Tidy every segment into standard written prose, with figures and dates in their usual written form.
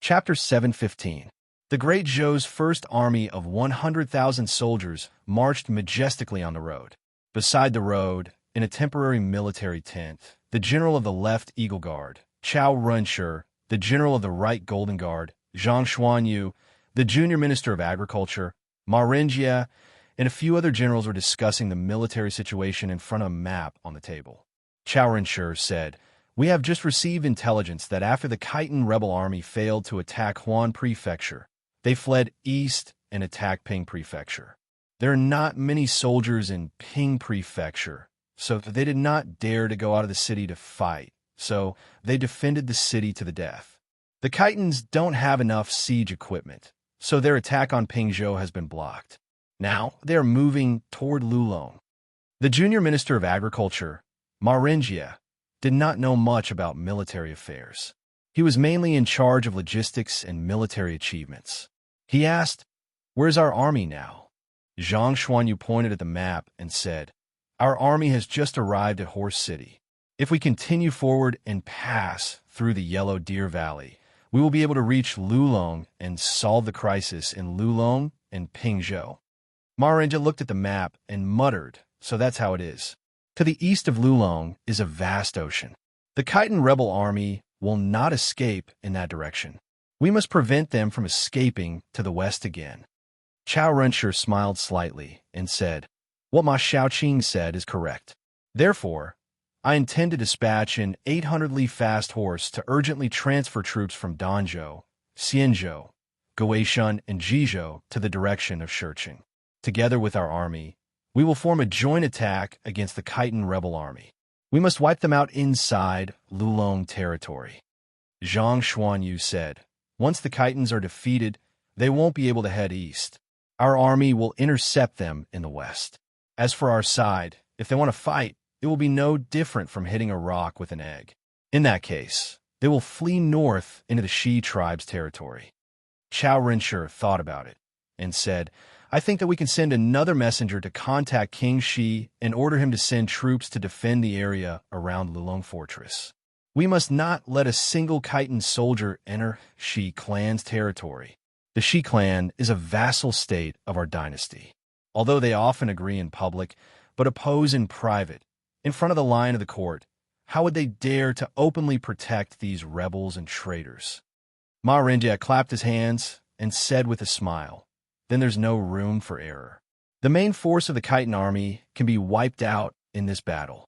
Chapter 7:15. The great Zhou's first army of 100,000 soldiers marched majestically on the road. Beside the road, in a temporary military tent, the general of the left Eagle Guard, Chao Renshi, the general of the right Golden Guard, Zhang Xuanyu, the junior minister of agriculture, Ma Renjie, and a few other generals were discussing the military situation in front of a map on the table. Chao Renshi said, "We have just received intelligence that after the Khitan rebel army failed to attack Huan Prefecture, they fled east and attacked Ping Prefecture. There are not many soldiers in Ping Prefecture, so they did not dare to go out of the city to fight, so they defended the city to the death. The Khitans don't have enough siege equipment, so their attack on Pingzhou has been blocked. Now they are moving toward Lulong." The junior minister of agriculture, Ma Renjie, did not know much about military affairs. He was mainly in charge of logistics and military achievements. He asked, "Where's our army now?" Zhang Xuanyu pointed at the map and said, "Our army has just arrived at Horse City. If we continue forward and pass through the Yellow Deer Valley, we will be able to reach Lulong and solve the crisis in Lulong and Pingzhou." Ma Renjie looked at the map and muttered, "So that's how it is. To the east of Lulong is a vast ocean. The Khitan rebel army will not escape in that direction. We must prevent them from escaping to the west again." Chao Renshi smiled slightly and said, "What Ma Xiaoqing said is correct. Therefore, I intend to dispatch an 800-li fast horse to urgently transfer troops from Danzhou, Xianzhou, Guishan, and Jizhou to the direction of Shiqing. Together with our army, we will form a joint attack against the Khitan rebel army. We must wipe them out inside Lulong territory." Zhang Xuanyu said, "Once the Khitans are defeated, they won't be able to head east. Our army will intercept them in the west. As for our side, if they want to fight, it will be no different from hitting a rock with an egg. In that case, they will flee north into the Shi tribe's territory." Chao Renshi thought about it and said, "I think that we can send another messenger to contact King Shi and order him to send troops to defend the area around Lulong Fortress. We must not let a single Khitan soldier enter Shi clan's territory. The Shi clan is a vassal state of our dynasty. Although they often agree in public, but oppose in private, in front of the line of the court, how would they dare to openly protect these rebels and traitors?" Ma Renjie clapped his hands and said with a smile, "Then there's no room for error. The main force of the Khitan army can be wiped out in this battle."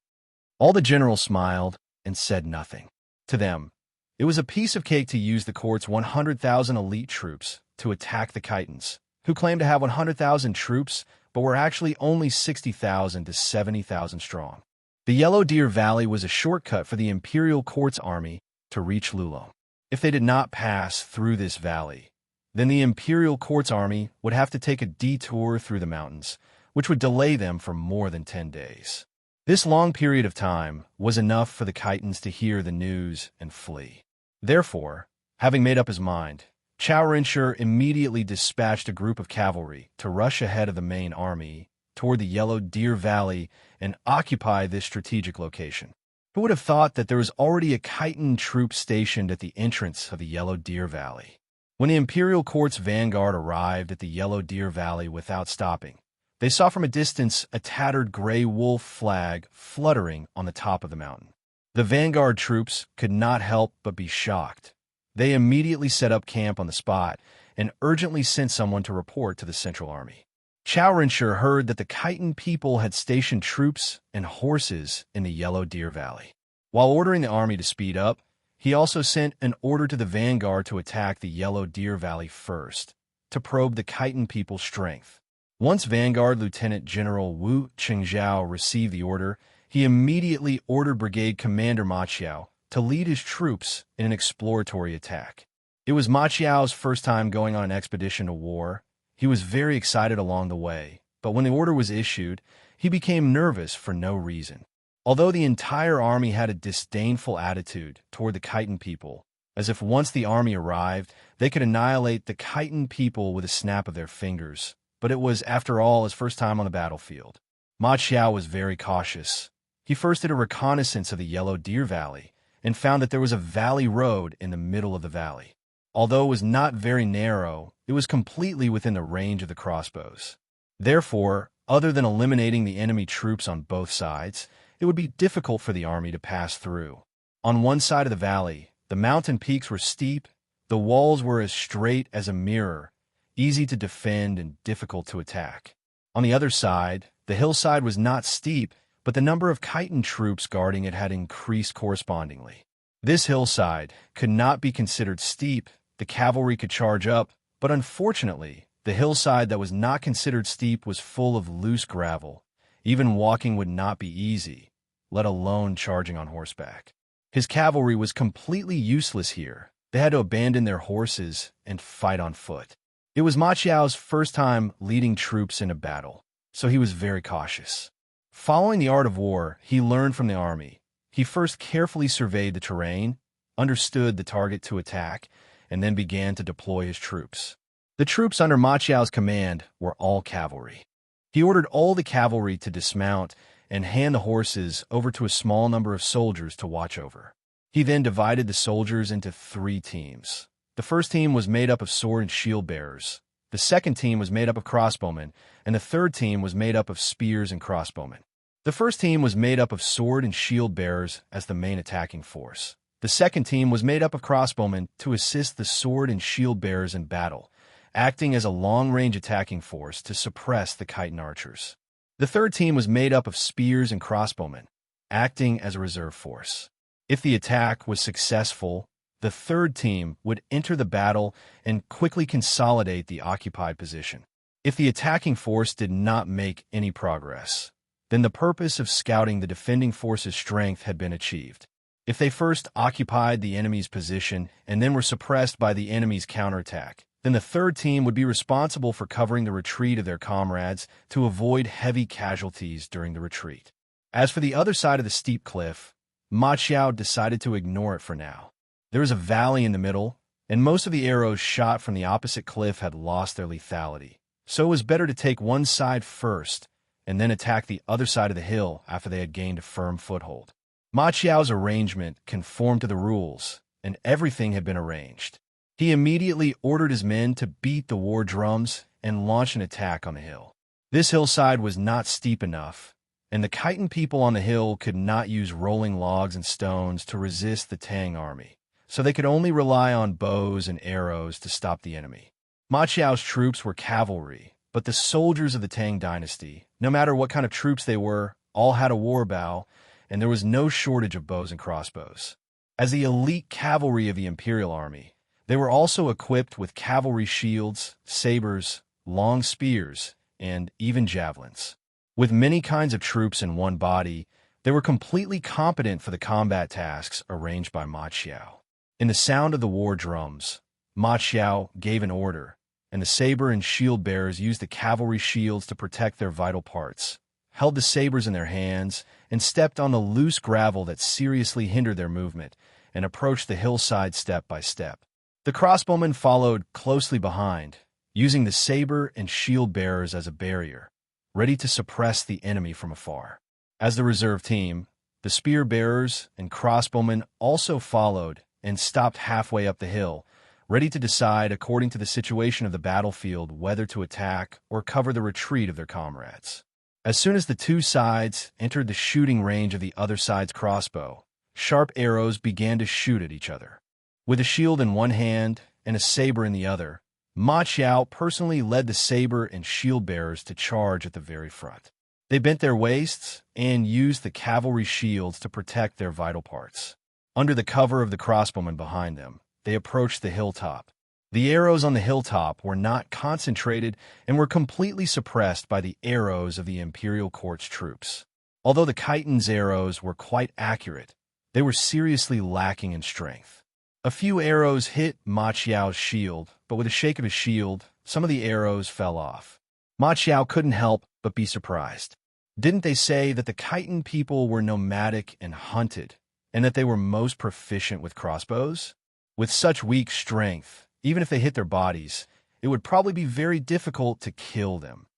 All the generals smiled and said nothing. To them, it was a piece of cake to use the court's 100,000 elite troops to attack the Khitans, who claimed to have 100,000 troops but were actually only 60,000 to 70,000 strong. The Yellow Deer Valley was a shortcut for the imperial court's army to reach Lulong. If they did not pass through this valley, then the imperial court's army would have to take a detour through the mountains, which would delay them for more than 10 days. This long period of time was enough for the Khitans to hear the news and flee. Therefore, having made up his mind, Chao Renshi immediately dispatched a group of cavalry to rush ahead of the main army toward the Yellow Deer Valley and occupy this strategic location. Who would have thought that there was already a Khitan troop stationed at the entrance of the Yellow Deer Valley? When the imperial court's vanguard arrived at the Yellow Deer Valley without stopping, they saw from a distance a tattered gray wolf flag fluttering on the top of the mountain. The vanguard troops could not help but be shocked. They immediately set up camp on the spot and urgently sent someone to report to the Central Army. Chao Renshi heard that the Khitan people had stationed troops and horses in the Yellow Deer Valley. While ordering the army to speed up, he also sent an order to the vanguard to attack the Yellow Deer Valley first, to probe the Khitan people's strength. Once Vanguard Lieutenant General Wu Qingzhao received the order, he immediately ordered Brigade Commander Ma Qiao to lead his troops in an exploratory attack. It was Ma Qiao's first time going on an expedition to war. He was very excited along the way, but when the order was issued, he became nervous for no reason. Although the entire army had a disdainful attitude toward the Khitan people, as if once the army arrived, they could annihilate the Khitan people with a snap of their fingers, but it was, after all, his first time on the battlefield. Ma Qiao was very cautious. He first did a reconnaissance of the Yellow Deer Valley and found that there was a valley road in the middle of the valley. Although it was not very narrow, it was completely within the range of the crossbows. Therefore, other than eliminating the enemy troops on both sides, it would be difficult for the army to pass through. On one side of the valley, the mountain peaks were steep, the walls were as straight as a mirror, easy to defend and difficult to attack. On the other side, the hillside was not steep, but the number of chitin troops guarding it had increased correspondingly. This hillside could not be considered steep, the cavalry could charge up, but unfortunately, the hillside that was not considered steep was full of loose gravel. Even walking would not be easy, let alone charging on horseback. His cavalry was completely useless here. They had to abandon their horses and fight on foot. It was Ma Qiao's first time leading troops in a battle, so he was very cautious. Following the art of war he learned from the army, he first carefully surveyed the terrain, understood the target to attack, and then began to deploy his troops. The troops under Ma Qiao's command were all cavalry. He ordered all the cavalry to dismount and hand the horses over to a small number of soldiers to watch over. He then divided the soldiers into 3 teams. The first team was made up of sword and shield bearers. The second team was made up of crossbowmen, and the third team was made up of spears and crossbowmen. The first team was made up of sword and shield bearers as the main attacking force. The second team was made up of crossbowmen to assist the sword and shield bearers in battle, acting as a long-range attacking force to suppress the chitin archers. The third team was made up of spears and crossbowmen, acting as a reserve force. If the attack was successful, the third team would enter the battle and quickly consolidate the occupied position. If the attacking force did not make any progress, then the purpose of scouting the defending force's strength had been achieved. If they first occupied the enemy's position and then were suppressed by the enemy's counterattack, then the third team would be responsible for covering the retreat of their comrades to avoid heavy casualties during the retreat. As for the other side of the steep cliff, Ma Qiao decided to ignore it for now. There was a valley in the middle, and most of the arrows shot from the opposite cliff had lost their lethality. So it was better to take one side first and then attack the other side of the hill after they had gained a firm foothold. Ma Qiao's arrangement conformed to the rules, and everything had been arranged. He immediately ordered his men to beat the war drums and launch an attack on the hill. This hillside was not steep enough, and the chitin people on the hill could not use rolling logs and stones to resist the Tang army, so they could only rely on bows and arrows to stop the enemy. Ma Qiao's troops were cavalry, but the soldiers of the Tang dynasty, no matter what kind of troops they were, all had a war bow, and there was no shortage of bows and crossbows. As the elite cavalry of the imperial army, they were also equipped with cavalry shields, sabers, long spears, and even javelins. With many kinds of troops in one body, they were completely competent for the combat tasks arranged by Ma Qiao. In the sound of the war drums, Ma Qiao gave an order, and the saber and shield bearers used the cavalry shields to protect their vital parts, held the sabers in their hands, and stepped on the loose gravel that seriously hindered their movement, and approached the hillside step by step. The crossbowmen followed closely behind, using the saber and shield bearers as a barrier, ready to suppress the enemy from afar. As the reserve team, the spear bearers and crossbowmen also followed and stopped halfway up the hill, ready to decide according to the situation of the battlefield whether to attack or cover the retreat of their comrades. As soon as the two sides entered the shooting range of the other side's crossbow, sharp arrows began to shoot at each other. With a shield in one hand and a saber in the other, Ma Qiao personally led the saber and shield bearers to charge at the very front. They bent their waists and used the cavalry shields to protect their vital parts. Under the cover of the crossbowmen behind them, they approached the hilltop. The arrows on the hilltop were not concentrated and were completely suppressed by the arrows of the imperial court's troops. Although the chitin's arrows were quite accurate, they were seriously lacking in strength. A few arrows hit Ma Qiao's shield, but with a shake of his shield, some of the arrows fell off. Ma Qiao couldn't help but be surprised. Didn't they say that the chitin people were nomadic and hunted, and that they were most proficient with crossbows? With such weak strength, even if they hit their bodies, it would probably be very difficult to kill them.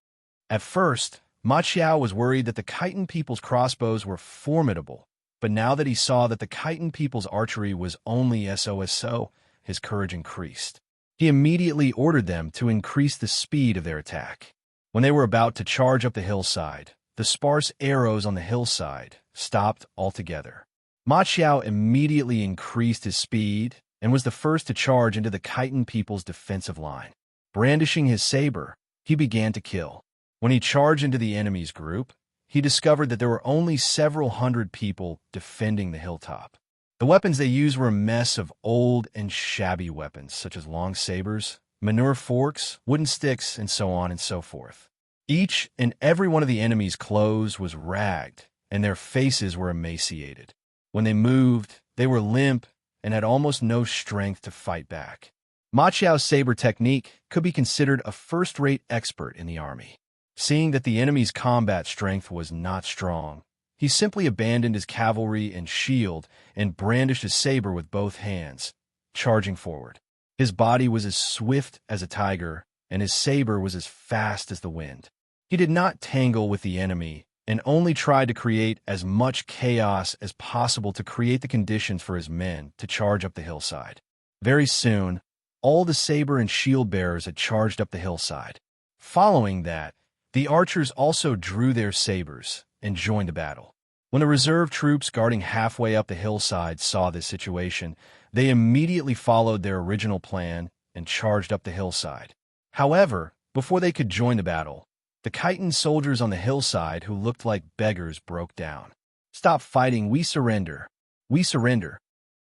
At first, Ma Qiao was worried that the chitin people's crossbows were formidable, but now that he saw that the chitin people's archery was only so, his courage increased. He immediately ordered them to increase the speed of their attack. When they were about to charge up the hillside, the sparse arrows on the hillside stopped altogether. Ma Xiao immediately increased his speed and was the first to charge into the Khitan people's defensive line. Brandishing his saber, he began to kill. When he charged into the enemy's group, he discovered that there were only several hundred people defending the hilltop. The weapons they used were a mess of old and shabby weapons, such as long sabers, manure forks, wooden sticks, and so on and so forth. Each and every one of the enemy's clothes was ragged, and their faces were emaciated. When they moved, they were limp and had almost no strength to fight back. Ma Xiao's saber technique could be considered a first-rate expert in the army. Seeing that the enemy's combat strength was not strong, he simply abandoned his cavalry and shield and brandished his saber with both hands, charging forward. His body was as swift as a tiger, and his saber was as fast as the wind. He did not tangle with the enemy and only tried to create as much chaos as possible to create the conditions for his men to charge up the hillside. Very soon, all the saber and shield bearers had charged up the hillside. Following that, the archers also drew their sabers and joined the battle. When the reserve troops guarding halfway up the hillside saw this situation, they immediately followed their original plan and charged up the hillside. However, before they could join the battle, the Khitan soldiers on the hillside who looked like beggars broke down. "Stop fighting, we surrender. We surrender."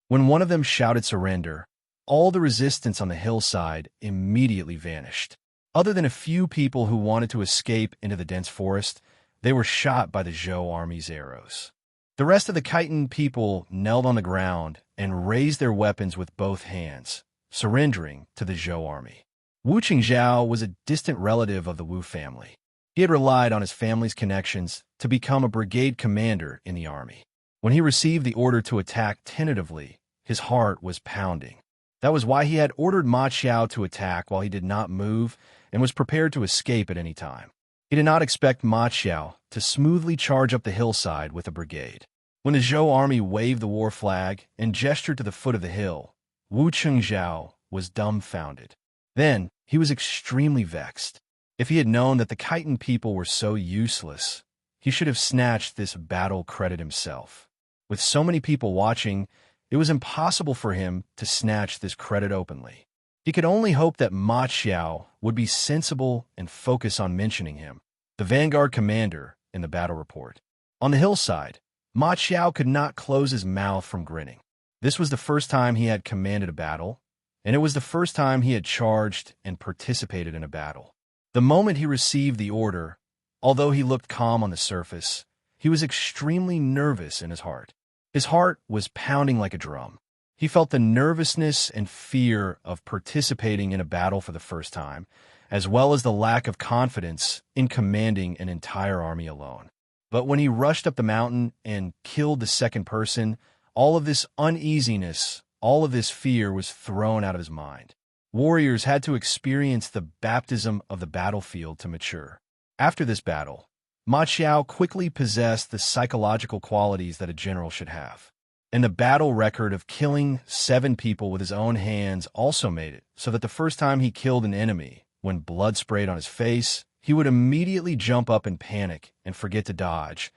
When one of them shouted surrender, all the resistance on the hillside immediately vanished. Other than a few people who wanted to escape into the dense forest, they were shot by the Zhou army's arrows. The rest of the Khitan people knelt on the ground and raised their weapons with both hands, surrendering to the Zhou army. Wu Qingzhao was a distant relative of the Wu family. He had relied on his family's connections to become a brigade commander in the army. When he received the order to attack tentatively, his heart was pounding. That was why he had ordered Ma Xiao to attack while he did not move and was prepared to escape at any time. He did not expect Ma Xiao to smoothly charge up the hillside with a brigade. When the Zhou army waved the war flag and gestured to the foot of the hill, Wu Qingzhao was dumbfounded. Then he was extremely vexed. If he had known that the Khitan people were so useless, he should have snatched this battle credit himself. With so many people watching, it was impossible for him to snatch this credit openly. He could only hope that Ma Xiao would be sensible and focus on mentioning him, the vanguard commander, in the battle report. On the hillside, Ma Xiao could not close his mouth from grinning. This was the first time he had commanded a battle, and it was the first time he had charged and participated in a battle. The moment he received the order, although he looked calm on the surface, he was extremely nervous in his heart. His heart was pounding like a drum. He felt the nervousness and fear of participating in a battle for the first time, as well as the lack of confidence in commanding an entire army alone. But when he rushed up the mountain and killed the second person, all of this uneasiness, all of this fear was thrown out of his mind. Warriors had to experience the baptism of the battlefield to mature. After this battle, Ma Xiao quickly possessed the psychological qualities that a general should have. And the battle record of killing 7 people with his own hands also made it so that the first time he killed an enemy, when blood sprayed on his face, he would immediately jump up in panic and forget to dodge,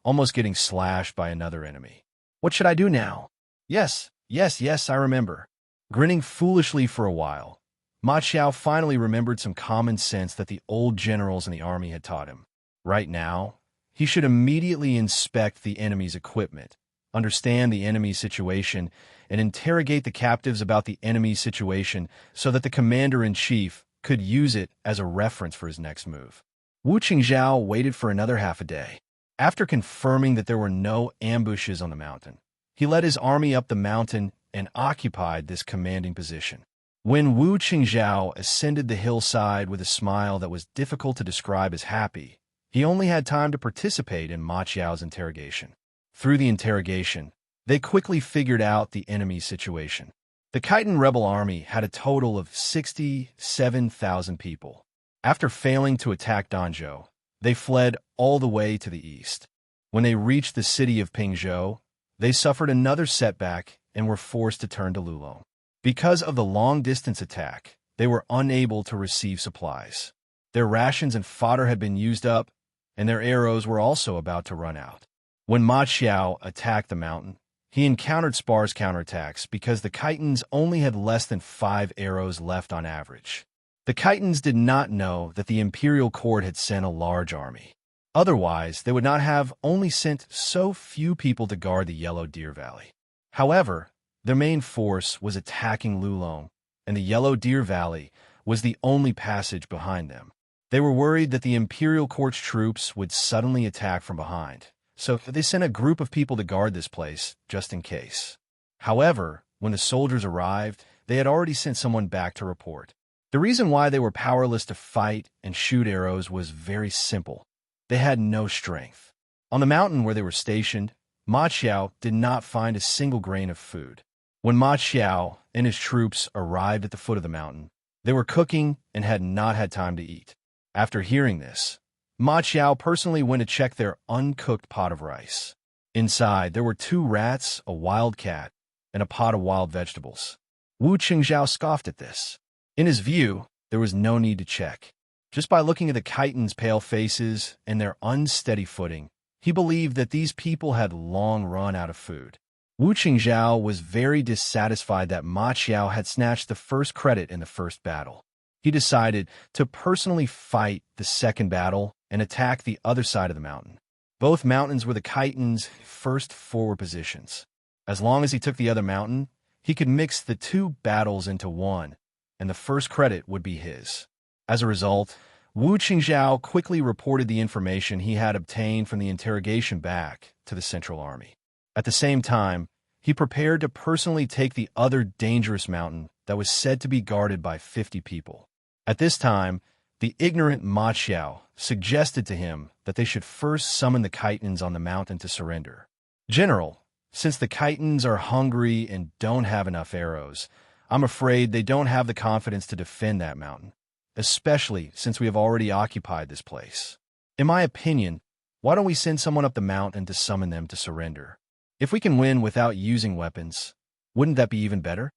almost getting slashed by another enemy. What should I do now? Yes, I remember. Grinning foolishly for a while, Ma Xiao finally remembered some common sense that the old generals in the army had taught him. Right now, he should immediately inspect the enemy's equipment, understand the enemy's situation, and interrogate the captives about the enemy's situation so that the commander-in-chief could use it as a reference for his next move. Wu Qingzhao waited for another half a day. After confirming that there were no ambushes on the mountain, he led his army up the mountain and occupied this commanding position. When Wu Qingzhao ascended the hillside with a smile that was difficult to describe as happy, he only had time to participate in Ma Xiao's interrogation. Through the interrogation, they quickly figured out the enemy's situation. The Khitan rebel army had a total of 67,000 people. After failing to attack Danzhou, they fled all the way to the east. When they reached the city of Pingzhou, they suffered another setback and were forced to turn to Lulong. Because of the long-distance attack, they were unable to receive supplies. Their rations and fodder had been used up, and their arrows were also about to run out. When Ma Xiao attacked the mountain, he encountered sparse counterattacks because the Khitans only had less than 5 arrows left on average. The Khitans did not know that the imperial court had sent a large army. Otherwise, they would not have only sent so few people to guard the Yellow Deer Valley. However, their main force was attacking Lulong, and the Yellow Deer Valley was the only passage behind them. They were worried that the imperial court's troops would suddenly attack from behind, so they sent a group of people to guard this place, just in case. However, when the soldiers arrived, they had already sent someone back to report. The reason why they were powerless to fight and shoot arrows was very simple. They had no strength. On the mountain where they were stationed, Ma Xiao did not find a single grain of food. When Ma Xiao and his troops arrived at the foot of the mountain, they were cooking and had not had time to eat. After hearing this, Ma Xiao personally went to check their uncooked pot of rice. Inside, there were 2 rats, a wild cat, and a pot of wild vegetables. Wu Qingzhao scoffed at this. In his view, there was no need to check. Just by looking at the Khitans' pale faces and their unsteady footing, he believed that these people had long run out of food. Wu Qingzhao was very dissatisfied that Ma Xiao had snatched the first credit in the first battle. He decided to personally fight the second battle and attack the other side of the mountain. Both mountains were the Khitans' first forward positions. As long as he took the other mountain, he could mix the 2 battles into one, and the first credit would be his. As a result, Wu Qingzhao quickly reported the information he had obtained from the interrogation back to the Central Army. At the same time, he prepared to personally take the other dangerous mountain that was said to be guarded by 50 people. At this time, the ignorant Ma Xiao suggested to him that they should first summon the Khitans on the mountain to surrender. General, since the Khitans are hungry and don't have enough arrows, I'm afraid they don't have the confidence to defend that mountain, especially since we have already occupied this place. In my opinion, why don't we send someone up the mountain to summon them to surrender? If we can win without using weapons, wouldn't that be even better?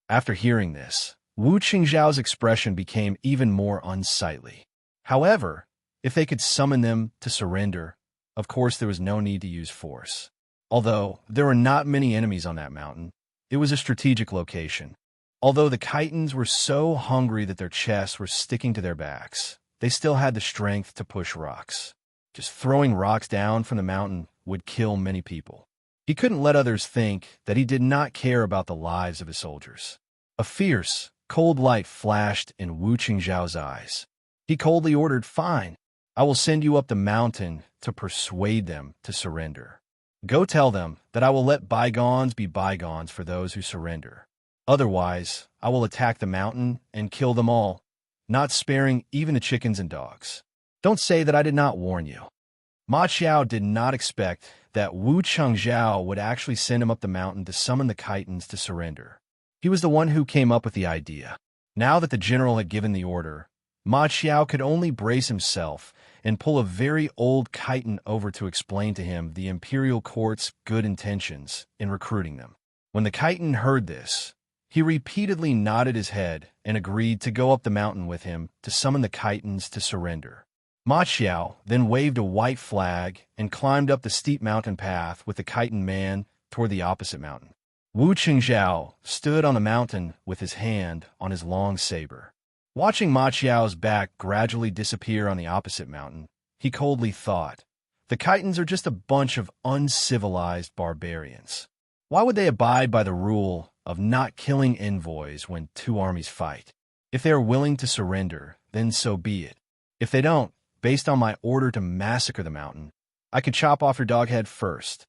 After hearing this, Wu Qingzhao's expression became even more unsightly. However, if they could summon them to surrender, of course there was no need to use force. Although there were not many enemies on that mountain, it was a strategic location. Although the Khitans were so hungry that their chests were sticking to their backs, they still had the strength to push rocks. Just throwing rocks down from the mountain would kill many people. He couldn't let others think that he did not care about the lives of his soldiers. A fierce, cold light flashed in Wu Qingzhao's eyes. He coldly ordered, "Fine, I will send you up the mountain to persuade them to surrender. Go tell them that I will let bygones be bygones for those who surrender. Otherwise, I will attack the mountain and kill them all, not sparing even the chickens and dogs. Don't say that I did not warn you." Ma Xiao did not expect that Wu Qingzhao would actually send him up the mountain to summon the Khitans to surrender. He was the one who came up with the idea. Now that the general had given the order, Ma Xiao could only brace himself and pull a very old Khitan over to explain to him the imperial court's good intentions in recruiting them. When the Khitan heard this, he repeatedly nodded his head and agreed to go up the mountain with him to summon the Khitans to surrender. Ma Xiao then waved a white flag and climbed up the steep mountain path with the Khitan man toward the opposite mountain. Wu Qingzhao stood on the mountain with his hand on his long saber. Watching Ma Xiao's back gradually disappear on the opposite mountain, he coldly thought, "The Khitans are just a bunch of uncivilized barbarians. Why would they abide by the rule of not killing envoys when 2 armies fight? If they are willing to surrender, then so be it. If they don't, based on my order to massacre the mountain, I could chop off your dog head first."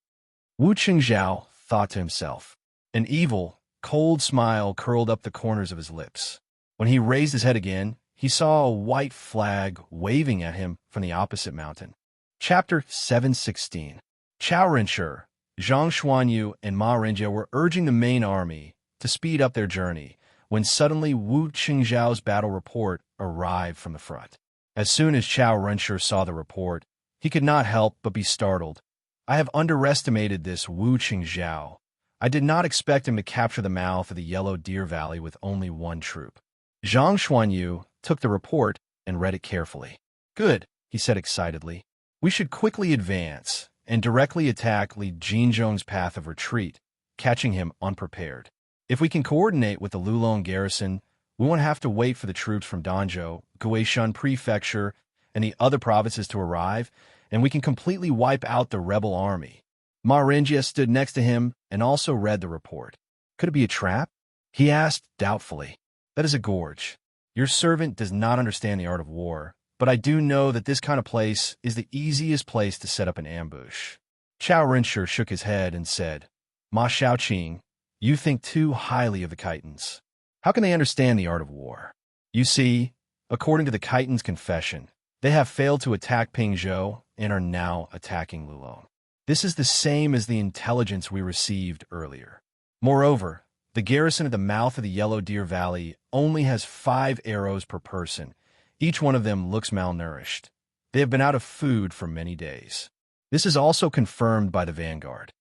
Wu Qingzhao thought to himself. An evil, cold smile curled up the corners of his lips. When he raised his head again, he saw a white flag waving at him from the opposite mountain. Chapter 716. Chao Renshi, Zhang Xuanyu, and Ma Renjie were urging the main army to speed up their journey when suddenly Wu Qingzhao's battle report arrived from the front. As soon as Chao Renshi saw the report, he could not help but be startled. "I have underestimated this Wu Qingzhao. I did not expect him to capture the mouth of the Yellow Deer Valley with only one troop. Zhang Xuanyu took the report and read it carefully. Good, he said excitedly. We should quickly advance and directly attack Li Jinzhong's path of retreat, catching him unprepared. If we can coordinate with the Lulong garrison, we won't have to wait for the troops from Danzhou, Guishan Prefecture, and the other provinces to arrive, and we can completely wipe out the rebel army. Ma Renjia stood next to him and also read the report. Could it be a trap? He asked doubtfully. That is a gorge. Your servant does not understand the art of war, but I do know that this kind of place is the easiest place to set up an ambush. Chao Rinshi shook his head and said, Ma Xiaoqing, you think too highly of the Khitans. How can they understand the art of war? You see, according to the Khitans' confession, they have failed to attack Pingzhou and are now attacking Lulong. This is the same as the intelligence we received earlier. Moreover, the garrison at the mouth of the Yellow Deer Valley only has 5 arrows per person. Each one of them looks malnourished. They have been out of food for many days. This is also confirmed by the vanguard.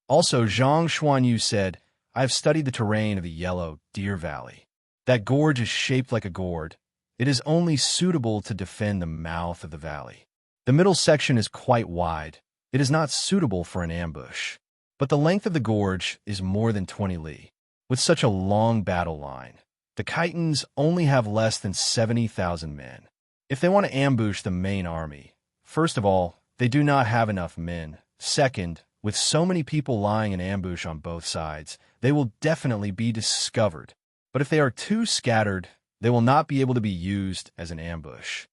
Also, Zhang Xuanyu said, I have studied the terrain of the Yellow Deer Valley. That gorge is shaped like a gourd. It is only suitable to defend the mouth of the valley. The middle section is quite wide. It is not suitable for an ambush. But the length of the gorge is more than 20 li. With such a long battle line, the Khitans only have less than 70,000 men. If they want to ambush the main army, first of all, they do not have enough men. Second, with so many people lying in ambush on both sides, they will definitely be discovered. But if they are too scattered, they will not be able to be used as an ambush.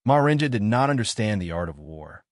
Ma Renjia did not understand the art of war.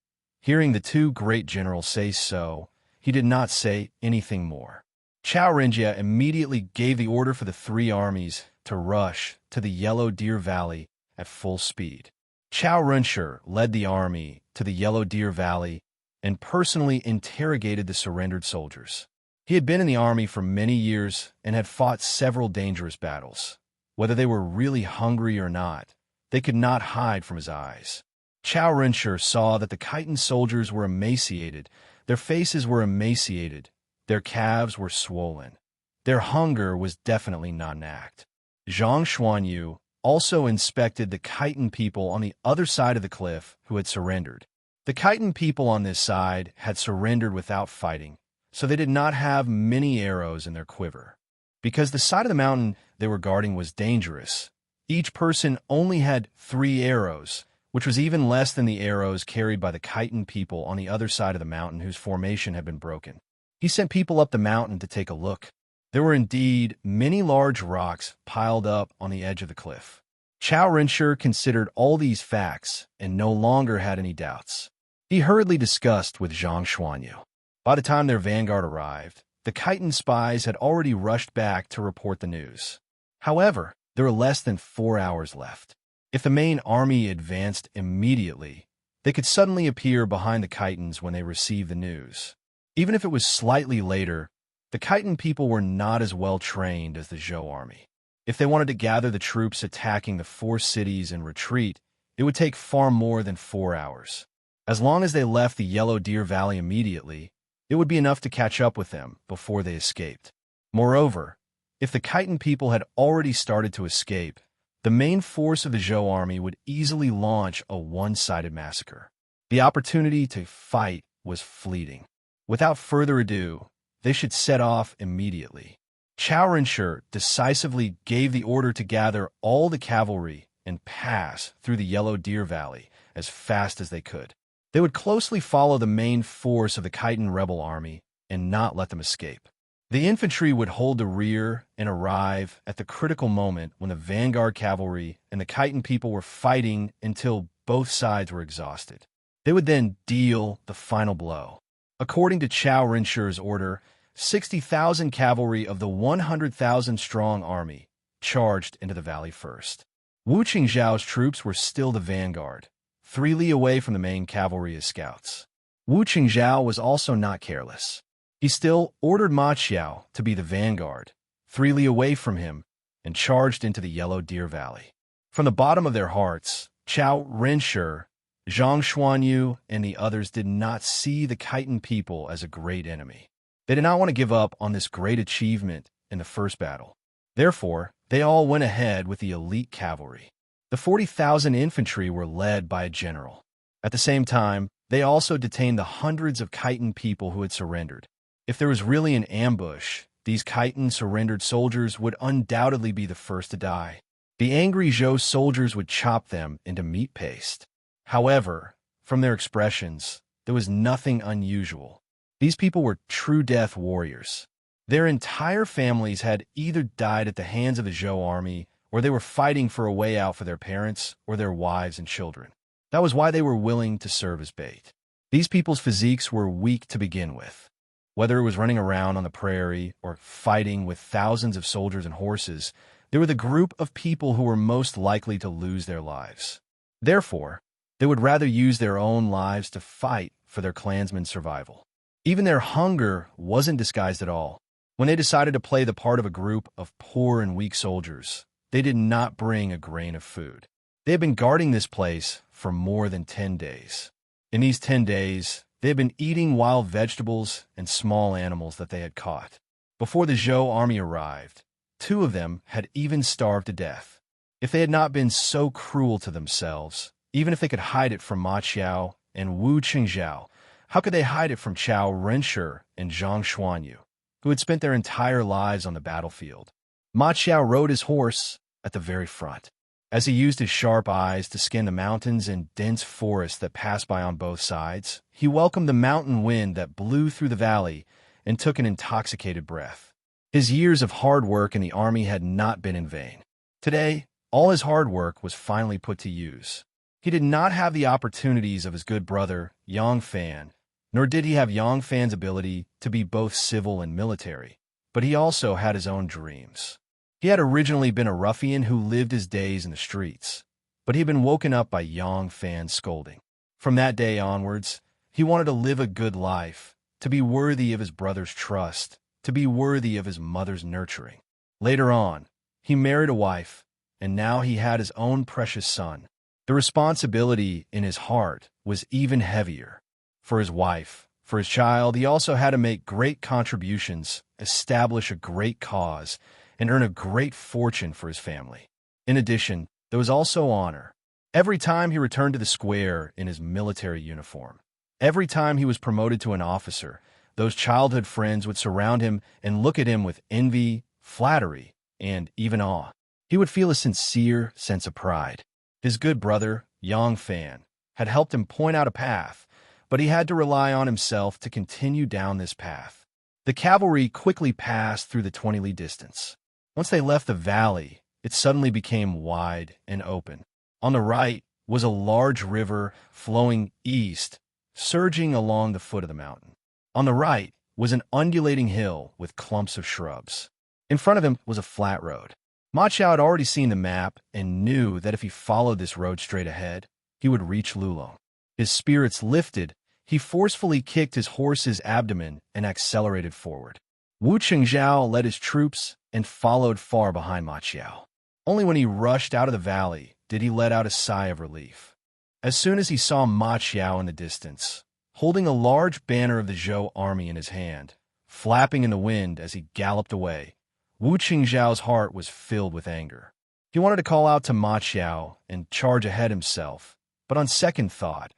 Hearing the two great generals say so, he did not say anything more. Chao Renjia immediately gave the order for the 3 armies to rush to the Yellow Deer Valley at full speed. Chao Renshi led the army to the Yellow Deer Valley and personally interrogated the surrendered soldiers. He had been in the army for many years and had fought several dangerous battles. Whether they were really hungry or not, they could not hide from his eyes. Chao Renshi saw that the Khitan soldiers were emaciated. Their faces were emaciated. Their calves were swollen. Their hunger was definitely not an act. Zhang Xuanyu also inspected the Khitan people on the other side of the cliff who had surrendered. The Khitan people on this side had surrendered without fighting, so they did not have many arrows in their quiver. Because the side of the mountain they were guarding was dangerous, each person only had 3 arrows, which was even less than the arrows carried by the Khitan people on the other side of the mountain whose formation had been broken. He sent people up the mountain to take a look. There were indeed many large rocks piled up on the edge of the cliff. Chao Renshi considered all these facts and no longer had any doubts. He hurriedly discussed with Zhang Xuanyu. By the time their vanguard arrived, the Khitan spies had already rushed back to report the news. However, there were less than 4 hours left. If the main army advanced immediately, they could suddenly appear behind the Khitans when they received the news. Even if it was slightly later, the Khitan people were not as well trained as the Zhou army. If they wanted to gather the troops attacking the 4 cities in retreat, it would take far more than 4 hours. As long as they left the Yellow Deer Valley immediately, it would be enough to catch up with them before they escaped. Moreover, if the Khitan people had already started to escape, the main force of the Zhou army would easily launch a one-sided massacre. The opportunity to fight was fleeting. Without further ado, they should set off immediately. Chao Renshi decisively gave the order to gather all the cavalry and pass through the Yellow Deer Valley as fast as they could. They would closely follow the main force of the Khitan rebel army and not let them escape. The infantry would hold the rear and arrive at the critical moment when the vanguard cavalry and the Khitan people were fighting until both sides were exhausted. They would then deal the final blow. According to Chao Renshi's order, 60,000 cavalry of the 100,000-strong army charged into the valley first. Wu Qingzhao's troops were still the vanguard, 3 li away from the main cavalry as scouts. Wu Qingzhao was also not careless. He still ordered Ma Qiao to be the vanguard, 3 li away from him, and charged into the Yellow Deer Valley. From the bottom of their hearts, Chao Renshi, Zhang Xuanyu, and the others did not see the Khitan people as a great enemy. They did not want to give up on this great achievement in the first battle. Therefore, they all went ahead with the elite cavalry. The 40,000 infantry were led by a general. At the same time, they also detained the hundreds of Khitan people who had surrendered. If there was really an ambush, these Khitan surrendered soldiers would undoubtedly be the first to die. The angry Zhou soldiers would chop them into meat paste. However, from their expressions, there was nothing unusual. These people were true death warriors. Their entire families had either died at the hands of the Zhou army, or they were fighting for a way out for their parents or their wives and children. That was why they were willing to serve as bait. These people's physiques were weak to begin with. Whether it was running around on the prairie or fighting with thousands of soldiers and horses, they were the group of people who were most likely to lose their lives. Therefore, they would rather use their own lives to fight for their clansmen's survival. Even their hunger wasn't disguised at all. When they decided to play the part of a group of poor and weak soldiers, they did not bring a grain of food. They had been guarding this place for more than 10 days. In these 10 days, they had been eating wild vegetables and small animals that they had caught. Before the Zhou army arrived, 2 of them had even starved to death. If they had not been so cruel to themselves, even if they could hide it from Ma Qiao and Wu Qingzhao, how could they hide it from Chao Renshi and Zhang Xuanyu, who had spent their entire lives on the battlefield? Ma Qiao rode his horse at the very front. As he used his sharp eyes to scan the mountains and dense forests that passed by on both sides, he welcomed the mountain wind that blew through the valley and took an intoxicated breath. His years of hard work in the army had not been in vain. Today, all his hard work was finally put to use. He did not have the opportunities of his good brother, Yang Fan, nor did he have Yang Fan's ability to be both civil and military, but he also had his own dreams. He had originally been a ruffian who lived his days in the streets, but he had been woken up by Yang Fan's scolding. From that day onwards, he wanted to live a good life, to be worthy of his brother's trust, to be worthy of his mother's nurturing. Later on, he married a wife, and now he had his own precious son. The responsibility in his heart was even heavier. For his wife, for his child, he also had to make great contributions, establish a great cause, and earn a great fortune for his family. In addition, there was also honor. Every time he returned to the square in his military uniform, every time he was promoted to an officer, those childhood friends would surround him and look at him with envy, flattery, and even awe. He would feel a sincere sense of pride. His good brother, Yang Fan, had helped him point out a path, but he had to rely on himself to continue down this path. The cavalry quickly passed through the 20-li distance. Once they left the valley, it suddenly became wide and open. On the right was a large river flowing east, surging along the foot of the mountain. On the right was an undulating hill with clumps of shrubs. In front of him was a flat road. Ma Qiao had already seen the map and knew that if he followed this road straight ahead, he would reach Lulong. His spirits lifted, he forcefully kicked his horse's abdomen and accelerated forward. Wu Qingzhao led his troops and followed far behind Ma Qiao. Only when he rushed out of the valley did he let out a sigh of relief. As soon as he saw Ma Qiao in the distance, holding a large banner of the Zhou army in his hand, flapping in the wind as he galloped away, Wu Qingzhao's heart was filled with anger. He wanted to call out to Ma Qiao and charge ahead himself, but on second thought,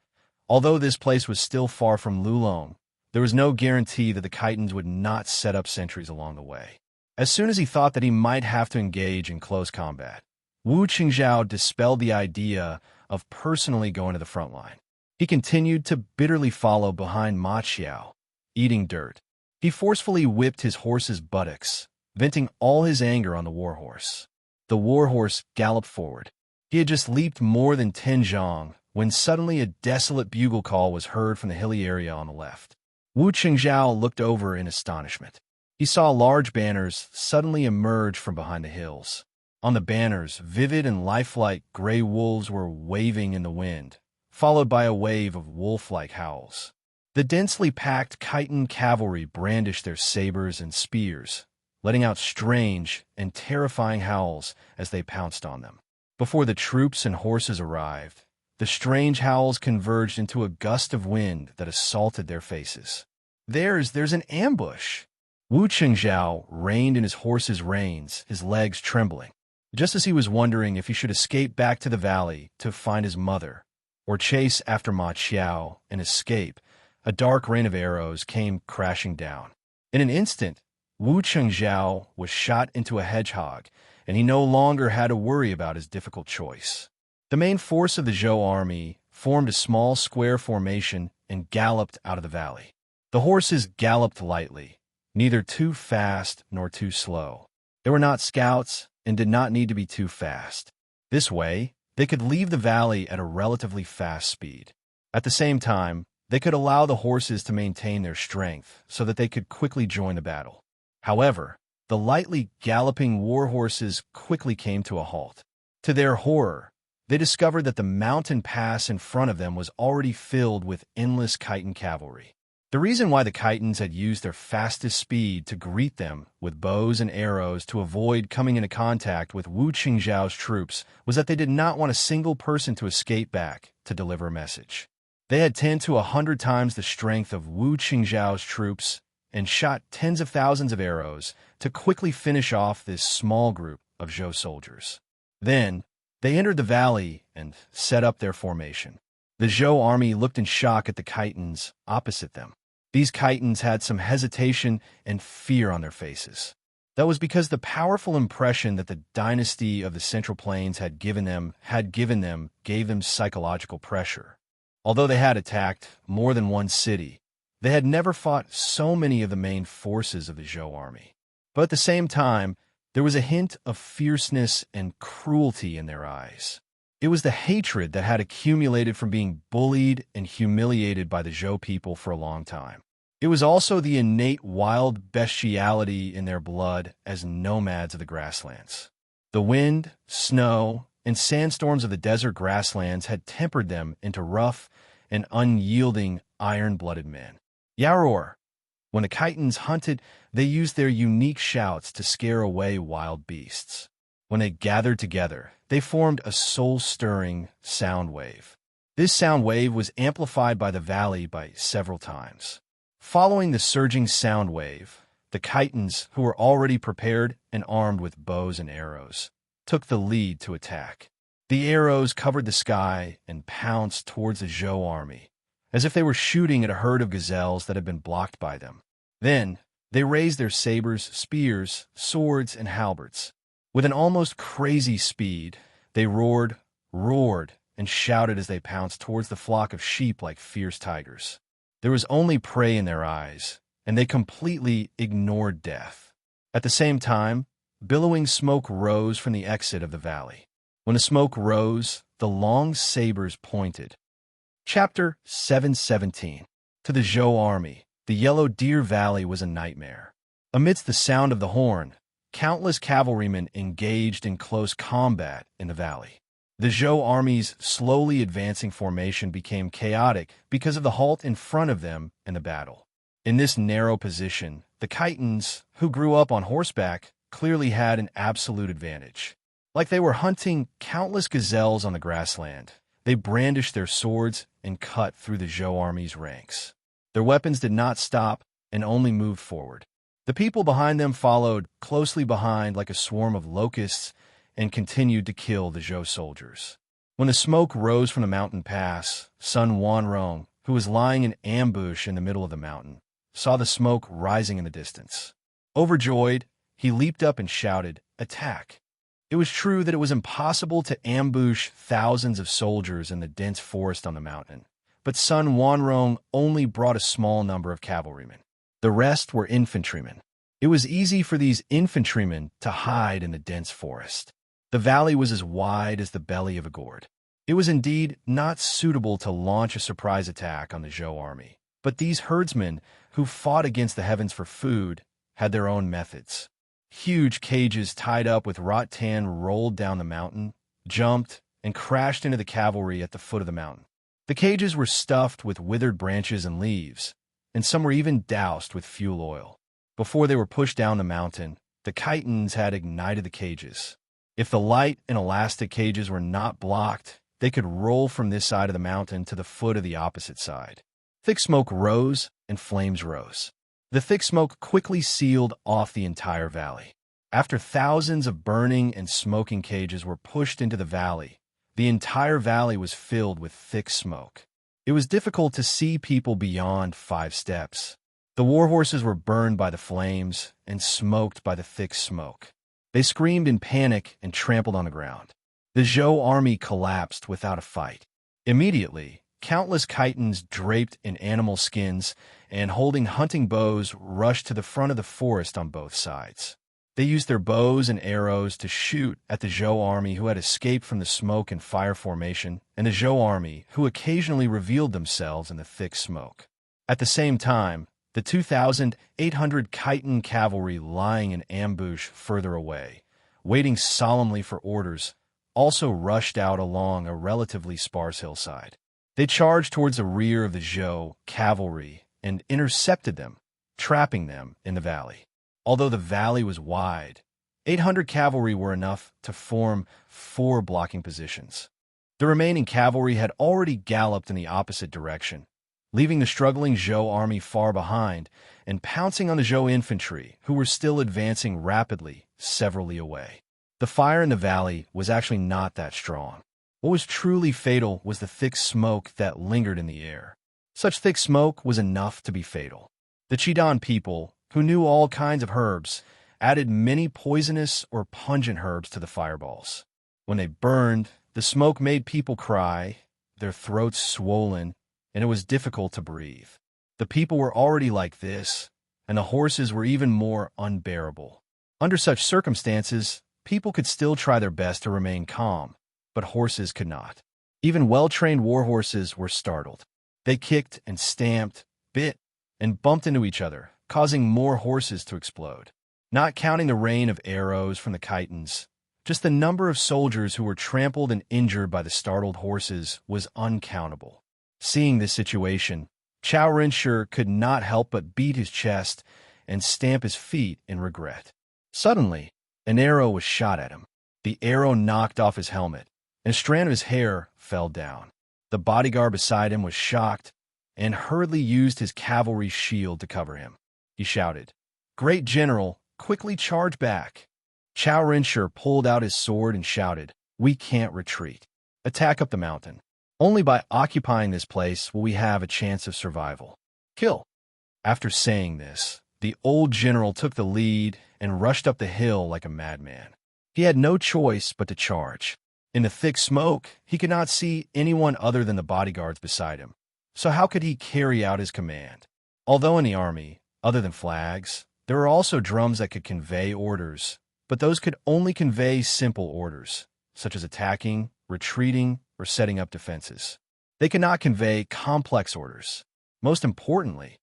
although this place was still far from Lulong, there was no guarantee that the Khitans would not set up sentries along the way. As soon as he thought that he might have to engage in close combat, Wu Qingzhao dispelled the idea of personally going to the front line. He continued to bitterly follow behind Ma Qiao, eating dirt. He forcefully whipped his horse's buttocks, venting all his anger on the warhorse. The warhorse galloped forward. He had just leaped more than 10 zhang when suddenly a desolate bugle call was heard from the hilly area on the left. Wu Qingzhao looked over in astonishment. He saw large banners suddenly emerge from behind the hills. On the banners, vivid and lifelike gray wolves were waving in the wind, followed by a wave of wolf-like howls. The densely packed Khitan cavalry brandished their sabers and spears, letting out strange and terrifying howls as they pounced on them. Before the troops and horses arrived, the strange howls converged into a gust of wind that assaulted their faces. There's an ambush. Wu Qingzhao reined in his horse's reins, his legs trembling. Just as he was wondering if he should escape back to the valley to find his mother, or chase after Ma Qiao and escape, a dark rain of arrows came crashing down. In an instant, Wu Qingzhao was shot into a hedgehog, and he no longer had to worry about his difficult choice. The main force of the Zhou army formed a small square formation and galloped out of the valley. The horses galloped lightly, neither too fast nor too slow. They were not scouts and did not need to be too fast. This way, they could leave the valley at a relatively fast speed. At the same time, they could allow the horses to maintain their strength so that they could quickly join the battle. However, the lightly galloping war horses quickly came to a halt. To their horror, they discovered that the mountain pass in front of them was already filled with endless Khitan cavalry. The reason why the Khitans had used their fastest speed to greet them with bows and arrows to avoid coming into contact with Wu Qingzhao's troops was that they did not want a single person to escape back to deliver a message. They had 10 to 100 times the strength of Wu Qingzhao's troops and shot tens of thousands of arrows to quickly finish off this small group of Zhou soldiers. Then, they entered the valley and set up their formation. The Zhou army looked in shock at the Khitans opposite them. These Khitans had some hesitation and fear on their faces. That was because the powerful impression that the dynasty of the Central Plains had given them gave them psychological pressure. Although they had attacked more than one city, they had never fought so many of the main forces of the Zhou army. But at the same time, there was a hint of fierceness and cruelty in their eyes. It was the hatred that had accumulated from being bullied and humiliated by the Zhou people for a long time. It was also the innate wild bestiality in their blood as nomads of the grasslands. The wind, snow, and sandstorms of the desert grasslands had tempered them into rough and unyielding iron-blooded men. Yaror. When the Khitans hunted, they used their unique shouts to scare away wild beasts. When they gathered together, they formed a soul-stirring sound wave. This sound wave was amplified by the valley by several times. Following the surging sound wave, the Khitans, who were already prepared and armed with bows and arrows, took the lead to attack. The arrows covered the sky and pounced towards the Zhou army, as if they were shooting at a herd of gazelles that had been blocked by them. Then, they raised their sabers, spears, swords, and halberds. With an almost crazy speed, they roared, and shouted as they pounced towards the flock of sheep like fierce tigers. There was only prey in their eyes, and they completely ignored death. At the same time, billowing smoke rose from the exit of the valley. When the smoke rose, the long sabers pointed. Chapter 717. To the Zhou army, the Yellow Deer Valley was a nightmare. Amidst the sound of the horn, countless cavalrymen engaged in close combat in the valley. The Zhou army's slowly advancing formation became chaotic because of the halt in front of them in the battle. In this narrow position, the Khitans, who grew up on horseback, clearly had an absolute advantage. Like they were hunting countless gazelles on the grassland, they brandished their swords and cut through the Zhou army's ranks. Their weapons did not stop and only moved forward. The people behind them followed closely behind like a swarm of locusts and continued to kill the Zhou soldiers. When the smoke rose from the mountain pass, Sun Wanrong, who was lying in ambush in the middle of the mountain, saw the smoke rising in the distance. Overjoyed, he leaped up and shouted, "Attack!" It was true that it was impossible to ambush thousands of soldiers in the dense forest on the mountain, but Sun Wanrong only brought a small number of cavalrymen. The rest were infantrymen. It was easy for these infantrymen to hide in the dense forest. The valley was as wide as the belly of a gourd. It was indeed not suitable to launch a surprise attack on the Zhou army, but these herdsmen, who fought against the heavens for food, had their own methods. Huge cages tied up with rattan rolled down the mountain, jumped, and crashed into the cavalry at the foot of the mountain. The cages were stuffed with withered branches and leaves, and some were even doused with fuel oil. Before they were pushed down the mountain, the Khitans had ignited the cages. If the light and elastic cages were not blocked, they could roll from this side of the mountain to the foot of the opposite side. Thick smoke rose, and flames rose. The thick smoke quickly sealed off the entire valley. After thousands of burning and smoking cages were pushed into the valley, the entire valley was filled with thick smoke. It was difficult to see people beyond 5 steps. The warhorses were burned by the flames and smoked by the thick smoke. They screamed in panic and trampled on the ground. The Zhou army collapsed without a fight. Immediately, countless Khitans draped in animal skins and holding hunting bows rushed to the front of the forest on both sides. They used their bows and arrows to shoot at the Zhou army who had escaped from the smoke and fire formation, and the Zhou army who occasionally revealed themselves in the thick smoke. At the same time, the 2,800 Khitan cavalry lying in ambush further away, waiting solemnly for orders, also rushed out along a relatively sparse hillside. They charged towards the rear of the Zhou cavalry and intercepted them, trapping them in the valley. Although the valley was wide, 800 cavalry were enough to form 4 blocking positions. The remaining cavalry had already galloped in the opposite direction, leaving the struggling Zhou army far behind and pouncing on the Zhou infantry, who were still advancing rapidly several li away. The fire in the valley was actually not that strong. What was truly fatal was the thick smoke that lingered in the air. Such thick smoke was enough to be fatal. The Chidan people, who knew all kinds of herbs, added many poisonous or pungent herbs to the fireballs. When they burned, the smoke made people cry, their throats swollen, and it was difficult to breathe. The people were already like this, and the horses were even more unbearable. Under such circumstances, people could still try their best to remain calm, but horses could not. Even well-trained warhorses were startled. They kicked and stamped, bit, and bumped into each other, causing more horses to explode. Not counting the rain of arrows from the Khitans, just the number of soldiers who were trampled and injured by the startled horses was uncountable. Seeing this situation, Chao Rinshi could not help but beat his chest and stamp his feet in regret. Suddenly, an arrow was shot at him. The arrow knocked off his helmet, and a strand of his hair fell down. The bodyguard beside him was shocked and hurriedly used his cavalry shield to cover him. He shouted, "Great General, quickly charge back." Chao Rinshi pulled out his sword and shouted, "We can't retreat. Attack up the mountain. Only by occupying this place will we have a chance of survival. Kill." After saying this, the old general took the lead and rushed up the hill like a madman. He had no choice but to charge. In the thick smoke, he could not see anyone other than the bodyguards beside him. So how could he carry out his command? Although in the army, other than flags, there were also drums that could convey orders, but those could only convey simple orders, such as attacking, retreating, or setting up defenses. They could not convey complex orders. Most importantly,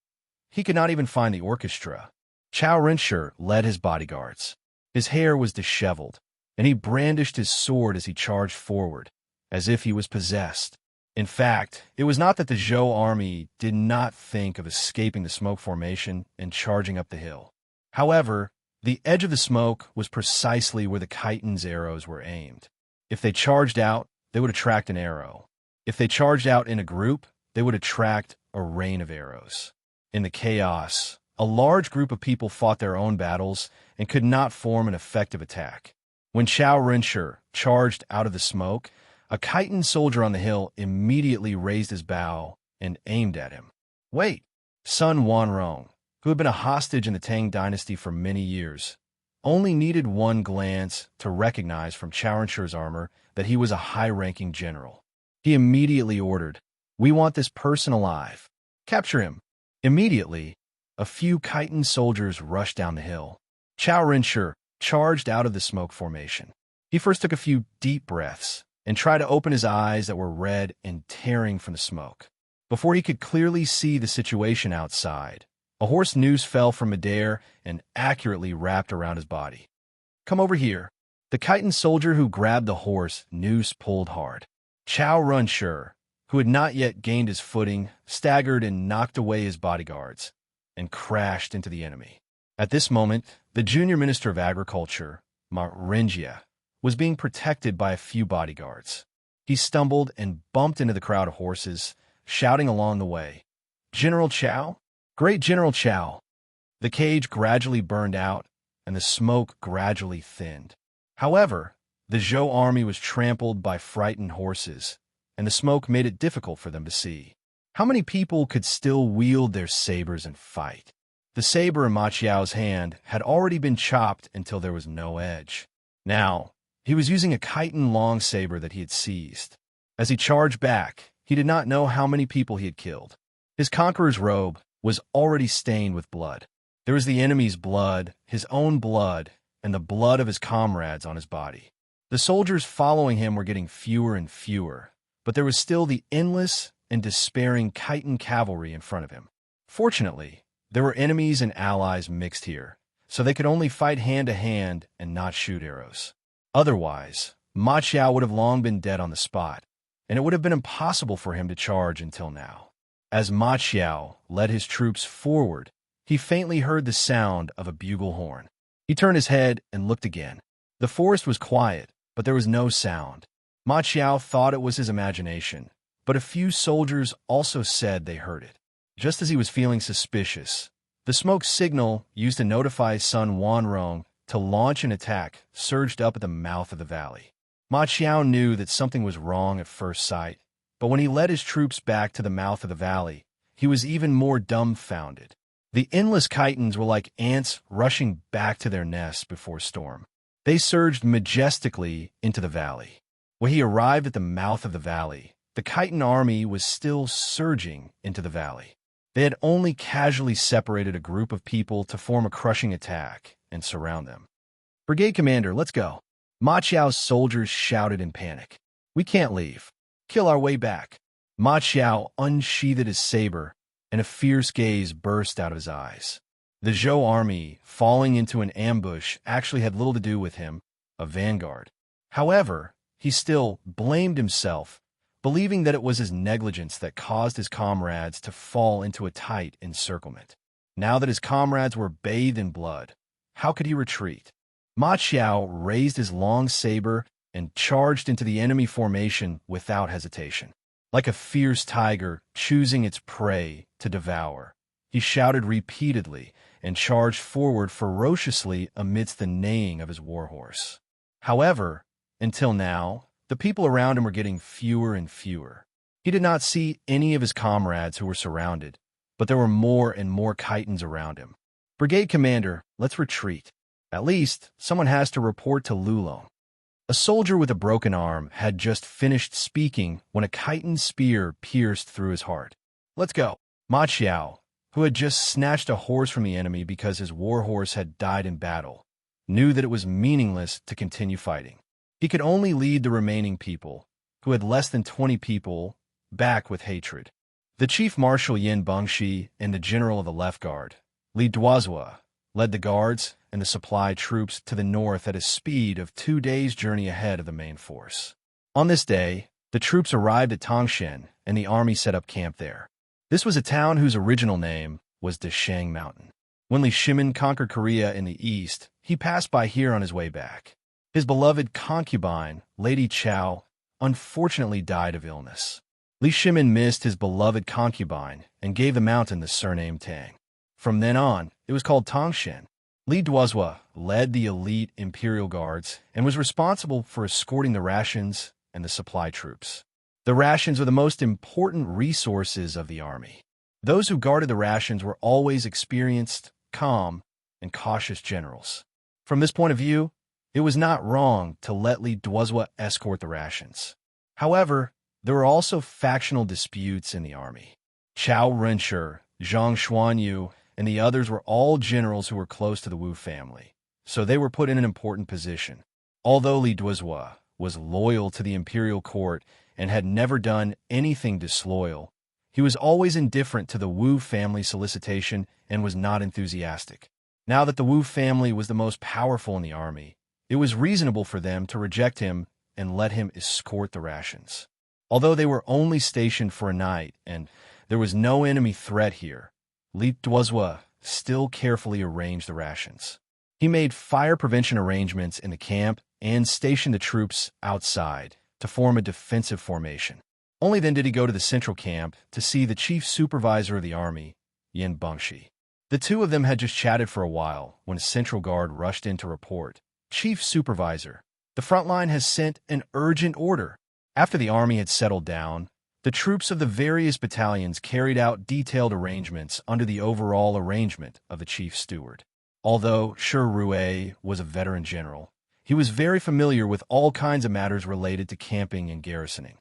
he could not even find the orchestra. Chao Rinshi led his bodyguards. His hair was disheveled, and he brandished his sword as he charged forward, as if he was possessed. In fact, it was not that the Zhou army did not think of escaping the smoke formation and charging up the hill. However, the edge of the smoke was precisely where the Khitans' arrows were aimed. If they charged out, they would attract an arrow. If they charged out in a group, they would attract a rain of arrows. In the chaos, a large group of people fought their own battles and could not form an effective attack. When Chao Rinshi charged out of the smoke, a Khitan soldier on the hill immediately raised his bow and aimed at him. Wait! Sun Wanrong, who had been a hostage in the Tang dynasty for many years, only needed one glance to recognize from Chao Rinshi's armor that he was a high-ranking general. He immediately ordered, "We want this person alive. Capture him." Immediately, a few Khitan soldiers rushed down the hill. Chao Rinshi charged out of the smoke formation. He first took a few deep breaths and tried to open his eyes that were red and tearing from the smoke. Before he could clearly see the situation outside, a horse noose fell from midair and accurately wrapped around his body. "Come over here." The Khitan soldier who grabbed the horse noose pulled hard. Chao Rinshi, who had not yet gained his footing, staggered and knocked away his bodyguards and crashed into the enemy. At this moment, the junior minister of agriculture, Rinjia, was being protected by a few bodyguards. He stumbled and bumped into the crowd of horses, shouting along the way, "General Chao, Great General Chow. The cage gradually burned out, and the smoke gradually thinned. However, the Zhou army was trampled by frightened horses, and the smoke made it difficult for them to see. How many people could still wield their sabers and fight? The saber in Ma Qiao's hand had already been chopped until there was no edge. Now, he was using a chitin long saber that he had seized. As he charged back, he did not know how many people he had killed. His conqueror's robe was already stained with blood. There was the enemy's blood, his own blood, and the blood of his comrades on his body. The soldiers following him were getting fewer and fewer, but there was still the endless and despairing chitin cavalry in front of him. Fortunately, there were enemies and allies mixed here, so they could only fight hand-to-hand and not shoot arrows. Otherwise, Ma Qiao would have long been dead on the spot, and it would have been impossible for him to charge until now. As Ma Qiao led his troops forward, he faintly heard the sound of a bugle horn. He turned his head and looked again. The forest was quiet, but there was no sound. Ma Qiao thought it was his imagination, but a few soldiers also said they heard it. Just as he was feeling suspicious, the smoke signal used to notify his son Wanrong to launch an attack surged up at the mouth of the valley. Ma Qiao knew that something was wrong at first sight, but when he led his troops back to the mouth of the valley, he was even more dumbfounded. The endless chitons were like ants rushing back to their nests before storm. They surged majestically into the valley. When he arrived at the mouth of the valley, the chitin army was still surging into the valley. They had only casually separated a group of people to form a crushing attack and surround them. "Brigade Commander, let's go." Ma Qiao's soldiers shouted in panic. "We can't leave. Kill our way back." Ma Qiao unsheathed his saber, and a fierce gaze burst out of his eyes. The Zhou army falling into an ambush actually had little to do with him, a vanguard. However, he still blamed himself, believing that it was his negligence that caused his comrades to fall into a tight encirclement. Now that his comrades were bathed in blood, how could he retreat? Ma Qiao raised his long saber and charged into the enemy formation without hesitation. Like a fierce tiger choosing its prey to devour, he shouted repeatedly and charged forward ferociously amidst the neighing of his warhorse. However, until now, the people around him were getting fewer and fewer. He did not see any of his comrades who were surrounded, but there were more and more chitons around him. "Brigade Commander, let's retreat. At least, someone has to report to Lulong." A soldier with a broken arm had just finished speaking when a chitin spear pierced through his heart. "Let's go." Ma Qiao, who had just snatched a horse from the enemy because his warhorse had died in battle, knew that it was meaningless to continue fighting. He could only lead the remaining people, who had less than 20 people, back with hatred. The Chief Marshal Yin Bengshi and the General of the Left Guard, Li Duozhua, led the guards and the supply troops to the north at a speed of 2 days' journey ahead of the main force. On this day, the troops arrived at Tangshan, and the army set up camp there. This was a town whose original name was Deshang Mountain. When Li Shimin conquered Korea in the east, he passed by here on his way back. His beloved concubine, Lady Chow, unfortunately died of illness. Li Shimin missed his beloved concubine and gave the mountain the surname Tang. From then on, it was called Tangshan. Li Duozhua led the elite imperial guards and was responsible for escorting the rations and the supply troops. The rations were the most important resources of the army. Those who guarded the rations were always experienced, calm, and cautious generals. From this point of view, it was not wrong to let Li Duozhua escort the rations. However, there were also factional disputes in the army. Chao Renshi, Zhang Xuanyu, and the others were all generals who were close to the Wu family, so they were put in an important position. Although Li Duozhua was loyal to the imperial court and had never done anything disloyal, he was always indifferent to the Wu family solicitation and was not enthusiastic. Now that the Wu family was the most powerful in the army, it was reasonable for them to reject him and let him escort the rations. Although they were only stationed for a night and there was no enemy threat here, Li Duozhua still carefully arranged the rations. He made fire prevention arrangements in the camp and stationed the troops outside to form a defensive formation. Only then did he go to the central camp to see the chief supervisor of the army, Yin Bengshi. The two of them had just chatted for a while when a central guard rushed in to report. Chief Supervisor, the front line has sent an urgent order. After the army had settled down, the troops of the various battalions carried out detailed arrangements under the overall arrangement of the chief steward. Although Rue was a veteran general, he was very familiar with all kinds of matters related to camping and garrisoning.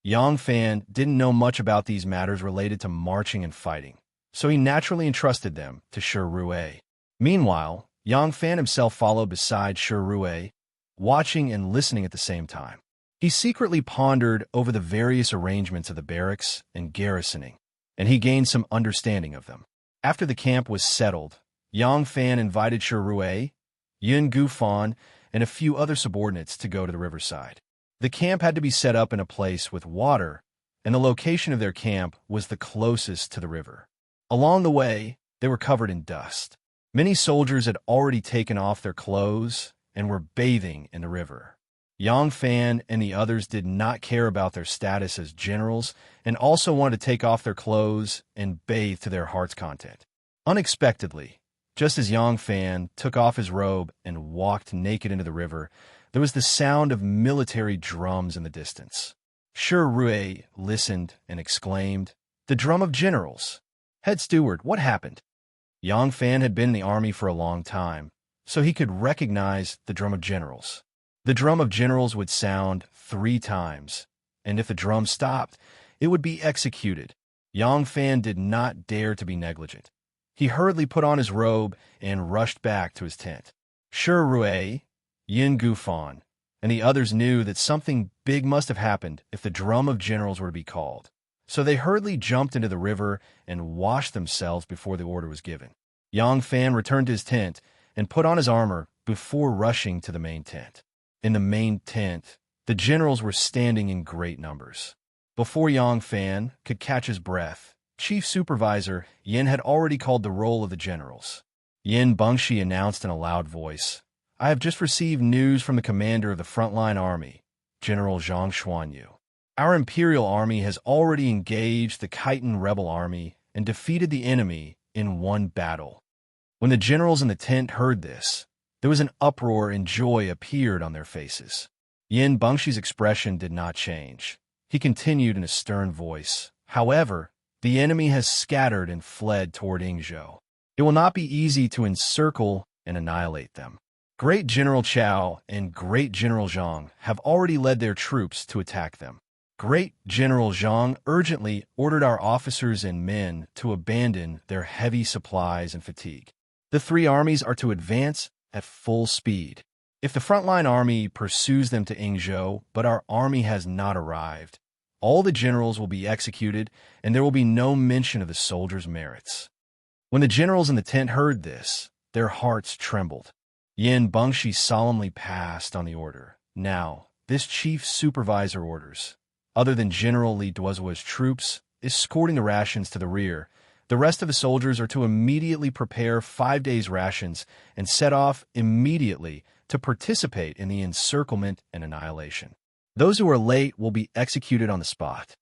Yang Fan didn't know much about these matters related to marching and fighting, so he naturally entrusted them to Rue. Meanwhile, Yang Fan himself followed beside Rue, watching and listening at the same time. He secretly pondered over the various arrangements of the barracks and garrisoning, and he gained some understanding of them. After the camp was settled, Yang Fan invited Rue, Yun Gufan, and a few other subordinates to go to the riverside. The camp had to be set up in a place with water, and the location of their camp was the closest to the river. Along the way, they were covered in dust. Many soldiers had already taken off their clothes and were bathing in the river. Yang Fan and the others did not care about their status as generals and also wanted to take off their clothes and bathe to their heart's content. Unexpectedly, just as Yang Fan took off his robe and walked naked into the river, there was the sound of military drums in the distance. Rue listened and exclaimed, "The drum of generals! Head steward, what happened?" Yang Fan had been in the army for a long time, so he could recognize the drum of generals. The drum of generals would sound 3 times, and if the drum stopped, it would be executed. Yang Fan did not dare to be negligent. He hurriedly put on his robe and rushed back to his tent. Rue, Yin Gufan, and the others knew that something big must have happened if the drum of generals were to be called. So they hurriedly jumped into the river and washed themselves before the order was given. Yang Fan returned to his tent and put on his armor before rushing to the main tent. In the main tent, the generals were standing in great numbers. Before Yang Fan could catch his breath, Chief Supervisor Yin had already called the roll of the generals. Yin Bengshi announced in a loud voice, "I have just received news from the commander of the frontline army, General Zhang Xuanyu. Our imperial army has already engaged the Khitan rebel army and defeated the enemy in one battle." When the generals in the tent heard this, there was an uproar and joy appeared on their faces. Yin Bengshi's expression did not change. He continued in a stern voice, "However, the enemy has scattered and fled toward Yingzhou. It will not be easy to encircle and annihilate them. Great General Chao and Great General Zhang have already led their troops to attack them. Great General Zhang urgently ordered our officers and men to abandon their heavy supplies and fatigue. The 3 armies are to advance at full speed. If the frontline army pursues them to Yingzhou, but our army has not arrived, all the generals will be executed, and there will be no mention of the soldiers' merits." When the generals in the tent heard this, their hearts trembled. Yin Bengshi solemnly passed on the order. "Now, this chief supervisor orders, other than General Li Duozuo's troops escorting the rations to the rear, the rest of the soldiers are to immediately prepare 5 days' rations and set off immediately to participate in the encirclement and annihilation. Those who are late will be executed on the spot."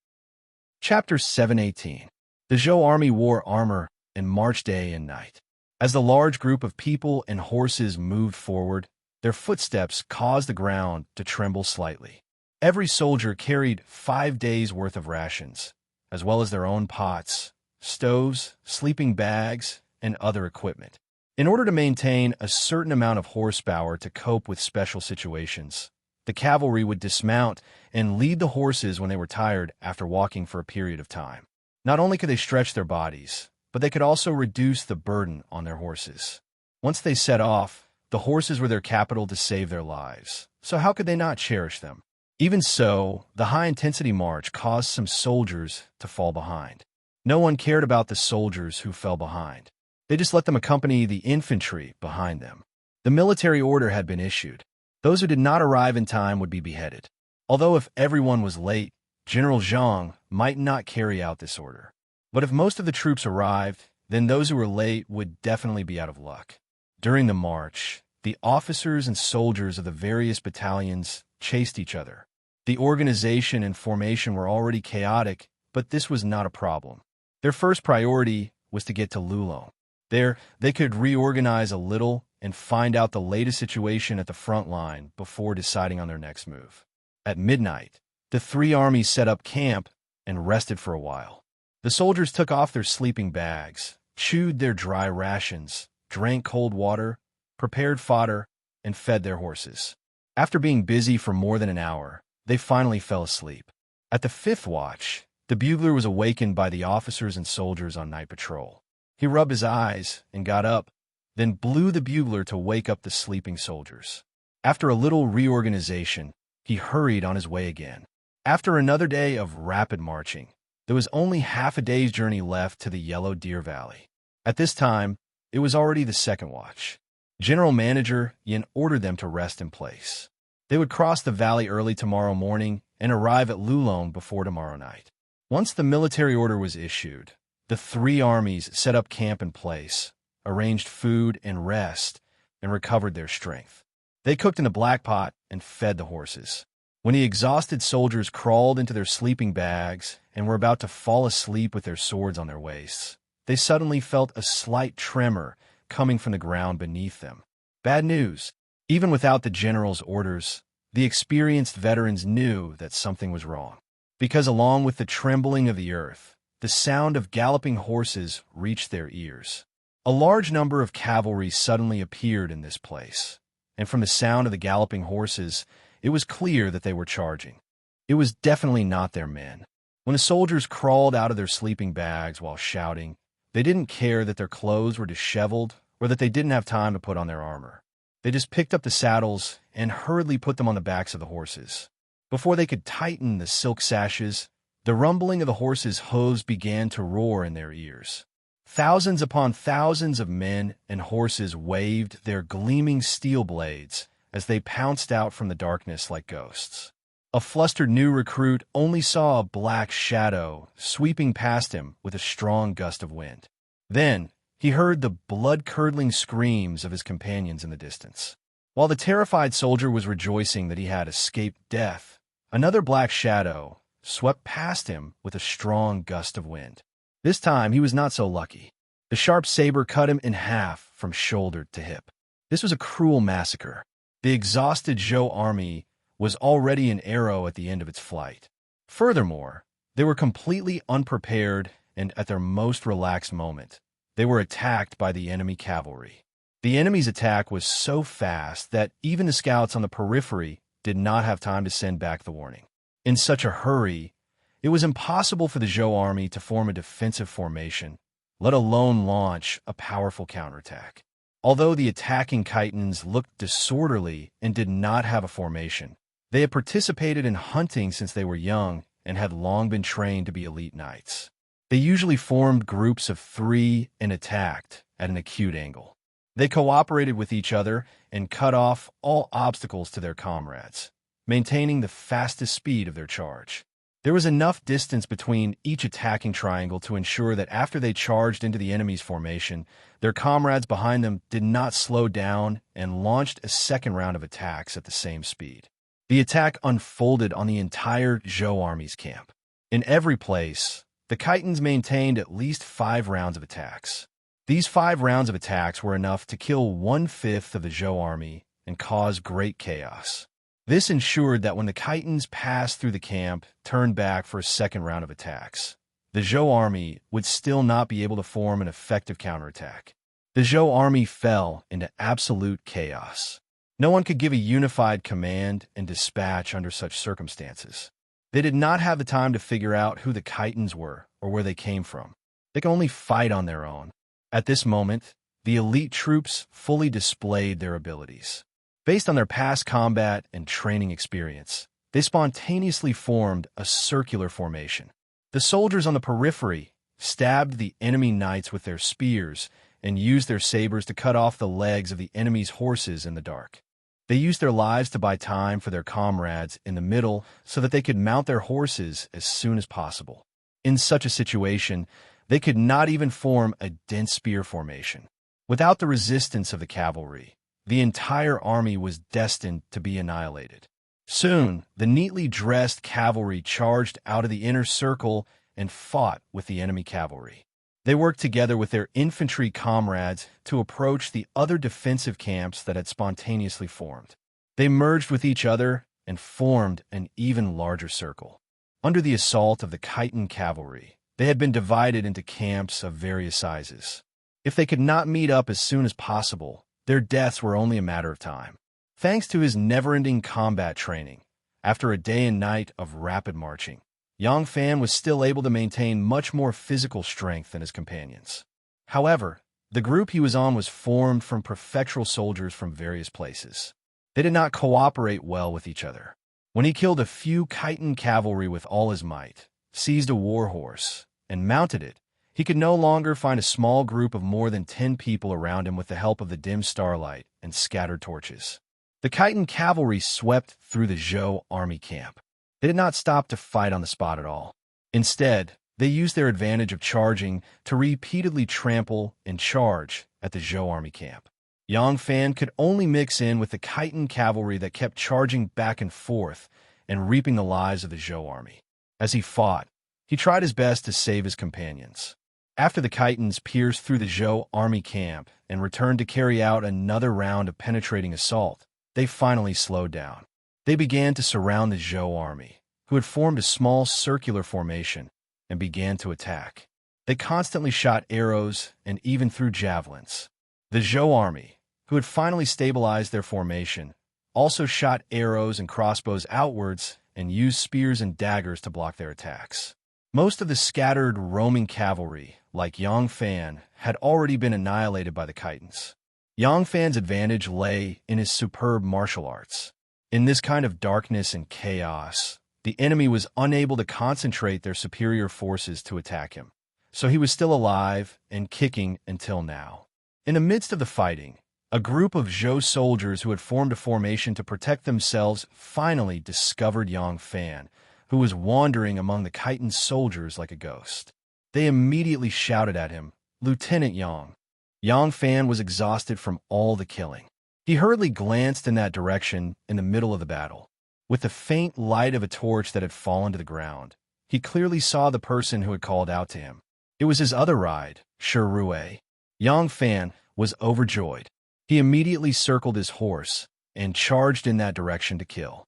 Chapter 718. The Zhou army wore armor and marched day and night. As the large group of people and horses moved forward, their footsteps caused the ground to tremble slightly. Every soldier carried 5 days' worth of rations, as well as their own pots, stoves, sleeping bags, and other equipment. In order to maintain a certain amount of horsepower to cope with special situations, the cavalry would dismount and lead the horses when they were tired after walking for a period of time. Not only could they stretch their bodies, but they could also reduce the burden on their horses. Once they set off, the horses were their capital to save their lives, so how could they not cherish them? Even so, the high-intensity march caused some soldiers to fall behind. No one cared about the soldiers who fell behind. They just let them accompany the infantry behind them. The military order had been issued. Those who did not arrive in time would be beheaded. Although if everyone was late, General Zhang might not carry out this order. But if most of the troops arrived, then those who were late would definitely be out of luck. During the march, the officers and soldiers of the various battalions chased each other. The organization and formation were already chaotic, but this was not a problem. Their first priority was to get to Lulon. There, they could reorganize a little and find out the latest situation at the front line before deciding on their next move. At midnight, the three armies set up camp and rested for a while. The soldiers took off their sleeping bags, chewed their dry rations, drank cold water, prepared fodder, and fed their horses. After being busy for more than an hour, they finally fell asleep. At the fifth watch, the bugler was awakened by the officers and soldiers on night patrol. He rubbed his eyes and got up, then blew the bugler to wake up the sleeping soldiers. After a little reorganization, he hurried on his way again. After another day of rapid marching, there was only half a day's journey left to the Yellow Deer Valley. At this time, it was already the second watch. General Manager Yin ordered them to rest in place. They would cross the valley early tomorrow morning and arrive at Lulon before tomorrow night. Once the military order was issued, the three armies set up camp in place, arranged food and rest, and recovered their strength. They cooked in a black pot and fed the horses. When the exhausted soldiers crawled into their sleeping bags and were about to fall asleep with their swords on their waists, they suddenly felt a slight tremor coming from the ground beneath them. Bad news. Even without the general's orders, the experienced veterans knew that something was wrong. Because along with the trembling of the earth, the sound of galloping horses reached their ears. A large number of cavalry suddenly appeared in this place, and from the sound of the galloping horses, it was clear that they were charging. It was definitely not their men. When the soldiers crawled out of their sleeping bags while shouting, they didn't care that their clothes were disheveled or that they didn't have time to put on their armor. They just picked up the saddles and hurriedly put them on the backs of the horses. Before they could tighten the silk sashes, the rumbling of the horses' hooves began to roar in their ears. Thousands upon thousands of men and horses waved their gleaming steel blades as they pounced out from the darkness like ghosts. A flustered new recruit only saw a black shadow sweeping past him with a strong gust of wind. Then he heard the blood-curdling screams of his companions in the distance. While the terrified soldier was rejoicing that he had escaped death, another black shadow swept past him with a strong gust of wind. This time he was not so lucky. The sharp saber cut him in half from shoulder to hip. This was a cruel massacre. The exhausted Zhou army was already an arrow at the end of its flight. Furthermore, they were completely unprepared, and at their most relaxed moment, they were attacked by the enemy cavalry. The enemy's attack was so fast that even the scouts on the periphery did not have time to send back the warning. In such a hurry, it was impossible for the Zhou army to form a defensive formation, let alone launch a powerful counterattack. Although the attacking Chitons looked disorderly and did not have a formation, they had participated in hunting since they were young and had long been trained to be elite knights. They usually formed groups of 3 and attacked at an acute angle. They cooperated with each other and cut off all obstacles to their comrades, maintaining the fastest speed of their charge. There was enough distance between each attacking triangle to ensure that after they charged into the enemy's formation, their comrades behind them did not slow down and launched a second round of attacks at the same speed. The attack unfolded on the entire Zhou army's camp. In every place, the Chitons maintained at least 5 rounds of attacks. These 5 rounds of attacks were enough to kill 1/5 of the Zhou army and cause great chaos. This ensured that when the Chitons passed through the camp, turned back for a second round of attacks, the Zhou army would still not be able to form an effective counterattack. The Zhou army fell into absolute chaos. No one could give a unified command and dispatch under such circumstances. They did not have the time to figure out who the Chitons were or where they came from. They could only fight on their own. At this moment, the elite troops fully displayed their abilities. Based on their past combat and training experience, they spontaneously formed a circular formation. The soldiers on the periphery stabbed the enemy knights with their spears and used their sabers to cut off the legs of the enemy's horses in the dark. They used their lives to buy time for their comrades in the middle so that they could mount their horses as soon as possible. In such a situation, they could not even form a dense spear formation. Without the resistance of the cavalry, the entire army was destined to be annihilated. Soon, the neatly dressed cavalry charged out of the inner circle and fought with the enemy cavalry. They worked together with their infantry comrades to approach the other defensive camps that had spontaneously formed. They merged with each other and formed an even larger circle. Under the assault of the Khitan cavalry, they had been divided into camps of various sizes. If they could not meet up as soon as possible, their deaths were only a matter of time. Thanks to his never-ending combat training, after a day and night of rapid marching, Yang Fan was still able to maintain much more physical strength than his companions. However, the group he was on was formed from prefectural soldiers from various places. They did not cooperate well with each other. When he killed a few Khitan cavalry with all his might, seized a war horse, and mounted it, he could no longer find a small group of more than 10 people around him with the help of the dim starlight and scattered torches. The Khitan cavalry swept through the Zhou army camp. They did not stop to fight on the spot at all. Instead, they used their advantage of charging to repeatedly trample and charge at the Zhou army camp. Yang Fan could only mix in with the Khitan cavalry that kept charging back and forth and reaping the lives of the Zhou army. As he fought, he tried his best to save his companions. After the Khitans pierced through the Zhou army camp and returned to carry out another round of penetrating assault, they finally slowed down. They began to surround the Zhou army, who had formed a small circular formation, and began to attack. They constantly shot arrows and even threw javelins. The Zhou army, who had finally stabilized their formation, also shot arrows and crossbows outwards and used spears and daggers to block their attacks. Most of the scattered roaming cavalry, like Yang Fan, had already been annihilated by the Khitans. Yang Fan's advantage lay in his superb martial arts. In this kind of darkness and chaos, the enemy was unable to concentrate their superior forces to attack him, so he was still alive and kicking until now. In the midst of the fighting, a group of Zhou soldiers who had formed a formation to protect themselves finally discovered Yang Fan, who was wandering among the Khitan soldiers like a ghost. They immediately shouted at him, "Lieutenant Yang." Yang Fan was exhausted from all the killing. He hurriedly glanced in that direction in the middle of the battle. With the faint light of a torch that had fallen to the ground, he clearly saw the person who had called out to him. It was his other ride, Rue. Yang Fan was overjoyed. He immediately circled his horse and charged in that direction to kill.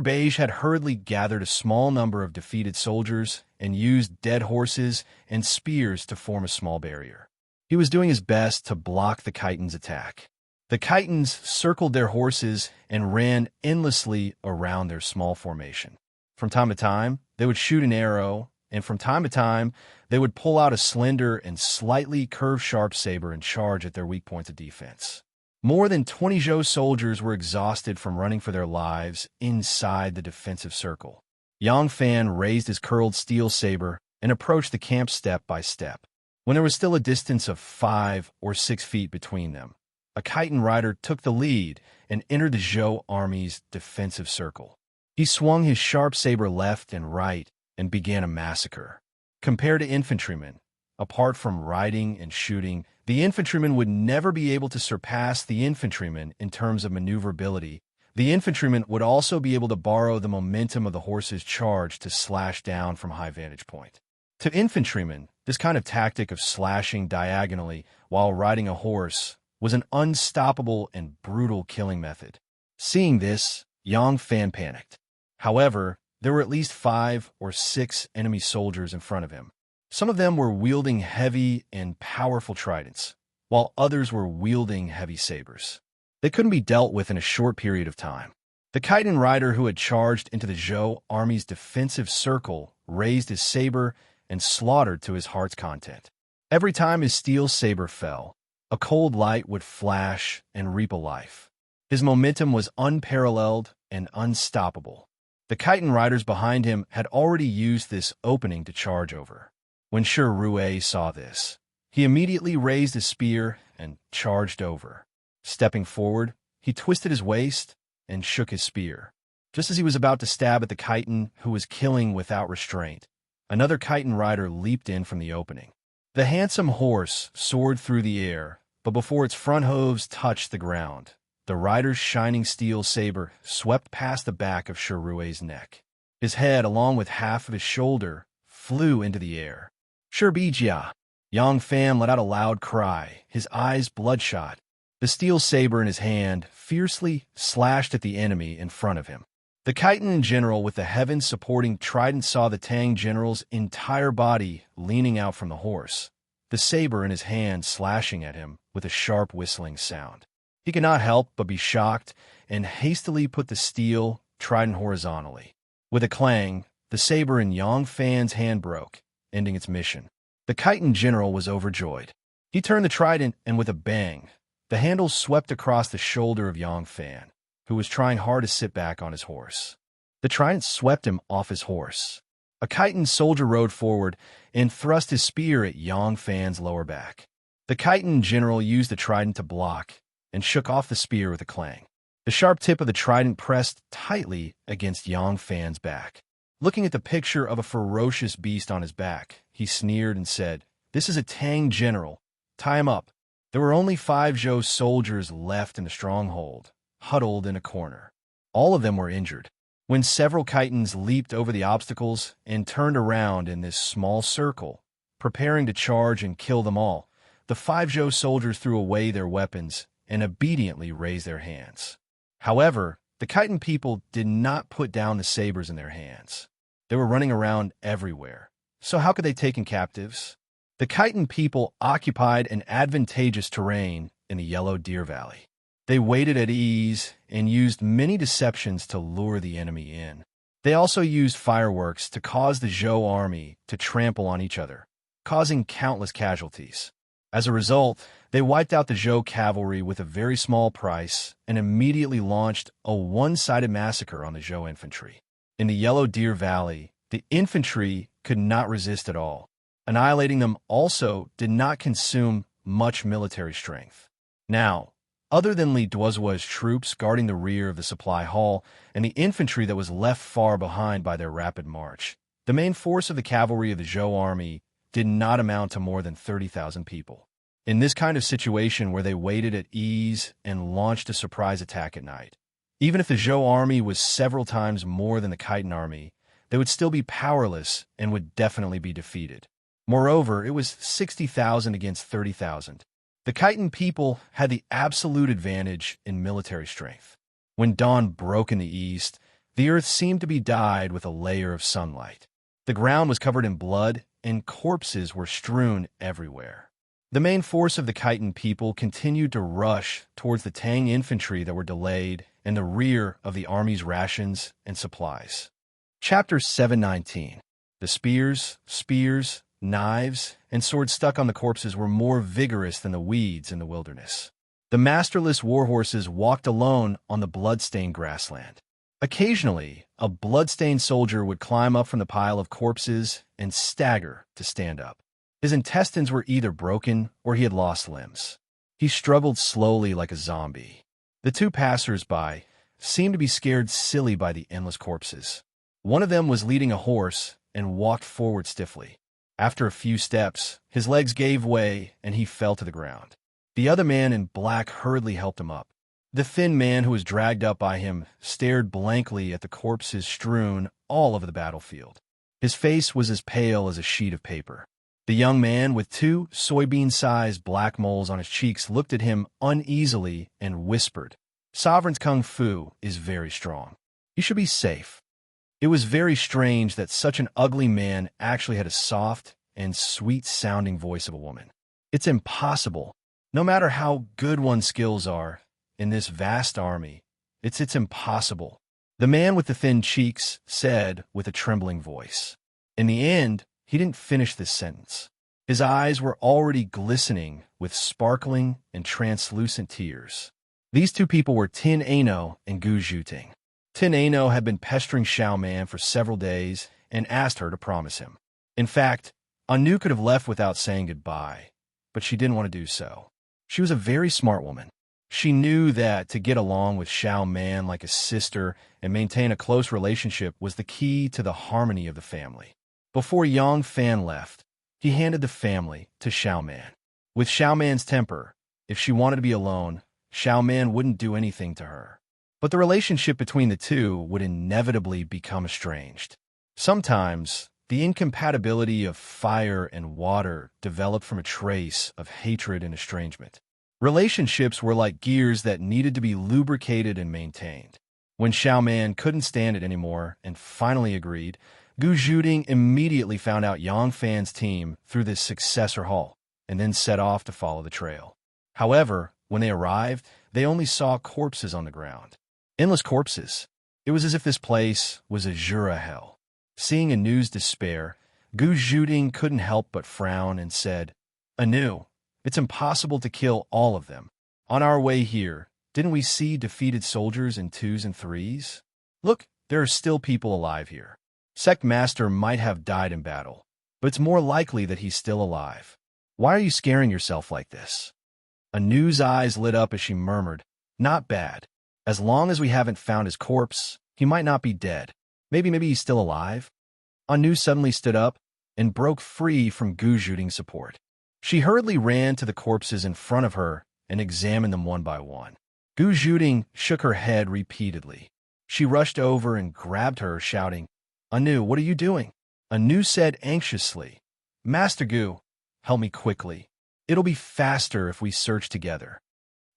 Beige had hurriedly gathered a small number of defeated soldiers and used dead horses and spears to form a small barrier. He was doing his best to block the Khitans' attack. The Khitans circled their horses and ran endlessly around their small formation. From time to time, they would shoot an arrow, and from time to time, they would pull out a slender and slightly curved sharp saber and charge at their weak points of defense. More than 20 Zhou soldiers were exhausted from running for their lives inside the defensive circle. Yang Fan raised his curled steel saber and approached the camp step by step. When there was still a distance of 5 or 6 feet between them, a Khitan rider took the lead and entered the Zhou army's defensive circle. He swung his sharp saber left and right and began a massacre. Compared to infantrymen, apart from riding and shooting, the infantrymen would never be able to surpass the infantrymen in terms of maneuverability. The infantrymen would also be able to borrow the momentum of the horse's charge to slash down from high vantage point. To infantrymen, this kind of tactic of slashing diagonally while riding a horse was an unstoppable and brutal killing method. Seeing this, Yang Fan panicked. However, there were at least 5 or 6 enemy soldiers in front of him. Some of them were wielding heavy and powerful tridents, while others were wielding heavy sabers. They couldn't be dealt with in a short period of time. The Khitan rider who had charged into the Zhou army's defensive circle raised his saber and slaughtered to his heart's content. Every time his steel saber fell, a cold light would flash and reap a life. His momentum was unparalleled and unstoppable. The Khitan riders behind him had already used this opening to charge over. When Rue saw this, he immediately raised his spear and charged over. Stepping forward, he twisted his waist and shook his spear. Just as he was about to stab at the Khitan who was killing without restraint, another Khitan rider leaped in from the opening. The handsome horse soared through the air, but before its front hooves touched the ground, the rider's shining steel saber swept past the back of Rue's neck. His head, along with half of his shoulder, flew into the air. Shirbijia! Yang Fan let out a loud cry, his eyes bloodshot. The steel saber in his hand fiercely slashed at the enemy in front of him. The Khitan general with the heaven-supporting trident saw the Tang general's entire body leaning out from the horse, the saber in his hand slashing at him with a sharp whistling sound. He could not help but be shocked and hastily put the steel trident horizontally. With a clang, the saber in Yang Fan's hand broke, ending its mission. The Khitan general was overjoyed. He turned the trident, and with a bang, the handle swept across the shoulder of Yang Fan, who was trying hard to sit back on his horse. The trident swept him off his horse. A Khitan soldier rode forward and thrust his spear at Yang Fan's lower back. The Khitan general used the trident to block and shook off the spear with a clang. The sharp tip of the trident pressed tightly against Yang Fan's back. Looking at the picture of a ferocious beast on his back, he sneered and said, "This is a Tang general. Tie him up." There were only 5 Zhou soldiers left in the stronghold, huddled in a corner. All of them were injured. When several Khitans leaped over the obstacles and turned around in this small circle, preparing to charge and kill them all, the 5 Zhou soldiers threw away their weapons and obediently raised their hands. However, the Khitan people did not put down the sabers in their hands. They were running around everywhere. So how could they take in captives? The Khitan people occupied an advantageous terrain in the Yellow Deer Valley. They waited at ease and used many deceptions to lure the enemy in. They also used fireworks to cause the Zhou army to trample on each other, causing countless casualties. As a result, they wiped out the Zhou cavalry with a very small price and immediately launched a one-sided massacre on the Zhou infantry. In the Yellow Deer Valley, the infantry could not resist at all. Annihilating them also did not consume much military strength. Now, other than Li Duozuo's troops guarding the rear of the supply hall and the infantry that was left far behind by their rapid march, the main force of the cavalry of the Zhou army did not amount to more than 30,000 people. In this kind of situation where they waited at ease and launched a surprise attack at night, even if the Zhou army was several times more than the Khitan army, they would still be powerless and would definitely be defeated. Moreover, it was 60,000 against 30,000. The Khitan people had the absolute advantage in military strength. When dawn broke in the east, the earth seemed to be dyed with a layer of sunlight. The ground was covered in blood, and corpses were strewn everywhere. The main force of the Khitan people continued to rush towards the Tang infantry that were delayed in the rear of the army's rations and supplies. Chapter 719. The spears, knives, and swords stuck on the corpses were more vigorous than the weeds in the wilderness. The masterless warhorses walked alone on the blood-stained grassland. Occasionally, a blood-stained soldier would climb up from the pile of corpses and stagger to stand up. His intestines were either broken or he had lost limbs. He struggled slowly like a zombie. The 2 passers-by seemed to be scared silly by the endless corpses. One of them was leading a horse and walked forward stiffly. After a few steps, his legs gave way and he fell to the ground. The other man in black hurriedly helped him up. The thin man who was dragged up by him stared blankly at the corpses strewn all over the battlefield. His face was as pale as a sheet of paper. The young man with 2 soybean-sized black moles on his cheeks looked at him uneasily and whispered, "Sovereign's kung fu is very strong. You should be safe." It was very strange that such an ugly man actually had a soft and sweet-sounding voice of a woman. It's impossible. No matter how good one's skills are, in this vast army, it's impossible, the man with the thin cheeks said with a trembling voice. In the end, he didn't finish this sentence. His eyes were already glistening with sparkling and translucent tears. These 2 people were Tin Ano and Gu Zhuting. Tin Ano had been pestering Xiao Man for several days and asked her to promise him. In fact, Anu could have left without saying goodbye, but she didn't want to do so. She was a very smart woman. She knew that to get along with Xiao Man like a sister and maintain a close relationship was the key to the harmony of the family. Before Yang Fan left, he handed the family to Xiao Man. With Xiao Man's temper, if she wanted to be alone, Xiao Man wouldn't do anything to her. But the relationship between the 2 would inevitably become estranged. Sometimes, The incompatibility of fire and water developed from a trace of hatred and estrangement. Relationships were like gears that needed to be lubricated and maintained. When Xiaoman couldn't stand it anymore and finally agreed, Gu Zhuding immediately found out Yang Fan's team through this successor hall, and then set off to follow the trail. However, when they arrived, they only saw corpses on the ground. Endless corpses. It was as if this place was a Jura hell. Seeing Anu's despair, Gu Zhuding couldn't help but frown and said, "Anu, it's impossible to kill all of them. On our way here, didn't we see defeated soldiers in 2s and 3s? Look, there are still people alive here. Sect Master might have died in battle, but it's more likely that he's still alive. Why are you scaring yourself like this?" Anu's eyes lit up as she murmured, "Not bad. As long as we haven't found his corpse, he might not be dead. Maybe he's still alive." Anu suddenly stood up and broke free from Gu Zhuding's support. She hurriedly ran to the corpses in front of her and examined them one by one. Gu Zhuding shook her head repeatedly. She rushed over and grabbed her, shouting, "Anu, what are you doing?" Anu said anxiously, "Master Gu, help me quickly. It'll be faster if we search together."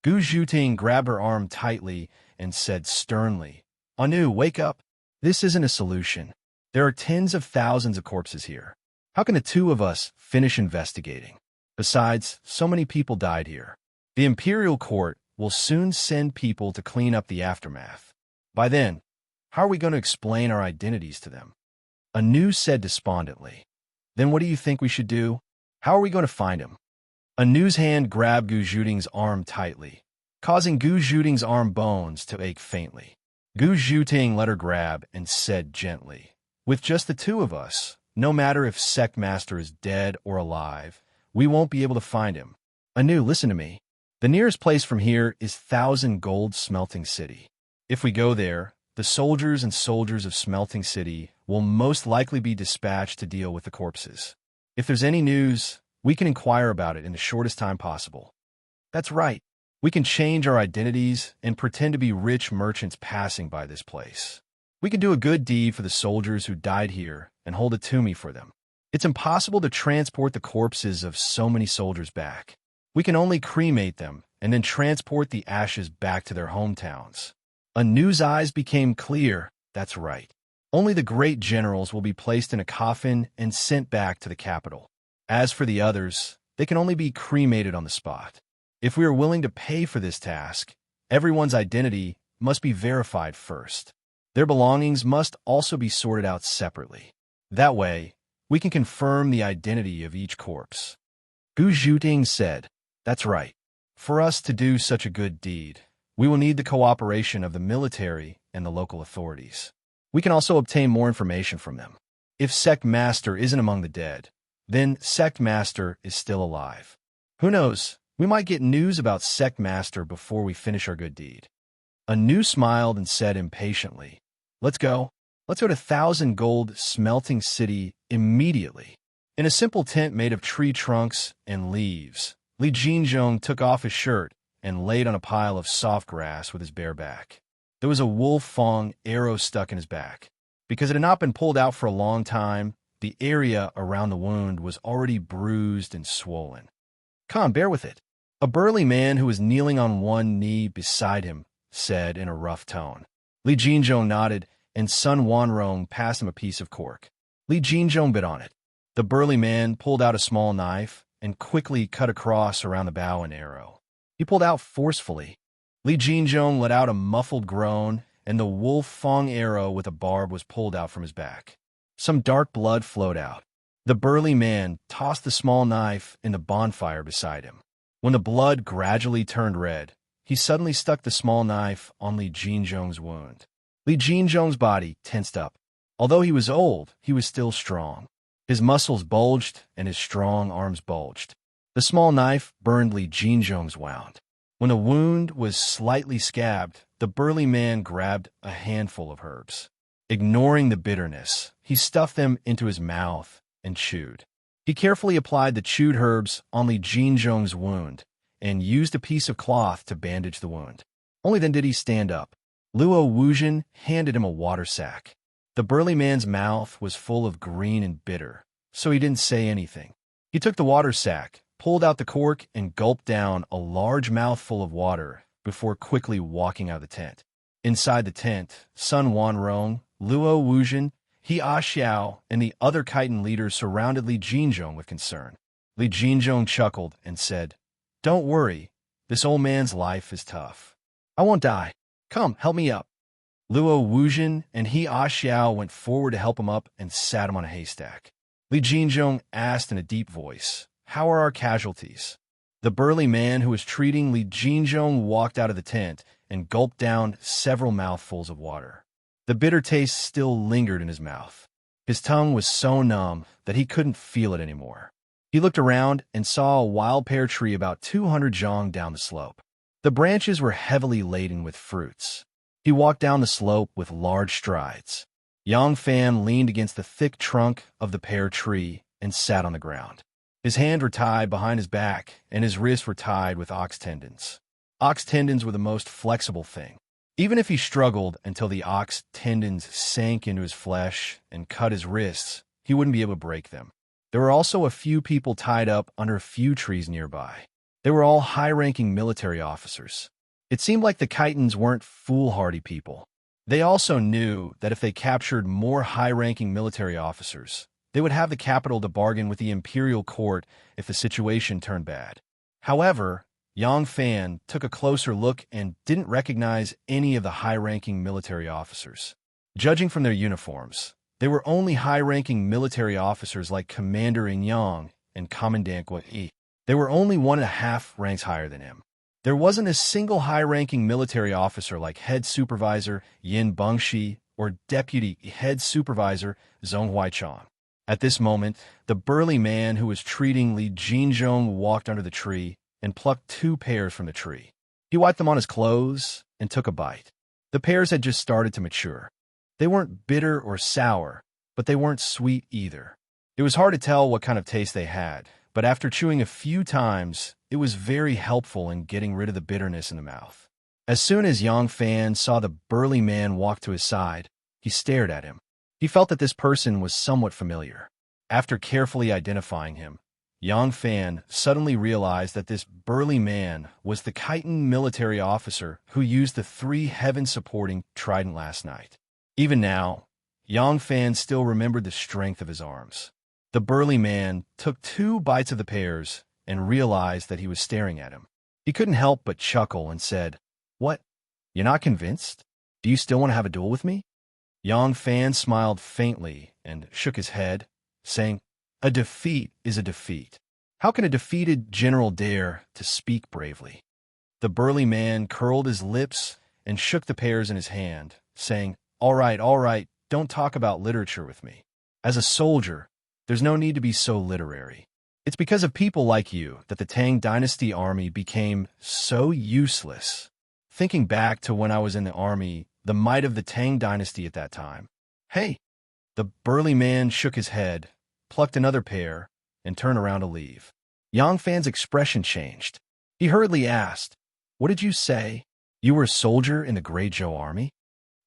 Gu Zhuding grabbed her arm tightly and said sternly, "Anu, wake up. This isn't a solution. There are tens of thousands of corpses here. How can the two of us finish investigating? Besides, so many people died here. The Imperial Court will soon send people to clean up the aftermath. By then, how are we going to explain our identities to them?" Anu said despondently, "Then what do you think we should do? How are we going to find him?" Anu's hand grabbed Gu Zhuding's arm tightly, causing Gu Zhuding's arm bones to ache faintly. Gu Zhuding let her grab and said gently, "With just the two of us, no matter if Sect Master is dead or alive, we won't be able to find him. Anu, listen to me. The nearest place from here is 1,000 Gold Smelting City. If we go there, the soldiers of Smelting City will most likely be dispatched to deal with the corpses. If there's any news, we can inquire about it in the shortest time possible." "That's right. We can change our identities and pretend to be rich merchants passing by this place. We can do a good deed for the soldiers who died here and hold a tomb for them. It's impossible to transport the corpses of so many soldiers back. We can only cremate them and then transport the ashes back to their hometowns." Anu's eyes became clear. "That's right. Only the great generals will be placed in a coffin and sent back to the capital. As for the others, they can only be cremated on the spot. If we are willing to pay for this task, everyone's identity must be verified first. Their belongings must also be sorted out separately. That way, we can confirm the identity of each corpse." Gu Zhuding said, "That's right. For us to do such a good deed, we will need the cooperation of the military and the local authorities. We can also obtain more information from them. If Sect Master isn't among the dead, then Sect Master is still alive. Who knows, we might get news about Sect Master before we finish our good deed." Anu smiled and said impatiently, "Let's go. Let's go to 1,000 Gold Smelting City immediately." In a simple tent made of tree trunks and leaves, Li Jinzhong took off his shirt and laid on a pile of soft grass with his bare back. There was a wolf fang arrow stuck in his back. Because it had not been pulled out for a long time, the area around the wound was already bruised and swollen. "Come, bear with it," a burly man who was kneeling on one knee beside him said in a rough tone. Li Jinzhong nodded, and Sun Wanrong passed him a piece of cork. Li Jinzhong bit on it. The burly man pulled out a small knife and quickly cut across around the bow and arrow. He pulled out forcefully. Li Jinzhong let out a muffled groan, and the wolf fang arrow with a barb was pulled out from his back. Some dark blood flowed out. The burly man tossed the small knife in the bonfire beside him. When the blood gradually turned red, he suddenly stuck the small knife on Li Jinzhong's wound. Li Jinzhong's body tensed up. Although he was old, he was still strong. His muscles bulged and his strong arms bulged. The small knife burned Li Jinzhong's wound. When the wound was slightly scabbed, the burly man grabbed a handful of herbs. Ignoring the bitterness, he stuffed them into his mouth and chewed. He carefully applied the chewed herbs on Li Jinzhong's wound and used a piece of cloth to bandage the wound. Only then did he stand up. Luo Wuzhen handed him a water sack. The burly man's mouth was full of green and bitter, so he didn't say anything. He took the water sack, pulled out the cork, and gulped down a large mouthful of water before quickly walking out of the tent. Inside the tent, Sun Wanrong, Luo Wuzhen, He Ah Xiao, and the other chitin leaders surrounded Li Jinzhong with concern. Li Jinzhong chuckled and said, "Don't worry, this old man's life is tough. I won't die. Come, help me up." Luo Wuzhen and He Ah Xiao went forward to help him up and sat him on a haystack. Li Jinzhong asked in a deep voice, "How are our casualties?" The burly man who was treating Li Jinzhong walked out of the tent and gulped down several mouthfuls of water. The bitter taste still lingered in his mouth. His tongue was so numb that he couldn't feel it anymore. He looked around and saw a wild pear tree about 200 zhang down the slope. The branches were heavily laden with fruits. He walked down the slope with large strides. Yang Fan leaned against the thick trunk of the pear tree and sat on the ground. His hands were tied behind his back, and his wrists were tied with ox tendons. Ox tendons were the most flexible thing. Even if he struggled until the ox tendons sank into his flesh and cut his wrists, he wouldn't be able to break them. There were also a few people tied up under a few trees nearby. They were all high-ranking military officers. It seemed like the chitins weren't foolhardy people. They also knew that if they captured more high-ranking military officers, they would have the capital to bargain with the imperial court if the situation turned bad. However, Yang Fan took a closer look and didn't recognize any of the high-ranking military officers. Judging from their uniforms, they were only high-ranking military officers like Commander Yang and Commandant Guo Yi. They were only 1.5 ranks higher than him. There wasn't a single high-ranking military officer like Head Supervisor Yin Bengshi or Deputy Head Supervisor Zhong Huaichang. At this moment, the burly man who was treating Li Jinzhong walked under the tree and plucked 2 pears from the tree. He wiped them on his clothes and took a bite. The pears had just started to mature. They weren't bitter or sour, but they weren't sweet either. It was hard to tell what kind of taste they had, but after chewing a few times, it was very helpful in getting rid of the bitterness in the mouth. As soon as Yang Fan saw the burly man walk to his side, he stared at him. He felt that this person was somewhat familiar. After carefully identifying him, Yang Fan suddenly realized that this burly man was the chitin military officer who used the 3 heaven-supporting trident last night. Even now, Yang Fan still remembered the strength of his arms. The burly man took 2 bites of the pears and realized that he was staring at him. He couldn't help but chuckle and said, "What? You're not convinced? Do you still want to have a duel with me?" Yang Fan smiled faintly and shook his head, saying, "A defeat is a defeat. How can a defeated general dare to speak bravely?" The burly man curled his lips and shook the pears in his hand, saying, all right, don't talk about literature with me. As a soldier, there's no need to be so literary. It's because of people like you that the Tang Dynasty army became so useless. Thinking back to when I was in the army, the might of the Tang Dynasty at that time. Hey, the burly man shook his head, plucked another pear, and turned around to leave. Yang Fan's expression changed. He hurriedly asked, "What did you say? You were a soldier in the Grey Zhou army?"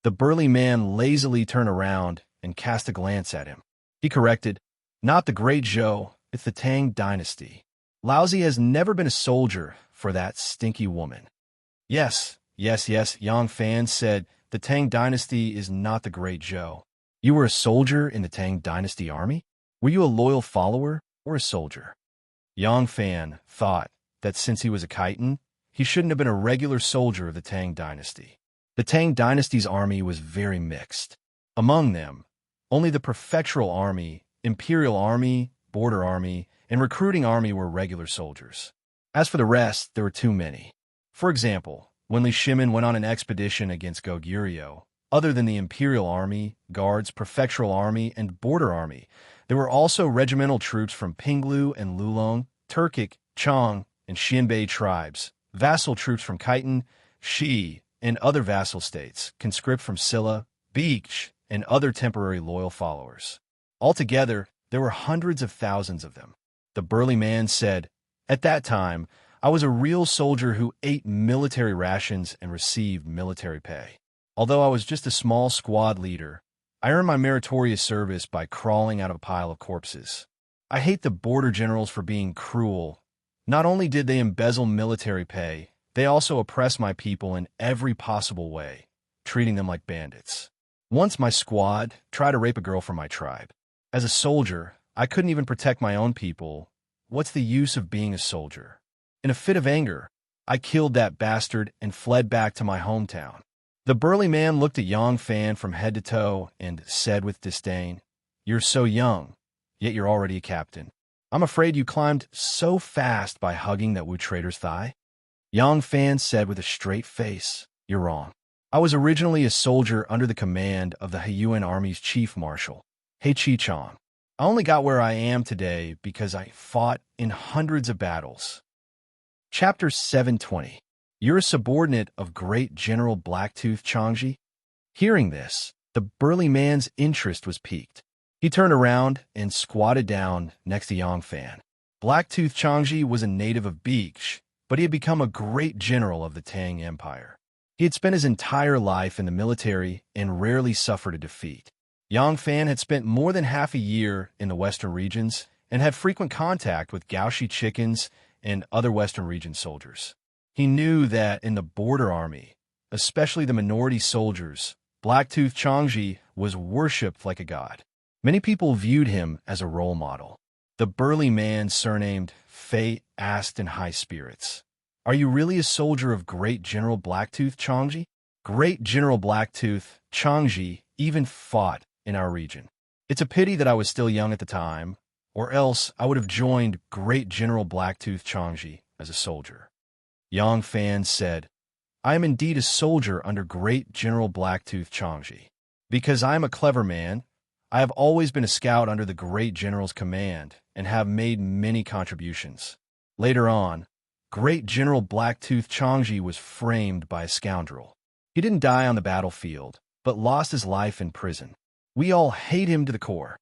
The burly man lazily turned around and cast a glance at him. He corrected, "Not the Grey Zhou, it's the Tang Dynasty. Laozi has never been a soldier for that stinky woman." Yes, Yang Fan said, "The Tang Dynasty is not the Great Zhou. You were a soldier in the Tang Dynasty army? Were you a loyal follower or a soldier?" Yang Fan thought that since he was a chitin, he shouldn't have been a regular soldier of the Tang Dynasty. The Tang Dynasty's army was very mixed. Among them, only the prefectural army, imperial army, border army, and recruiting army were regular soldiers. As for the rest, there were too many. For example, when Li Shimin went on an expedition against Goguryeo, other than the imperial army, guards, prefectural army, and border army, there were also regimental troops from Pinglu and Lulong, Turkic, Chong, and Xianbei tribes, vassal troops from Khitan, Shi, and other vassal states, conscript from Silla, Beach, and other temporary loyal followers. Altogether, there were hundreds of thousands of them. The burly man said, "At that time, I was a real soldier who ate military rations and received military pay. Although I was just a small squad leader, I earned my meritorious service by crawling out of a pile of corpses. I hate the border generals for being cruel. Not only did they embezzle military pay, they also oppressed my people in every possible way, treating them like bandits. Once my squad tried to rape a girl from my tribe. As a soldier, I couldn't even protect my own people. What's the use of being a soldier? In a fit of anger, I killed that bastard and fled back to my hometown. The burly man looked at Yang Fan from head to toe and said with disdain, "You're so young, yet you're already a captain. I'm afraid you climbed so fast by hugging that Wu trader's thigh." Yang Fan said with a straight face, "You're wrong. I was originally a soldier under the command of the Huiyuan Army's chief marshal, He Chi-chong. I only got where I am today because I fought in hundreds of battles." Chapter 720. You're a subordinate of Great General Blacktooth Changji? Hearing this, the burly man's interest was piqued. He turned around and squatted down next to Yang Fan. Blacktooth Changji was a native of Beach, but he had become a great general of the Tang Empire. He had spent his entire life in the military and rarely suffered a defeat. Yang Fan had spent more than half a year in the western regions and had frequent contact with Gaoshi chickens and other western region soldiers. He knew that in the border army, especially the minority soldiers, Blacktooth Changji was worshipped like a god. Many people viewed him as a role model. The burly man, surnamed Fei, asked in high spirits, "Are you really a soldier of Great General Blacktooth Changji?" Great General Blacktooth Changji even fought in our region. It's a pity that I was still young at the time, or else I would have joined Great General Blacktooth Changji as a soldier. Yang Fan said, "I am indeed a soldier under Great General Blacktooth Changji. Because I am a clever man, I have always been a scout under the Great General's command and have made many contributions." Later on, Great General Blacktooth Changji was framed by a scoundrel. He didn't die on the battlefield, but lost his life in prison. We all hate him to the core.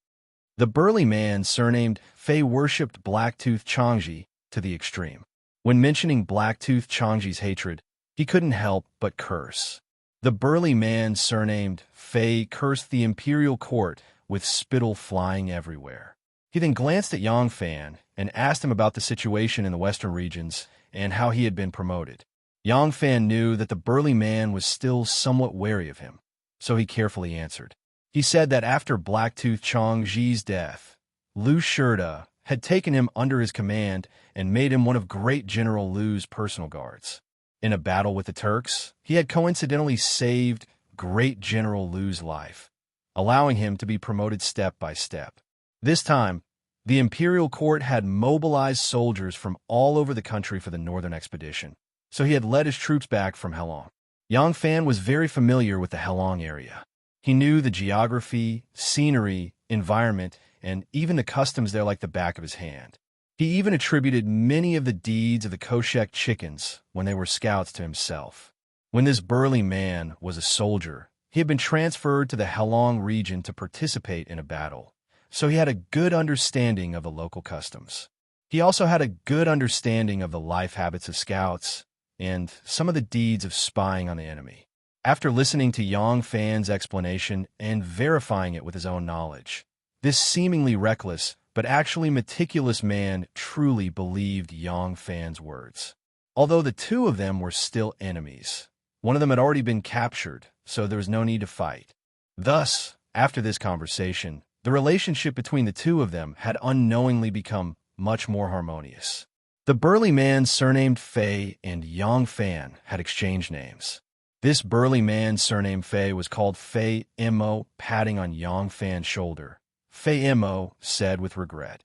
The burly man, surnamed Fei, worshipped Blacktooth Changji to the extreme. When mentioning Blacktooth Changji's hatred, he couldn't help but curse. The burly man, surnamed Fei, cursed the imperial court with spittle flying everywhere. He then glanced at Yang Fan and asked him about the situation in the western regions and how he had been promoted. Yang Fan knew that the burly man was still somewhat wary of him, so he carefully answered. He said that after Blacktooth Changji's death, Lu Shurda had taken him under his command and made him one of Great General Lu's personal guards. In a battle with the Turks, he had coincidentally saved Great General Lu's life, allowing him to be promoted step by step. This time, the imperial court had mobilized soldiers from all over the country for the northern expedition, so he had led his troops back from Helong. Yang Fan was very familiar with the Helong area. He knew the geography, scenery, environment, and even the customs there like the back of his hand. He even attributed many of the deeds of the Koshek chickens when they were scouts to himself. When this burly man was a soldier, he had been transferred to the Helong region to participate in a battle, so he had a good understanding of the local customs. He also had a good understanding of the life habits of scouts and some of the deeds of spying on the enemy. After listening to Yang Fan's explanation and verifying it with his own knowledge, this seemingly reckless but actually meticulous man truly believed Yang Fan's words. Although the two of them were still enemies, one of them had already been captured, so there was no need to fight. Thus, after this conversation, the relationship between the two of them had unknowingly become much more harmonious. The burly man, surnamed Fei, and Yang Fan had exchanged names. This burly man, surnamed Fei, was called Fei Mo, patting on Yang Fan's shoulder. Fei Mo said with regret,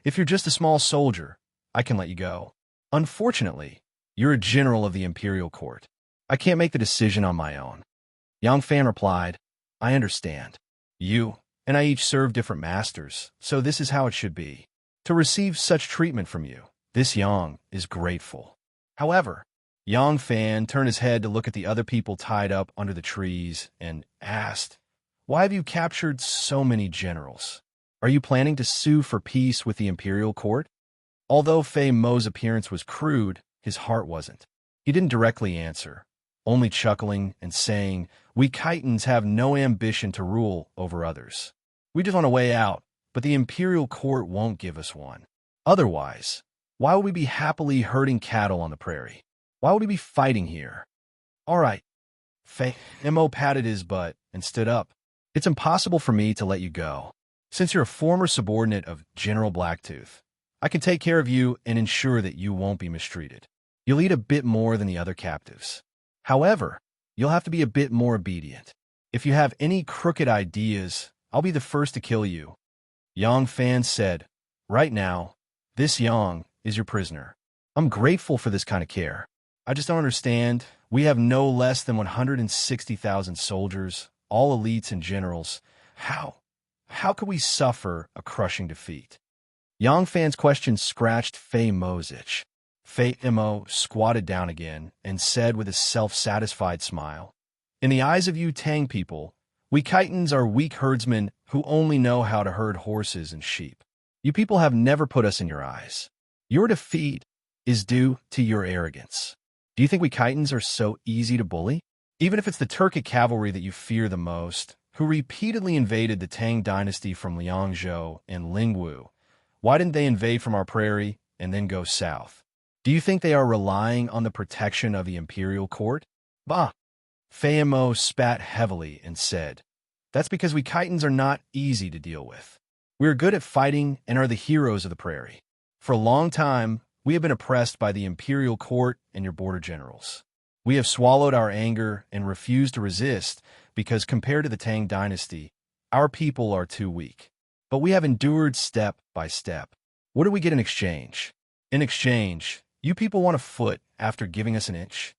"If you're just a small soldier, I can let you go. Unfortunately, you're a general of the imperial court. I can't make the decision on my own." Yang Fan replied, "I understand. You and I each serve different masters, so this is how it should be. To receive such treatment from you, this Yang is grateful." However, Yang Fan turned his head to look at the other people tied up under the trees and asked, "Why have you captured so many generals? Are you planning to sue for peace with the imperial court?" Although Fei Mo's appearance was crude, his heart wasn't. He didn't directly answer, only chuckling and saying, "We Chitons have no ambition to rule over others. We just want a way out, but the imperial court won't give us one. Otherwise, why would we be happily herding cattle on the prairie? Why would we be fighting here?" "All right." Mo patted his butt and stood up. "It's impossible for me to let you go. Since you're a former subordinate of General Blacktooth, I can take care of you and ensure that you won't be mistreated. You'll eat a bit more than the other captives. However, you'll have to be a bit more obedient. If you have any crooked ideas, I'll be the first to kill you." Yang Fan said, "Right now, this Yang is your prisoner. I'm grateful for this kind of care. I just don't understand. We have no less than 160,000 soldiers, all elites and generals. How could we suffer a crushing defeat?" Yang Fan's question scratched Fei Mo's itch. Fei Mo squatted down again and said with a self-satisfied smile, "In the eyes of you Tang people, we Chitons are weak herdsmen who only know how to herd horses and sheep. You people have never put us in your eyes. Your defeat is due to your arrogance. Do you think we Chitons are so easy to bully? Even if it's the Turkic cavalry that you fear the most, who repeatedly invaded the Tang dynasty from Liangzhou and Lingwu, why didn't they invade from our prairie and then go south? Do you think they are relying on the protection of the imperial court? Bah!" Fei Mo spat heavily and said, "That's because we Chitons are not easy to deal with. We are good at fighting and are the heroes of the prairie. For a long time, we have been oppressed by the imperial court and your border generals. We have swallowed our anger and refused to resist because compared to the Tang dynasty, our people are too weak. But we have endured step by step. What do we get in exchange? In exchange, you people want a foot after giving us an inch."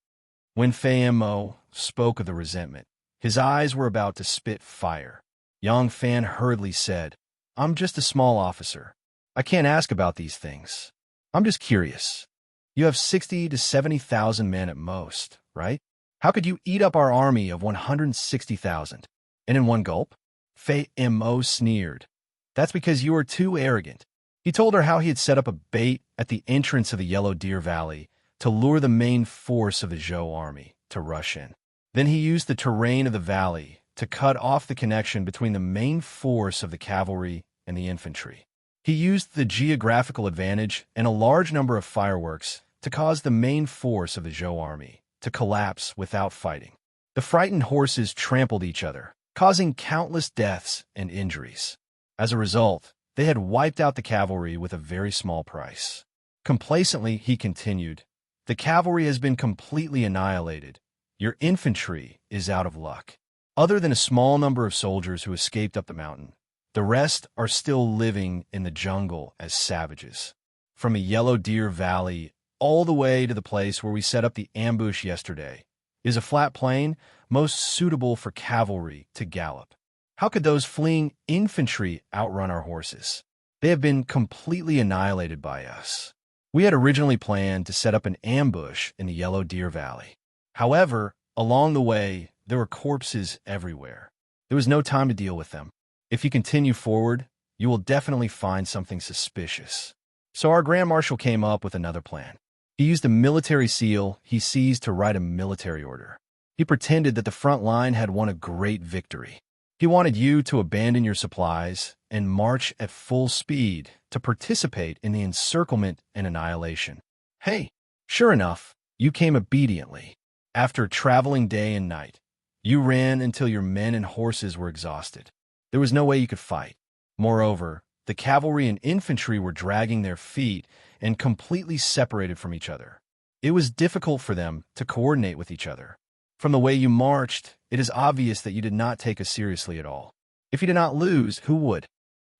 When Fei Mo spoke of the resentment, his eyes were about to spit fire. Yang Fan hurriedly said, "I'm just a small officer. I can't ask about these things. I'm just curious. You have 60 to 70,000 men at most, right? How could you eat up our army of 160,000? And in one gulp?" Fei Mo sneered. "That's because you are too arrogant." He told her how he had set up a bait at the entrance of the Yellow Deer Valley to lure the main force of the Zhou army to rush in. Then he used the terrain of the valley to cut off the connection between the main force of the cavalry and the infantry. He used the geographical advantage and a large number of fireworks to cause the main force of the Zhou army to collapse without fighting. The frightened horses trampled each other, causing countless deaths and injuries. As a result, they had wiped out the cavalry with a very small price. Complacently, he continued, "The cavalry has been completely annihilated. Your infantry is out of luck. Other than a small number of soldiers who escaped up the mountain, the rest are still living in the jungle as savages. From a Yellow Deer Valley all the way to the place where we set up the ambush yesterday is a flat plain most suitable for cavalry to gallop. How could those fleeing infantry outrun our horses? They have been completely annihilated by us. We had originally planned to set up an ambush in the Yellow Deer Valley. However, along the way, there were corpses everywhere. There was no time to deal with them. If you continue forward, you will definitely find something suspicious." So our Grand Marshal came up with another plan. He used a military seal he seized to write a military order. He pretended that the front line had won a great victory. He wanted you to abandon your supplies and march at full speed to participate in the encirclement and annihilation. Hey, sure enough, you came obediently. After traveling day and night, you ran until your men and horses were exhausted. There was no way you could fight. Moreover, the cavalry and infantry were dragging their feet and completely separated from each other. It was difficult for them to coordinate with each other. From the way you marched, it is obvious that you did not take us seriously at all. If you did not lose, who would?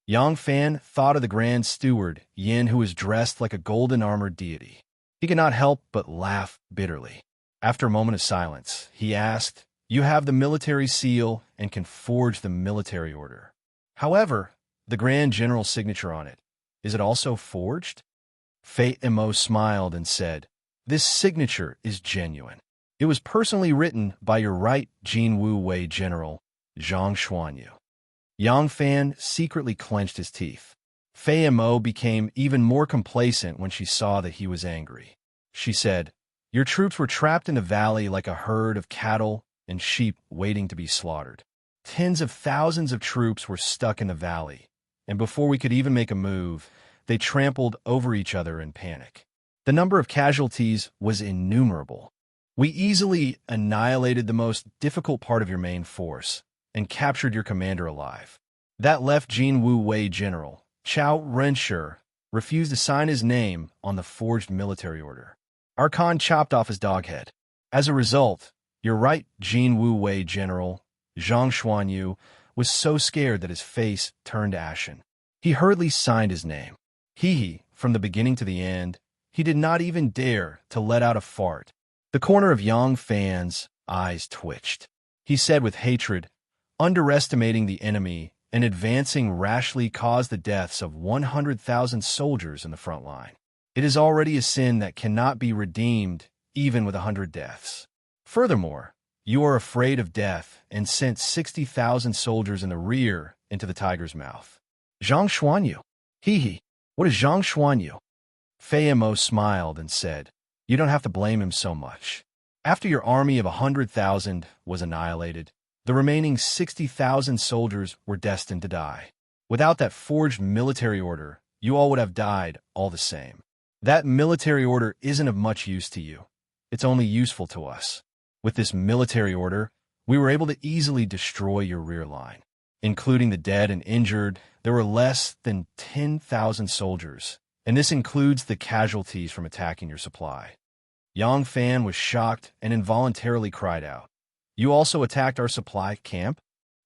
Yang Fan thought of the Grand Steward, Yin, who was dressed like a golden-armored deity. He could not help but laugh bitterly. After a moment of silence, he asked, "You have the military seal and can forge the military order. However, the Grand General's signature on it, is it also forged?" Fei Mo smiled and said, "This signature is genuine. It was personally written by your right Jinwu Wei General, Zhang Xuanyu." Yang Fan secretly clenched his teeth. Fei Mo became even more complacent when she saw that he was angry. She said, Your troops were trapped in the valley like a herd of cattle and sheep waiting to be slaughtered. Tens of thousands of troops were stuck in the valley, and before we could even make a move, they trampled over each other in panic. The number of casualties was innumerable. We easily annihilated the most difficult part of your main force and captured your commander alive. That left Jin Wu Wei General, Chao Renshi, refused to sign his name on the forged military order. Our Khan chopped off his dog head. As a result, your right Jin Wu Wei General, Zhang Xuanyu, was so scared that his face turned ashen. He hurriedly signed his name. From the beginning to the end, he did not even dare to let out a fart. The corner of Yang Fan's eyes twitched. He said with hatred, underestimating the enemy and advancing rashly caused the deaths of 100,000 soldiers in the front line. It is already a sin that cannot be redeemed even with 100 deaths. Furthermore, you are afraid of death and sent 60,000 soldiers in the rear into the tiger's mouth. Zhang Xuanyu. What is Zhang Xuanyu? Fei Mo smiled and said, you don't have to blame him so much. After your army of 100,000 was annihilated, the remaining 60,000 soldiers were destined to die. Without that forged military order, you all would have died all the same. That military order isn't of much use to you. It's only useful to us. With this military order, we were able to easily destroy your rear line. Including the dead and injured, there were less than 10,000 soldiers, and this includes the casualties from attacking your supply. Yang Fan was shocked and involuntarily cried out, you also attacked our supply camp?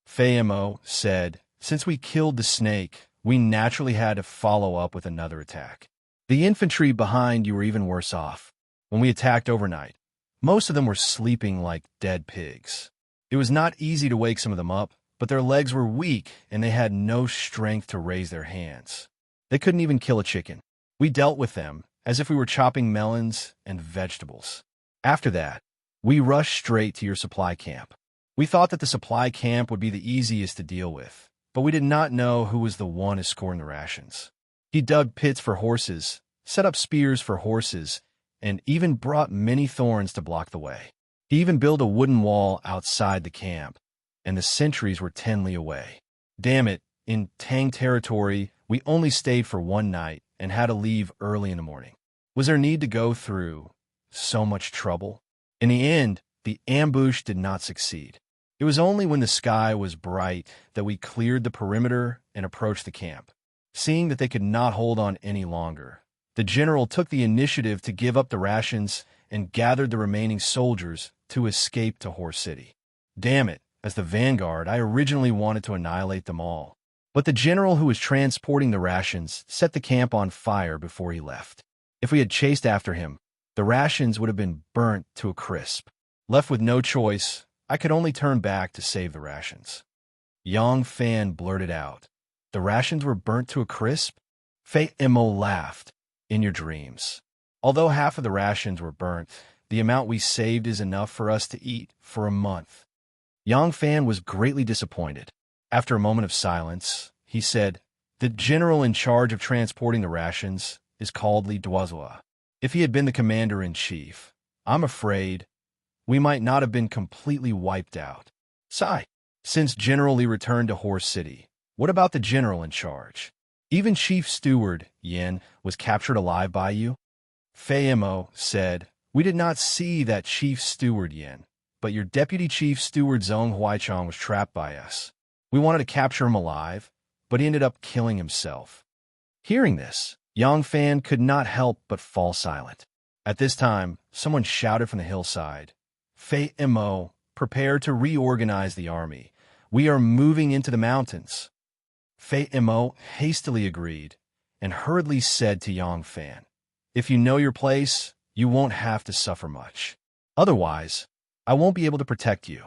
Fei Mo said, since we killed the snake, we naturally had to follow up with another attack. The infantry behind you were even worse off. When we attacked overnight, most of them were sleeping like dead pigs. It was not easy to wake some of them up, but their legs were weak and they had no strength to raise their hands. They couldn't even kill a chicken. We dealt with them as if we were chopping melons and vegetables. After that, we rushed straight to your supply camp. We thought that the supply camp would be the easiest to deal with, but we did not know who was the one escorting the rations. He dug pits for horses, set up spears for horses, and even brought many thorns to block the way. He even built a wooden wall outside the camp, and the sentries were 10 li away. Damn it, in Tang territory, we only stayed for one night and had to leave early in the morning. Was there need to go through so much trouble? In the end, the ambush did not succeed. It was only when the sky was bright that we cleared the perimeter and approached the camp. Seeing that they could not hold on any longer, the general took the initiative to give up the rations and gathered the remaining soldiers to escape to Horse City. Damn it, as the vanguard, I originally wanted to annihilate them all. But the general who was transporting the rations set the camp on fire before he left. If we had chased after him, the rations would have been burnt to a crisp. Left with no choice, I could only turn back to save the rations. Yang Fan blurted out, the rations were burnt to a crisp? Fei Mo laughed. In your dreams. Although half of the rations were burnt, the amount we saved is enough for us to eat for a month. Yang Fan was greatly disappointed. After a moment of silence, he said, the general in charge of transporting the rations is called Li Duozhua. If he had been the commander-in-chief, I'm afraid we might not have been completely wiped out. Sigh. Since General Li returned to Horse City, what about the general in charge? Even Chief Steward Yin was captured alive by you? Fei Mo said, we did not see that Chief Steward Yin, but your Deputy Chief Steward Zhong Huaichang was trapped by us. We wanted to capture him alive, but he ended up killing himself. Hearing this, Yang Fan could not help but fall silent. At this time, someone shouted from the hillside, Fei Mo, prepare to reorganize the army. We are moving into the mountains. Fei Mo hastily agreed and hurriedly said to Yang Fan, if you know your place, you won't have to suffer much. Otherwise, I won't be able to protect you.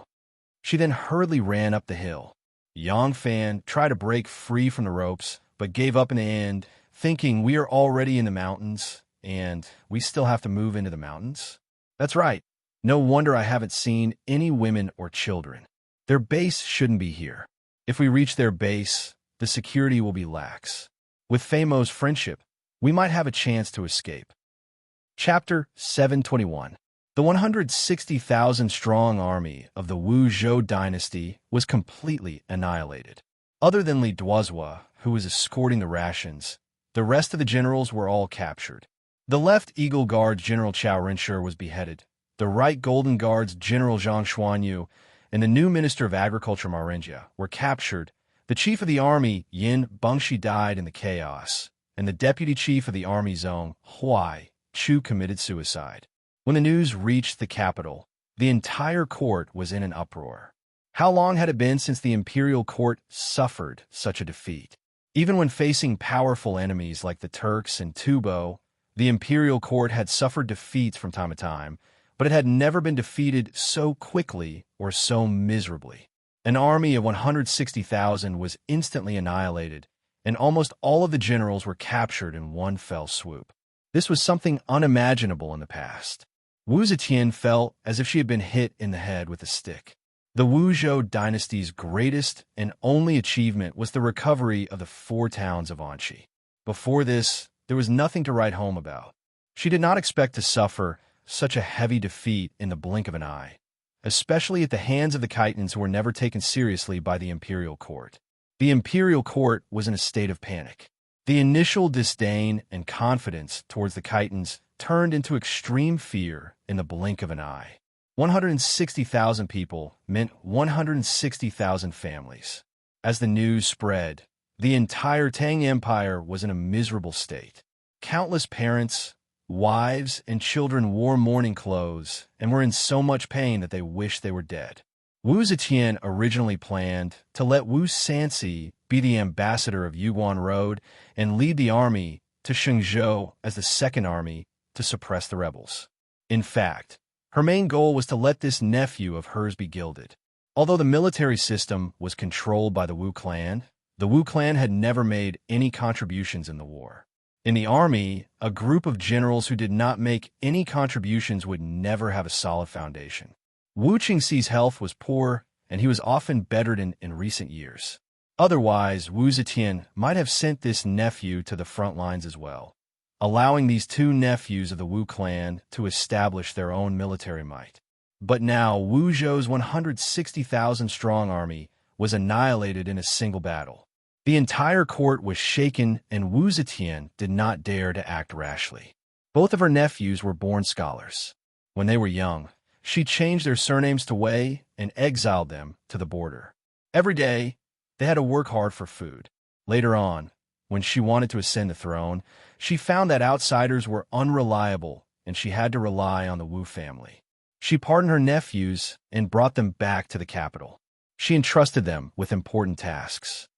She then hurriedly ran up the hill. Yang Fan tried to break free from the ropes, but gave up in the end, thinking we are already in the mountains, and we still have to move into the mountains. That's right. No wonder I haven't seen any women or children. Their base shouldn't be here. If we reach their base, the security will be lax. With Fei Mo's friendship, we might have a chance to escape. Chapter 721. The 160,000-strong army of the Wu Zhou dynasty was completely annihilated. Other than Li Duozhua, who was escorting the rations, the rest of the generals were all captured. The left Eagle Guard's General Chao Rinshur was beheaded. The right Golden Guard's General Zhang Xuanyu and the new Minister of Agriculture Marinjia were captured. The chief of the army, Yin Bengshi, died in the chaos, and the deputy chief of the army, Zhong Huai Chu, committed suicide. When the news reached the capital, the entire court was in an uproar. How long had it been since the imperial court suffered such a defeat? Even when facing powerful enemies like the Turks and Tubo, the imperial court had suffered defeats from time to time, but it had never been defeated so quickly or so miserably. An army of 160,000 was instantly annihilated, and almost all of the generals were captured in one fell swoop. This was something unimaginable in the past. Wu Zetian felt as if she had been hit in the head with a stick. The Wu Zhou dynasty's greatest and only achievement was the recovery of the 4 towns of Anqi. Before this, there was nothing to write home about. She did not expect to suffer such a heavy defeat in the blink of an eye, especially at the hands of the Khitans who were never taken seriously by the imperial court. The imperial court was in a state of panic. The initial disdain and confidence towards the Khitans turned into extreme fear in the blink of an eye. 160,000 people meant 160,000 families. As the news spread, the entire Tang Empire was in a miserable state. Countless parents, wives, and children wore mourning clothes and were in so much pain that they wished they were dead. Wu Zetian originally planned to let Wu Sanxi be the ambassador of Yuguan Road and lead the army to Shenzhou as the second army to suppress the rebels. In fact, her main goal was to let this nephew of hers be gilded. Although the military system was controlled by the Wu clan had never made any contributions in the war. In the army, a group of generals who did not make any contributions would never have a solid foundation. Wu Qingxi's health was poor, and he was often bedridden in recent years. Otherwise, Wu Zetian might have sent this nephew to the front lines as well, allowing these 2 nephews of the Wu clan to establish their own military might. But now, Wu Zhou's 160,000-strong army was annihilated in a single battle. The entire court was shaken, and Wu Zetian did not dare to act rashly. Both of her nephews were born scholars. When they were young, she changed their surnames to Wei and exiled them to the border. Every day, they had to work hard for food. Later on, when she wanted to ascend the throne, she found that outsiders were unreliable and she had to rely on the Wu family. She pardoned her nephews and brought them back to the capital. She entrusted them with important tasks.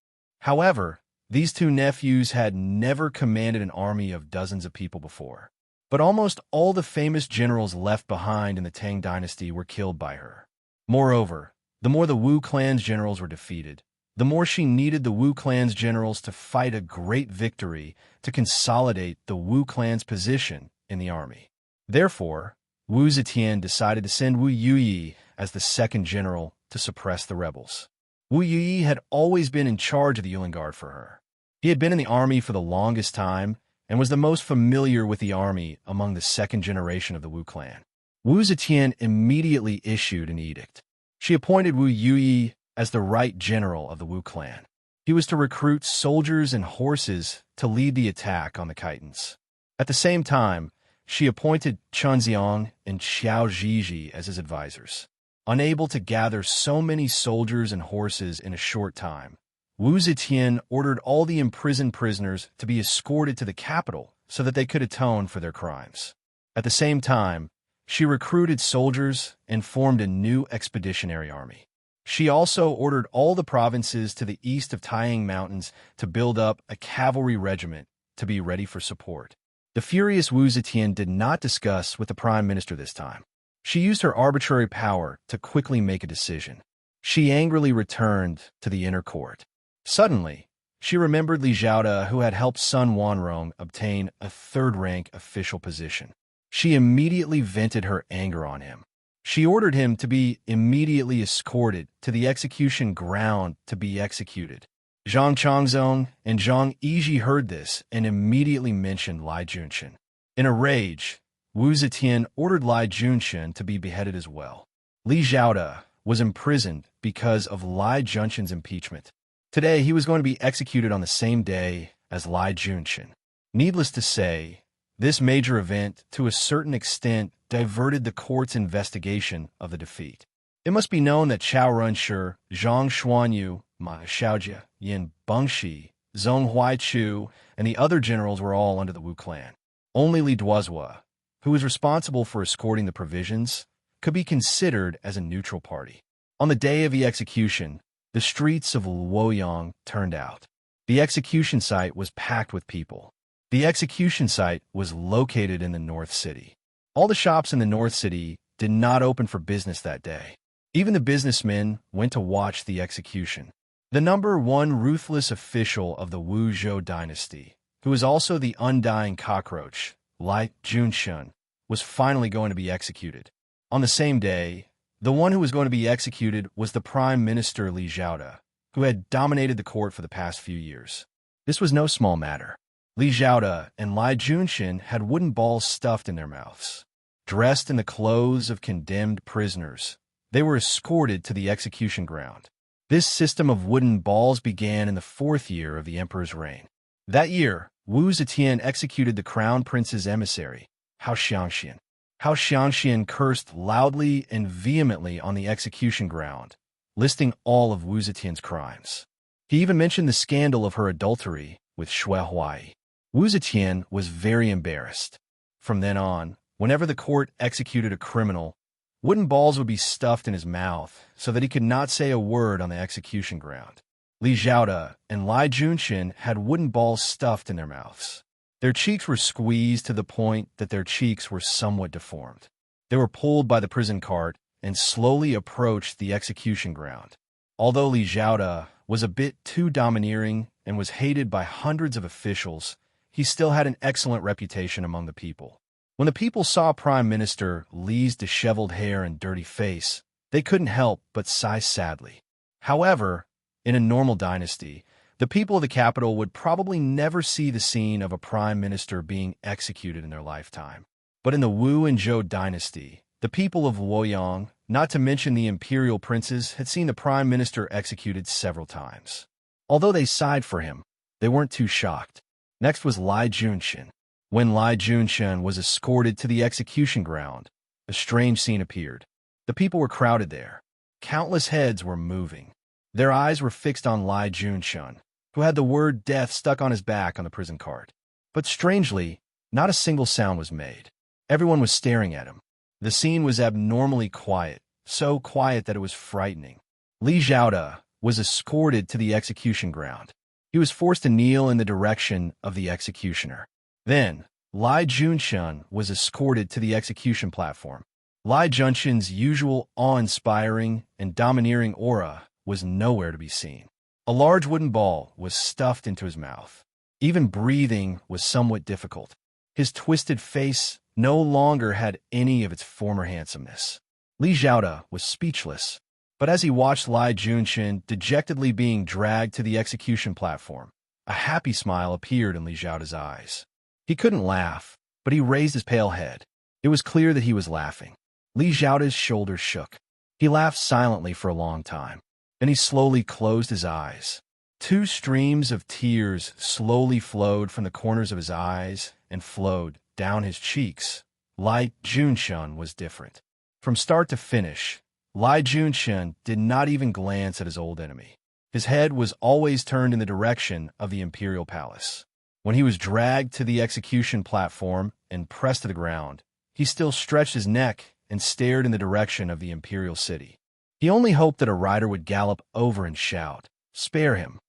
However, these 2 nephews had never commanded an army of dozens of people before. But almost all the famous generals left behind in the Tang dynasty were killed by her. Moreover, the more the Wu clan's generals were defeated, the more she needed the Wu clan's generals to fight a great victory to consolidate the Wu clan's position in the army. Therefore, Wu Zetian decided to send Wu Yuyi as the second general to suppress the rebels. Wu Yuyi had always been in charge of the Yulin Guard for her. He had been in the army for the longest time and was the most familiar with the army among the second generation of the Wu clan. Wu Zetian immediately issued an edict. She appointed Wu Yuyi as the right general of the Wu clan. He was to recruit soldiers and horses to lead the attack on the Khitans. At the same time, she appointed Chen Xiang and Xiao Zhizhi as his advisors. Unable to gather so many soldiers and horses in a short time, Wu Zetian ordered all the imprisoned prisoners to be escorted to the capital so that they could atone for their crimes. At the same time, she recruited soldiers and formed a new expeditionary army. She also ordered all the provinces to the east of Taiyang Mountains to build up a cavalry regiment to be ready for support. The furious Wu Zetian did not discuss with the prime minister this time. She used her arbitrary power to quickly make a decision. She angrily returned to the inner court. Suddenly, she remembered Li Zhaoda, who had helped Sun Wanrong obtain a third-rank official position. She immediately vented her anger on him. She ordered him to be immediately escorted to the execution ground to be executed. Zhang Changzong and Zhang Yizhi heard this and immediately mentioned Lai Junchen. In a rage, Wu Zetian ordered Li Junxian to be beheaded as well. Li Zhaoda was imprisoned because of Li Junxian's impeachment. Today, he was going to be executed on the same day as Li Junxian. Needless to say, this major event, to a certain extent, diverted the court's investigation of the defeat. It must be known that Chao Renshi, Zhang Xuanyu, Ma Xiaojie, Yin Bengshi, Zhong Huaichu, and the other generals were all under the Wu clan. Only Li Duozhua, who was responsible for escorting the provisions, could be considered as a neutral party. On the day of the execution, the streets of Luoyang turned out. The execution site was packed with people. The execution site was located in the North City. All the shops in the North City did not open for business that day. Even the businessmen went to watch the execution. The number one ruthless official of the Wu Zhou dynasty, who was also the undying cockroach, Li Junxian, was finally going to be executed. On the same day, the one who was going to be executed was the Prime Minister Li Zhaoda, who had dominated the court for the past few years. This was no small matter. Li Zhaoda and Li Junxian had wooden balls stuffed in their mouths. Dressed in the clothes of condemned prisoners, they were escorted to the execution ground. This system of wooden balls began in the 4th year of the emperor's reign. That year, Wu Zetian executed the crown prince's emissary, Hao Xiangxian. Hao Xiangxian cursed loudly and vehemently on the execution ground, listing all of Wu Zetian's crimes. He even mentioned the scandal of her adultery with Xue Huai. Wu Zetian was very embarrassed. From then on, whenever the court executed a criminal, wooden balls would be stuffed in his mouth so that he could not say a word on the execution ground. Li Zhaoda and Li Junxian had wooden balls stuffed in their mouths. Their cheeks were squeezed to the point that their cheeks were somewhat deformed. They were pulled by the prison cart and slowly approached the execution ground. Although Li Zhaoda was a bit too domineering and was hated by hundreds of officials, he still had an excellent reputation among the people. When the people saw Prime Minister Li's disheveled hair and dirty face, they couldn't help but sigh sadly. However, in a normal dynasty, the people of the capital would probably never see the scene of a prime minister being executed in their lifetime. But in the Wu and Zhou dynasty, the people of Luoyang, not to mention the imperial princes, had seen the prime minister executed several times. Although they sighed for him, they weren't too shocked. Next was Li Junxian. When Li Junxian was escorted to the execution ground, a strange scene appeared. The people were crowded there. Countless heads were moving. Their eyes were fixed on Li Junxian, who had the word death stuck on his back on the prison cart. But strangely, not a single sound was made. Everyone was staring at him. The scene was abnormally quiet, so quiet that it was frightening. Li Zhaoda was escorted to the execution ground. He was forced to kneel in the direction of the executioner. Then, Li Junxian was escorted to the execution platform. Li Junxian's usual awe-inspiring and domineering aura was nowhere to be seen. A large wooden ball was stuffed into his mouth. Even breathing was somewhat difficult. His twisted face no longer had any of its former handsomeness. Li Zhaoda was speechless, but as he watched Li Junxian dejectedly being dragged to the execution platform, a happy smile appeared in Li Zhaoda's eyes. He couldn't laugh, but he raised his pale head. It was clear that he was laughing. Li Zhaoda's shoulders shook. He laughed silently for a long time. Then he slowly closed his eyes. 2 streams of tears slowly flowed from the corners of his eyes and flowed down his cheeks. Li Junxian was different. From start to finish, Li Junxian did not even glance at his old enemy. His head was always turned in the direction of the imperial palace. When he was dragged to the execution platform and pressed to the ground, he still stretched his neck and stared in the direction of the imperial city. He only hoped that a rider would gallop over and shout, "Spare him."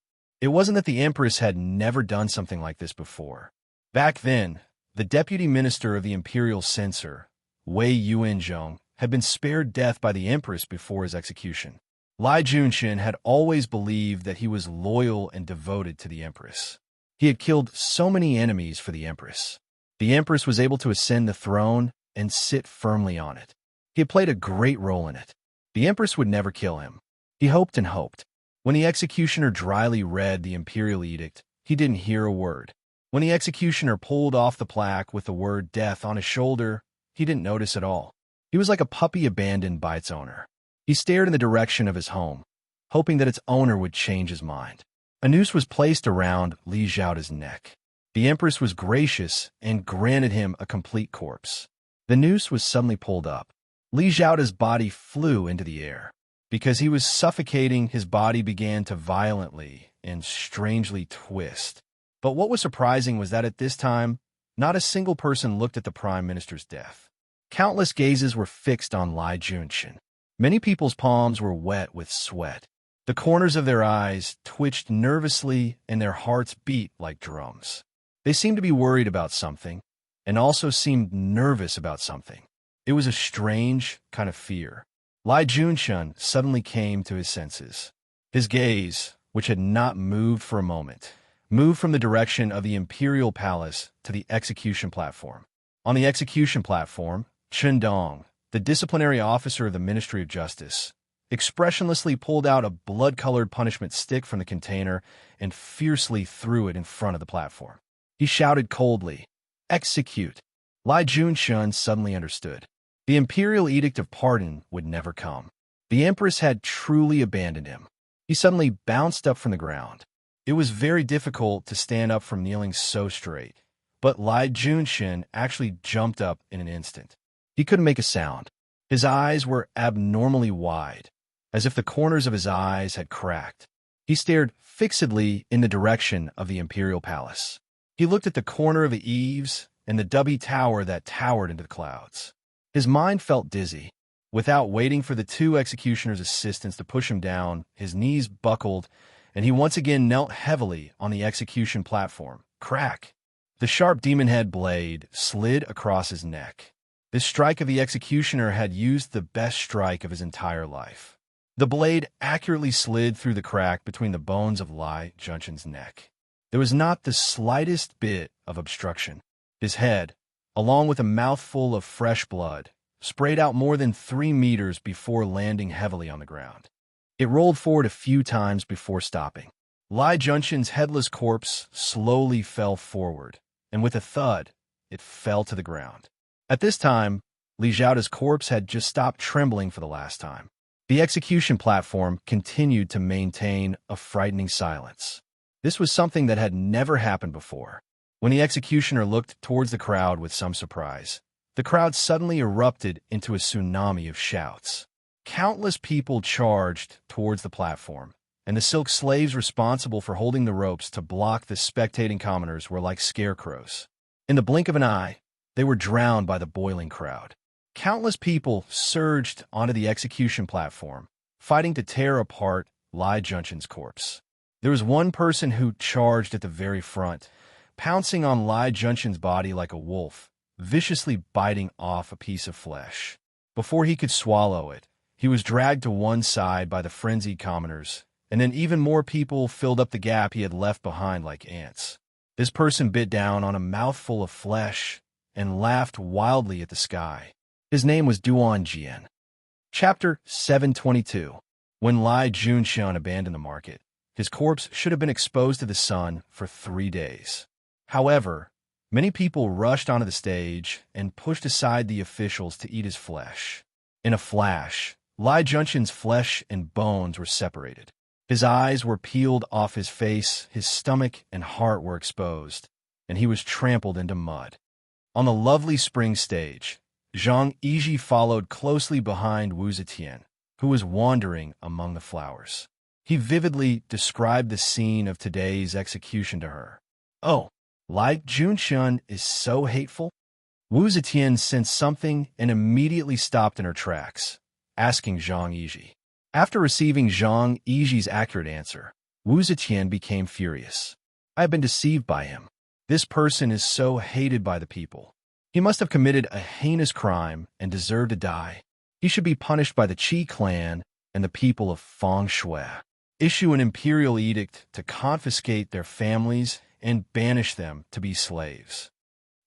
It wasn't that the empress had never done something like this before. Back then, the deputy minister of the imperial censor, Wei Yuanzhong, had been spared death by the empress before his execution. Li Junxian had always believed that he was loyal and devoted to the empress. He had killed so many enemies for the empress. The empress was able to ascend the throne and sit firmly on it. He had played a great role in it. The empress would never kill him. He hoped and hoped. When the executioner dryly read the imperial edict, he didn't hear a word. When the executioner pulled off the plaque with the word death on his shoulder, he didn't notice at all. He was like a puppy abandoned by its owner. He stared in the direction of his home, hoping that its owner would change his mind. A noose was placed around Li Zhaoda's neck. The Empress was gracious and granted him a complete corpse. The noose was suddenly pulled up. Li Zhaoda's body flew into the air. Because he was suffocating, his body began to violently and strangely twist. But what was surprising was that at this time, not a single person looked at the Prime Minister's death. Countless gazes were fixed on Li Junchen. Many people's palms were wet with sweat. The corners of their eyes twitched nervously and their hearts beat like drums. They seemed to be worried about something, and also seemed nervous about something. It was a strange kind of fear. Li Junchen suddenly came to his senses. His gaze, which had not moved for a moment, moved from the direction of the imperial palace to the execution platform. On the execution platform, Chen Dong, the disciplinary officer of the Ministry of Justice, expressionlessly pulled out a blood-colored punishment stick from the container and fiercely threw it in front of the platform. He shouted coldly, "Execute!" Li Junchen suddenly understood. The imperial edict of pardon would never come. The Empress had truly abandoned him. He suddenly bounced up from the ground. It was very difficult to stand up from kneeling so straight, but Li Junchen actually jumped up in an instant. He couldn't make a sound. His eyes were abnormally wide, as if the corners of his eyes had cracked. He stared fixedly in the direction of the imperial palace. He looked at the corner of the eaves and the dubby tower that towered into the clouds. His mind felt dizzy. Without waiting for the two executioner's assistants to push him down, his knees buckled, and he once again knelt heavily on the execution platform. Crack! The sharp demon-head blade slid across his neck. This strike of the executioner had used the best strike of his entire life. The blade accurately slid through the crack between the bones of Li Junchen's neck. There was not the slightest bit of obstruction. His head, along with a mouthful of fresh blood, sprayed out more than 3 meters before landing heavily on the ground. It rolled forward a few times before stopping. Li Junchen's headless corpse slowly fell forward, and with a thud, it fell to the ground. At this time, Li Zhaoda's corpse had just stopped trembling for the last time. The execution platform continued to maintain a frightening silence. This was something that had never happened before. When the executioner looked towards the crowd with some surprise, the crowd suddenly erupted into a tsunami of shouts. Countless people charged towards the platform, and the silk slaves responsible for holding the ropes to block the spectating commoners were like scarecrows. In the blink of an eye, they were drowned by the boiling crowd. Countless people surged onto the execution platform, fighting to tear apart Li Junchen's corpse. There was one person who charged at the very front, pouncing on Li Junchen's body like a wolf, viciously biting off a piece of flesh. Before he could swallow it, he was dragged to one side by the frenzied commoners, and then even more people filled up the gap he had left behind like ants. This person bit down on a mouthful of flesh and laughed wildly at the sky. His name was Duan Jian. Chapter 722. When Li Junchen abandoned the market, his corpse should have been exposed to the sun for 3 days. However, many people rushed onto the stage and pushed aside the officials to eat his flesh. In a flash, Li Junchen's flesh and bones were separated. His eyes were peeled off his face, his stomach and heart were exposed, and he was trampled into mud. On the lovely spring stage, Zhang Yiji followed closely behind Wu Zetian, who was wandering among the flowers. He vividly described the scene of today's execution to her. "Oh, Li Junchen is so hateful." Wu Zetian sensed something and immediately stopped in her tracks, asking Zhang Yiji. After receiving Zhang Yiji's accurate answer, Wu Zetian became furious. "I have been deceived by him. This person is so hated by the people. He must have committed a heinous crime and deserved to die. He should be punished by the Qi clan and the people of Feng Shui. Issue an imperial edict to confiscate their families and banish them to be slaves."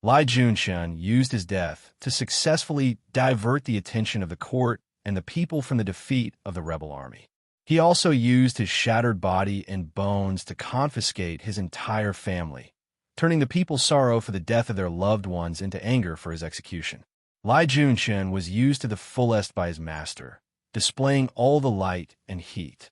Li Junchen used his death to successfully divert the attention of the court and the people from the defeat of the rebel army. He also used his shattered body and bones to confiscate his entire family, turning the people's sorrow for the death of their loved ones into anger for his execution. Lai Junshin was used to the fullest by his master, displaying all the light and heat.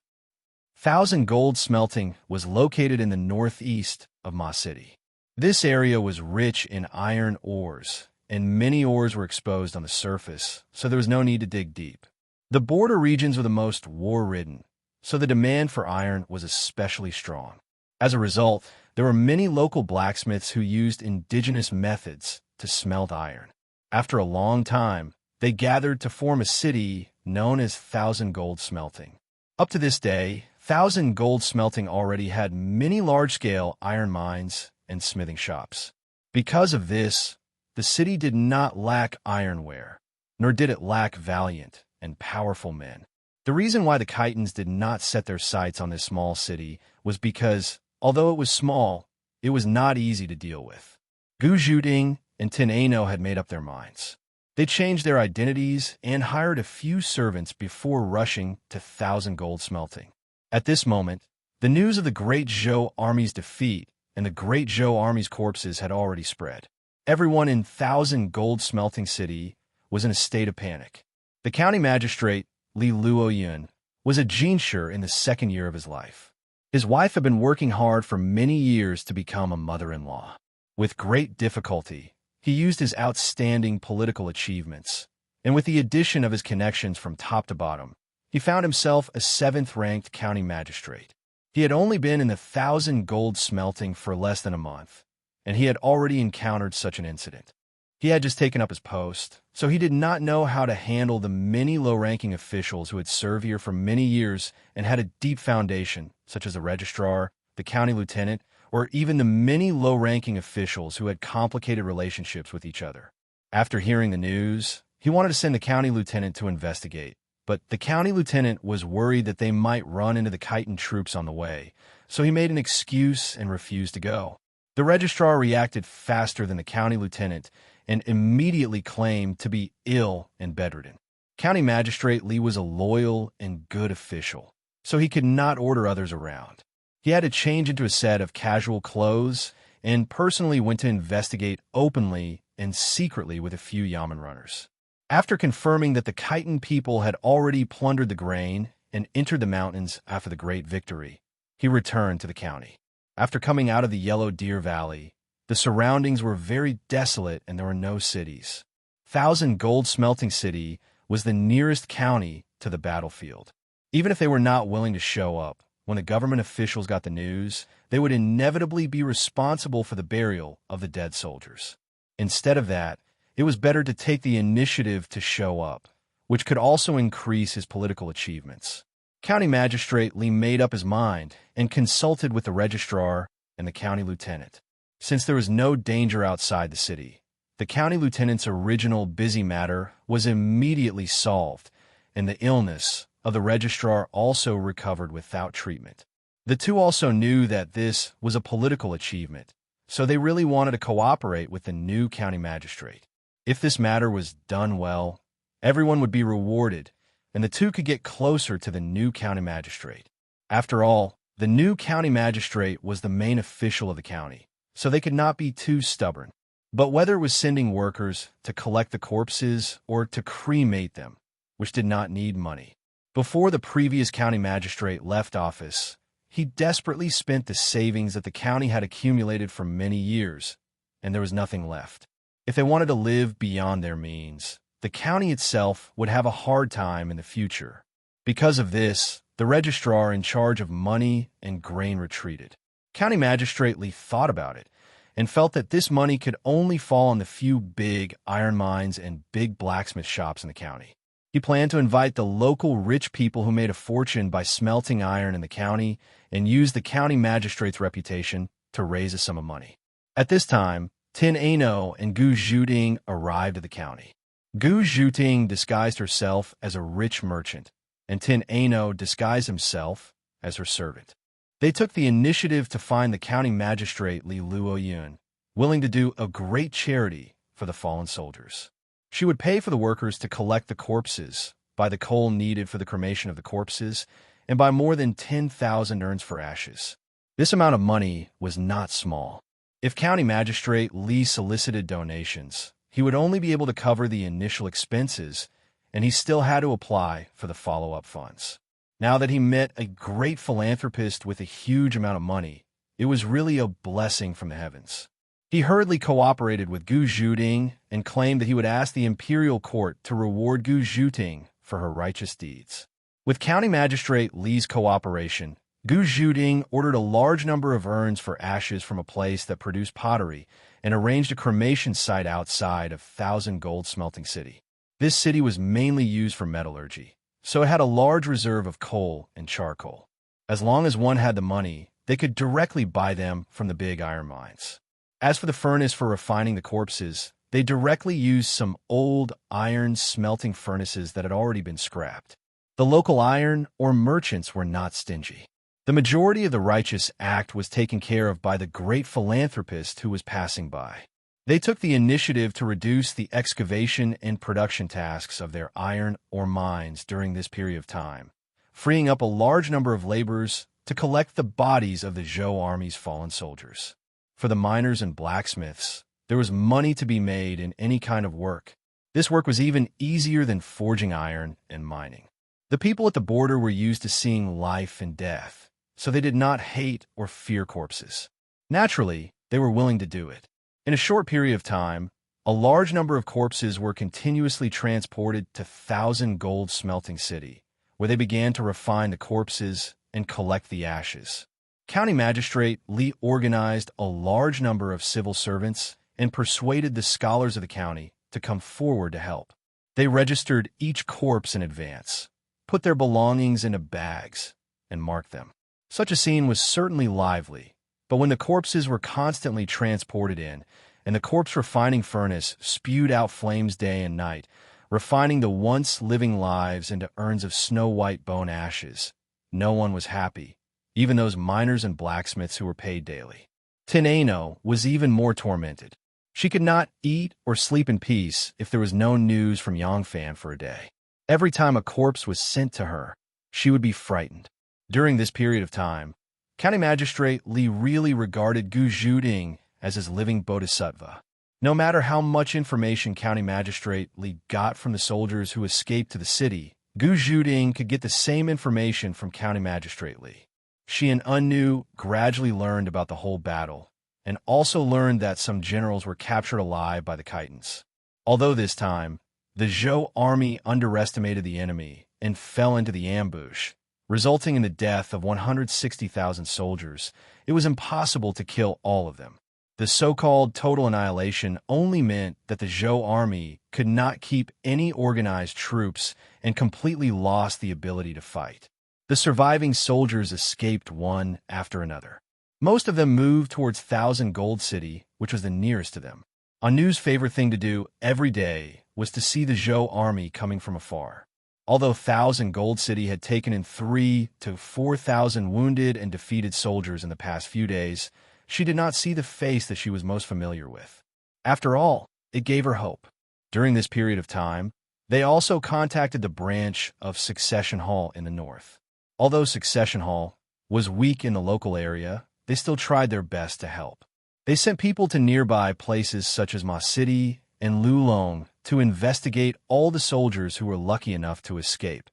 Thousand Gold Smelting was located in the northeast of Ma City. This area was rich in iron ores, and many ores were exposed on the surface, so there was no need to dig deep. The border regions were the most war-ridden, so the demand for iron was especially strong. As a result, there were many local blacksmiths who used indigenous methods to smelt iron. After a long time, they gathered to form a city known as Thousand Gold Smelting. Up to this day, Thousand Gold Smelting already had many large-scale iron mines and smithing shops. Because of this, the city did not lack ironware, nor did it lack valiant and powerful men. The reason why the Khitans did not set their sights on this small city was because, although it was small, it was not easy to deal with. Gu Zhuding and Tin Ano had made up their minds. They changed their identities and hired a few servants before rushing to Thousand Gold Smelting. At this moment, the news of the Great Zhou Army's defeat and the Great Zhou Army's corpses had already spread. Everyone in Thousand Gold Smelting City was in a state of panic. The county magistrate, Li Luoyun, was a jinshi in the second year of his life. His wife had been working hard for many years to become a mother-in-law. With great difficulty, he used his outstanding political achievements, and with the addition of his connections from top to bottom, he found himself a 7th-ranked county magistrate. He had only been in the Thousand Gold Smelting for less than a month, and he had already encountered such an incident. He had just taken up his post, so he did not know how to handle the many low-ranking officials who had served here for many years and had a deep foundation, such as the registrar, the county lieutenant, or even the many low-ranking officials who had complicated relationships with each other. After hearing the news, he wanted to send the county lieutenant to investigate, but the county lieutenant was worried that they might run into the Khitan troops on the way, so he made an excuse and refused to go. The registrar reacted faster than the county lieutenant and immediately claimed to be ill and bedridden. County Magistrate Li was a loyal and good official, so he could not order others around. He had to change into a set of casual clothes and personally went to investigate openly and secretly with a few yamen runners. After confirming that the Khitan people had already plundered the grain and entered the mountains after the great victory, he returned to the county. After coming out of the Yellow Deer Valley, the surroundings were very desolate and there were no cities. Thousand Gold Smelting City was the nearest county to the battlefield. Even if they were not willing to show up, when the government officials got the news, they would inevitably be responsible for the burial of the dead soldiers. Instead of that, it was better to take the initiative to show up, which could also increase his political achievements. County Magistrate Li made up his mind and consulted with the registrar and the county lieutenant. Since there was no danger outside the city, the county lieutenant's original busy matter was immediately solved, and the illness of the registrar also recovered without treatment. The two also knew that this was a political achievement, so they really wanted to cooperate with the new county magistrate. If this matter was done well, everyone would be rewarded, and the two could get closer to the new county magistrate. After all, the new county magistrate was the main official of the county, so they could not be too stubborn. But whether it was sending workers to collect the corpses or to cremate them, which did not need money. Before the previous county magistrate left office, he desperately spent the savings that the county had accumulated for many years, and there was nothing left. If they wanted to live beyond their means, the county itself would have a hard time in the future. Because of this, the registrar in charge of money and grain retreated. County Magistrate Li thought about it and felt that this money could only fall on the few big iron mines and big blacksmith shops in the county. He planned to invite the local rich people who made a fortune by smelting iron in the county and use the county magistrate's reputation to raise a sum of money. At this time, Tin Ano and Gu Zhuding arrived at the county. Gu Zhuding disguised herself as a rich merchant, and Tin Ano disguised himself as her servant. They took the initiative to find the county magistrate Li Luoyun, willing to do a great charity for the fallen soldiers. She would pay for the workers to collect the corpses, buy the coal needed for the cremation of the corpses, and buy more than 10,000 urns for ashes. This amount of money was not small. If County Magistrate Li solicited donations, he would only be able to cover the initial expenses, and he still had to apply for the follow-up funds. Now that he met a great philanthropist with a huge amount of money, it was really a blessing from the heavens. He hurriedly cooperated with Gu Zhuting and claimed that he would ask the imperial court to reward Gu Zhuting for her righteous deeds. With County Magistrate Li's cooperation, Gu Zhuting ordered a large number of urns for ashes from a place that produced pottery and arranged a cremation site outside of Thousand Gold Smelting City. This city was mainly used for metallurgy, so it had a large reserve of coal and charcoal. As long as one had the money, they could directly buy them from the big iron mines. As for the furnace for refining the corpses, they directly used some old iron smelting furnaces that had already been scrapped. The local iron or merchants were not stingy. The majority of the righteous act was taken care of by the great philanthropist who was passing by. They took the initiative to reduce the excavation and production tasks of their iron ore mines during this period of time, freeing up a large number of laborers to collect the bodies of the Zhou army's fallen soldiers. For the miners and blacksmiths, there was money to be made in any kind of work. This work was even easier than forging iron and mining. The people at the border were used to seeing life and death, so they did not hate or fear corpses. Naturally, they were willing to do it. In a short period of time, a large number of corpses were continuously transported to Thousand Gold Smelting City, where they began to refine the corpses and collect the ashes. County Magistrate Li organized a large number of civil servants and persuaded the scholars of the county to come forward to help. They registered each corpse in advance, put their belongings into bags, and marked them. Such a scene was certainly lively, but when the corpses were constantly transported in, and the corpse refining furnace spewed out flames day and night, refining the once living lives into urns of snow-white bone ashes, no one was happy, even those miners and blacksmiths who were paid daily. Tineno was even more tormented. She could not eat or sleep in peace if there was no news from Yangfan for a day. Every time a corpse was sent to her, she would be frightened. During this period of time, County Magistrate Li really regarded Gu Zhuting as his living bodhisattva. No matter how much information County Magistrate Li got from the soldiers who escaped to the city, Gu Zhuting could get the same information from County Magistrate Li. She and Unnu gradually learned about the whole battle, and also learned that some generals were captured alive by the Khitans. Although this time, the Zhou army underestimated the enemy and fell into the ambush, resulting in the death of 160,000 soldiers, it was impossible to kill all of them. The so-called total annihilation only meant that the Zhou army could not keep any organized troops and completely lost the ability to fight. The surviving soldiers escaped one after another. Most of them moved towards Thousand Gold City, which was the nearest to them. Anu's favorite thing to do every day was to see the Zhou army coming from afar. Although Thousand Gold City had taken in 3,000 to 4,000 wounded and defeated soldiers in the past few days, she did not see the face that she was most familiar with. After all, it gave her hope. During this period of time, they also contacted the branch of Succession Hall in the north. Although Succession Hall was weak in the local area, they still tried their best to help. They sent people to nearby places such as Ma City and Lulong to investigate all the soldiers who were lucky enough to escape,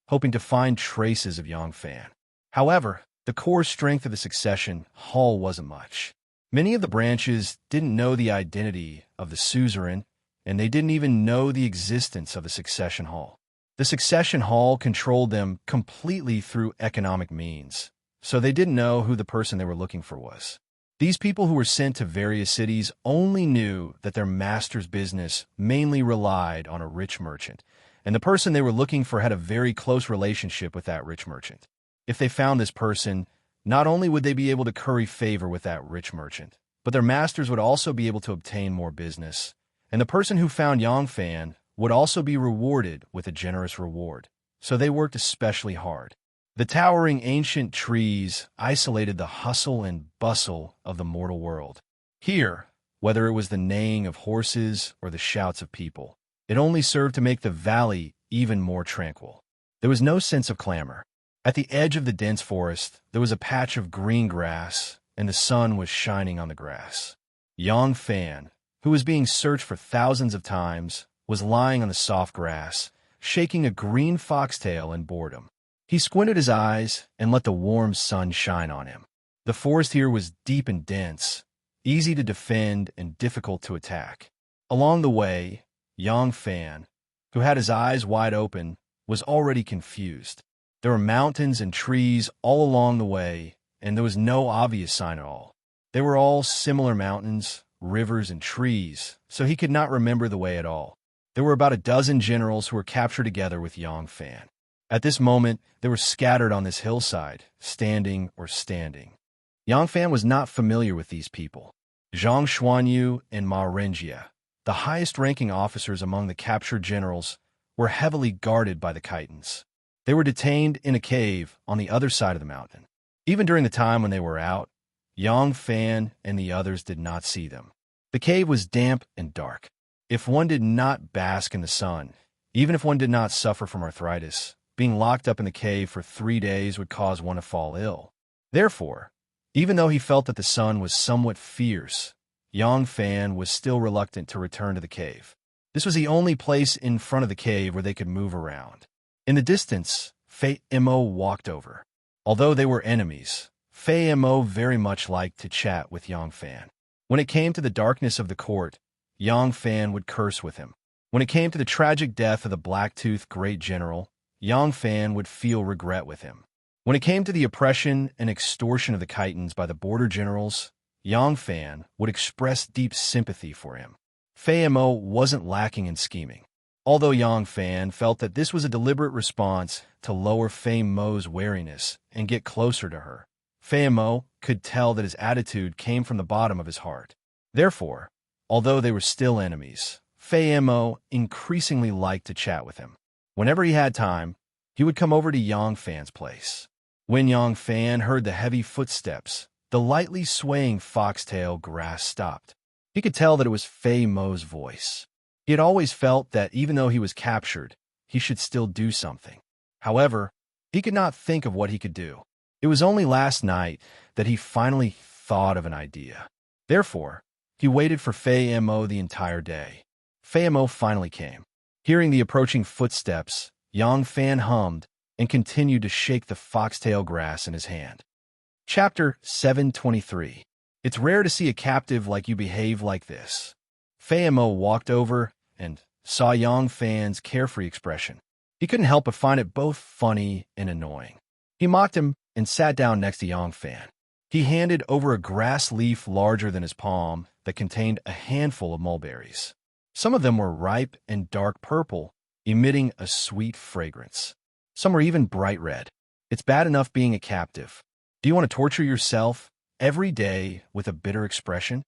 hoping to find traces of Yangfan. However, the core strength of the Succession Hall wasn't much. Many of the branches didn't know the identity of the suzerain, and they didn't even know the existence of the Succession Hall. The Succession Hall controlled them completely through economic means, so they didn't know who the person they were looking for was. These people who were sent to various cities only knew that their master's business mainly relied on a rich merchant, and the person they were looking for had a very close relationship with that rich merchant. If they found this person, not only would they be able to curry favor with that rich merchant, but their masters would also be able to obtain more business, and the person who found Yangfan would also be rewarded with a generous reward, so they worked especially hard. The towering ancient trees isolated the hustle and bustle of the mortal world. Here, whether it was the neighing of horses or the shouts of people, it only served to make the valley even more tranquil. There was no sense of clamor. At the edge of the dense forest, there was a patch of green grass, and the sun was shining on the grass. Yangfan, who was being searched for thousands of times, was lying on the soft grass, shaking a green foxtail in boredom. He squinted his eyes and let the warm sun shine on him. The forest here was deep and dense, easy to defend and difficult to attack. Along the way, Yang Fan, who had his eyes wide open, was already confused. There were mountains and trees all along the way, and there was no obvious sign at all. They were all similar mountains, rivers, and trees, so he could not remember the way at all. There were about a dozen generals who were captured together with Yang Fan. At this moment, they were scattered on this hillside, standing or standing. Yang Fan was not familiar with these people. Zhang Xuanyu and Ma Renjia, the highest-ranking officers among the captured generals, were heavily guarded by the Khitans. They were detained in a cave on the other side of the mountain. Even during the time when they were out, Yang Fan and the others did not see them. The cave was damp and dark. If one did not bask in the sun, even if one did not suffer from arthritis, being locked up in the cave for 3 days would cause one to fall ill. Therefore, even though he felt that the sun was somewhat fierce, Yang Fan was still reluctant to return to the cave. This was the only place in front of the cave where they could move around. In the distance, Fei Mo walked over. Although they were enemies, Fei Mo very much liked to chat with Yang Fan. When it came to the darkness of the court, Yang Fan would curse with him. When it came to the tragic death of the Black-Toothed Great General, Yang Fan would feel regret with him. When it came to the oppression and extortion of the Khitans by the border generals, Yang Fan would express deep sympathy for him. Fei Mo wasn't lacking in scheming. Although Yang Fan felt that this was a deliberate response to lower Fei Mo's wariness and get closer to her, Fei Mo could tell that his attitude came from the bottom of his heart. Therefore, although they were still enemies, Fei Mo increasingly liked to chat with him. Whenever he had time, he would come over to Yang Fan's place. When Yang Fan heard the heavy footsteps, the lightly swaying foxtail grass stopped. He could tell that it was Fei Mo's voice. He had always felt that even though he was captured, he should still do something. However, he could not think of what he could do. It was only last night that he finally thought of an idea. Therefore, he waited for Fei Mo the entire day. Fei Mo finally came. Hearing the approaching footsteps, Yang Fan hummed and continued to shake the foxtail grass in his hand. Chapter 723. It's rare to see a captive like you behave like this. Fei Mo walked over and saw Yang Fan's carefree expression. He couldn't help but find it both funny and annoying. He mocked him and sat down next to Yang Fan. He handed over a grass leaf larger than his palm that contained a handful of mulberries. Some of them were ripe and dark purple, emitting a sweet fragrance. Some were even bright red. It's bad enough being a captive. Do you want to torture yourself every day with a bitter expression?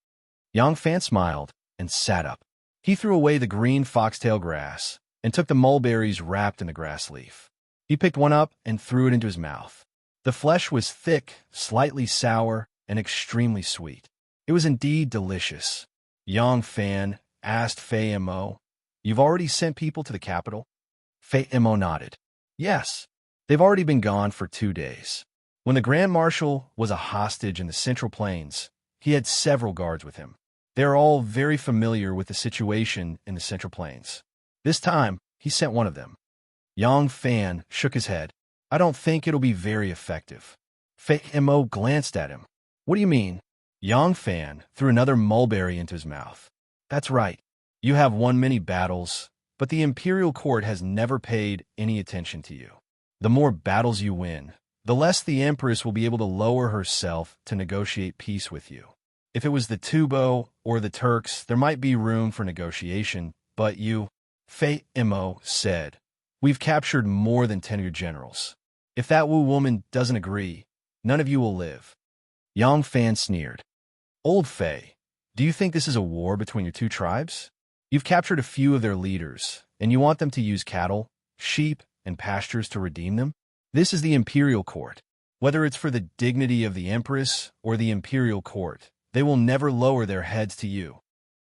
Yang Fan smiled and sat up. He threw away the green foxtail grass and took the mulberries wrapped in the grass leaf. He picked one up and threw it into his mouth. The flesh was thick, slightly sour, and extremely sweet. It was indeed delicious. Yang Fan asked Fei Mo, "You've already sent people to the capital?" Fei Mo nodded. "Yes. They've already been gone for 2 days. When the Grand Marshal was a hostage in the Central Plains, he had several guards with him. They are all very familiar with the situation in the Central Plains. This time, he sent one of them." Yang Fan shook his head. "I don't think it'll be very effective." Fei Mo glanced at him. "What do you mean?" Yang Fan threw another mulberry into his mouth. "That's right. You have won many battles, but the imperial court has never paid any attention to you. The more battles you win, the less the Empress will be able to lower herself to negotiate peace with you. If it was the Tubo or the Turks, there might be room for negotiation, but you," Fei Mo said, "we've captured more than 10 of your generals. If that Wu woman doesn't agree, none of you will live." Yang Fan sneered. "Old Fei, do you think this is a war between your 2 tribes? You've captured a few of their leaders, and you want them to use cattle, sheep, and pastures to redeem them? This is the imperial court. Whether it's for the dignity of the Empress or the imperial court, they will never lower their heads to you."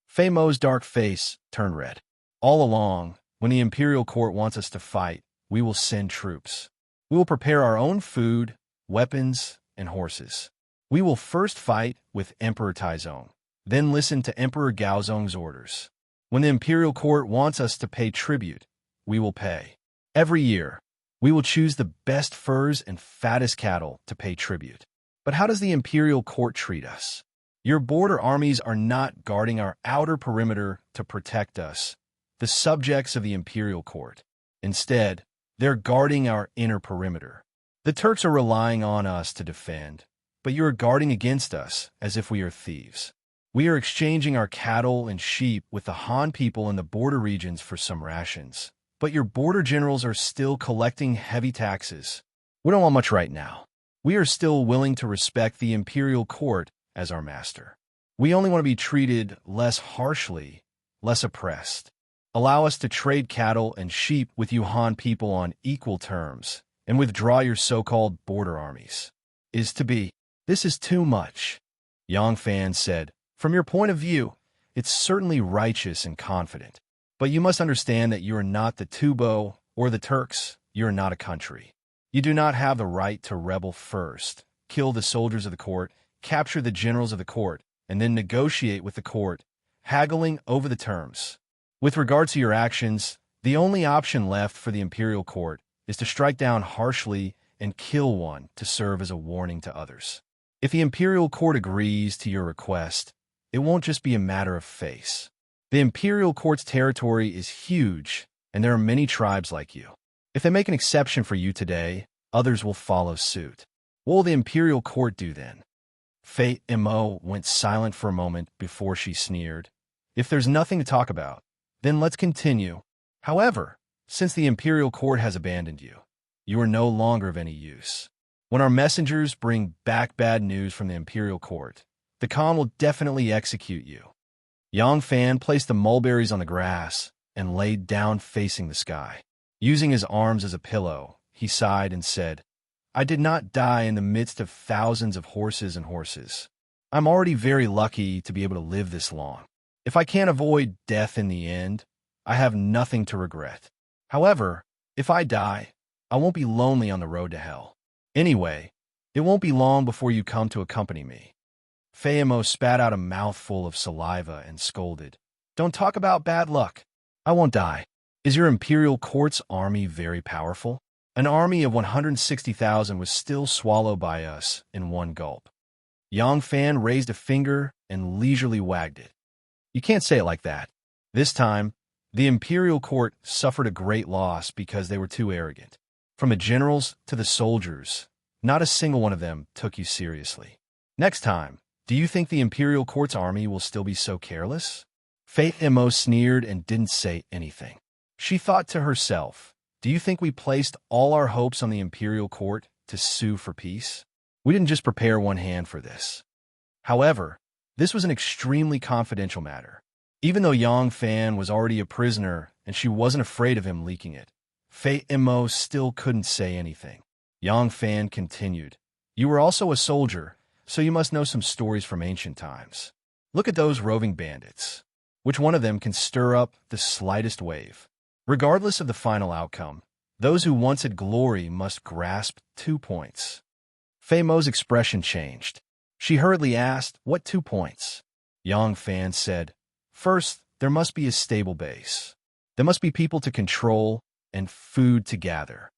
Fei Mo's dark face turned red. "All along, when the imperial court wants us to fight, we will send troops. We will prepare our own food, weapons, and horses. We will first fight with Emperor Taizong. Then listen to Emperor Gaozong's orders. When the imperial court wants us to pay tribute, we will pay. Every year, we will choose the best furs and fattest cattle to pay tribute. But how does the imperial court treat us? Your border armies are not guarding our outer perimeter to protect us, the subjects of the imperial court. Instead, they're guarding our inner perimeter. The Turks are relying on us to defend, but you are guarding against us as if we are thieves. We are exchanging our cattle and sheep with the Han people in the border regions for some rations, but your border generals are still collecting heavy taxes. We don't want much right now. We are still willing to respect the imperial court as our master. We only want to be treated less harshly, less oppressed. Allow us to trade cattle and sheep with you Han people on equal terms, and withdraw your so-called border armies. Is to be. This is too much. Yang Fan said, from your point of view, it's certainly righteous and confident. But you must understand that you are not the Tubo or the Turks. You are not a country. You do not have the right to rebel first, kill the soldiers of the court, capture the generals of the court, and then negotiate with the court, haggling over the terms. With regard to your actions, the only option left for the imperial court is to strike down harshly and kill one to serve as a warning to others. If the imperial court agrees to your request, it won't just be a matter of face. The imperial court's territory is huge, and there are many tribes like you. If they make an exception for you today, others will follow suit. What will the imperial court do then? Fei Mo went silent for a moment before she sneered. If there's nothing to talk about, then let's continue. However, since the imperial court has abandoned you, you are no longer of any use. When our messengers bring back bad news from the imperial court, the Khan will definitely execute you. Yang Fan placed the mulberries on the grass and laid down facing the sky. Using his arms as a pillow, he sighed and said, I did not die in the midst of thousands of horses and horses. I'm already very lucky to be able to live this long. If I can't avoid death in the end, I have nothing to regret. However, if I die, I won't be lonely on the road to hell. Anyway, it won't be long before you come to accompany me. Fei Mo spat out a mouthful of saliva and scolded, Don't talk about bad luck. I won't die. Is your imperial court's army very powerful? An army of 160,000 was still swallowed by us in one gulp. Yang Fan raised a finger and leisurely wagged it. You can't say it like that. This time, the imperial court suffered a great loss because they were too arrogant. From the generals to the soldiers, not a single one of them took you seriously. Next time, do you think the imperial court's army will still be so careless? Fei Mo sneered and didn't say anything. She thought to herself, do you think we placed all our hopes on the imperial court to sue for peace? We didn't just prepare one hand for this. However, this was an extremely confidential matter. Even though Yang Fan was already a prisoner and she wasn't afraid of him leaking it, Fei Mo still couldn't say anything. Yang Fan continued, You were also a soldier, so you must know some stories from ancient times. Look at those roving bandits. Which one of them can stir up the slightest wave? Regardless of the final outcome, those who once had glory must grasp 2 points. Fei Mo's expression changed. She hurriedly asked, What 2 points? Yang Fan said, First, there must be a stable base. There must be people to control and food to gather.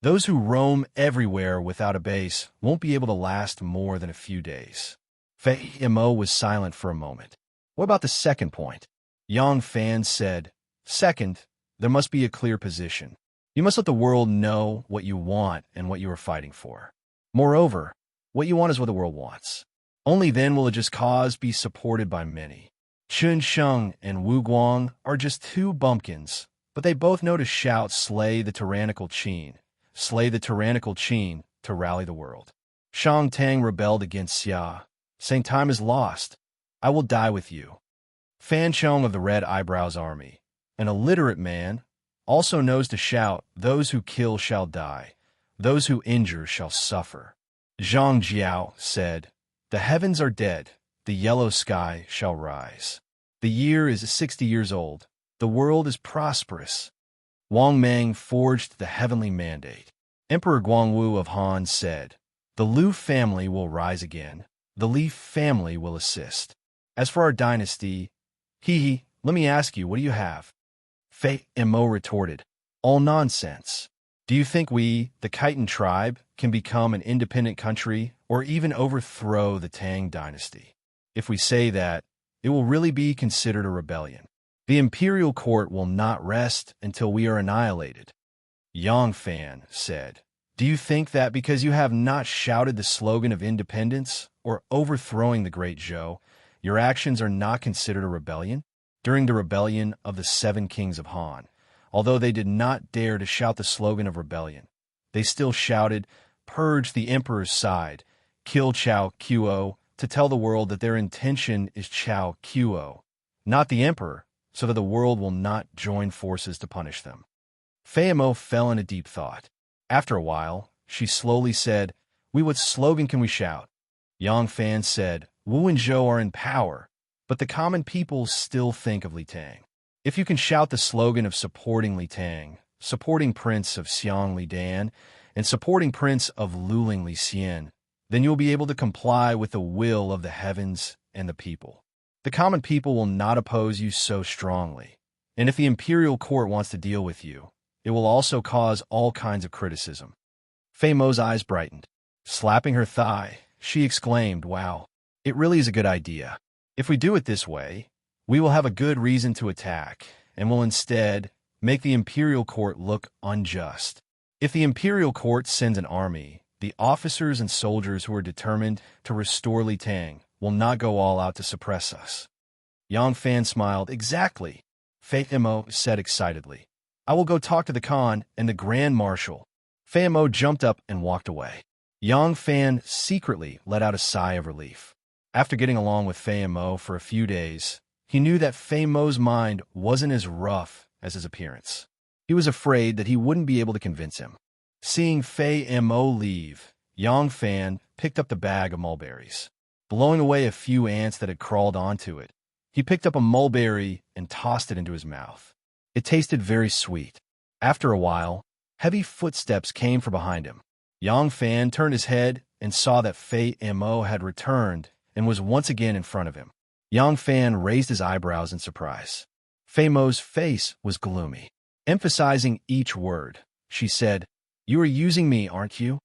Those who roam everywhere without a base won't be able to last more than a few days. Fei Mo was silent for a moment. What about the second point? Yang Fan said, Second, there must be a clear position. You must let the world know what you want and what you are fighting for. Moreover, what you want is what the world wants. Only then will a just cause be supported by many. Chun Sheng and Wu Guang are just 2 bumpkins, but they both know to shout, Slay the tyrannical Qin. Slay the tyrannical Qin to rally the world. Shang Tang rebelled against Xia, saying time is lost. I will die with you. Fan Chong of the Red Eyebrows Army, an illiterate man, also knows to shout, Those who kill shall die. Those who injure shall suffer. Zhang Jiao said, The heavens are dead. The yellow sky shall rise. The year is 60 years old. The world is prosperous. Wang Mang forged the heavenly mandate. Emperor Guangwu of Han said, The Lu family will rise again. The Li family will assist. As for our dynasty, let me ask you, what do you have? Fei Mo retorted, all nonsense. Do you think we, the Khitan tribe, can become an independent country or even overthrow the Tang dynasty? If we say that, it will really be considered a rebellion. The imperial court will not rest until we are annihilated. Yang Fan said, do you think that because you have not shouted the slogan of independence or overthrowing the Great Zhou, your actions are not considered a rebellion? During the rebellion of the 7 kings of Han, although they did not dare to shout the slogan of rebellion, they still shouted, purge the emperor's side, kill Chao Qiuo, to tell the world that their intention is Chao Qiuo, not the emperor, so that the world will not join forces to punish them. Fei Mo fell into deep thought. After a while, she slowly said, what slogan can we shout? Yang Fan said, Wu and Zhou are in power, but the common people still think of Li Tang. If you can shout the slogan of supporting Li Tang, supporting Prince of Xiang Li Dan, and supporting Prince of Luling Li Xian, then you'll be able to comply with the will of the heavens and the people. The common people will not oppose you so strongly, and if the imperial court wants to deal with you, it will also cause all kinds of criticism. Fei Mo's eyes brightened. Slapping her thigh, she exclaimed, wow, it really is a good idea. If we do it this way, we will have a good reason to attack, and will instead make the imperial court look unjust. If the imperial court sends an army, the officers and soldiers who are determined to restore Li Tang will not go all out to suppress us. Yang Fan smiled. Exactly, Fei Mo said excitedly. I will go talk to the Khan and the Grand Marshal. Fei Mo jumped up and walked away. Yang Fan secretly let out a sigh of relief. After getting along with Fei Mo for a few days, he knew that Fei Mo's mind wasn't as rough as his appearance. He was afraid that he wouldn't be able to convince him. Seeing Fei Mo leave, Yang Fan picked up the bag of mulberries. Blowing away a few ants that had crawled onto it, he picked up a mulberry and tossed it into his mouth. It tasted very sweet. After a while, heavy footsteps came from behind him. Yang Fan turned his head and saw that Fei Mo had returned and was once again in front of him. Yang Fan raised his eyebrows in surprise. Fei Mo's face was gloomy. Emphasizing each word, she said, You are using me, aren't you?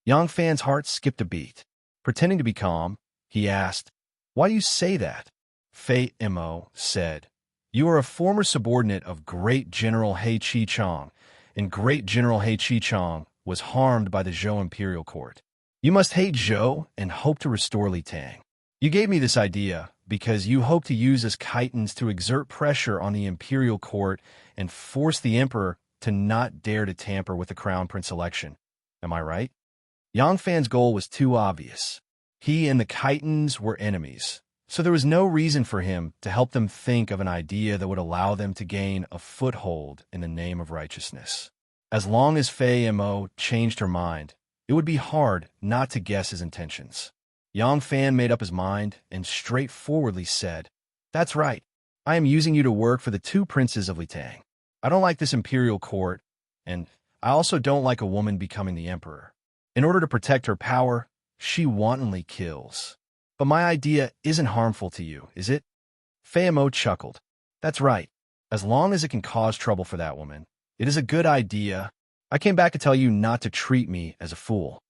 Yang Fan's heart skipped a beat. Pretending to be calm, he asked, Why do you say that? Fei Mo said, You are a former subordinate of Great General He Chi-chong, and Great General He Chi-chong was harmed by the Zhou Imperial Court. You must hate Zhou and hope to restore Li Tang. You gave me this idea because you hope to use us Khitans to exert pressure on the Imperial Court and force the Emperor to not dare to tamper with the Crown Prince election. Am I right? Yang Fan's goal was too obvious. He and the Khitans were enemies, so there was no reason for him to help them think of an idea that would allow them to gain a foothold in the name of righteousness. As long as Fei Mo changed her mind, it would be hard not to guess his intentions. Yang Fan made up his mind and straightforwardly said, That's right. I am using you to work for the 2 princes of Li Tang. I don't like this imperial court, and I also don't like a woman becoming the emperor. In order to protect her power, she wantonly kills. But my idea isn't harmful to you, is it? Fei Mo chuckled. That's right. As long as it can cause trouble for that woman, it is a good idea. I came back to tell you not to treat me as a fool.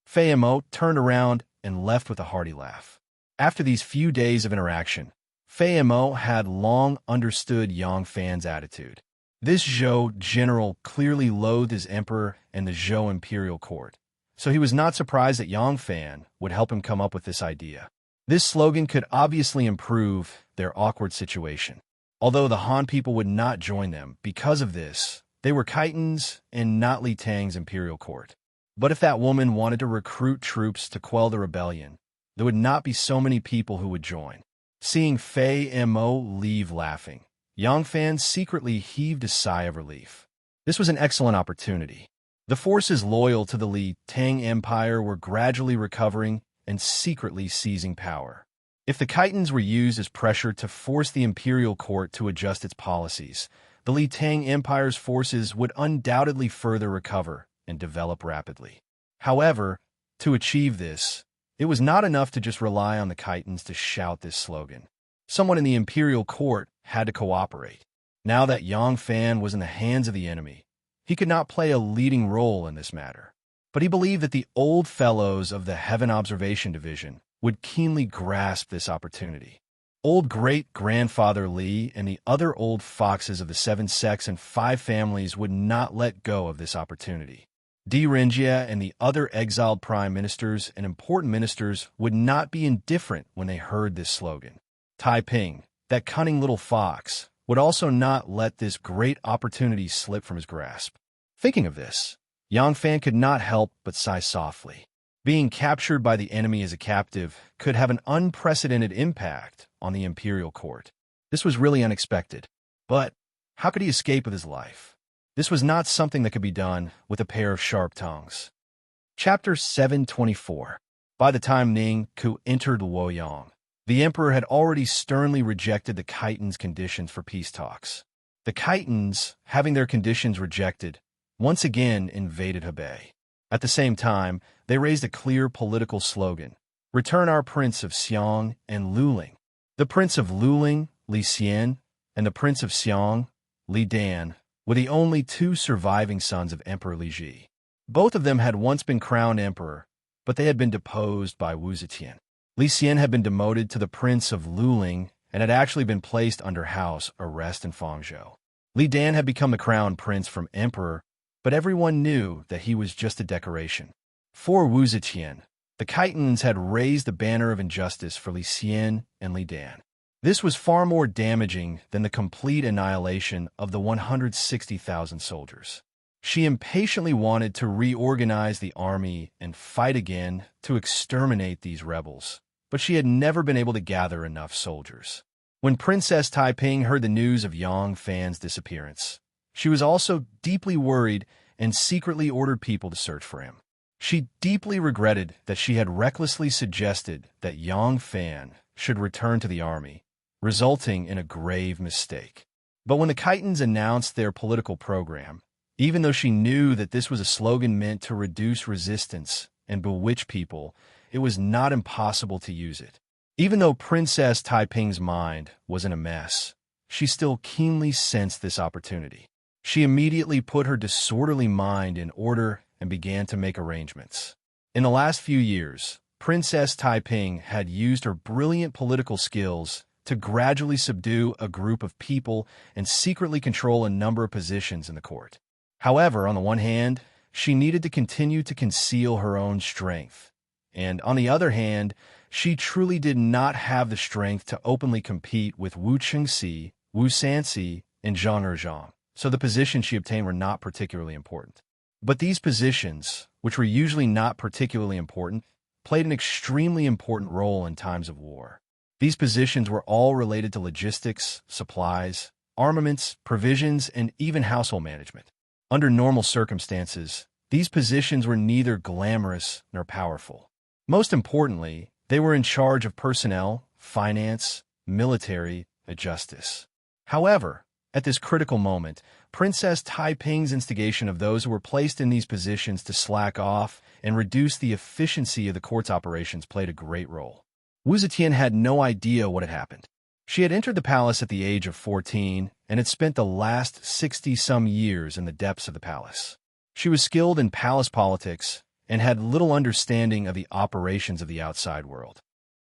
Fei Mo turned around and left with a hearty laugh. After these few days of interaction, Fei Mo had long understood Yang Fan's attitude. This Zhou general clearly loathed his emperor and the Zhou imperial court, so he was not surprised that Yang Fan would help him come up with this idea. This slogan could obviously improve their awkward situation. Although the Han people would not join them because of this, they were Khitans and not Li Tang's imperial court. But if that woman wanted to recruit troops to quell the rebellion, there would not be so many people who would join. Seeing Fei Mo leave laughing, Yang Fan secretly heaved a sigh of relief. This was an excellent opportunity. The forces loyal to the Li Tang Empire were gradually recovering and secretly seizing power. If the Khitans were used as pressure to force the imperial court to adjust its policies, the Li Tang Empire's forces would undoubtedly further recover and develop rapidly. However, to achieve this, it was not enough to just rely on the Khitans to shout this slogan. Someone in the imperial court had to cooperate. Now that Yang Fan was in the hands of the enemy, he could not play a leading role in this matter. But he believed that the old fellows of the Heaven Observation Division would keenly grasp this opportunity. Old great-grandfather Li and the other old foxes of the 7 sects and 5 families would not let go of this opportunity. Di Renjia and the other exiled prime ministers and important ministers would not be indifferent when they heard this slogan. Tai Ping, that cunning little fox, would also not let this great opportunity slip from his grasp. Thinking of this, Yang Fan could not help but sigh softly. Being captured by the enemy as a captive could have an unprecedented impact on the imperial court. This was really unexpected. But how could he escape with his life? This was not something that could be done with a pair of sharp tongues. Chapter 724. By the time Ning Ku entered Luoyang, the emperor had already sternly rejected the Khitan's conditions for peace talks. The Khitans, having their conditions rejected, once again invaded Hebei. At the same time, they raised a clear political slogan: "Return our Prince of Xiang and Luling." The Prince of Luling, Li Xian, and the Prince of Xiang, Li Dan, were the only 2 surviving sons of Emperor Li Ji. Both of them had once been crowned emperor, but they had been deposed by Wu Zetian. Li Xian had been demoted to the Prince of Luling and had actually been placed under house arrest in Fangzhou. Li Dan had become the crown prince from emperor, but everyone knew that he was just a decoration. For Wu Zetian, the Khitans had raised the banner of injustice for Li Xian and Li Dan. This was far more damaging than the complete annihilation of the 160,000 soldiers. She impatiently wanted to reorganize the army and fight again to exterminate these rebels, but she had never been able to gather enough soldiers. When Princess Taiping heard the news of Yang Fan's disappearance, she was also deeply worried and secretly ordered people to search for him. She deeply regretted that she had recklessly suggested that Yang Fan should return to the army, resulting in a grave mistake. But when the Khitans announced their political program, even though she knew that this was a slogan meant to reduce resistance and bewitch people, it was not impossible to use it. Even though Princess Taiping's mind was in a mess, she still keenly sensed this opportunity. She immediately put her disorderly mind in order and began to make arrangements. In the last few years, Princess Taiping had used her brilliant political skills to gradually subdue a group of people and secretly control a number of positions in the court. However, on the one hand, she needed to continue to conceal her own strength, and on the other hand, she truly did not have the strength to openly compete with Wu Chengxi, Wu Sanxi, and Zhang Erzhang, so the positions she obtained were not particularly important. But these positions, which were usually not particularly important, played an extremely important role in times of war. These positions were all related to logistics, supplies, armaments, provisions, and even household management. Under normal circumstances, these positions were neither glamorous nor powerful. Most importantly, they were in charge of personnel, finance, military, and justice. However, at this critical moment, Princess Taiping's instigation of those who were placed in these positions to slack off and reduce the efficiency of the court's operations played a great role. Wu Zetian had no idea what had happened. She had entered the palace at the age of 14 and had spent the last 60-some years in the depths of the palace. She was skilled in palace politics and had little understanding of the operations of the outside world.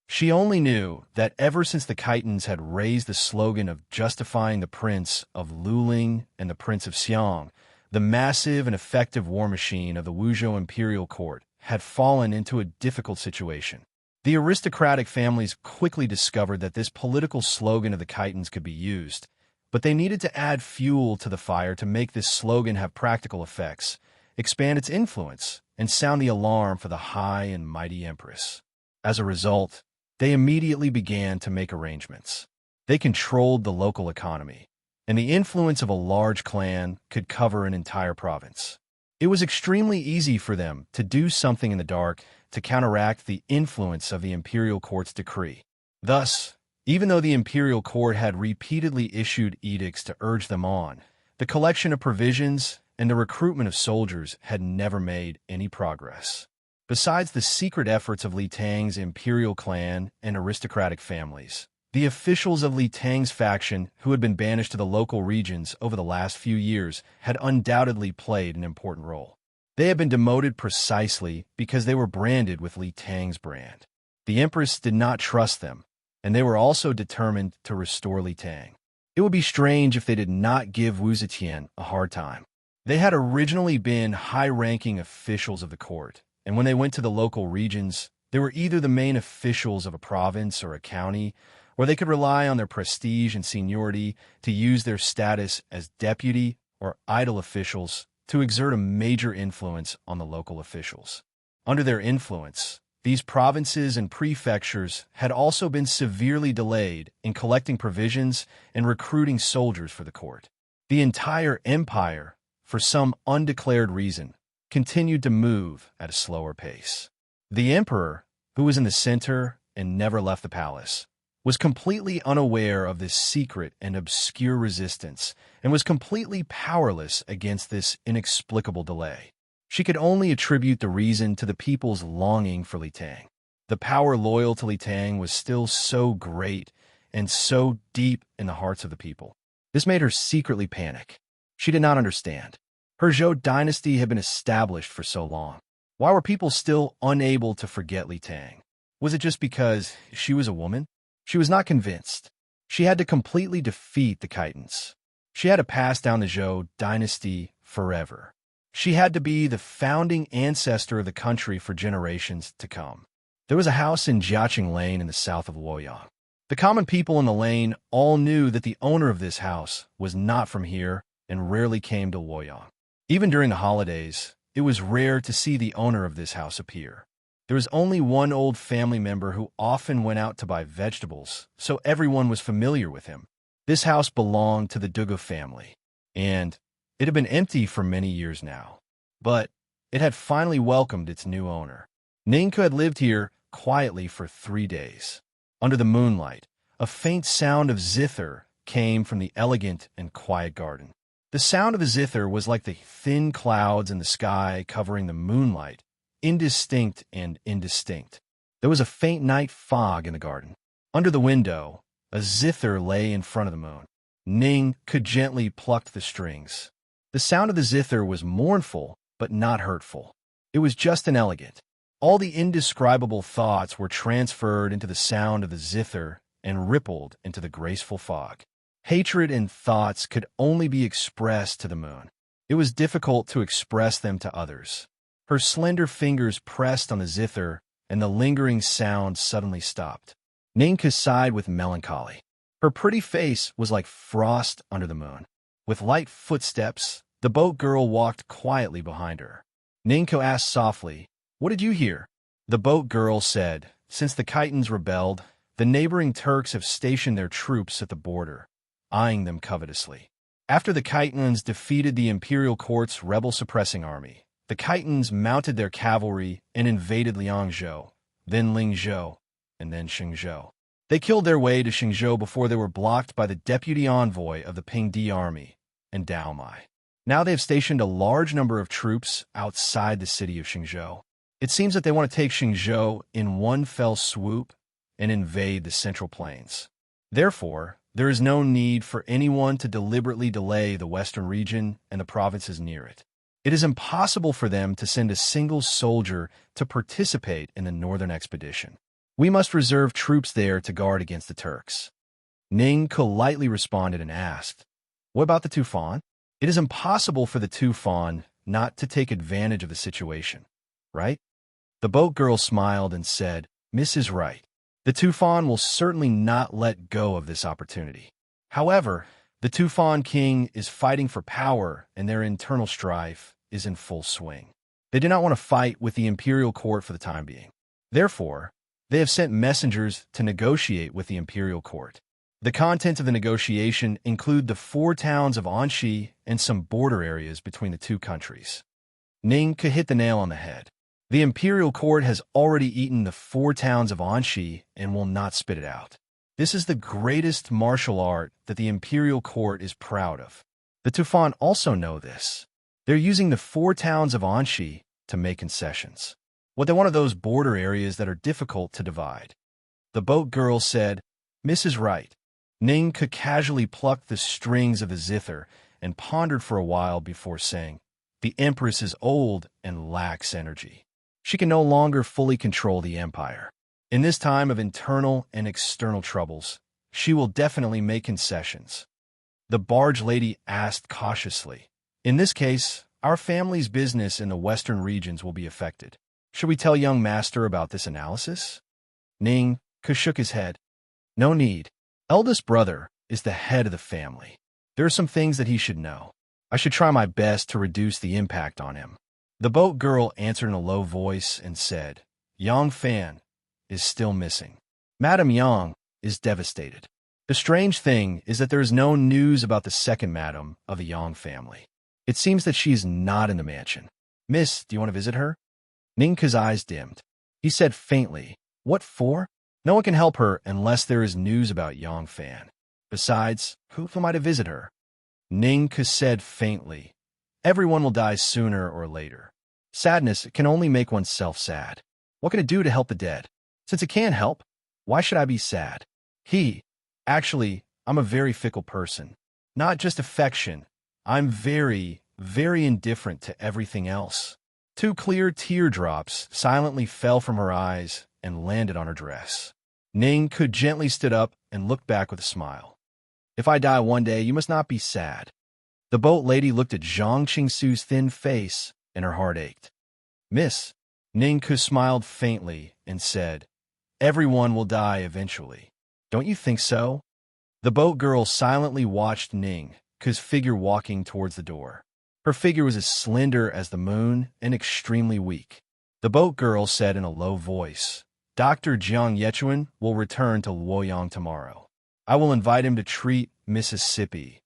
She only knew that ever since the Khitans had raised the slogan of justifying the Prince of Luling and the Prince of Xiang, the massive and effective war machine of the Wuzhou imperial court had fallen into a difficult situation. The aristocratic families quickly discovered that this political slogan of the Khitans could be used, but they needed to add fuel to the fire to make this slogan have practical effects, expand its influence, and sound the alarm for the high and mighty empress. As a result, they immediately began to make arrangements. They controlled the local economy, and the influence of a large clan could cover an entire province. It was extremely easy for them to do something in the dark to counteract the influence of the imperial court's decree. Thus, even though the imperial court had repeatedly issued edicts to urge them on, the collection of provisions and the recruitment of soldiers had never made any progress. Besides the secret efforts of Li Tang's imperial clan and aristocratic families, The officials of Li Tang's faction, who had been banished to the local regions over the last few years, had undoubtedly played an important role. They had been demoted precisely because they were branded with Li Tang's brand. The Empress did not trust them, and they were also determined to restore Li Tang. It would be strange if they did not give Wu Zetian a hard time. They had originally been high-ranking officials of the court, and when they went to the local regions, they were either the main officials of a province or a county, or they could rely on their prestige and seniority to use their status as deputy or idle officials to exert a major influence on the local officials. Under their influence, these provinces and prefectures had also been severely delayed in collecting provisions and recruiting soldiers for the court. The entire empire, for some undeclared reason, continued to move at a slower pace. The emperor, who was in the center and never left the palace, was completely unaware of this secret and obscure resistance and was completely powerless against this inexplicable delay. She could only attribute the reason to the people's longing for Li Tang. The power loyal to Li Tang was still so great and so deep in the hearts of the people. This made her secretly panic. She did not understand. Her Zhou dynasty had been established for so long. Why were people still unable to forget Li Tang? Was it just because she was a woman? She was not convinced. She had to completely defeat the Khitans. She had to pass down the Zhou dynasty forever. She had to be the founding ancestor of the country for generations to come. There was a house in Jiaqing Lane in the south of Luoyang. The common people in the lane all knew that the owner of this house was not from here and rarely came to Luoyang. Even during the holidays, it was rare to see the owner of this house appear. There was only one old family member who often went out to buy vegetables, so everyone was familiar with him. This house belonged to the Dugu family, and it had been empty for many years now. But it had finally welcomed its new owner. Ningke had lived here quietly for 3 days. Under the moonlight, a faint sound of zither came from the elegant and quiet garden. The sound of the zither was like the thin clouds in the sky covering the moonlight, indistinct and indistinct. There was a faint night fog in the garden. Under the window, a zither lay in front of the moon. Ning could gently pluck the strings. The sound of the zither was mournful, but not hurtful. It was just and elegant. All the indescribable thoughts were transferred into the sound of the zither and rippled into the graceful fog. Hatred and thoughts could only be expressed to the moon. It was difficult to express them to others. Her slender fingers pressed on the zither, and the lingering sound suddenly stopped. Ningke sighed with melancholy. Her pretty face was like frost under the moon. With light footsteps, the boat girl walked quietly behind her. Ningke asked softly, "What did you hear?" The boat girl said, "Since the Khitans rebelled, the neighboring Turks have stationed their troops at the border, eyeing them covetously. After the Khitans defeated the imperial court's rebel-suppressing army, the Khitans mounted their cavalry and invaded Liangzhou, then Lingzhou, and then Xingzhou. They killed their way to Xingzhou before they were blocked by the deputy envoy of the Pingdi army and Dao Mai. Now they have stationed a large number of troops outside the city of Xingzhou. It seems that they want to take Xingzhou in one fell swoop and invade the Central Plains. Therefore, there is no need for anyone to deliberately delay the western region and the provinces near it. It is impossible for them to send a single soldier to participate in the northern expedition. We must reserve troops there to guard against the Turks." Ning politely responded and asked, "What about the Tufan?" It is impossible for the Tufan not to take advantage of the situation, right? The boat girl smiled and said, "Miss is right. The Tufan will certainly not let go of this opportunity. However, the Tufan king is fighting for power and their internal strife is in full swing. They do not want to fight with the imperial court for the time being. Therefore, they have sent messengers to negotiate with the imperial court. The content of the negotiation include the 4 towns of Anxi and some border areas between the two countries." Ning could hit the nail on the head. The imperial court has already eaten the 4 towns of Anxi and will not spit it out. This is the greatest martial art that the imperial court is proud of. The Tufan also know this. They're using the 4 towns of Anxi to make concessions. What they want are those border areas that are difficult to divide. The boat girl said, Mrs. Right. Ning could casually pluck the strings of the zither and pondered for a while before saying, "The Empress is old and lacks energy. She can no longer fully control the empire. In this time of internal and external troubles, she will definitely make concessions." The barge lady asked cautiously, "In this case, our family's business in the western regions will be affected. Should we tell young master about this analysis?" Ning shook his head. "No need. Eldest brother is the head of the family. There are some things that he should know. I should try my best to reduce the impact on him." The boat girl answered in a low voice and said, "Yang Fan is still missing. Madame Yang is devastated. The strange thing is that there is no news about the second madam of the Yang family. It seems that she is not in the mansion. Miss, do you want to visit her?" Ning's eyes dimmed. He said faintly, "What for? No one can help her unless there is news about Yang Fan. Besides, who am I to visit her?" Ning said faintly, "Everyone will die sooner or later. Sadness can only make oneself sad. What can it do to help the dead? Since it can't help, why should I be sad?" Actually, I'm a very fickle person. Not just affection. I'm very, very indifferent to everything else." Two clear teardrops silently fell from her eyes and landed on her dress. Ning gently stood up and looked back with a smile. "If I die one day, you must not be sad." The boat lady looked at Zhang Qingsu's thin face, and her heart ached. "Miss," Ning smiled faintly and said, "Everyone will die eventually. Don't you think so?" The boat girl silently watched Ning's figure walking towards the door. Her figure was as slender as the moon and extremely weak. The boat girl said in a low voice, "Dr. Jiang Yechuan will return to Luoyang tomorrow. I will invite him to treat Mississippi."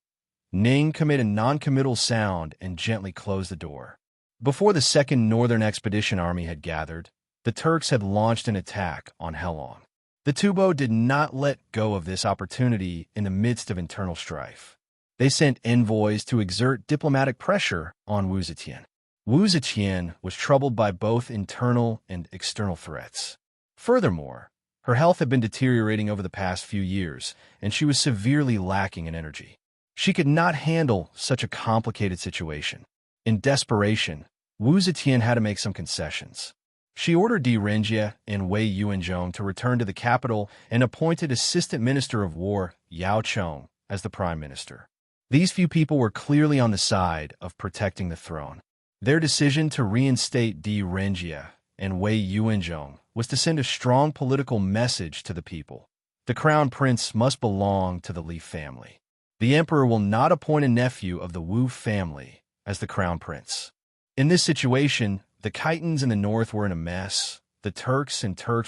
Ning made a non-committal sound and gently closed the door. Before the Second Northern Expedition Army had gathered, the Turks had launched an attack on Helong. The Tubo did not let go of this opportunity in the midst of internal strife. They sent envoys to exert diplomatic pressure on Wu Zetian. Wu Zetian was troubled by both internal and external threats. Furthermore, her health had been deteriorating over the past few years, and she was severely lacking in energy. She could not handle such a complicated situation. In desperation, Wu Zetian had to make some concessions. She ordered Di Renjie and Wei Yuanzhong to return to the capital and appointed Assistant Minister of War Yao Chong as the Prime Minister. These few people were clearly on the side of protecting the throne. Their decision to reinstate Di Renjie and Wei Yuanzhong was to send a strong political message to the people. The crown prince must belong to the Li family. The emperor will not appoint a nephew of the Wu family as the crown prince. In this situation, the Khitans in the north were in a mess, the Turks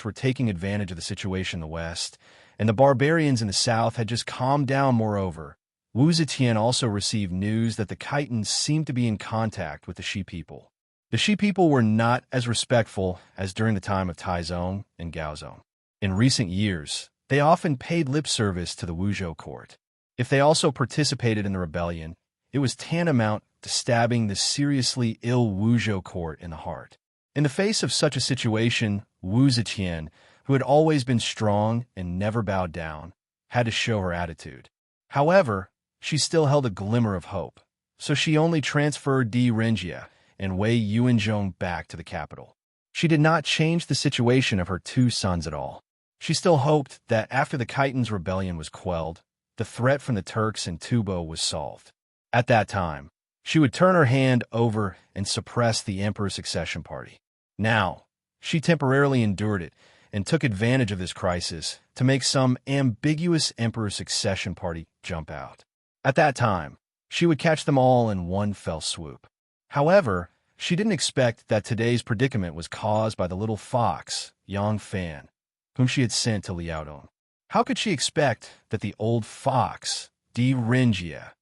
were taking advantage of the situation in the west, and the barbarians in the south had just calmed down. Moreover, Wu Zetian also received news that the Khitans seemed to be in contact with the Shi people. The Shi people were not as respectful as during the time of Taizong and Gaozong. In recent years, they often paid lip service to the Wuzhou court. If they also participated in the rebellion, it was tantamount to stabbing the seriously ill Wuzhou court in the heart. In the face of such a situation, Wu Zetian, who had always been strong and never bowed down, had to show her attitude. However, she still held a glimmer of hope, so she only transferred Di Renjie and Wei Yuanzhong back to the capital. She did not change the situation of her two sons at all. She still hoped that after the Khitans' rebellion was quelled, the threat from the Turks and Tubo was solved. At that time, she would turn her hand over and suppress the emperor's succession party. Now, she temporarily endured it and took advantage of this crisis to make some ambiguous emperor's succession party jump out. At that time, she would catch them all in one fell swoop. However, she didn't expect that today's predicament was caused by the little fox, Yang Fan, whom she had sent to Liaodong. How could she expect that the old fox, Di Renjie,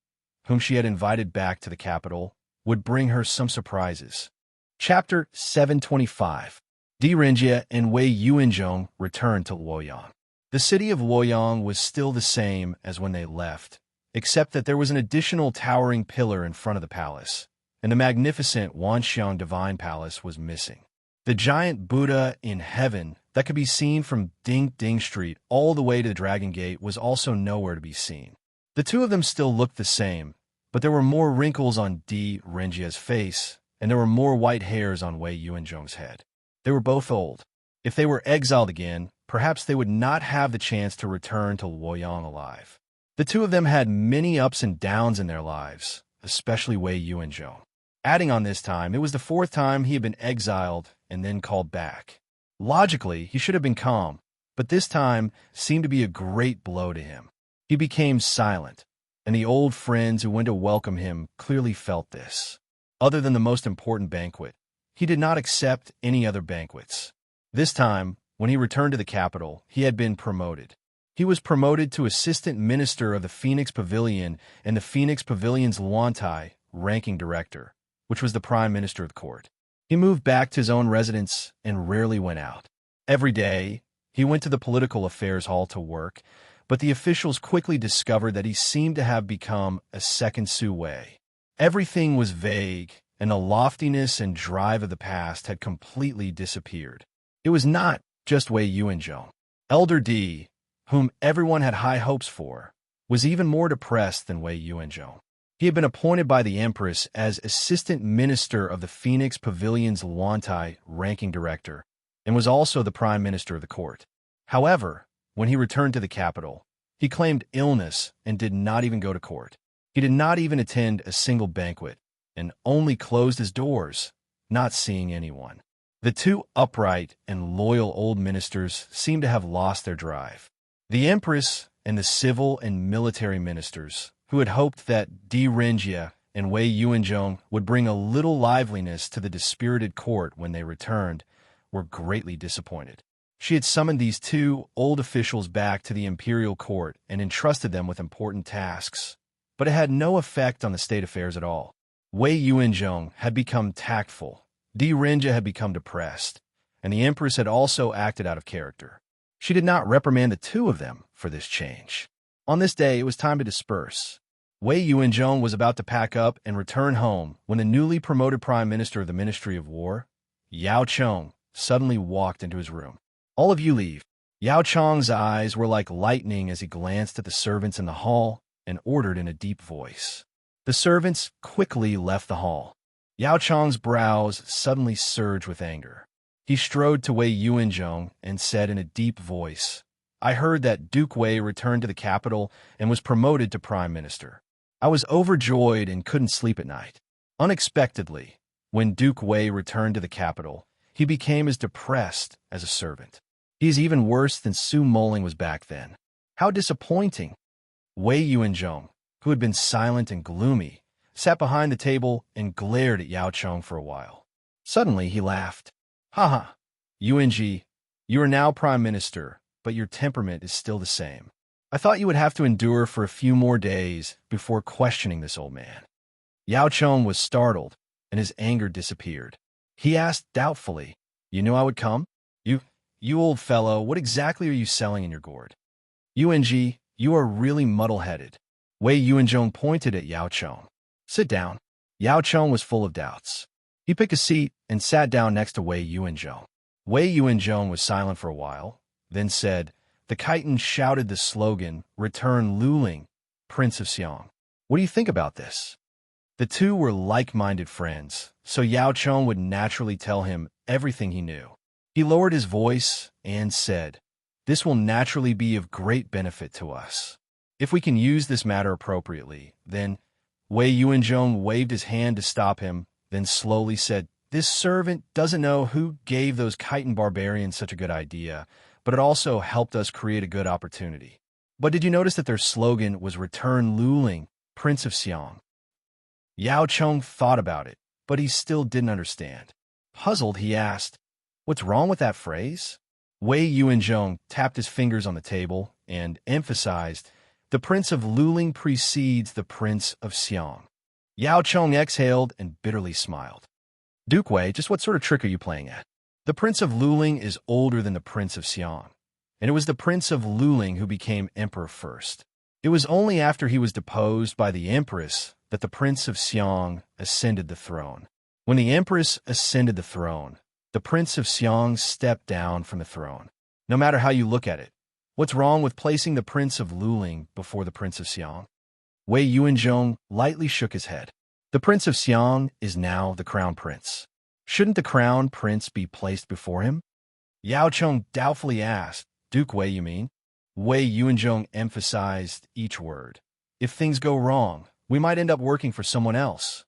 whom she had invited back to the capital, would bring her some surprises? Chapter 725. Di Renjie and Wei Yuanzhong returned to Luoyang. The city of Luoyang was still the same as when they left, except that there was an additional towering pillar in front of the palace, and the magnificent Wanxiang Divine Palace was missing. The giant Buddha in heaven that could be seen from Ding Ding Street all the way to the Dragon Gate was also nowhere to be seen. The two of them still looked the same, but there were more wrinkles on Di Renjia's face, and there were more white hairs on Wei Yuanzhong's head. They were both old. If they were exiled again, perhaps they would not have the chance to return to Luoyang alive. The two of them had many ups and downs in their lives, especially Wei Yuanzhong. Adding on this time, it was the fourth time he had been exiled and then called back. Logically, he should have been calm, but this time seemed to be a great blow to him. He became silent, and the old friends who went to welcome him clearly felt this. Other than the most important banquet, he did not accept any other banquets. This time, when he returned to the capital, he had been promoted. He was promoted to assistant minister of the Phoenix Pavilion and the Phoenix Pavilion's Luantai, ranking director, which was the prime minister of the court. He moved back to his own residence and rarely went out. Every day, he went to the political affairs hall to work, but the officials quickly discovered that he seemed to have become a second Su Wei. Everything was vague, and the loftiness and drive of the past had completely disappeared. It was not just Wei Yuanzhong. Elder Di, whom everyone had high hopes for, was even more depressed than Wei Yuanzhong. He had been appointed by the Empress as assistant minister of the Phoenix Pavilion's Luantai, ranking director, and was also the prime minister of the court. However, when he returned to the capital, he claimed illness and did not even go to court. He did not even attend a single banquet, and only closed his doors, not seeing anyone. The two upright and loyal old ministers seemed to have lost their drive. The Empress and the civil and military ministers, who had hoped that Di Renjia and Wei Yuanzhong would bring a little liveliness to the dispirited court when they returned, were greatly disappointed. She had summoned these two old officials back to the imperial court and entrusted them with important tasks, but it had no effect on the state affairs at all. Wei Yuanzhong had become tactful, Di Renjia had become depressed, and the Empress had also acted out of character. She did not reprimand the two of them for this change. On this day, it was time to disperse. Wei Yuanzhong was about to pack up and return home when the newly promoted Prime Minister of the Ministry of War, Yao Cheng, suddenly walked into his room. "All of you leave." Yao Cheng's eyes were like lightning as he glanced at the servants in the hall and ordered in a deep voice. The servants quickly left the hall. Yao Cheng's brows suddenly surged with anger. He strode to Wei Yuanzhong and said in a deep voice, "I heard that Duke Wei returned to the capital and was promoted to Prime Minister. I was overjoyed and couldn't sleep at night. Unexpectedly, when Duke Wei returned to the capital, he became as depressed as a servant. He is even worse than Su Moling was back then. How disappointing." Wei Yuanzhong, who had been silent and gloomy, sat behind the table and glared at Yao Cheng for a while. Suddenly he laughed. "Ha ha, Yuanji, you are now Prime Minister, but your temperament is still the same. I thought you would have to endure for a few more days before questioning this old man." Yao Cheng was startled, and his anger disappeared. He asked doubtfully, "You knew I would come? You old fellow, what exactly are you selling in your gourd?" "Yuanji, you are really muddle-headed." Wei Yuanzhong pointed at Yao Cheng. "Sit down." Yao Cheng was full of doubts. He picked a seat and sat down next to Wei Yuanzhong. Wei Yuanzhong was silent for a while, then said, "The Khitan shouted the slogan, 'Return Luling, Prince of Xiang.' What do you think about this?" The two were like-minded friends, so Yao Cheng would naturally tell him everything he knew. He lowered his voice and said, "This will naturally be of great benefit to us. If we can use this matter appropriately, then—" Wei Yuanzhong waved his hand to stop him, then slowly said, "This servant doesn't know who gave those Khitan barbarians such a good idea, but it also helped us create a good opportunity. But did you notice that their slogan was 'Return Luling, Prince of Xiang'?" Yao Cheng thought about it, but he still didn't understand. Puzzled, he asked, "What's wrong with that phrase?" Wei Yuanzhong tapped his fingers on the table and emphasized, "The Prince of Luling precedes the Prince of Xiang." Yao Cheng exhaled and bitterly smiled. "Duke Wei, just what sort of trick are you playing at? The Prince of Luling is older than the Prince of Xiang, and it was the Prince of Luling who became emperor first. It was only after he was deposed by the Empress that the Prince of Xiang ascended the throne. When the Empress ascended the throne, The Prince of Xiang stepped down from the throne. No matter how you look at it, what's wrong with placing the Prince of Luling before the Prince of Xiang? Wei Yuanzhong lightly shook his head. The Prince of Xiang is now the Crown Prince. Shouldn't the Crown Prince be placed before him? Yao Cheng doubtfully asked. Duke Wei, you mean? Wei Yuanzhong emphasized each word. If things go wrong, we might end up working for someone else.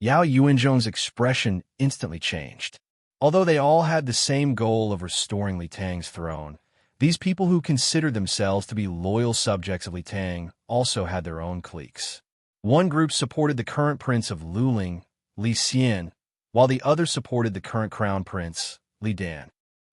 Yao Yuanzhong's expression instantly changed. Although they all had the same goal of restoring Li Tang's throne, these people who considered themselves to be loyal subjects of Li Tang also had their own cliques. One group supported the current prince of Luling, Li Xian, while the other supported the current crown prince, Li Dan.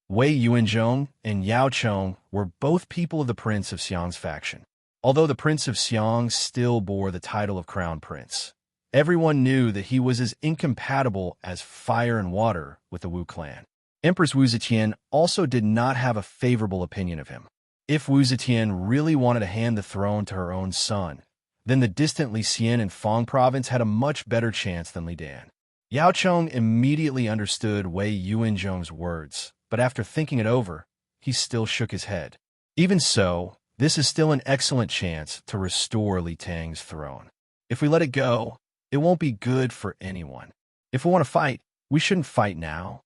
Wei Yuanzhong and Yao Cheng were both people of the Prince of Xiang's faction. Although the Prince of Xiang still bore the title of Crown Prince, everyone knew that he was as incompatible as fire and water with the Wu clan. Empress Wu Zetian also did not have a favorable opinion of him. If Wu Zetian really wanted to hand the throne to her own son, then the distant Li Xian and Fang province had a much better chance than Li Dan. Yao Cheng immediately understood Wei Yuanzhong's words, but after thinking it over, he still shook his head. Even so, this is still an excellent chance to restore Li Tang's throne. If we let it go, it won't be good for anyone. If we want to fight, we shouldn't fight now.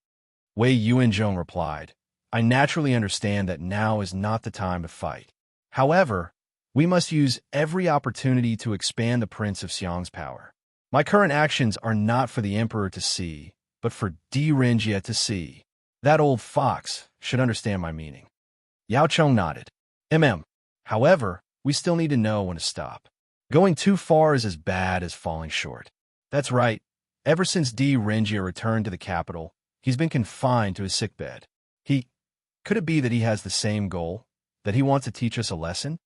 Wei Yuanzhong replied, I naturally understand that now is not the time to fight. However, we must use every opportunity to expand the Prince of Xiang's power. My current actions are not for the Emperor to see, but for Di Renjie to see. That old fox should understand my meaning. Yao Cheng nodded. However, we still need to know when to stop. Going too far is as bad as falling short. That's right. Ever since Di Renjie returned to the capital, he's been confined to his sickbed. Could it be that he has the same goal? That he wants to teach us a lesson?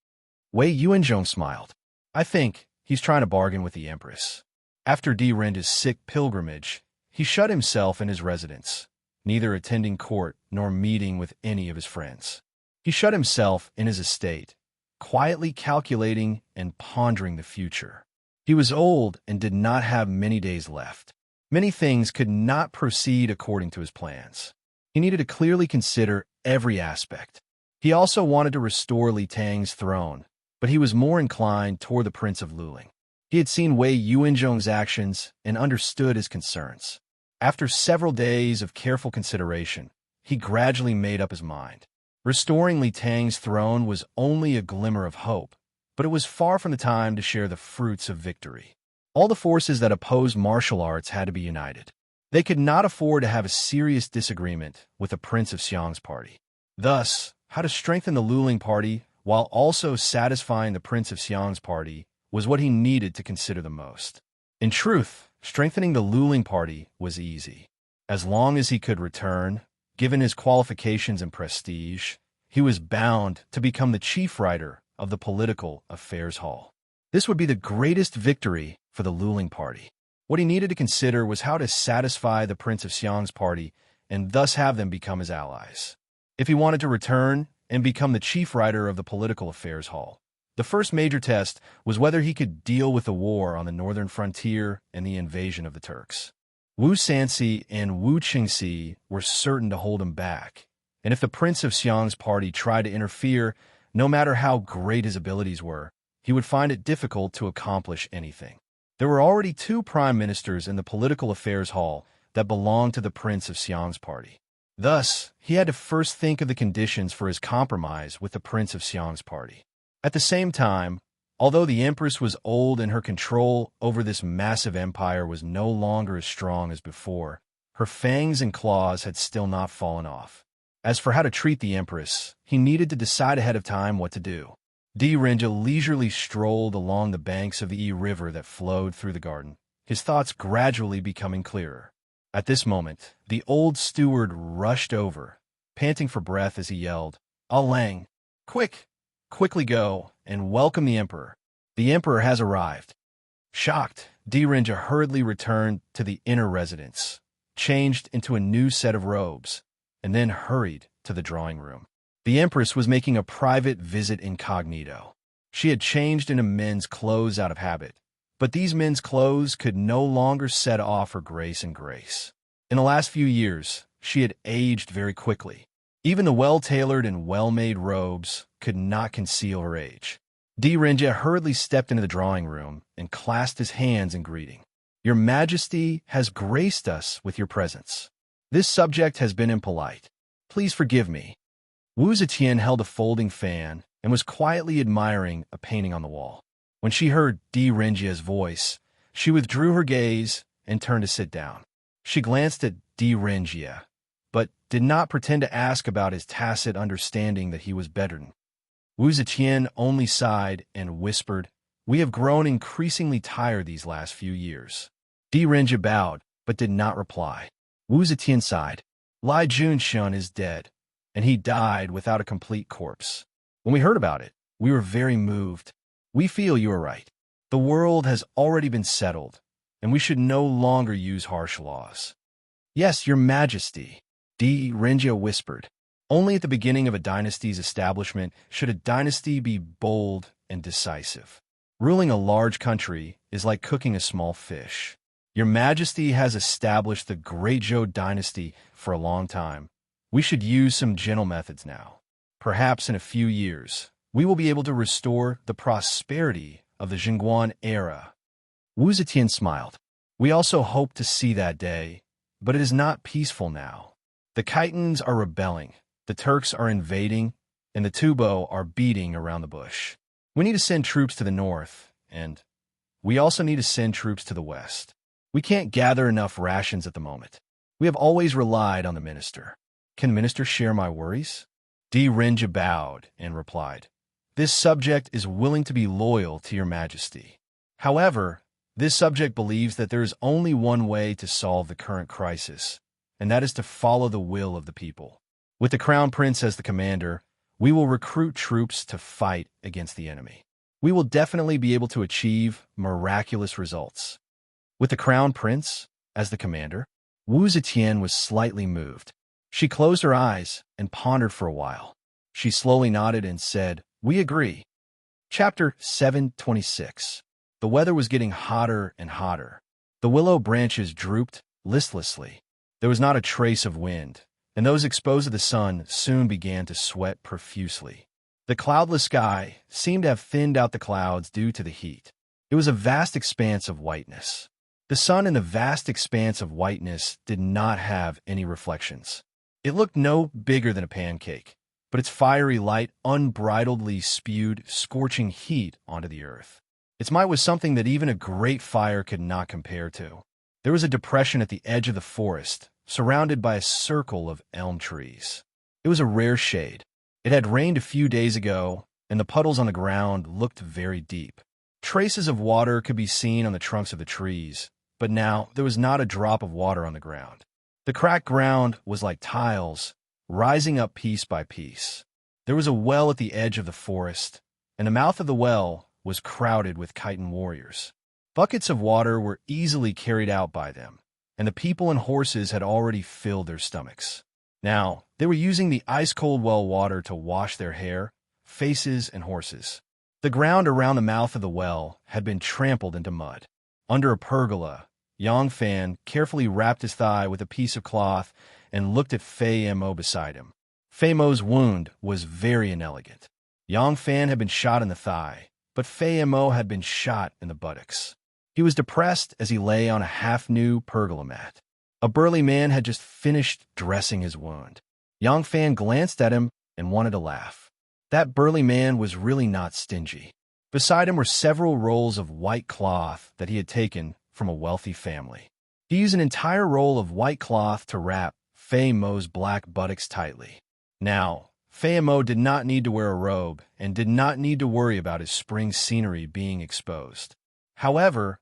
Wei Yuanzhong smiled. I think he's trying to bargain with the Empress. After Di Renjie's sick pilgrimage, he shut himself in his residence, neither attending court nor meeting with any of his friends. He shut himself in his estate, quietly calculating and pondering the future. He was old and did not have many days left. Many things could not proceed according to his plans. He needed to clearly consider every aspect. He also wanted to restore Li Tang's throne, but he was more inclined toward the Prince of Luling. He had seen Wei Yuanzhong's actions and understood his concerns. After several days of careful consideration, he gradually made up his mind. Restoring Li Tang's throne was only a glimmer of hope, but it was far from the time to share the fruits of victory. All the forces that opposed martial arts had to be united. They could not afford to have a serious disagreement with the Prince of Xiang's party. Thus, how to strengthen the Luling party while also satisfying the Prince of Xiang's party was what he needed to consider the most. In truth, strengthening the Luling party was easy. As long as he could return, given his qualifications and prestige, he was bound to become the chief writer of the Political Affairs Hall. This would be the greatest victory for the Luling party. What he needed to consider was how to satisfy the Prince of Xiang's party and thus have them become his allies. If he wanted to return and become the chief writer of the Political Affairs Hall, the first major test was whether he could deal with the war on the northern frontier and the invasion of the Turks. Wu Sanxi and Wu Qingxi were certain to hold him back, and if the Prince of Xiang's party tried to interfere, no matter how great his abilities were, he would find it difficult to accomplish anything. There were already 2 prime ministers in the Political Affairs Hall that belonged to the Prince of Xiang's party. Thus, he had to first think of the conditions for his compromise with the Prince of Xiang's party. At the same time, although the Empress was old and her control over this massive empire was no longer as strong as before, her fangs and claws had still not fallen off. As for how to treat the Empress, he needed to decide ahead of time what to do. Di Renjie leisurely strolled along the banks of the Yi River that flowed through the garden, his thoughts gradually becoming clearer. At this moment, the old steward rushed over, panting for breath as he yelled, "Ah Lang, quickly go and welcome the Emperor. The Emperor has arrived." Shocked, Di Renjie hurriedly returned to the inner residence, changed into a new set of robes, and then hurried to the drawing room. The Empress was making a private visit incognito. She had changed into men's clothes out of habit, but these men's clothes could no longer set off her grace and grace. In the last few years, she had aged very quickly. Even the well-tailored and well-made robes could not conceal her age. Rinja hurriedly stepped into the drawing room and clasped his hands in greeting. Your Majesty has graced us with your presence. This subject has been impolite. Please forgive me. Wu Zetian held a folding fan and was quietly admiring a painting on the wall. When she heard Rinjia's voice, she withdrew her gaze and turned to sit down. She glanced at Rinjia, but did not pretend to ask about his tacit understanding that he was bedridden. Wu Zetian only sighed and whispered, We have grown increasingly tired these last few years. Rinjia bowed, but did not reply. Wu Zetian sighed. Lai Junshun is dead, and he died without a complete corpse. When we heard about it, we were very moved. We feel you are right. The world has already been settled, and we should no longer use harsh laws. Yes, Your Majesty, Rinjia whispered. Only at the beginning of a dynasty's establishment should a dynasty be bold and decisive. Ruling a large country is like cooking a small fish. Your Majesty has established the Great Zhou dynasty for a long time. We should use some gentle methods now. Perhaps in a few years, we will be able to restore the prosperity of the Jingguan era. Wu Zetian smiled. We also hope to see that day, but it is not peaceful now. The Khitans are rebelling, the Turks are invading, and the Tubo are beating around the bush. We need to send troops to the north, and we also need to send troops to the west. We can't gather enough rations at the moment. We have always relied on the minister. Can the minister share my worries? Rinjia bowed and replied, This subject is willing to be loyal to Your Majesty. However, this subject believes that there is only one way to solve the current crisis, and that is to follow the will of the people. With the Crown Prince as the commander, we will recruit troops to fight against the enemy. We will definitely be able to achieve miraculous results. With the Crown Prince as the commander, Wu Zetian was slightly moved. She closed her eyes and pondered for a while. She slowly nodded and said, We agree. Chapter 726. The weather was getting hotter and hotter. The willow branches drooped listlessly. There was not a trace of wind, and those exposed to the sun soon began to sweat profusely. The cloudless sky seemed to have thinned out the clouds due to the heat. It was a vast expanse of whiteness. The sun in the vast expanse of whiteness did not have any reflections. It looked no bigger than a pancake, but its fiery light unbridledly spewed scorching heat onto the earth. Its might was something that even a great fire could not compare to. There was a depression at the edge of the forest, surrounded by a circle of elm trees. It was a rare shade. It had rained a few days ago, and the puddles on the ground looked very deep. Traces of water could be seen on the trunks of the trees, but now there was not a drop of water on the ground. The cracked ground was like tiles, rising up piece by piece. There was a well at the edge of the forest, and the mouth of the well was crowded with Khitan warriors. Buckets of water were easily carried out by them, and the people and horses had already filled their stomachs. Now, they were using the ice-cold well water to wash their hair, faces, and horses. The ground around the mouth of the well had been trampled into mud. Under a pergola, Yang Fan carefully wrapped his thigh with a piece of cloth and looked at Fei Mo beside him. Fei Mo's wound was very inelegant. Yang Fan had been shot in the thigh, but Fei Mo had been shot in the buttocks. He was depressed as he lay on a half-new pergola mat. A burly man had just finished dressing his wound. Yang Fan glanced at him and wanted to laugh. That burly man was really not stingy. Beside him were several rolls of white cloth that he had taken from a wealthy family. He used an entire roll of white cloth to wrap Fei Mo's black buttocks tightly. Now, Fei Mo did not need to wear a robe and did not need to worry about his spring scenery being exposed. However,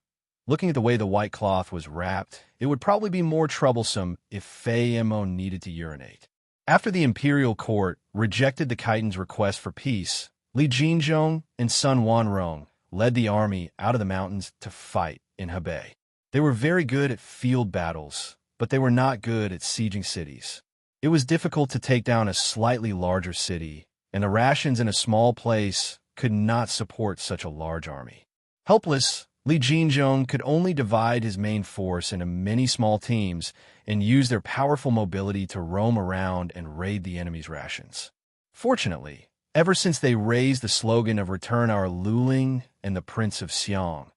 looking at the way the white cloth was wrapped, it would probably be more troublesome if Fei Mo needed to urinate. After the imperial court rejected the Khitan's request for peace, Li Jinzhong and Sun Wanrong led the army out of the mountains to fight in Hebei. They were very good at field battles, but they were not good at sieging cities. It was difficult to take down a slightly larger city, and the rations in a small place could not support such a large army. Helpless, Li Jinzhong could only divide his main force into many small teams and use their powerful mobility to roam around and raid the enemy's rations. Fortunately, ever since they raised the slogan of Return Our Luling and the Prince of Xiang,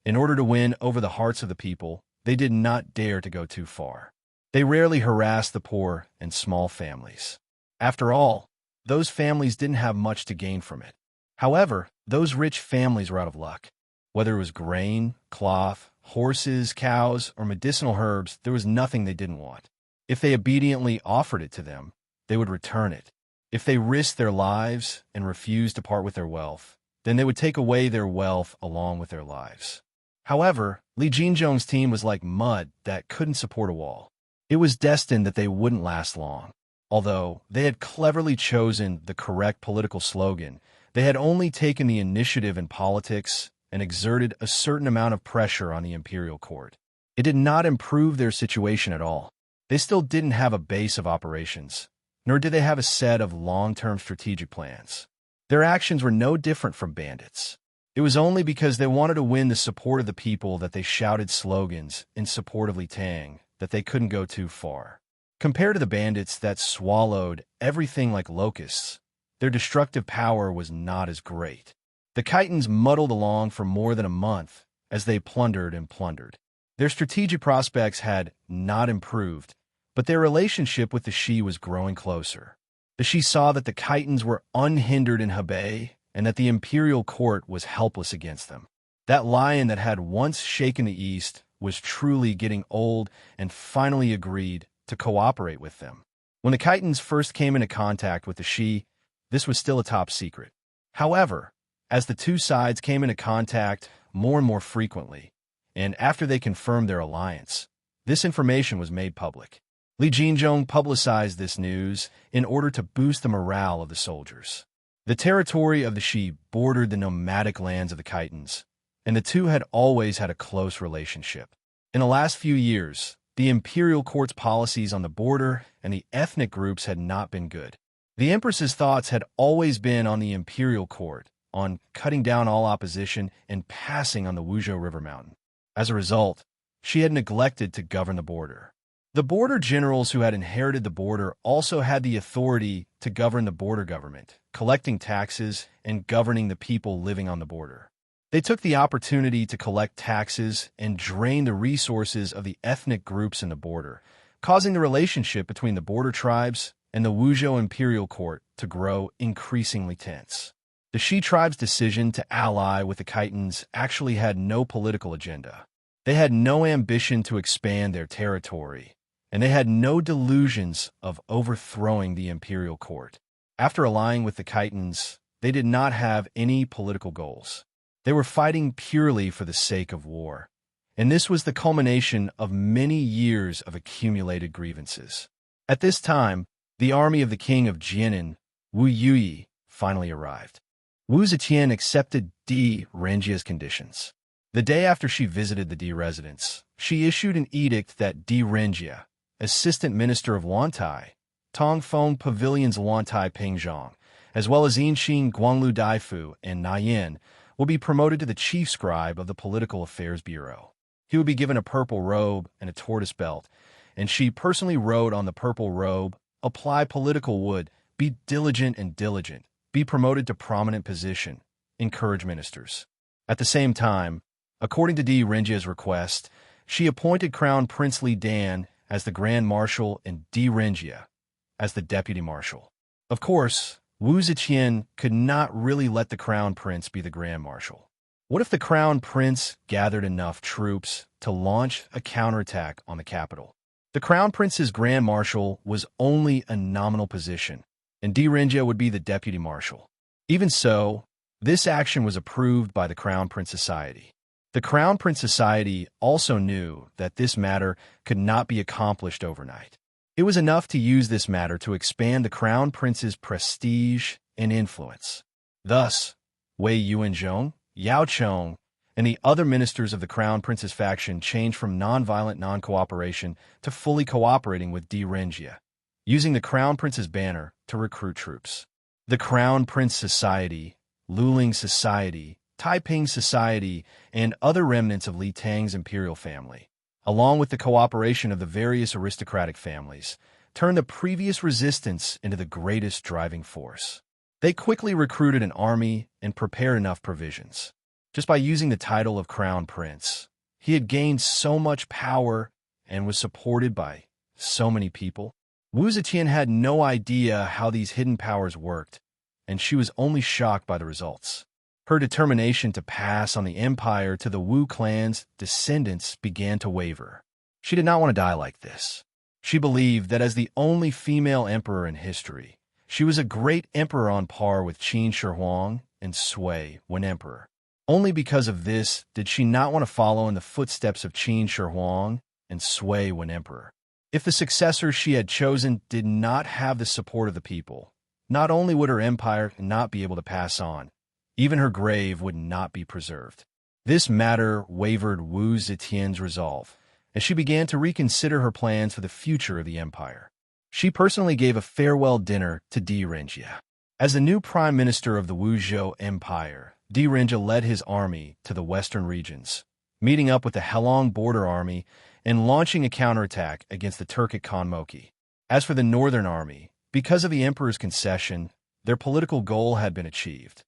in order to win over the hearts of the people, they did not dare to go too far. They rarely harassed the poor and small families. After all, those families didn't have much to gain from it. However, those rich families were out of luck. Whether it was grain, cloth, horses, cows, or medicinal herbs, there was nothing they didn't want. If they obediently offered it to them, they would return it. If they risked their lives and refused to part with their wealth, then they would take away their wealth along with their lives. However, Li Jinzhong's team was like mud that couldn't support a wall. It was destined that they wouldn't last long. Although they had cleverly chosen the correct political slogan, they had only taken the initiative in politics and exerted a certain amount of pressure on the imperial court. It did not improve their situation at all. They still didn't have a base of operations, nor did they have a set of long-term strategic plans. Their actions were no different from bandits. It was only because they wanted to win the support of the people that they shouted slogans in support of Li Tang that they couldn't go too far. Compared to the bandits that swallowed everything like locusts, their destructive power was not as great. The Khitans muddled along for more than a month as they plundered and plundered. Their strategic prospects had not improved, but their relationship with the Shi was growing closer. The Shi saw that the Khitans were unhindered in Hebei and that the imperial court was helpless against them. That lion that had once shaken the east was truly getting old and finally agreed to cooperate with them. When the Khitans first came into contact with the Shi, this was still a top secret. However, as the two sides came into contact more and more frequently, and after they confirmed their alliance, this information was made public. Li Jinzhong publicized this news in order to boost the morale of the soldiers. The territory of the Shi bordered the nomadic lands of the Khitans, and the two had always had a close relationship. In the last few years, the imperial court's policies on the border and the ethnic groups had not been good. The empress's thoughts had always been on the imperial court, on cutting down all opposition and passing on the Wuzhou River Mountain. As a result, she had neglected to govern the border. The border generals who had inherited the border also had the authority to govern the border government, collecting taxes and governing the people living on the border. They took the opportunity to collect taxes and drain the resources of the ethnic groups in the border, causing the relationship between the border tribes and the Wuzhou imperial court to grow increasingly tense. The Shi tribe's decision to ally with the Khitans actually had no political agenda. They had no ambition to expand their territory, and they had no delusions of overthrowing the imperial court. After allying with the Khitans, they did not have any political goals. They were fighting purely for the sake of war, and this was the culmination of many years of accumulated grievances. At this time, the army of the king of Jianan, Wu Yuyi, finally arrived. Wu Zetian accepted Di Renjia's conditions. The day after she visited the Di residence, she issued an edict that Di Renjia, assistant minister of Wantai, Tongfeng Pavilion's Wantai Pingzhong, as well as Yinxing Guanglu Daifu and Nayan, will be promoted to the chief scribe of the Political Affairs Bureau. He would be given a purple robe and a tortoise belt, and she personally wrote on the purple robe, "Apply political wood, be diligent and diligent, be promoted to prominent position, encourage ministers." At the same time, according to Di Renjia's request, she appointed Crown Prince Li Dan as the Grand Marshal and Di Renjia as the Deputy Marshal. Of course, Wu Zetian could not really let the Crown Prince be the Grand Marshal. What if the Crown Prince gathered enough troops to launch a counterattack on the capital? The Crown Prince's Grand Marshal was only a nominal position, and Di Renjia would be the Deputy Marshal. Even so, this action was approved by the Crown Prince Society. The Crown Prince Society also knew that this matter could not be accomplished overnight. It was enough to use this matter to expand the Crown Prince's prestige and influence. Thus, Wei Yuanzhong, Yao Chong, and the other ministers of the Crown Prince's faction changed from nonviolent non-cooperation to fully cooperating with Di Renjia, using the Crown Prince's banner to recruit troops. The Crown Prince Society, Luling Society, Taiping society, and other remnants of Li Tang's imperial family, along with the cooperation of the various aristocratic families, turned the previous resistance into the greatest driving force. They quickly recruited an army and prepared enough provisions. Just by using the title of Crown Prince, he had gained so much power and was supported by so many people. Wu Zetian had no idea how these hidden powers worked, and she was only shocked by the results. Her determination to pass on the empire to the Wu clan's descendants began to waver. She did not want to die like this. She believed that as the only female emperor in history, she was a great emperor on par with Qin Shi Huang and Sui when emperor. Only because of this did she not want to follow in the footsteps of Qin Shi Huang and Sui when emperor. If the successor she had chosen did not have the support of the people, not only would her empire not be able to pass on, even her grave would not be preserved. This matter wavered Wu Zetian's resolve, as she began to reconsider her plans for the future of the empire. She personally gave a farewell dinner to Di Renjia. As the new prime minister of the Wuzhou Empire, Di Renjia led his army to the western regions, meeting up with the Helong border army and launching a counterattack against the Turkic Khan Moki. As for the northern army, because of the emperor's concession, their political goal had been achieved.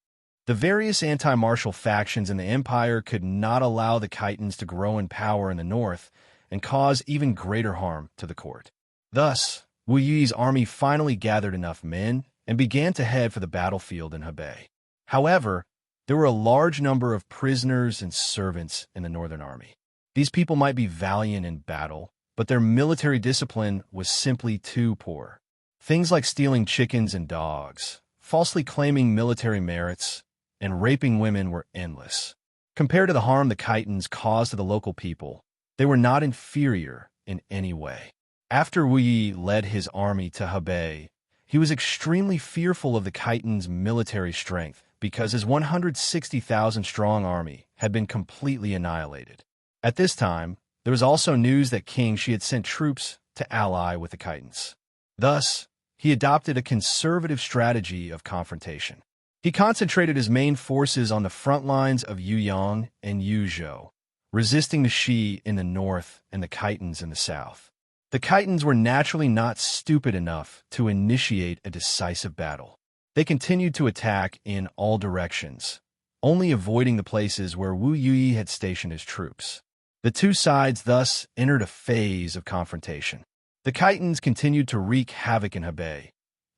The various anti-martial factions in the empire could not allow the Khitans to grow in power in the north and cause even greater harm to the court. Thus, Wu Yi's army finally gathered enough men and began to head for the battlefield in Hebei. However, there were a large number of prisoners and servants in the northern army. These people might be valiant in battle, but their military discipline was simply too poor. Things like stealing chickens and dogs, falsely claiming military merits, and raping women were endless. Compared to the harm the Khitans caused to the local people, they were not inferior in any way. After Wu Yi led his army to Hebei, he was extremely fearful of the Khitans' military strength because his 160,000-strong army had been completely annihilated. At this time, there was also news that King Shi had sent troops to ally with the Khitans. Thus, he adopted a conservative strategy of confrontation. He concentrated his main forces on the front lines of Yuyang and Yuzhou, resisting the Shi in the north and the Khitans in the south. The Khitans were naturally not stupid enough to initiate a decisive battle. They continued to attack in all directions, only avoiding the places where Wu Yi had stationed his troops. The two sides thus entered a phase of confrontation. The Khitans continued to wreak havoc in Hebei,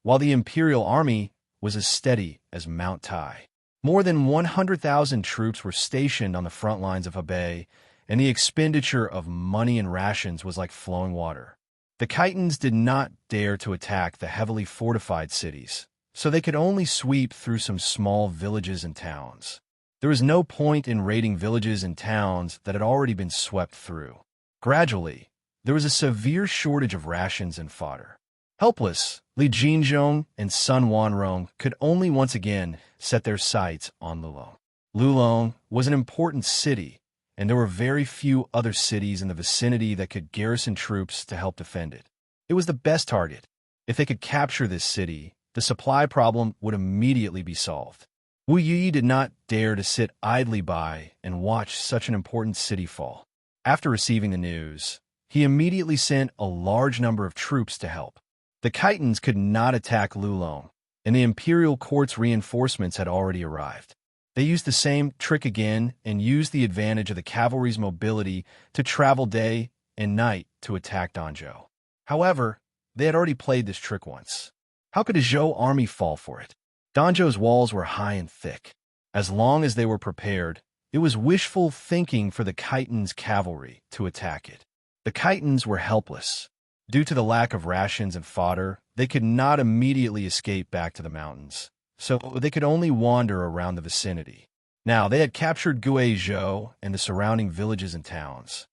while the imperial army was as steady as Mount Tai. More than 100,000 troops were stationed on the front lines of Hebei, and the expenditure of money and rations was like flowing water. The Khitans did not dare to attack the heavily fortified cities, so they could only sweep through some small villages and towns. There was no point in raiding villages and towns that had already been swept through. Gradually, there was a severe shortage of rations and fodder. Helpless, Li Jinzhong and Sun Wanrong could only once again set their sights on Lulong. Lulong was an important city, and there were very few other cities in the vicinity that could garrison troops to help defend it. It was the best target. If they could capture this city, the supply problem would immediately be solved. Wu Yi did not dare to sit idly by and watch such an important city fall. After receiving the news, he immediately sent a large number of troops to help. The Khitans could not attack Lulong, and the imperial court's reinforcements had already arrived. They used the same trick again and used the advantage of the cavalry's mobility to travel day and night to attack Danzhou. However, they had already played this trick once. How could a Zhou army fall for it? Danzhou's walls were high and thick. As long as they were prepared, it was wishful thinking for the Khitans' cavalry to attack it. The Khitans were helpless. Due to the lack of rations and fodder, they could not immediately escape back to the mountains, so they could only wander around the vicinity. Now, they had captured Guizhou and the surrounding villages and towns.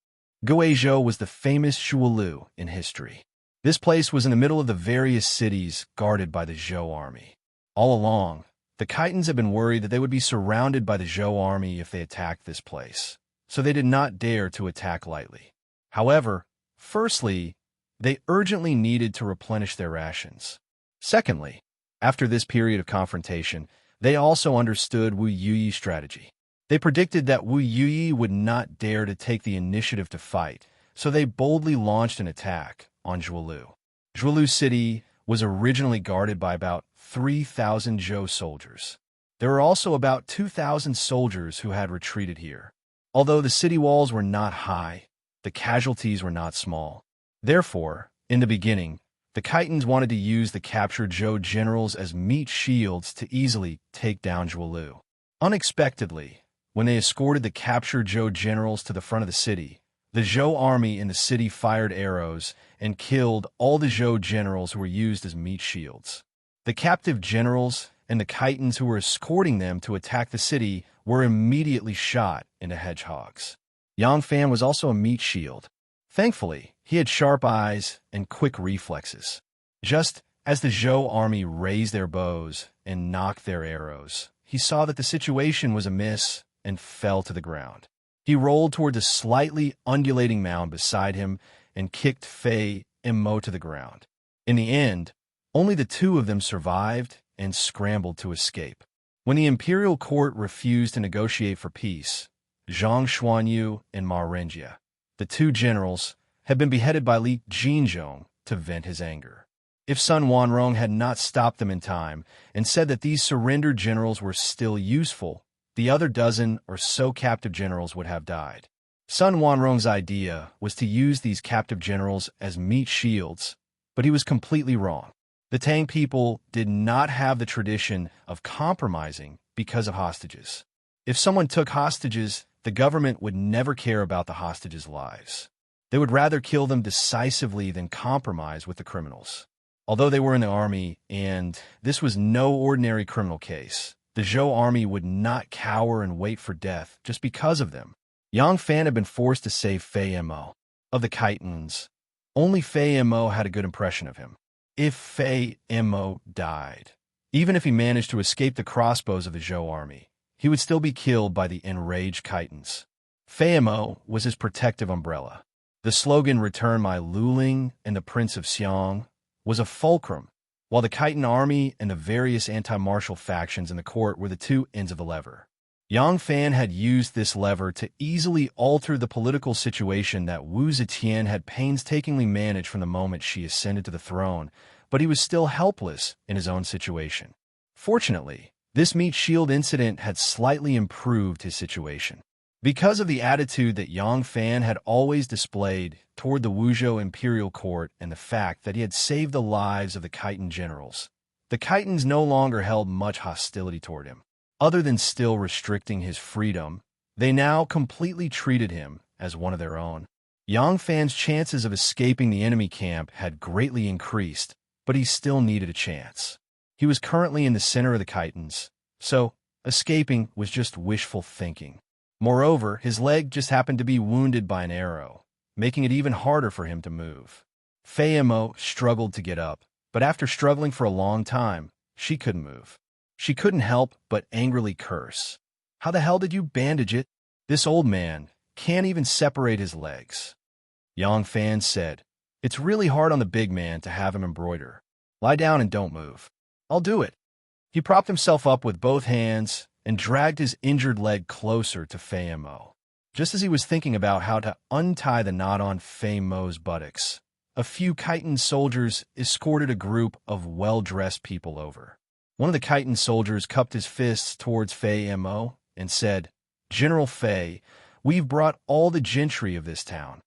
Guizhou was the famous Shualu in history. This place was in the middle of the various cities guarded by the Zhou army. All along, the Khitans had been worried that they would be surrounded by the Zhou army if they attacked this place, so they did not dare to attack lightly. However, firstly, they urgently needed to replenish their rations. Secondly, after this period of confrontation, they also understood Wu Yi's strategy. They predicted that Wu Yuyi would not dare to take the initiative to fight, so they boldly launched an attack on Zhuolu. Zhuolu City was originally guarded by about 3,000 Zhou soldiers. There were also about 2,000 soldiers who had retreated here. Although the city walls were not high, the casualties were not small. Therefore, in the beginning, the Khitans wanted to use the captured Zhou generals as meat shields to easily take down Zhuolu. Unexpectedly, when they escorted the captured Zhou generals to the front of the city, the Zhou army in the city fired arrows and killed all the Zhou generals who were used as meat shields. The captive generals and the Khitans who were escorting them to attack the city were immediately shot into hedgehogs. Yang Fan was also a meat shield. Thankfully, he had sharp eyes and quick reflexes. Just as the Zhou army raised their bows and nocked their arrows, he saw that the situation was amiss and fell to the ground. He rolled toward the slightly undulating mound beside him and kicked Fei and Mo to the ground. In the end, only the two of them survived and scrambled to escape. When the imperial court refused to negotiate for peace, Zhang Xuanyu and Ma Renjie, the two generals, had been beheaded by Li Jinzhong to vent his anger. If Sun Wanrong had not stopped them in time and said that these surrendered generals were still useful, the other dozen or so captive generals would have died. Sun Wanrong's idea was to use these captive generals as meat shields, but he was completely wrong. The Tang people did not have the tradition of compromising because of hostages. If someone took hostages, the government would never care about the hostages' lives. They would rather kill them decisively than compromise with the criminals. Although they were in the army, and this was no ordinary criminal case, the Zhou army would not cower and wait for death just because of them. Yang Fan had been forced to save Fei Mo. Of the Khitans, only Fei Mo had a good impression of him. If Fei Mo died, even if he managed to escape the crossbows of the Zhou army, he would still be killed by the enraged Khitans. Fei Mo was his protective umbrella. The slogan, "Return my Luling and the Prince of Xiang," was a fulcrum, while the Khitan army and the various anti-martial factions in the court were the two ends of the lever. Yang Fan had used this lever to easily alter the political situation that Wu Zetian had painstakingly managed from the moment she ascended to the throne, but he was still helpless in his own situation. Fortunately, this meat shield incident had slightly improved his situation. Because of the attitude that Yang Fan had always displayed toward the Wuzhou imperial court and the fact that he had saved the lives of the Khitan generals, the Khitans no longer held much hostility toward him. Other than still restricting his freedom, they now completely treated him as one of their own. Yang Fan's chances of escaping the enemy camp had greatly increased, but he still needed a chance. He was currently in the center of the Khitans, so escaping was just wishful thinking. Moreover, his leg just happened to be wounded by an arrow, making it even harder for him to move. Fei Mo struggled to get up, but after struggling for a long time, she couldn't move. She couldn't help but angrily curse. "How the hell did you bandage it? This old man can't even separate his legs." Yang Fan said, "It's really hard on the big man to have him embroider. Lie down and don't move. I'll do it." He propped himself up with both hands and dragged his injured leg closer to Fei Mo. Just as he was thinking about how to untie the knot on Fei Mo's buttocks, a few Khitan soldiers escorted a group of well-dressed people over. One of the Khitan soldiers cupped his fists towards Fei Mo and said, "General Fei, we've brought all the gentry of this town."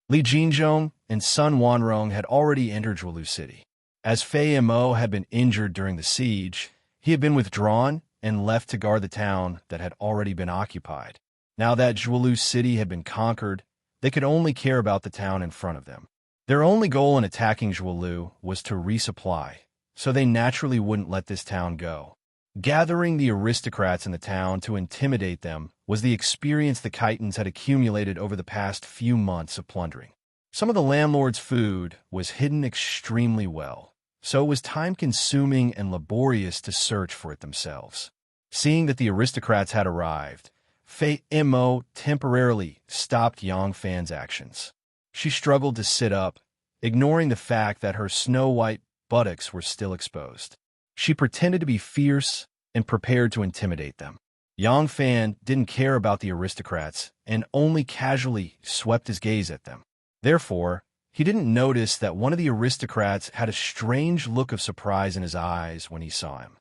Li Jinzhong and Sun Wanrong had already entered Zhuolu City. As Fei Mo had been injured during the siege, he had been withdrawn and left to guard the town that had already been occupied. Now that Zhuolu City had been conquered, they could only care about the town in front of them. Their only goal in attacking Zhuolu was to resupply, so they naturally wouldn't let this town go. Gathering the aristocrats in the town to intimidate them was the experience the Khitans had accumulated over the past few months of plundering. Some of the landlord's food was hidden extremely well, so it was time-consuming and laborious to search for it themselves. Seeing that the aristocrats had arrived, Fei Mo temporarily stopped Yang Fan's actions. She struggled to sit up, ignoring the fact that her snow-white buttocks were still exposed. She pretended to be fierce and prepared to intimidate them. Yang Fan didn't care about the aristocrats and only casually swept his gaze at them. Therefore, he didn't notice that one of the aristocrats had a strange look of surprise in his eyes when he saw him.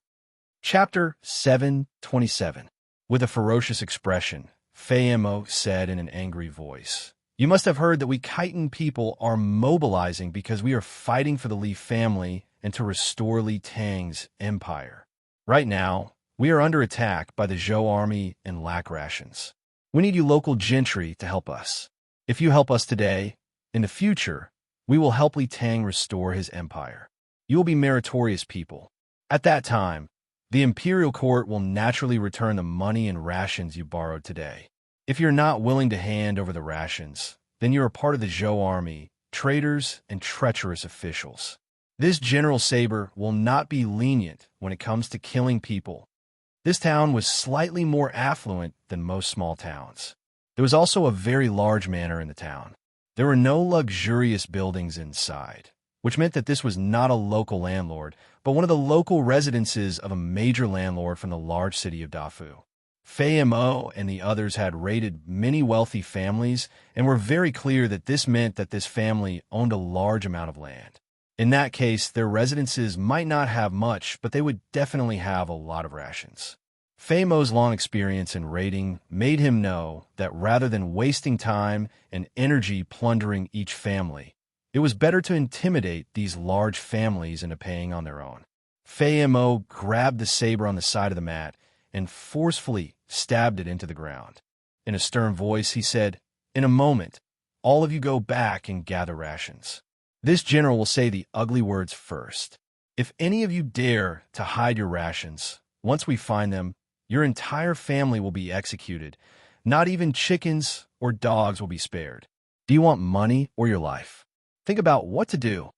Chapter 7:27. With a ferocious expression, Fei Mo said in an angry voice, "You must have heard that we Khitan people are mobilizing because we are fighting for the Li family and to restore Li Tang's empire. Right now, we are under attack by the Zhou army and lack rations. We need you local gentry to help us. If you help us today, in the future, we will help Li Tang restore his empire. You will be meritorious people. At that time, the imperial court will naturally return the money and rations you borrowed today. If you're not willing to hand over the rations, then you are part of the Zhou army, traitors, and treacherous officials. This General Saber will not be lenient when it comes to killing people." This town was slightly more affluent than most small towns. There was also a very large manor in the town. There were no luxurious buildings inside, which meant that this was not a local landlord, but one of the local residences of a major landlord from the large city of Dafu. Fei Mo and the others had raided many wealthy families and were very clear that this meant that this family owned a large amount of land. In that case, their residences might not have much, but they would definitely have a lot of rations. Fei Mo's long experience in raiding made him know that rather than wasting time and energy plundering each family, it was better to intimidate these large families into paying on their own. Fei Mo grabbed the saber on the side of the mat and forcefully stabbed it into the ground. In a stern voice, he said, "In a moment, all of you go back and gather rations. This general will say the ugly words first. If any of you dare to hide your rations, once we find them, your entire family will be executed. Not even chickens or dogs will be spared. Do you want money or your life? Think about what to do."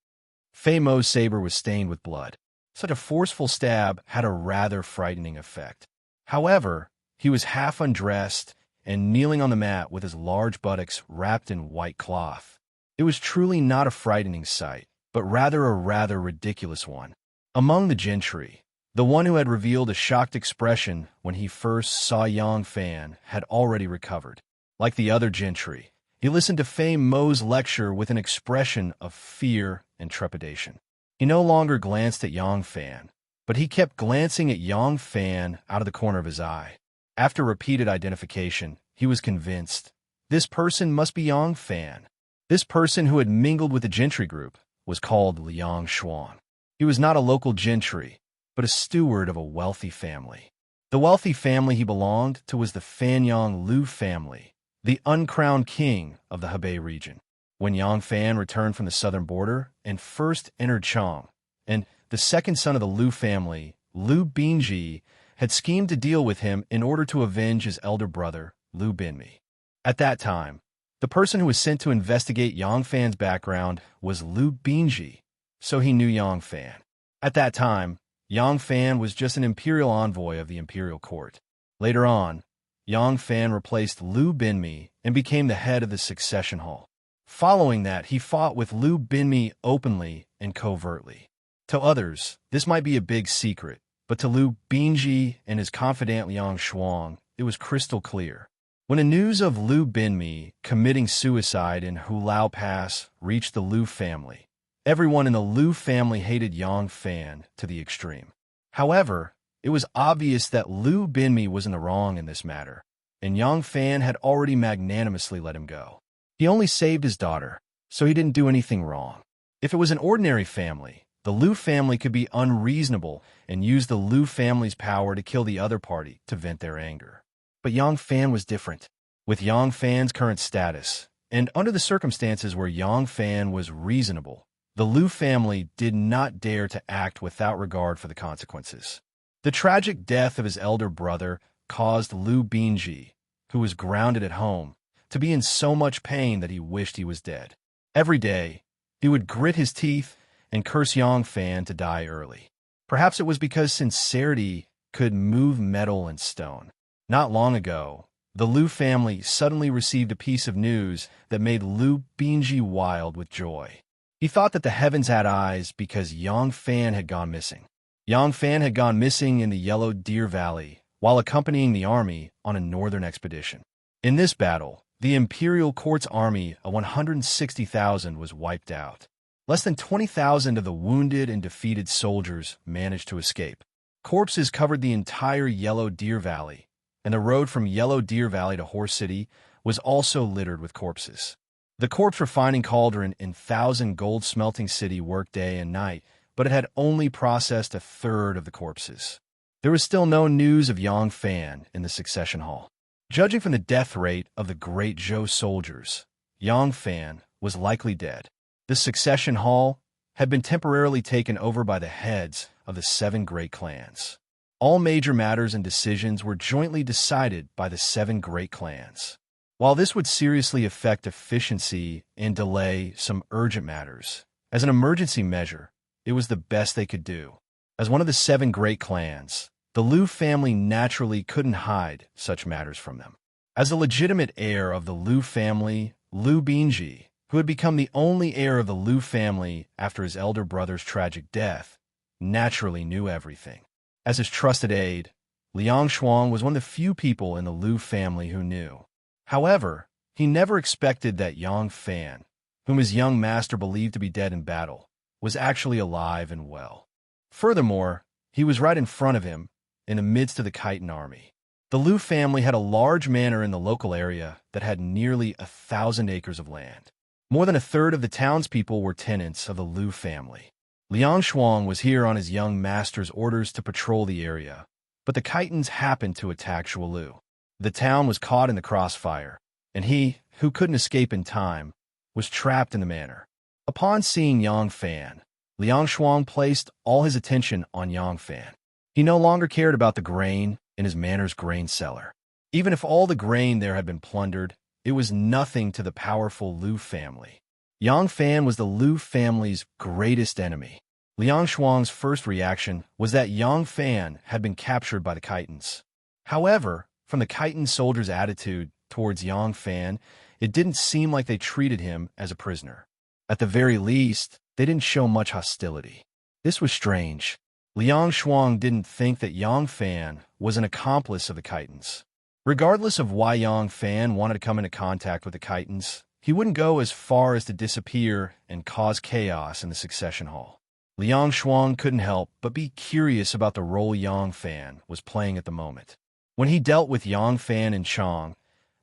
Fei Mo's saber was stained with blood. Such a forceful stab had a rather frightening effect. However, he was half undressed and kneeling on the mat with his large buttocks wrapped in white cloth. It was truly not a frightening sight, but rather a rather ridiculous one. Among the gentry, the one who had revealed a shocked expression when he first saw Yang Fan had already recovered. Like the other gentry, he listened to Fei Mo's lecture with an expression of fear and trepidation. He no longer glanced at Yang Fan, but he kept glancing at Yang Fan out of the corner of his eye. After repeated identification, he was convinced this person must be Yang Fan. This person who had mingled with the gentry group was called Liang Xuan. He was not a local gentry, but a steward of a wealthy family. The wealthy family he belonged to was the Fanyang Lu family, the uncrowned king of the Hebei region. When Yang Fan returned from the southern border and first entered Chang, and the second son of the Lu family, Lu Binji, had schemed to deal with him in order to avenge his elder brother, Lu Binmi. At that time, the person who was sent to investigate Yang Fan's background was Lu Binji, so he knew Yang Fan. At that time, Yang Fan was just an imperial envoy of the imperial court. Later on, Yang Fan replaced Lu Binmi and became the head of the succession hall. Following that, he fought with Lu Binmi openly and covertly. To others, this might be a big secret, but to Lu Binji and his confidant Liang Xuan, it was crystal clear. When the news of Lu Binmi committing suicide in Hulao Pass reached the Lu family, everyone in the Lu family hated Yang Fan to the extreme. However, it was obvious that Lu Binmi was in the wrong in this matter, and Yang Fan had already magnanimously let him go. He only saved his daughter, so he didn't do anything wrong. If it was an ordinary family, the Lu family could be unreasonable and use the Lu family's power to kill the other party to vent their anger. But Yang Fan was different. With Yang Fan's current status, and under the circumstances where Yang Fan was reasonable, the Lu family did not dare to act without regard for the consequences. The tragic death of his elder brother caused Lu Binji, who was grounded at home, to be in so much pain that he wished he was dead. Every day, he would grit his teeth and curse Yang Fan to die early. Perhaps it was because sincerity could move metal and stone. Not long ago, the Lu family suddenly received a piece of news that made Lu Binji wild with joy. He thought that the heavens had eyes because Yang Fan had gone missing. Yang Fan had gone missing in the Yellow Deer Valley, while accompanying the army on a northern expedition. In this battle, the imperial court's army of 160,000 was wiped out. Less than 20,000 of the wounded and defeated soldiers managed to escape. Corpses covered the entire Yellow Deer Valley, and the road from Yellow Deer Valley to Horse City was also littered with corpses. The corpse refining cauldron in Thousand Gold Smelting City worked day and night, but it had only processed a third of the corpses. There was still no news of Yang Fan in the succession hall. Judging from the death rate of the Great Zhou soldiers, Yang Fan was likely dead. The succession hall had been temporarily taken over by the heads of the 7 great clans. All major matters and decisions were jointly decided by the 7 great clans. While this would seriously affect efficiency and delay some urgent matters, as an emergency measure, it was the best they could do. As one of the 7 great clans, the Liu family naturally couldn't hide such matters from them. As a legitimate heir of the Liu family, Liu Bingji, who had become the only heir of the Liu family after his elder brother's tragic death, naturally knew everything. As his trusted aide, Liang Shuang was one of the few people in the Liu family who knew. However, he never expected that Yang Fan, whom his young master believed to be dead in battle, was actually alive and well. Furthermore, he was right in front of him, in the midst of the Khitan army. The Liu family had a large manor in the local area that had nearly 1,000 acres of land. More than a third of the townspeople were tenants of the Liu family. Liang Shuang was here on his young master's orders to patrol the area, but the Khitans happened to attack Zhuolu. The town was caught in the crossfire, and he, who couldn't escape in time, was trapped in the manor. Upon seeing Yang Fan, Liang Shuang placed all his attention on Yang Fan. He no longer cared about the grain in his manor's grain cellar. Even if all the grain there had been plundered, it was nothing to the powerful Liu family. Yang Fan was the Liu family's greatest enemy. Liang Shuang's first reaction was that Yang Fan had been captured by the Khitans. However, from the Khitan soldiers' attitude towards Yang Fan, it didn't seem like they treated him as a prisoner. At the very least, they didn't show much hostility. This was strange. Liang Shuang didn't think that Yang Fan was an accomplice of the Khitans. Regardless of why Yang Fan wanted to come into contact with the Khitans, he wouldn't go as far as to disappear and cause chaos in the succession hall. Liang Shuang couldn't help but be curious about the role Yang Fan was playing at the moment. When he dealt with Yang Fan in Chang,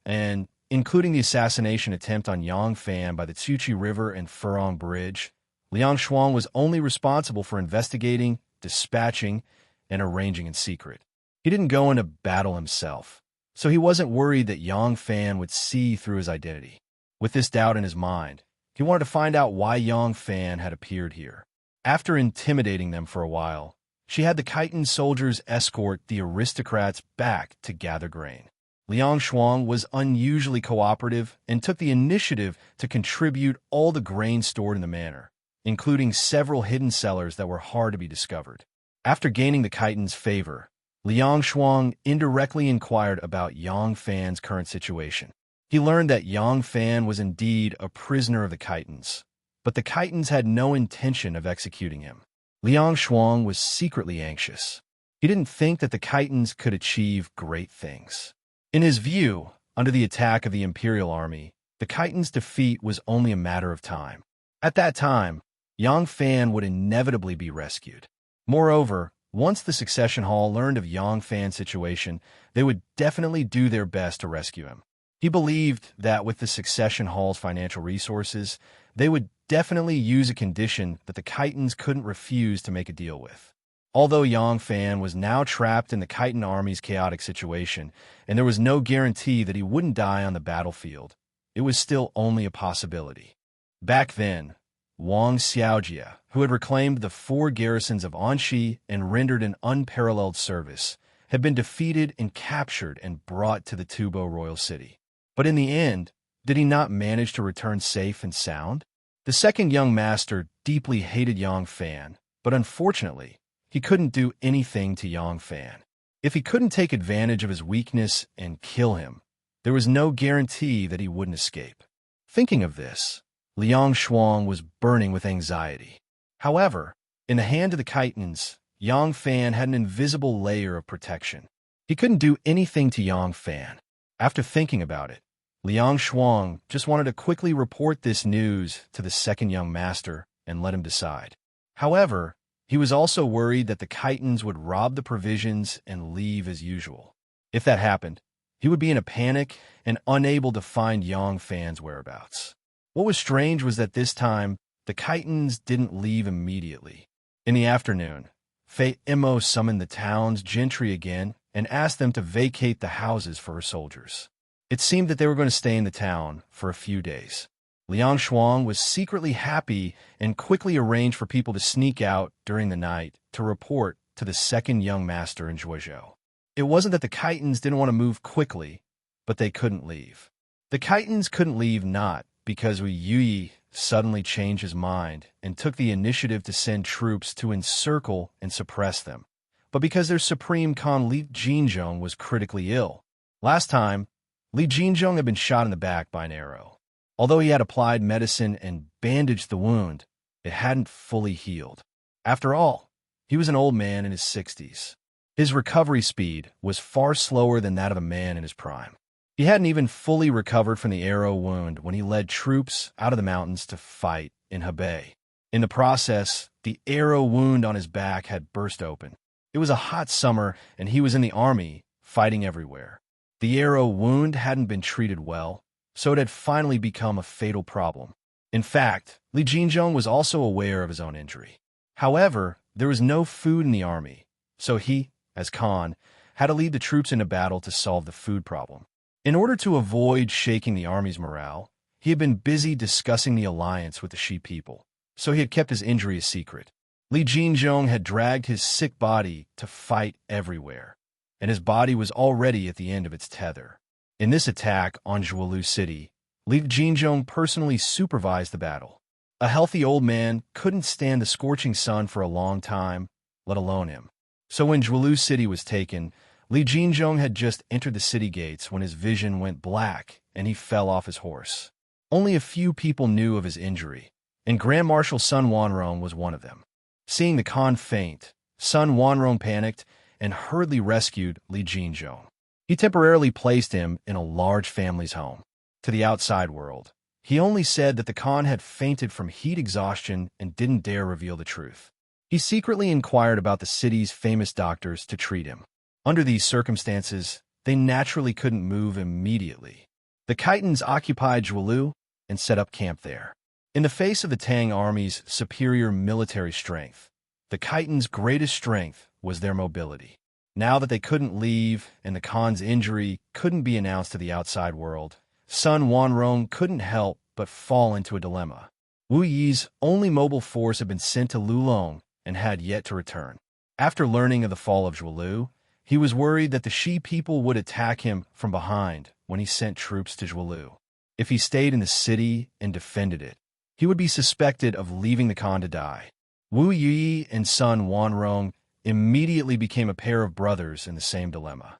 and including the assassination attempt on Yang Fan by the Tsuchi River and Furong Bridge, Liang Shuang was only responsible for investigating, dispatching, and arranging in secret. He didn't go into battle himself, so he wasn't worried that Yang Fan would see through his identity. With this doubt in his mind, he wanted to find out why Yang Fan had appeared here. After intimidating them for a while, she had the Khitan soldiers escort the aristocrats back to gather grain. Liang Shuang was unusually cooperative and took the initiative to contribute all the grain stored in the manor, including several hidden cellars that were hard to be discovered. After gaining the Khitans' favor, Liang Shuang indirectly inquired about Yang Fan's current situation. He learned that Yang Fan was indeed a prisoner of the Khitans, but the Khitans had no intention of executing him. Liang Shuang was secretly anxious. He didn't think that the Khitans could achieve great things. In his view, under the attack of the Imperial Army, the Khitans' defeat was only a matter of time. At that time, Yang Fan would inevitably be rescued. Moreover, once the succession hall learned of Yang Fan's situation, they would definitely do their best to rescue him. He believed that with the succession hall's financial resources, they would definitely use a condition that the Khitans couldn't refuse to make a deal with. Although Yang Fan was now trapped in the Khitan army's chaotic situation, and there was no guarantee that he wouldn't die on the battlefield, it was still only a possibility. Back then, Wang Xiaojia, who had reclaimed the 4 garrisons of Anxi and rendered an unparalleled service, had been defeated and captured and brought to the Tubo royal city. But in the end, did he not manage to return safe and sound? The second young master deeply hated Yang Fan, but unfortunately, he couldn't do anything to Yang Fan. If he couldn't take advantage of his weakness and kill him, there was no guarantee that he wouldn't escape. Thinking of this, Liang Shuang was burning with anxiety. However, in the hand of the Khitans, Yang Fan had an invisible layer of protection. He couldn't do anything to Yang Fan. After thinking about it, Liang Shuang just wanted to quickly report this news to the second young master and let him decide. However, he was also worried that the Chitons would rob the provisions and leave as usual. If that happened, he would be in a panic and unable to find Yang Fan's whereabouts. What was strange was that this time, the Chitons didn't leave immediately. In the afternoon, Fei Imo summoned the town's gentry again and asked them to vacate the houses for her soldiers. It seemed that they were going to stay in the town for a few days. Liang Shuang was secretly happy and quickly arranged for people to sneak out during the night to report to the second young master in Zhuozhou. It wasn't that the Chitons didn't want to move quickly, but they couldn't leave. The Chitons couldn't leave not because Wu Yuyi suddenly changed his mind and took the initiative to send troops to encircle and suppress them, but because their Supreme Khan Li Jinzhong was critically ill. Last time, Li Jinzhong had been shot in the back by an arrow. Although he had applied medicine and bandaged the wound, it hadn't fully healed. After all, he was an old man in his 60s. His recovery speed was far slower than that of a man in his prime. He hadn't even fully recovered from the arrow wound when he led troops out of the mountains to fight in Hebei. In the process, the arrow wound on his back had burst open. It was a hot summer, and he was in the army, fighting everywhere. The arrow wound hadn't been treated well, so it had finally become a fatal problem. In fact, Li Jinzhong was also aware of his own injury. However, there was no food in the army, so he, as Khan, had to lead the troops into battle to solve the food problem. In order to avoid shaking the army's morale, he had been busy discussing the alliance with the Shi people, so he had kept his injury a secret. Li Jinzhong had dragged his sick body to fight everywhere, and his body was already at the end of its tether. In this attack on Zhuolu City, Li Jinzhong personally supervised the battle. A healthy old man couldn't stand the scorching sun for a long time, let alone him. So when Zhuolu City was taken, Li Jinzhong had just entered the city gates when his vision went black and he fell off his horse. Only a few people knew of his injury, and Grand Marshal Sun Wanrong was one of them. Seeing the Khan faint, Sun Wanrong panicked and hurriedly rescued Li Jinzhong. He temporarily placed him in a large family's home. To the outside world, he only said that the Khan had fainted from heat exhaustion and didn't dare reveal the truth. He secretly inquired about the city's famous doctors to treat him. Under these circumstances, they naturally couldn't move immediately. The Chitons occupied Zhuolu and set up camp there. In the face of the Tang army's superior military strength, the Chitons' greatest strength was their mobility. Now that they couldn't leave and the Khan's injury couldn't be announced to the outside world, Sun Wanrong couldn't help but fall into a dilemma. Wu Yi's only mobile force had been sent to Lulong and had yet to return. After learning of the fall of Zhuolu, he was worried that the Shi people would attack him from behind when he sent troops to Zhuolu. If he stayed in the city and defended it, he would be suspected of leaving the Khan to die. Wu Yi and Sun Wanrong immediately became a pair of brothers in the same dilemma.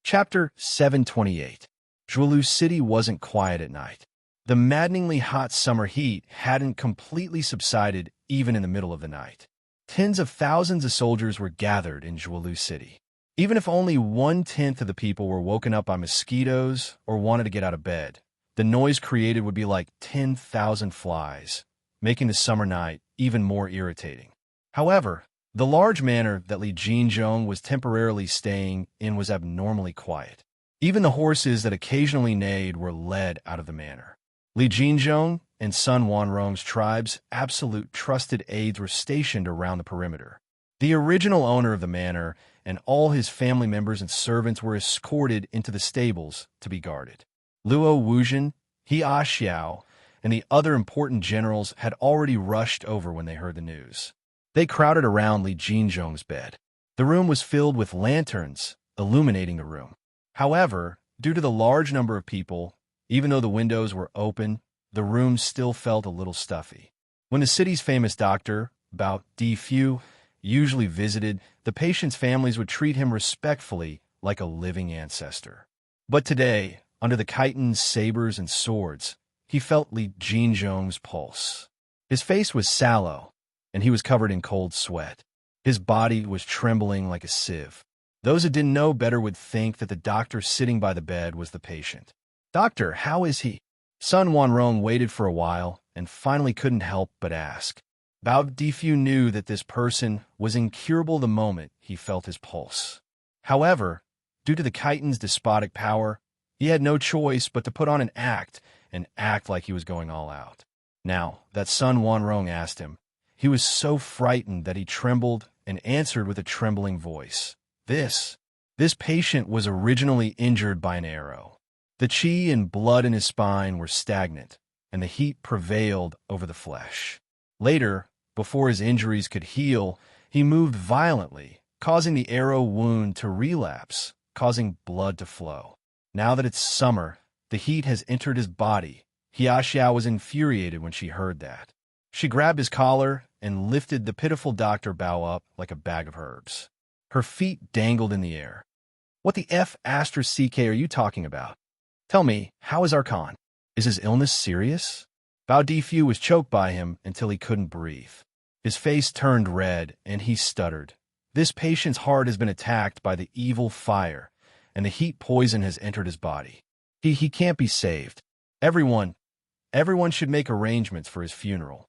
Chapter 728. Zhuolu City wasn't quiet at night. The maddeningly hot summer heat hadn't completely subsided even in the middle of the night. Tens of thousands of soldiers were gathered in Zhuolu City. Even if only 1/10 of the people were woken up by mosquitoes or wanted to get out of bed, the noise created would be like 10,000 flies, making the summer night even more irritating. However, the large manor that Li Jinzhong was temporarily staying in was abnormally quiet. Even the horses that occasionally neighed were led out of the manor. Li Jinzhong and Sun Wanrong's tribe's absolute trusted aides were stationed around the perimeter. The original owner of the manor and all his family members and servants were escorted into the stables to be guarded. Luo Wuzhen, He Xiao, and the other important generals had already rushed over when they heard the news. They crowded around Li Jinzhong's bed. The room was filled with lanterns, illuminating the room. However, due to the large number of people, even though the windows were open, the room still felt a little stuffy. When the city's famous doctor, Bao Difu, usually visited, the patients' families would treat him respectfully like a living ancestor. But today, under the Chitons' sabers and swords, he felt Li Jinzhong's pulse. His face was sallow, and he was covered in cold sweat. His body was trembling like a sieve. Those who didn't know better would think that the doctor sitting by the bed was the patient. "Doctor, how is he?" Sun Wanrong waited for a while and finally couldn't help but ask. Bao Difu knew that this person was incurable the moment he felt his pulse. However, due to the chitin's despotic power, he had no choice but to put on an act and act like he was going all out. Now that Sun Wanrong asked him, he was so frightened that he trembled and answered with a trembling voice. This patient was originally injured by an arrow. The qi and blood in his spine were stagnant, and the heat prevailed over the flesh. Later, before his injuries could heal, he moved violently, causing the arrow wound to relapse, causing blood to flow. Now that it's summer, the heat has entered his body. Hiaxiao was infuriated when she heard that. She grabbed his collar and lifted the pitiful Dr. Bao up like a bag of herbs. Her feet dangled in the air. "What the F*** are you talking about? Tell me, how is our Khan? Is his illness serious?" Bao Difu was choked by him until he couldn't breathe. His face turned red, and he stuttered. This patient's heart has been attacked by the evil fire, and the heat poison has entered his body. He can't be saved. Everyone should make arrangements for his funeral.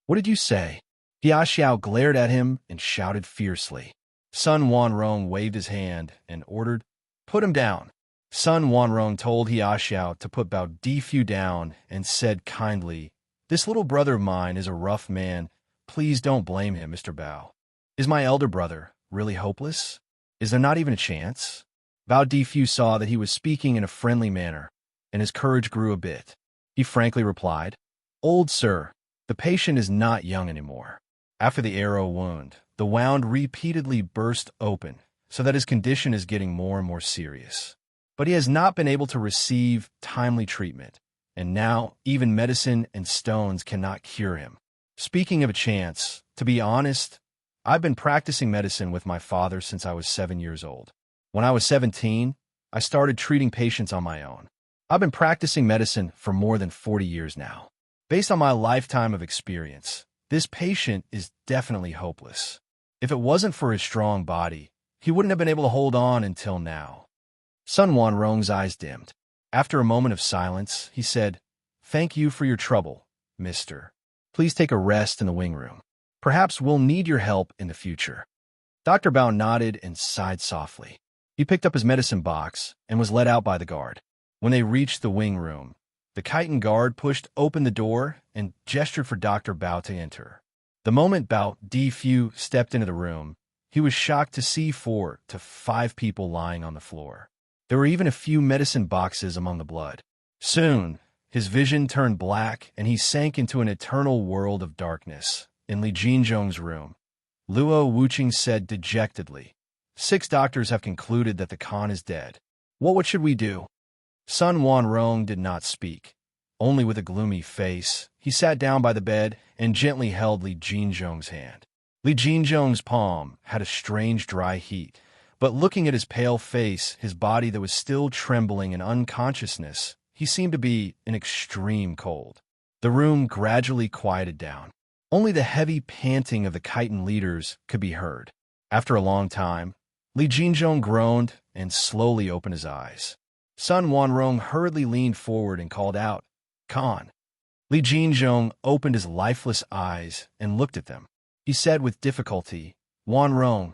"What did you say?" Hiaxiao glared at him and shouted fiercely. Sun Wanrong waved his hand and ordered, "Put him down." Sun Wanrong told Hiaxiao to put Bao Difu down and said kindly, "This little brother of mine is a rough man. Please don't blame him, Mr. Bao. Is my elder brother really hopeless? Is there not even a chance?" Bao Difu saw that he was speaking in a friendly manner, and his courage grew a bit. He frankly replied, "Old sir, the patient is not young anymore." After the arrow wound, the wound repeatedly burst open, so that his condition is getting more and more serious. But he has not been able to receive timely treatment, and now even medicine and stones cannot cure him. Speaking of a chance, to be honest, I've been practicing medicine with my father since I was 7 years old. When I was 17, I started treating patients on my own. I've been practicing medicine for more than 40 years now. Based on my lifetime of experience, this patient is definitely hopeless. If it wasn't for his strong body, he wouldn't have been able to hold on until now. Sun Wanrong's eyes dimmed. After a moment of silence, he said, "Thank you for your trouble, mister. Please take a rest in the wing room. Perhaps we'll need your help in the future." Dr. Bao nodded and sighed softly. He picked up his medicine box and was let out by the guard. When they reached the wing room, the chitin guard pushed open the door and gestured for Dr. Bao to enter. The moment Bao Difu stepped into the room, he was shocked to see 4 to 5 people lying on the floor. There were even a few medicine boxes among the blood. Soon, his vision turned black and he sank into an eternal world of darkness. In Li Jinzhong's room, Luo Wuqing said dejectedly, 6 doctors have concluded that the Khan is dead. What should we do?" Sun Wanrong did not speak. Only with a gloomy face, he sat down by the bed and gently held Li Jinzhong's hand. Li Jinzhong's palm had a strange dry heat, but looking at his pale face, his body that was still trembling in unconsciousness, he seemed to be in extreme cold. The room gradually quieted down. Only the heavy panting of the chitin leaders could be heard. After a long time, Li Jinzhong groaned and slowly opened his eyes. Sun Wanrong hurriedly leaned forward and called out, "Khan." Li Jinzhong opened his lifeless eyes and looked at them. He said with difficulty, "Wanrong,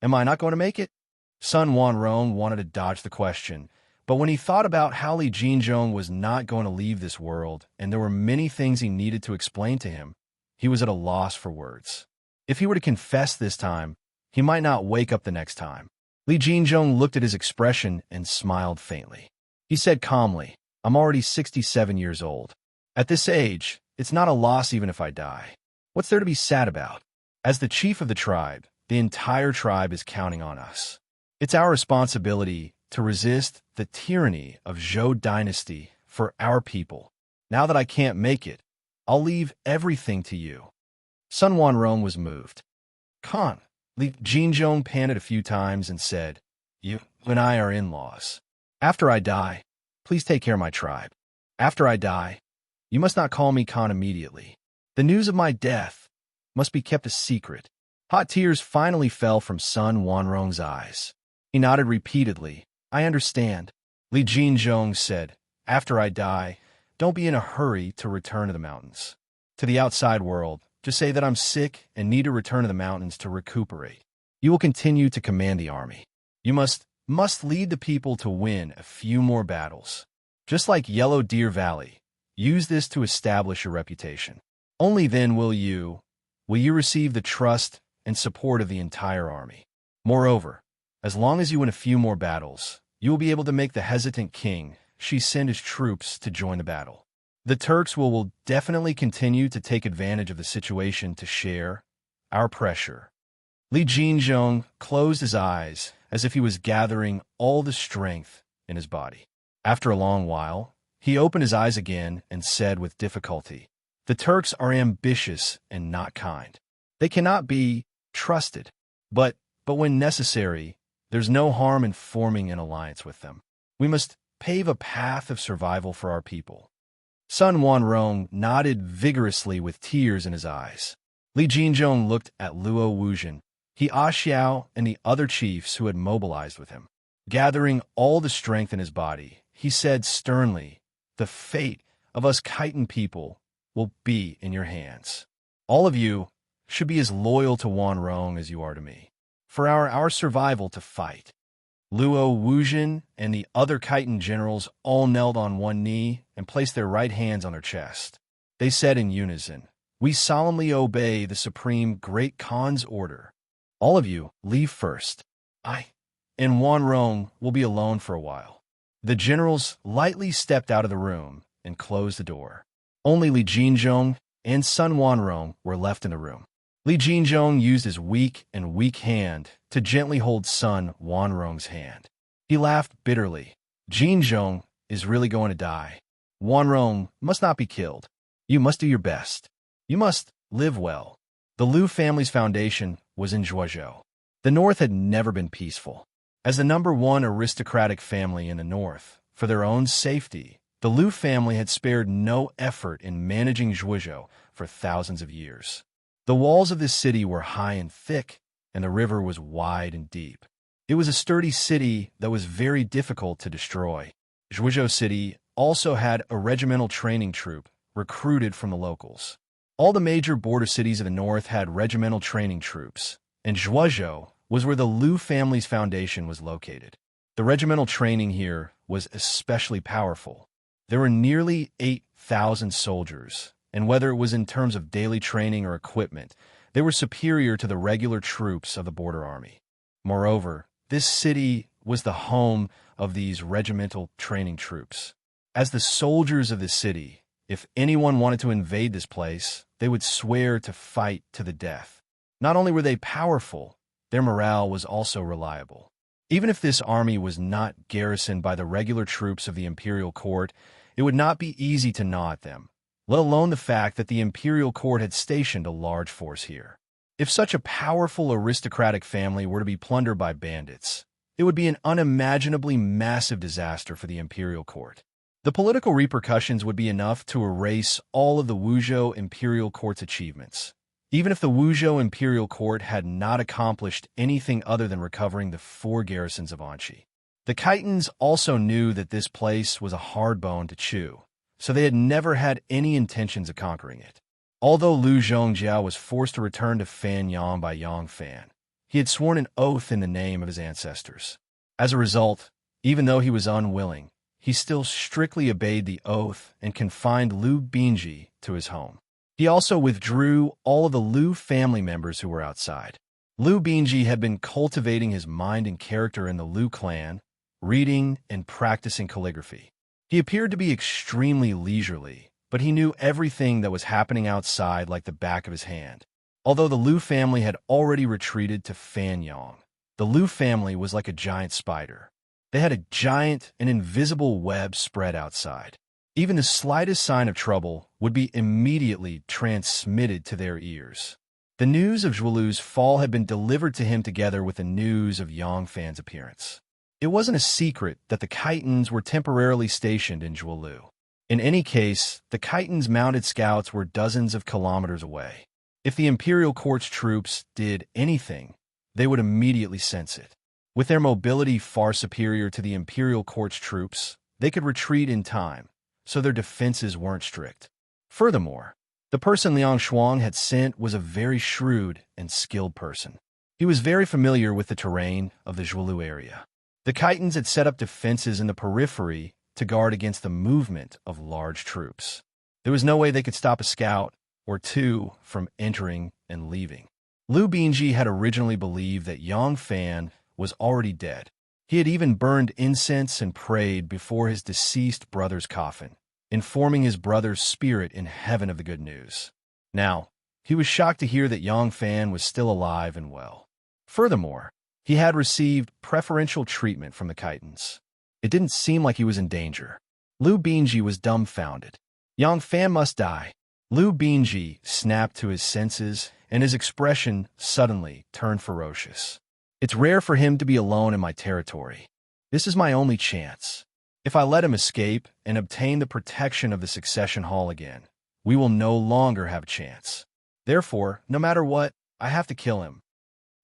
am I not going to make it?" Sun Wanrong wanted to dodge the question, but when he thought about how Li Jinzhong was not going to leave this world and there were many things he needed to explain to him, he was at a loss for words. If he were to confess this time, he might not wake up the next time. Li Jinzhong looked at his expression and smiled faintly. He said calmly, "I'm already 67 years old. At this age, it's not a loss even if I die. What's there to be sad about? As the chief of the tribe, the entire tribe is counting on us. It's our responsibility to resist the tyranny of Zhou dynasty for our people. Now that I can't make it, I'll leave everything to you." Sun Wanrong was moved. "Khan," Li Jinzhong panted a few times and said, You and I are in-laws. After I die, please take care of my tribe. After I die, you must not call me Khan immediately. The news of my death must be kept a secret." Hot tears finally fell from Sun Wanrong's eyes. He nodded repeatedly. I understand. Li Jinzhong said, after I die, don't be in a hurry to return to the mountains. To the outside world, just say that I'm sick and need to return to the mountains to recuperate. You will continue to command the army. You must lead the people to win a few more battles. Just like Yellow Deer Valley, use this to establish your reputation. Only then will you receive the trust and support of the entire army. Moreover, as long as you win a few more battles, you will be able to make the hesitant king send his troops to join the battle. The Turks will definitely continue to take advantage of the situation to share our pressure. Li Jinzhong closed his eyes as if he was gathering all the strength in his body. After a long while, he opened his eyes again and said with difficulty, the Turks are ambitious and not kind. They cannot be trusted, but when necessary, there's no harm in forming an alliance with them. We must pave a path of survival for our people. Sun Wanrong nodded vigorously with tears in his eyes. Li Jinzhong looked at Luo Wuzhen, He Xiao, and the other chiefs who had mobilized with him. Gathering all the strength in his body, he said sternly, the fate of us Khitan people will be in your hands. All of you should be as loyal to Wanrong as you are to me. For our survival to fight. Luo Wuzhen and the other Khitan generals all knelt on one knee and placed their right hands on their chest. They said in unison, we solemnly obey the Supreme Great Khan's order. All of you, leave first. I and Wanrong will be alone for a while. The generals lightly stepped out of the room and closed the door. Only Li Jinzhong and Sun Wanrong were left in the room. Li Jinzhong used his weak hand to gently hold Sun Wanrong's hand. He laughed bitterly. Jinzhong is really going to die. Wanrong must not be killed. You must do your best. You must live well. The Liu family's foundation was in Zhuozhou. The north had never been peaceful. As the #1 aristocratic family in the north, for their own safety, the Liu family had spared no effort in managing Zhuozhou for thousands of years. The walls of this city were high and thick, and the river was wide and deep. It was a sturdy city that was very difficult to destroy. Zhuozhou City also had a regimental training troop recruited from the locals. All the major border cities of the north had regimental training troops, and Zhuozhou was where the Liu family's foundation was located. The regimental training here was especially powerful. There were nearly 8,000 soldiers, and whether it was in terms of daily training or equipment, they were superior to the regular troops of the border army. Moreover, this city was the home of these regimental training troops. As the soldiers of the city, if anyone wanted to invade this place, they would swear to fight to the death. Not only were they powerful, their morale was also reliable. Even if this army was not garrisoned by the regular troops of the imperial court, it would not be easy to gnaw at them, let alone the fact that the imperial court had stationed a large force here. If such a powerful aristocratic family were to be plundered by bandits, it would be an unimaginably massive disaster for the imperial court. The political repercussions would be enough to erase all of the Wuzhou imperial court's achievements, even if the Wuzhou imperial court had not accomplished anything other than recovering the 4 garrisons of Anqi. The Khitans also knew that this place was a hard bone to chew, so they had never had any intentions of conquering it. Although Liu Zhongjiao was forced to return to Fanyang by Yang Fan, he had sworn an oath in the name of his ancestors. As a result, even though he was unwilling, he still strictly obeyed the oath and confined Liu Binji to his home. He also withdrew all of the Liu family members who were outside. Liu Binji had been cultivating his mind and character in the Liu clan, reading and practicing calligraphy. He appeared to be extremely leisurely, but he knew everything that was happening outside like the back of his hand. Although the Liu family had already retreated to Fanyang, the Liu family was like a giant spider. They had a giant and invisible web spread outside. Even the slightest sign of trouble would be immediately transmitted to their ears. The news of Zhuolu's fall had been delivered to him together with the news of Yang Fan's appearance. It wasn't a secret that the Khitans were temporarily stationed in Zhuolu. In any case, the Khitans' mounted scouts were dozens of kilometers away. If the imperial court's troops did anything, they would immediately sense it. With their mobility far superior to the imperial court's troops, they could retreat in time, so their defenses weren't strict. Furthermore, the person Liang Shuang had sent was a very shrewd and skilled person. He was very familiar with the terrain of the Zhuolu area. The Khitans had set up defenses in the periphery to guard against the movement of large troops. There was no way they could stop a scout or two from entering and leaving. Lu Bingji had originally believed that Yang Fan was already dead. He had even burned incense and prayed before his deceased brother's coffin, informing his brother's spirit in heaven of the good news. Now, he was shocked to hear that Yang Fan was still alive and well. Furthermore, he had received preferential treatment from the Khitans. It didn't seem like he was in danger. Lu Bingji was dumbfounded. Yang Fan must die. Lu Bingji snapped to his senses, and his expression suddenly turned ferocious. It's rare for him to be alone in my territory. This is my only chance. If I let him escape and obtain the protection of the succession hall again, we will no longer have a chance. Therefore, no matter what, I have to kill him.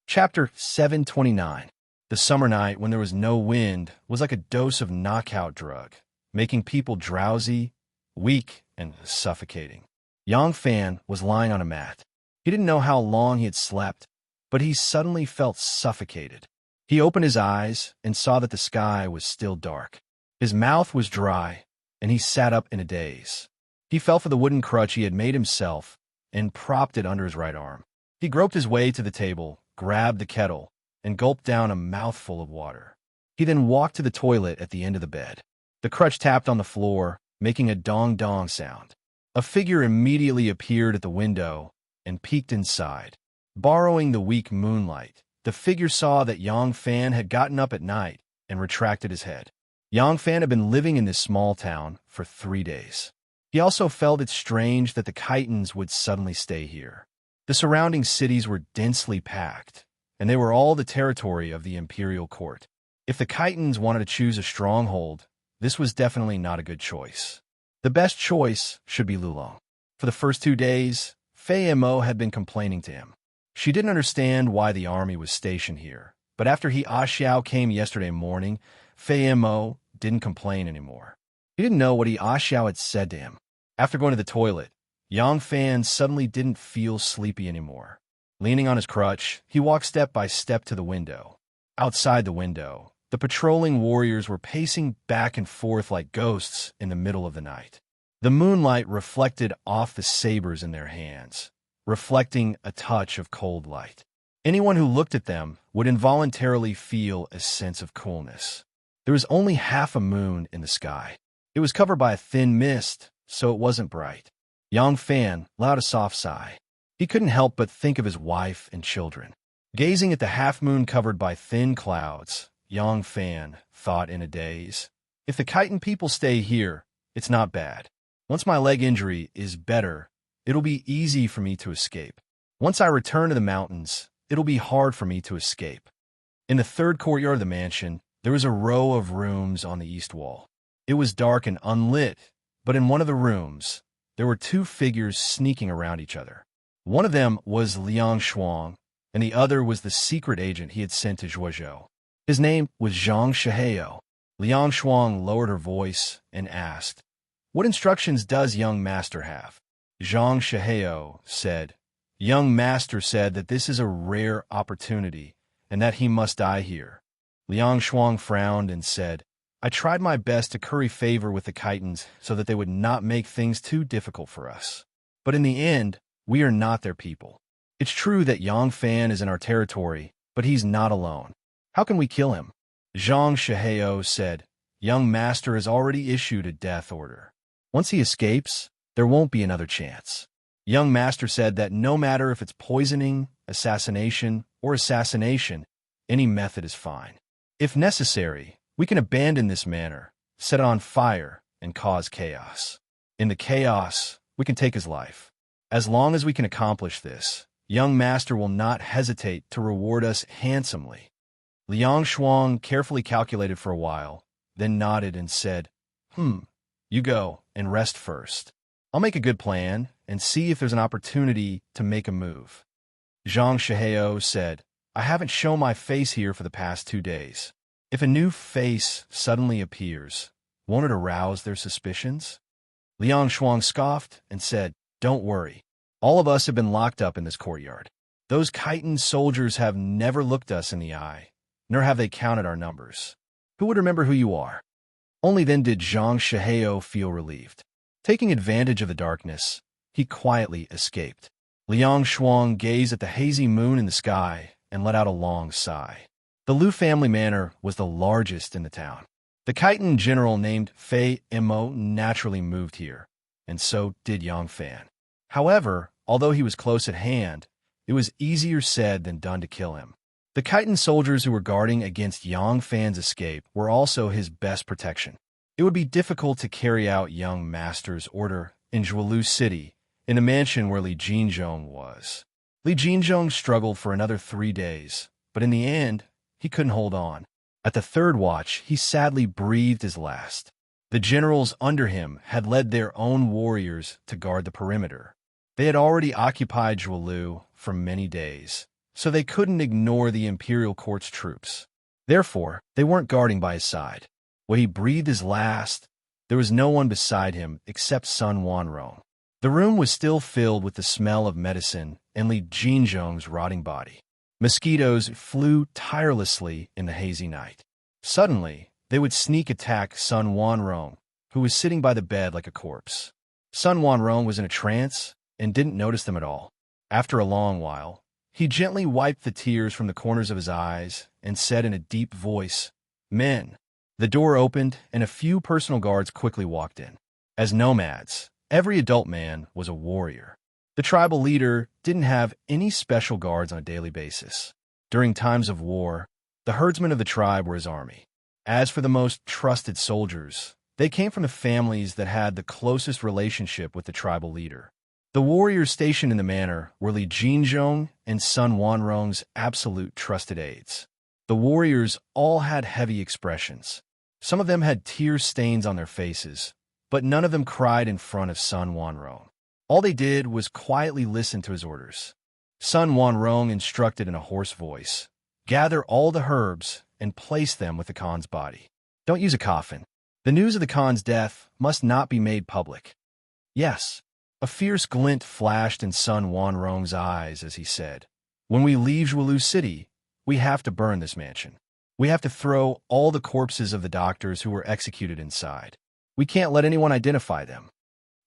Chapter 729. The summer night when there was no wind was like a dose of knockout drug, making people drowsy, weak, and suffocating. Yang Fan was lying on a mat. He didn't know how long he had slept, but he suddenly felt suffocated. He opened his eyes and saw that the sky was still dark. His mouth was dry, and he sat up in a daze. He felt for the wooden crutch he had made himself and propped it under his right arm. He groped his way to the table, grabbed the kettle, and gulped down a mouthful of water. He then walked to the toilet at the end of the bed. The crutch tapped on the floor, making a dong-dong sound. A figure immediately appeared at the window and peeked inside. Borrowing the weak moonlight, the figure saw that Yang Fan had gotten up at night and retracted his head. Yang Fan had been living in this small town for 3 days. He also felt it strange that the Khitans would suddenly stay here. The surrounding cities were densely packed, and they were all the territory of the imperial court. If the Khitans wanted to choose a stronghold, this was definitely not a good choice. The best choice should be Lulong. For the first 2 days, Fei Mo had been complaining to him. She didn't understand why the army was stationed here, but after he Xiao came yesterday morning, Fei Mo didn't complain anymore. He didn't know what he Xiao had said to him. After going to the toilet, Yang Fan suddenly didn't feel sleepy anymore. Leaning on his crutch, he walked step by step to the window. Outside the window, the patrolling warriors were pacing back and forth like ghosts in the middle of the night. The moonlight reflected off the sabers in their hands, reflecting a touch of cold light. Anyone who looked at them would involuntarily feel a sense of coolness. There was only half a moon in the sky. It was covered by a thin mist, so it wasn't bright. Yang Fan let a soft sigh. He couldn't help but think of his wife and children. Gazing at the half-moon covered by thin clouds, Yang Fan thought in a daze. If the Khitan people stay here, it's not bad. Once my leg injury is better, it'll be easy for me to escape. Once I return to the mountains, it'll be hard for me to escape. In the third courtyard of the mansion, there was a row of rooms on the east wall. It was dark and unlit, but in one of the rooms, there were 2 figures sneaking around each other. One of them was Liang Shuang, and the other was the secret agent he had sent to Zhuozhou. His name was Zhang Shiheo. Liang Shuang lowered her voice and asked, "What instructions does young master have?" Zhang Shiheo said, "Young master said that this is a rare opportunity and that he must die here." Liang Shuang frowned and said, "I tried my best to curry favor with the Khitans so that they would not make things too difficult for us. But in the end, we are not their people. It's true that Yang Fan is in our territory, but he's not alone. How can we kill him?" Zhang Shiheo said, "Young master has already issued a death order. Once he escapes, there won't be another chance. Young master said that no matter if it's poisoning, assassination, or assassination, any method is fine. If necessary, we can abandon this manor, set it on fire, and cause chaos. In the chaos, we can take his life. As long as we can accomplish this, young master will not hesitate to reward us handsomely." Liang Shuang carefully calculated for a while, then nodded and said, "You go and rest first. I'll make a good plan and see if there's an opportunity to make a move." Zhang Shiheo said, I haven't shown my face here for the past 2 days. If a new face suddenly appears, won't it arouse their suspicions? Liang Shuang scoffed and said, Don't worry. All of us have been locked up in this courtyard. Those chitin soldiers have never looked us in the eye, nor have they counted our numbers. Who would remember who you are? Only then did Zhang Shihao feel relieved. Taking advantage of the darkness, he quietly escaped. Liang Shuang gazed at the hazy moon in the sky and let out a long sigh. The Liu family manor was the largest in the town. The chitin general named Fei Mo naturally moved here, and so did Yang Fan. However, although he was close at hand, it was easier said than done to kill him. The chitin soldiers who were guarding against Yang Fan's escape were also his best protection. It would be difficult to carry out young master's order in Zhuelu City, in the mansion where Li Jinzhong was. Li Jinzhong struggled for another 3 days, but in the end, he couldn't hold on. At the third watch, he sadly breathed his last. The generals under him had led their own warriors to guard the perimeter. They had already occupied Zhuelu for many days, so they couldn't ignore the imperial court's troops. Therefore, they weren't guarding by his side. When he breathed his last, there was no one beside him except Sun Wanrong. The room was still filled with the smell of medicine and Li Jinzhong's rotting body. Mosquitoes flew tirelessly in the hazy night. Suddenly, they would sneak attack Sun Wanrong, who was sitting by the bed like a corpse. Sun Wanrong was in a trance and didn't notice them at all. After a long while, he gently wiped the tears from the corners of his eyes and said in a deep voice, Men. The door opened and a few personal guards quickly walked in. As nomads, every adult man was a warrior. The tribal leader didn't have any special guards on a daily basis. During times of war, the herdsmen of the tribe were his army. As for the most trusted soldiers, they came from the families that had the closest relationship with the tribal leader. The warriors stationed in the manor were Li Jinzhong and Sun Wanrong's absolute trusted aides. The warriors all had heavy expressions. Some of them had tear stains on their faces, but none of them cried in front of Sun Wanrong. All they did was quietly listen to his orders. Sun Wanrong instructed in a hoarse voice, Gather all the herbs and place them with the Khan's body. Don't use a coffin. The news of the Khan's death must not be made public. Yes. A fierce glint flashed in Sun Wanrong's eyes as he said, When we leave Zhuelu City, we have to burn this mansion. We have to throw all the corpses of the doctors who were executed inside. We can't let anyone identify them.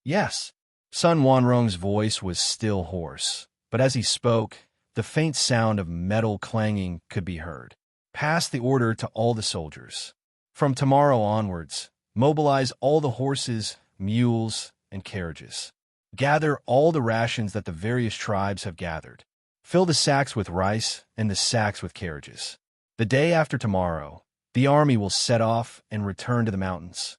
Yes. Sun Wanrong's voice was still hoarse, but as he spoke, the faint sound of metal clanging could be heard. Pass the order to all the soldiers. From tomorrow onwards, mobilize all the horses, mules, and carriages. Gather all the rations that the various tribes have gathered. Fill the sacks with rice and the sacks with carriages. The day after tomorrow, the army will set off and return to the mountains.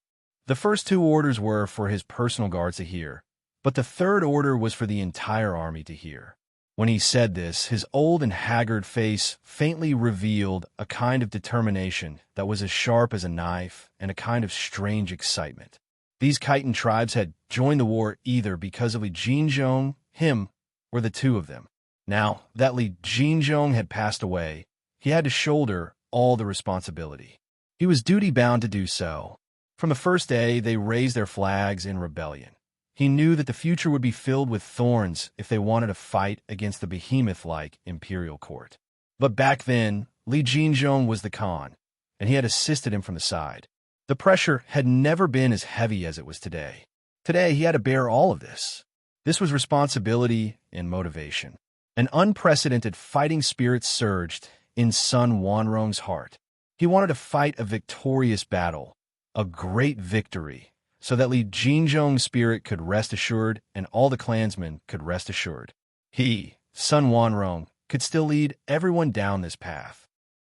The first 2 orders were for his personal guards to hear, but the third order was for the entire army to hear. When he said this, his old and haggard face faintly revealed a kind of determination that was as sharp as a knife and a kind of strange excitement. These chitin tribes had joined the war either because of Li Jinzhong, him, or the two of them. Now that Li Jinzhong had passed away, he had to shoulder all the responsibility. He was duty-bound to do so. From the first day, they raised their flags in rebellion. He knew that the future would be filled with thorns if they wanted to fight against the behemoth-like imperial court. But back then, Li Jinzhong was the Khan, and he had assisted him from the side. The pressure had never been as heavy as it was today. Today, he had to bear all of this. This was responsibility and motivation. An unprecedented fighting spirit surged in Sun Wanrong's heart. He wanted to fight a victorious battle, a great victory, so that Li Jinzhong's spirit could rest assured and all the clansmen could rest assured. He, Sun Wanrong, could still lead everyone down this path.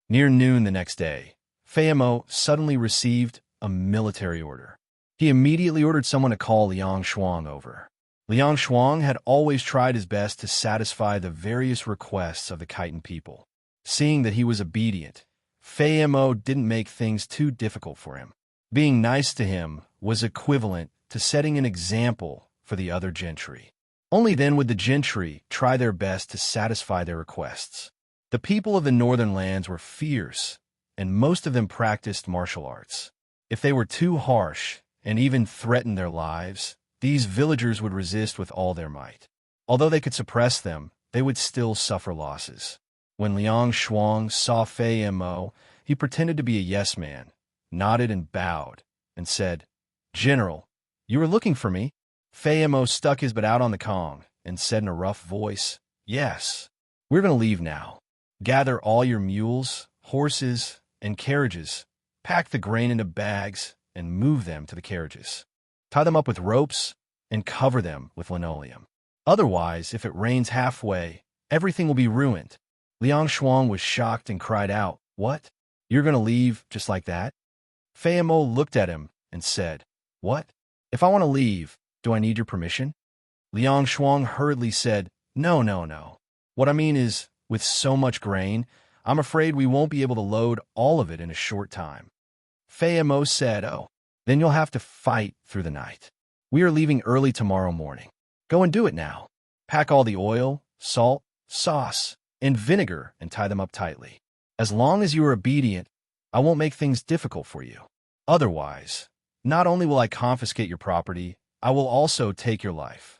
Near noon the next day, Fei Mo suddenly received a military order. He immediately ordered someone to call Liang Shuang over. Liang Shuang had always tried his best to satisfy the various requests of the chitin people. Seeing that he was obedient, Fei Mo didn't make things too difficult for him. Being nice to him was equivalent to setting an example for the other gentry. Only then would the gentry try their best to satisfy their requests. The people of the northern lands were fierce, and most of them practiced martial arts. If they were too harsh and even threatened their lives, these villagers would resist with all their might. Although they could suppress them, they would still suffer losses. When Liang Shuang saw Fei Mo, he pretended to be a yes man, nodded and bowed, and said, "General, you were looking for me?" Fei Mo stuck his butt out on the Kong and said in a rough voice, "Yes, we're going to leave now. Gather all your mules, horses, and carriages, pack the grain into bags, and move them to the carriages. Tie them up with ropes and cover them with linoleum. Otherwise, if it rains halfway, everything will be ruined." Liang Shuang was shocked and cried out, "What? You're going to leave just like that?" Fei Mo looked at him and said, "What? If I want to leave, do I need your permission?" Liang Shuang hurriedly said, "No, no, no. What I mean is, with so much grain, I'm afraid we won't be able to load all of it in a short time." Fei Mo said, "Oh, then you'll have to fight through the night. We are leaving early tomorrow morning. Go and do it now. Pack all the oil, salt, sauce, and vinegar and tie them up tightly. As long as you are obedient, I won't make things difficult for you. Otherwise, not only will I confiscate your property, I will also take your life."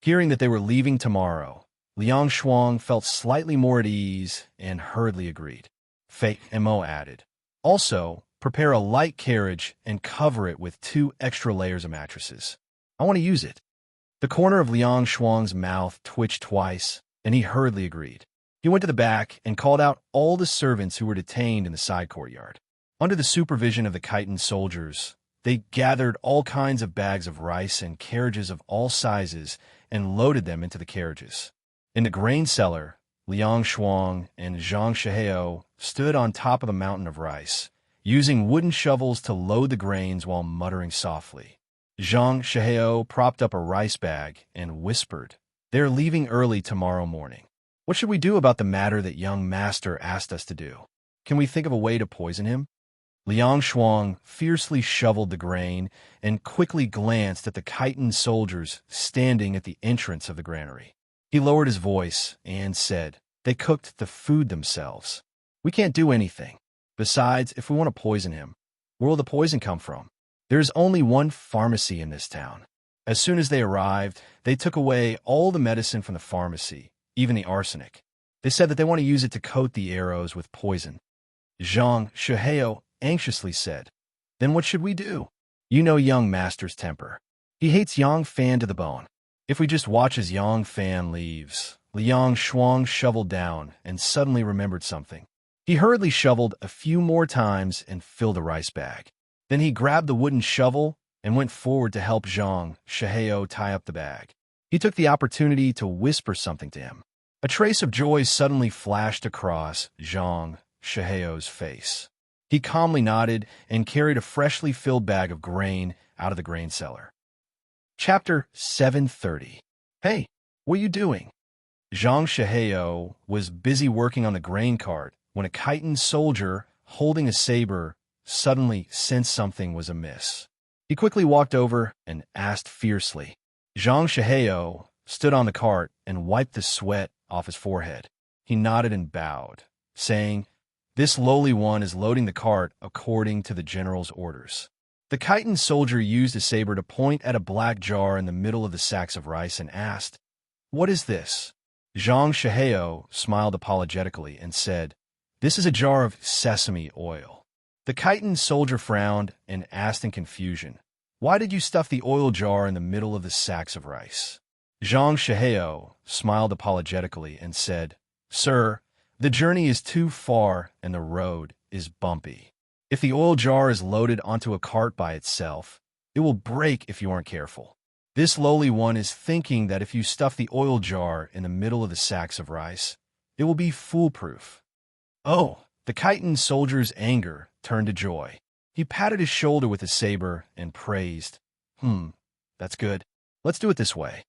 Hearing that they were leaving tomorrow, Liang Shuang felt slightly more at ease and hurriedly agreed. Fei Mo added, "Also, prepare a light carriage and cover it with 2 extra layers of mattresses. I want to use it." The corner of Liang Shuang's mouth twitched twice, and he hurriedly agreed. He went to the back and called out all the servants who were detained in the side courtyard. Under the supervision of the Khitan soldiers, they gathered all kinds of bags of rice and carriages of all sizes and loaded them into the carriages. In the grain cellar, Liang Shuang and Zhang Shihao stood on top of the mountain of rice, using wooden shovels to load the grains while muttering softly. Zhang Shihao propped up a rice bag and whispered, "They're leaving early tomorrow morning. What should we do about the matter that young master asked us to do? Can we think of a way to poison him?" Liang Shuang fiercely shoveled the grain and quickly glanced at the Khitan soldiers standing at the entrance of the granary. He lowered his voice and said, "They cooked the food themselves. We can't do anything. Besides, if we want to poison him, where will the poison come from? There is only one pharmacy in this town." As soon as they arrived, they took away all the medicine from the pharmacy, even the arsenic. They said that they want to use it to coat the arrows with poison. Zhang Shihao anxiously said, "Then what should we do? You know young master's temper. He hates Yang Fan to the bone. If we just watch as Yang Fan leaves." Liang Shuang shoveled down and suddenly remembered something. He hurriedly shoveled a few more times and filled a rice bag. Then he grabbed the wooden shovel and went forward to help Zhang Shihao tie up the bag. He took the opportunity to whisper something to him. A trace of joy suddenly flashed across Zhang Shihao's face. He calmly nodded and carried a freshly filled bag of grain out of the grain cellar. Chapter 730. "Hey, what are you doing?" Zhang Shihao was busy working on the grain cart when a Khitan soldier holding a saber suddenly sensed something was amiss. He quickly walked over and asked fiercely. Zhang Shihao stood on the cart and wiped the sweat off his forehead. He nodded and bowed, saying, "This lowly one is loading the cart according to the general's orders." The Khitan soldier used his saber to point at a black jar in the middle of the sacks of rice and asked, "What is this?" Zhang Shihao smiled apologetically and said, "This is a jar of sesame oil." The Khitan soldier frowned and asked in confusion, "Why did you stuff the oil jar in the middle of the sacks of rice?" Zhang Shihao smiled apologetically and said, "Sir, the journey is too far and the road is bumpy. If the oil jar is loaded onto a cart by itself, it will break if you aren't careful. This lowly one is thinking that if you stuff the oil jar in the middle of the sacks of rice, it will be foolproof." Oh, the Khitan soldier's anger turned to joy. He patted his shoulder with his saber and praised, That's good. Let's do it this way."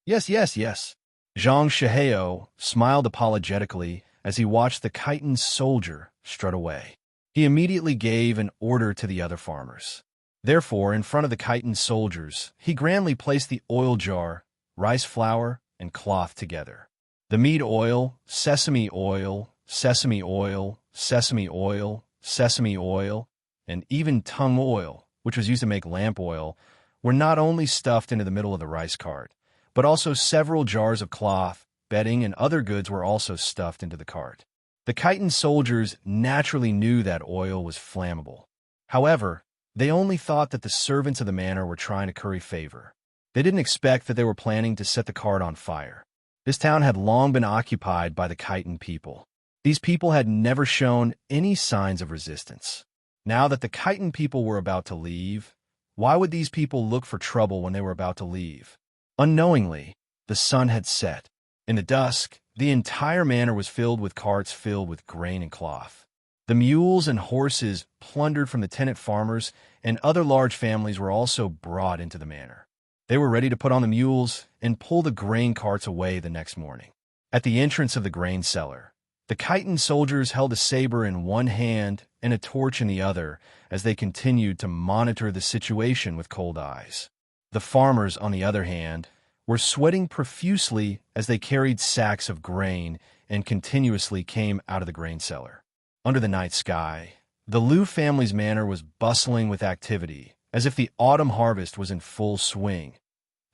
Yes, yes, yes." Zhang Shihao smiled apologetically as he watched the Khitan soldier strut away. He immediately gave an order to the other farmers. Therefore, in front of the Khitan soldiers, he grandly placed the oil jar, rice flour, and cloth together. The meat oil, sesame oil, sesame oil, sesame oil, sesame oil, and even tung oil, which was used to make lamp oil, were not only stuffed into the middle of the rice cart, but also several jars of cloth, bedding, and other goods were also stuffed into the cart. The Khitan soldiers naturally knew that oil was flammable. However, they only thought that the servants of the manor were trying to curry favor. They didn't expect that they were planning to set the cart on fire. This town had long been occupied by the Khitan people. These people had never shown any signs of resistance. Now that the Khitan people were about to leave, why would these people look for trouble when they were about to leave? Unknowingly, the sun had set. In the dusk, the entire manor was filled with carts filled with grain and cloth. The mules and horses plundered from the tenant farmers and other large families were also brought into the manor. They were ready to put on the mules and pull the grain carts away the next morning. At the entrance of the grain cellar, the Khitan soldiers held a saber in one hand and a torch in the other as they continued to monitor the situation with cold eyes. The farmers, on the other hand, were sweating profusely as they carried sacks of grain and continuously came out of the grain cellar. Under the night sky, the Liu family's manor was bustling with activity, as if the autumn harvest was in full swing.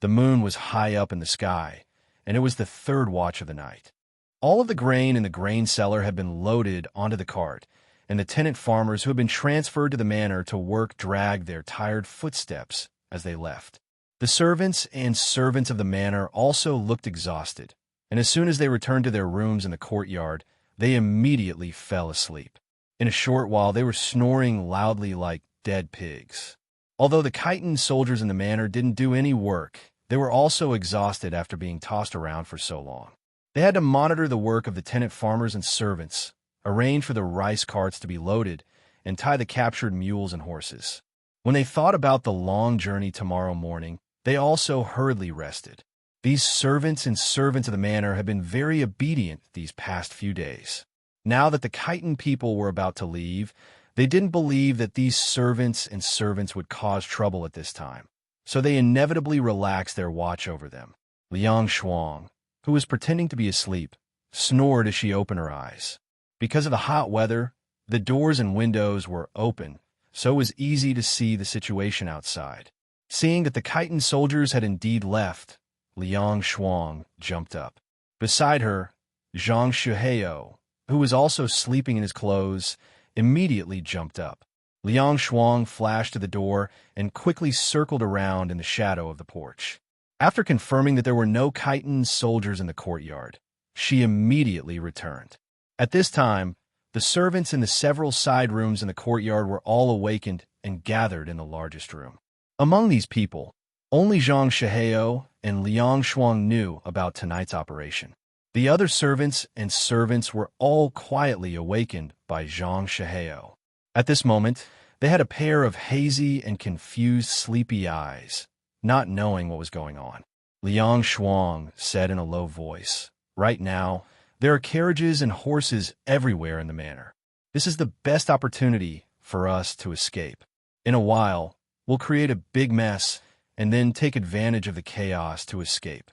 The moon was high up in the sky, and it was the third watch of the night. All of the grain in the grain cellar had been loaded onto the cart, and the tenant farmers who had been transferred to the manor to work dragged their tired footsteps as they left. The servants and servants of the manor also looked exhausted, and as soon as they returned to their rooms in the courtyard, they immediately fell asleep. In a short while, they were snoring loudly like dead pigs. Although the Khitan soldiers in the manor didn't do any work, they were also exhausted after being tossed around for so long. They had to monitor the work of the tenant farmers and servants, arrange for the rice carts to be loaded, and tie the captured mules and horses. When they thought about the long journey tomorrow morning, they also hurriedly rested. These servants and servants of the manor had been very obedient these past few days. Now that the Khitan people were about to leave, they didn't believe that these servants and servants would cause trouble at this time, so they inevitably relaxed their watch over them. Liang Shuang, who was pretending to be asleep, snored as she opened her eyes. Because of the hot weather, the doors and windows were open, so it was easy to see the situation outside. Seeing that the Khitan soldiers had indeed left, Liang Shuang jumped up. Beside her, Zhang Shuheo, who was also sleeping in his clothes, immediately jumped up. Liang Shuang flashed to the door and quickly circled around in the shadow of the porch. After confirming that there were no Khitan soldiers in the courtyard, she immediately returned. At this time, the servants in the several side rooms in the courtyard were all awakened and gathered in the largest room. Among these people, only Zhang Shuheo and Liang Shuang knew about tonight's operation. The other servants and servants were all quietly awakened by Zhang Shuheo. At this moment, they had a pair of hazy and confused sleepy eyes, not knowing what was going on. Liang Shuang said in a low voice, "Right now, there are carriages and horses everywhere in the manor. This is the best opportunity for us to escape. In a while, we'll create a big mess and then take advantage of the chaos to escape."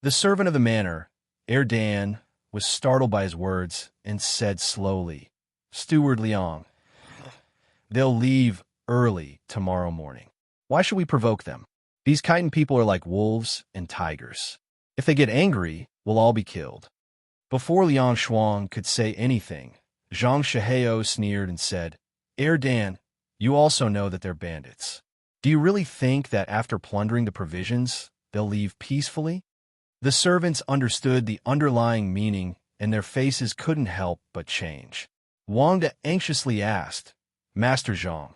The servant of the manor, Dan, was startled by his words and said slowly, "Steward Liang, they'll leave early tomorrow morning. Why should we provoke them? These Khitan people are like wolves and tigers. If they get angry, we'll all be killed." Before Liang Shuang could say anything, Zhang Shuheo sneered and said, Dan, you also know that they're bandits. Do you really think that after plundering the provisions, they'll leave peacefully? The servants understood the underlying meaning, and their faces couldn't help but change. Wang anxiously asked, "Master Zhang,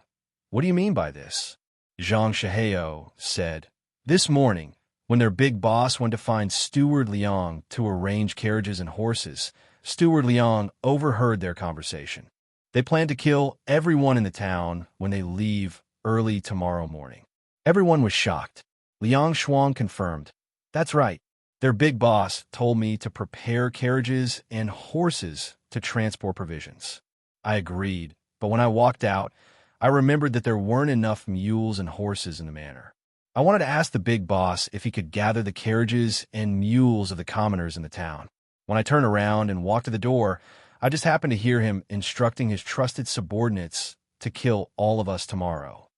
what do you mean by this?" Zhang Shuheo said, "This morning, when their big boss went to find Steward Liang to arrange carriages and horses, Steward Liang overheard their conversation. They plan to kill everyone in the town when they leave early tomorrow morning." Everyone was shocked. Liang Shuang confirmed, "That's right. Their big boss told me to prepare carriages and horses to transport provisions." I agreed, but when I walked out, I remembered that there weren't enough mules and horses in the manor. I wanted to ask the big boss if he could gather the carriages and mules of the commoners in the town. When I turned around and walked to the door, I just happened to hear him instructing his trusted subordinates to kill all of us tomorrow."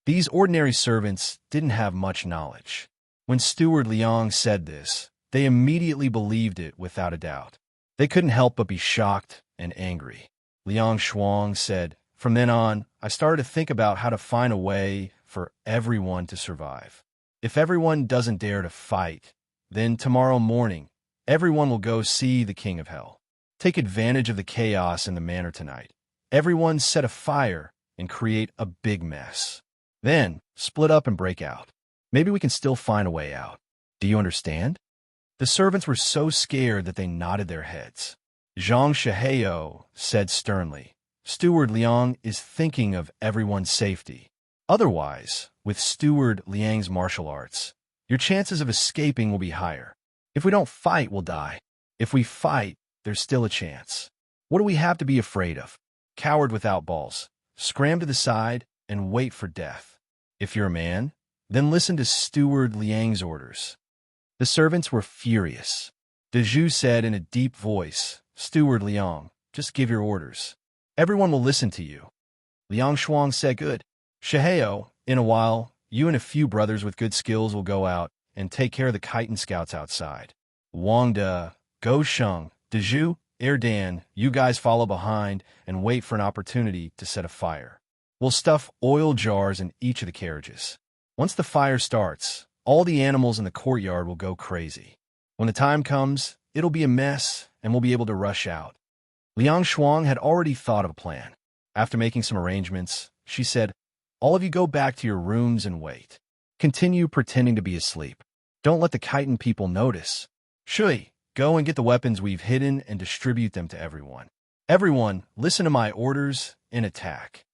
These ordinary servants didn't have much knowledge. When Steward Liang said this, they immediately believed it without a doubt. They couldn't help but be shocked and angry. Liang Shuang said, "From then on, I started to think about how to find a way for everyone to survive. If everyone doesn't dare to fight, then tomorrow morning, everyone will go see the King of Hell. Take advantage of the chaos in the manor tonight. Everyone set a fire and create a big mess. Then, split up and break out. Maybe we can still find a way out. Do you understand?" The servants were so scared that they nodded their heads. Zhang Shihao said sternly, "Steward Liang is thinking of everyone's safety. Otherwise, with Steward Liang's martial arts, your chances of escaping will be higher. If we don't fight, we'll die. If we fight, there's still a chance. What do we have to be afraid of? Coward without balls. Scram to the side and wait for death. If you're a man, then listen to Steward Liang's orders." The servants were furious. Dezhu said in a deep voice, "Steward Liang, just give your orders. Everyone will listen to you." Liang Shuang said, "Good. Shihao, in a while, you and a few brothers with good skills will go out and take care of the chitin scouts outside. Wang De, Go Sheng, Dezhu, Erdan, you guys follow behind and wait for an opportunity to set a fire. We'll stuff oil jars in each of the carriages. Once the fire starts, all the animals in the courtyard will go crazy. When the time comes, it'll be a mess and we'll be able to rush out." Liang Shuang had already thought of a plan. After making some arrangements, she said, "All of you go back to your rooms and wait. Continue pretending to be asleep. Don't let the chitin people notice. Shui, go and get the weapons we've hidden and distribute them to everyone. Everyone, listen to my orders and attack."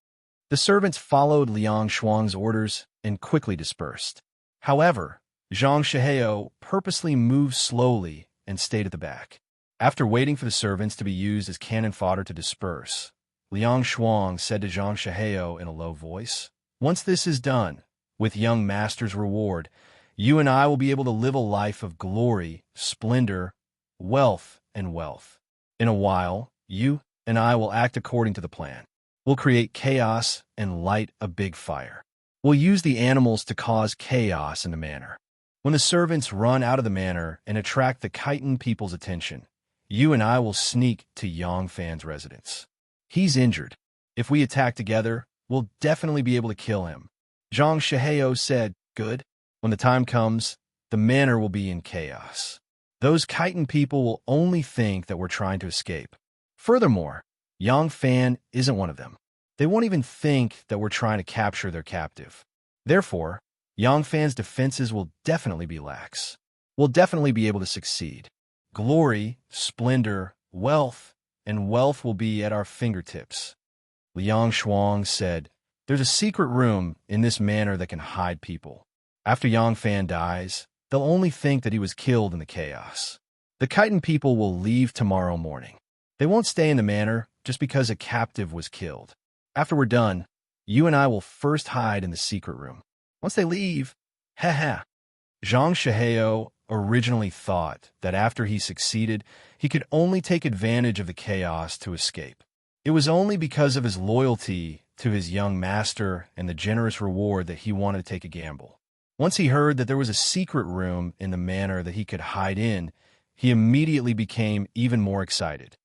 The servants followed Liang Shuang's orders and quickly dispersed. However, Zhang Shihao purposely moved slowly and stayed at the back. After waiting for the servants to be used as cannon fodder to disperse, Liang Shuang said to Zhang Shihao in a low voice, "Once this is done, with young master's reward, you and I will be able to live a life of glory, splendor, wealth, and wealth. In a while, you and I will act according to the plan. We'll create chaos and light a big fire. We'll use the animals to cause chaos in the manor. When the servants run out of the manor and attract the chitin people's attention, you and I will sneak to Yang Fan's residence. He's injured. If we attack together, we'll definitely be able to kill him." Zhang Shihao said, "Good. When the time comes, the manor will be in chaos. Those chitin people will only think that we're trying to escape. Furthermore, Yang Fan isn't one of them. They won't even think that we're trying to capture their captive. Therefore, Yang Fan's defenses will definitely be lax. We'll definitely be able to succeed. Glory, splendor, wealth, and wealth will be at our fingertips." Liang Shuang said, "There's a secret room in this manor that can hide people. After Yang Fan dies, they'll only think that he was killed in the chaos. The chitin people will leave tomorrow morning. They won't stay in the manor just because a captive was killed. After we're done, you and I will first hide in the secret room. Once they leave, ha. Zhang Shihao originally thought that after he succeeded, he could only take advantage of the chaos to escape. It was only because of his loyalty to his young master and the generous reward that he wanted to take a gamble. Once he heard that there was a secret room in the manor that he could hide in, he immediately became even more excited.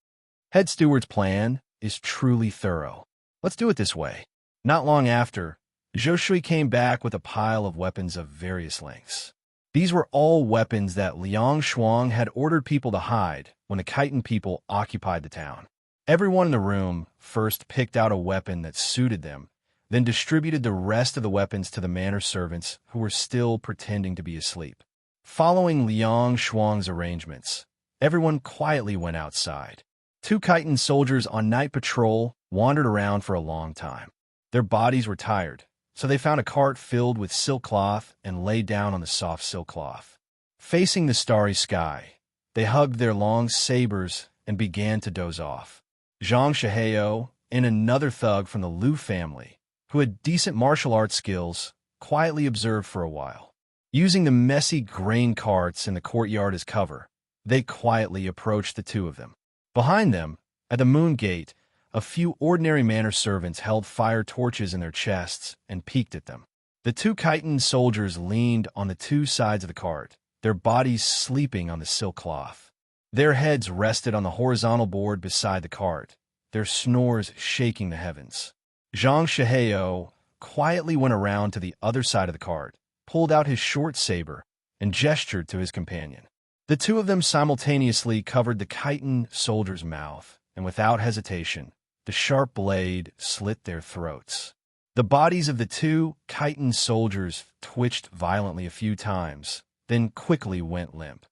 Head Steward's plan is truly thorough. Let's do it this way. Not long after, Zhou Shui came back with a pile of weapons of various lengths. These were all weapons that Liang Shuang had ordered people to hide when the chitin people occupied the town. Everyone in the room first picked out a weapon that suited them, then distributed the rest of the weapons to the manor servants who were still pretending to be asleep. Following Liang Shuang's arrangements, everyone quietly went outside. 2 chitin soldiers on night patrol wandered around for a long time. Their bodies were tired, so they found a cart filled with silk cloth and lay down on the soft silk cloth. Facing the starry sky, they hugged their long sabers and began to doze off. Zhang Shihao and another thug from the Liu family, who had decent martial arts skills, quietly observed for a while. Using the messy grain carts in the courtyard as cover, they quietly approached the 2 of them. Behind them, At the Moon Gate, a few ordinary manor servants held fire torches in their chests and peeked at them. The two chitin soldiers leaned on the two sides of the cart, their bodies sleeping on the silk cloth. Their heads rested on the horizontal board beside the cart, their snores shaking the heavens. Zhang Shihao quietly went around to the other side of the cart, pulled out his short saber, and gestured to his companion. The two of them simultaneously covered the chitin soldier's mouth, and without hesitation, the sharp blade slit their throats. The bodies of the two chitin soldiers twitched violently a few times, then quickly went limp.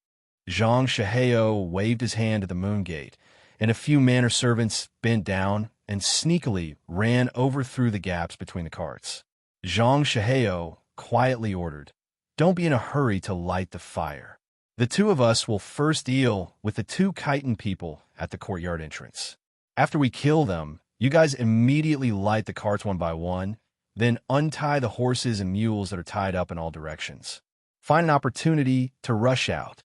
Zhang Shihao waved his hand at the Moon Gate, and a few manor servants bent down and sneakily ran over through the gaps between the carts. Zhang Shihao quietly ordered, "Don't be in a hurry to light the fire. The two of us will first deal with the two chitin people at the courtyard entrance. After we kill them, you guys immediately light the carts one by one, then untie the horses and mules that are tied up in all directions. Find an opportunity to rush out."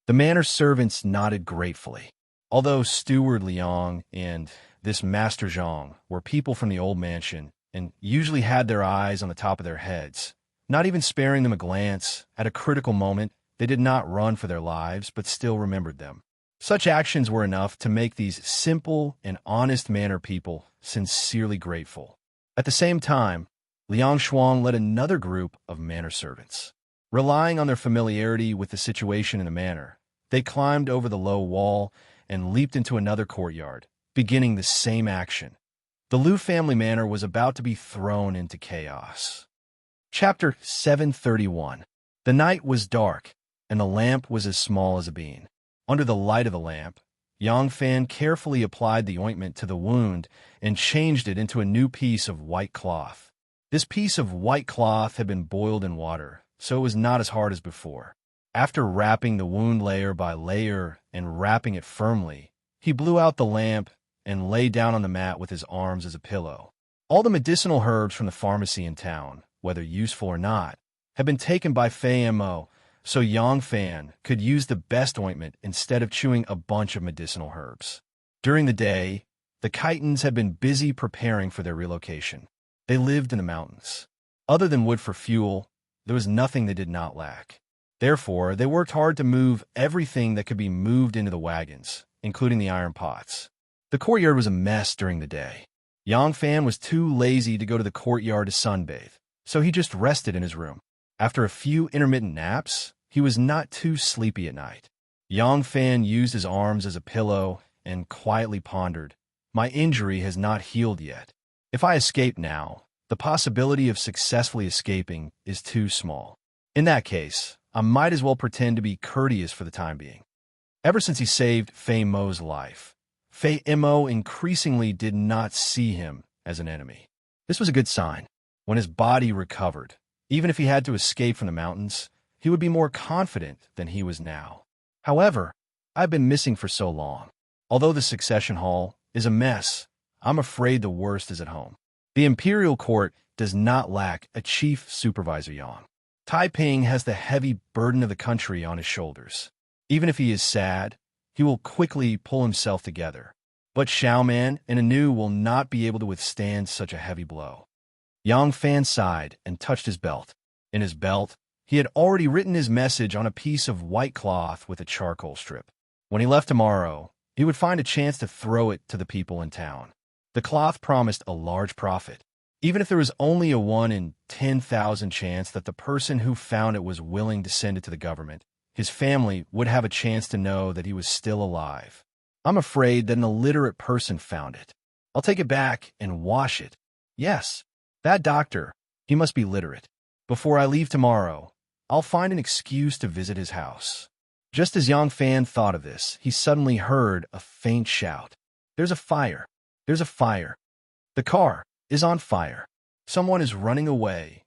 The manor servants nodded gratefully. Although Steward Liang and this Master Zhang were people from the old mansion and usually had their eyes on the top of their heads, not even sparing them a glance, at a critical moment, they did not run for their lives but still remembered them. Such actions were enough to make these simple and honest manor people sincerely grateful. At the same time, Liang Shuang led another group of manor servants. Relying on their familiarity with the situation in the manor, they climbed over the low wall and leaped into another courtyard, beginning the same action. The Liu family manor was about to be thrown into chaos. Chapter 731. The night was dark, and the lamp was as small as a bean. Under the light of the lamp, Yang Fan carefully applied the ointment to the wound and changed it into a new piece of white cloth. This piece of white cloth had been boiled in water, so it was not as hard as before. After wrapping the wound layer by layer and wrapping it firmly, he blew out the lamp and lay down on the mat with his arms as a pillow. All the medicinal herbs from the pharmacy in town, whether useful or not, had been taken by Fei Mo, so Yang Fan could use the best ointment instead of chewing a bunch of medicinal herbs. During the day, the chitins had been busy preparing for their relocation. They lived in the mountains. Other than wood for fuel, there was nothing they did not lack. Therefore, they worked hard to move everything that could be moved into the wagons, including the iron pots. The courtyard was a mess during the day. Yang Fan was too lazy to go to the courtyard to sunbathe, so he just rested in his room. After a few intermittent naps, he was not too sleepy at night. Yang Fan used his arms as a pillow and quietly pondered, "My injury has not healed yet. If I escape now, the possibility of successfully escaping is too small. In that case, I might as well pretend to be courteous for the time being." Ever since he saved Fei Mo's life, Fei Mo increasingly did not see him as an enemy. This was a good sign. When his body recovered, even if he had to escape from the mountains, he would be more confident than he was now. However, I've been missing for so long. Although the succession hall is a mess, I'm afraid the worst is at home. The imperial court does not lack a chief supervisor Yang. Taiping has the heavy burden of the country on his shoulders. Even if he is sad, he will quickly pull himself together. But Xiaoman and Anu will not be able to withstand such a heavy blow. Yang Fan sighed and touched his belt. In his belt, he had already written his message on a piece of white cloth with a charcoal strip. When he left tomorrow, he would find a chance to throw it to the people in town. The cloth promised a large profit. Even if there was only a 1 in 10,000 chance that the person who found it was willing to send it to the government, his family would have a chance to know that he was still alive. I'm afraid that an illiterate person found it. I'll take it back and wash it. Yes, that doctor, he must be literate. Before I leave tomorrow, I'll find an excuse to visit his house. Just as Yang Fan thought of this, he suddenly heard a faint shout. "There's a fire! There's a fire! The car is on fire! Someone is running away!"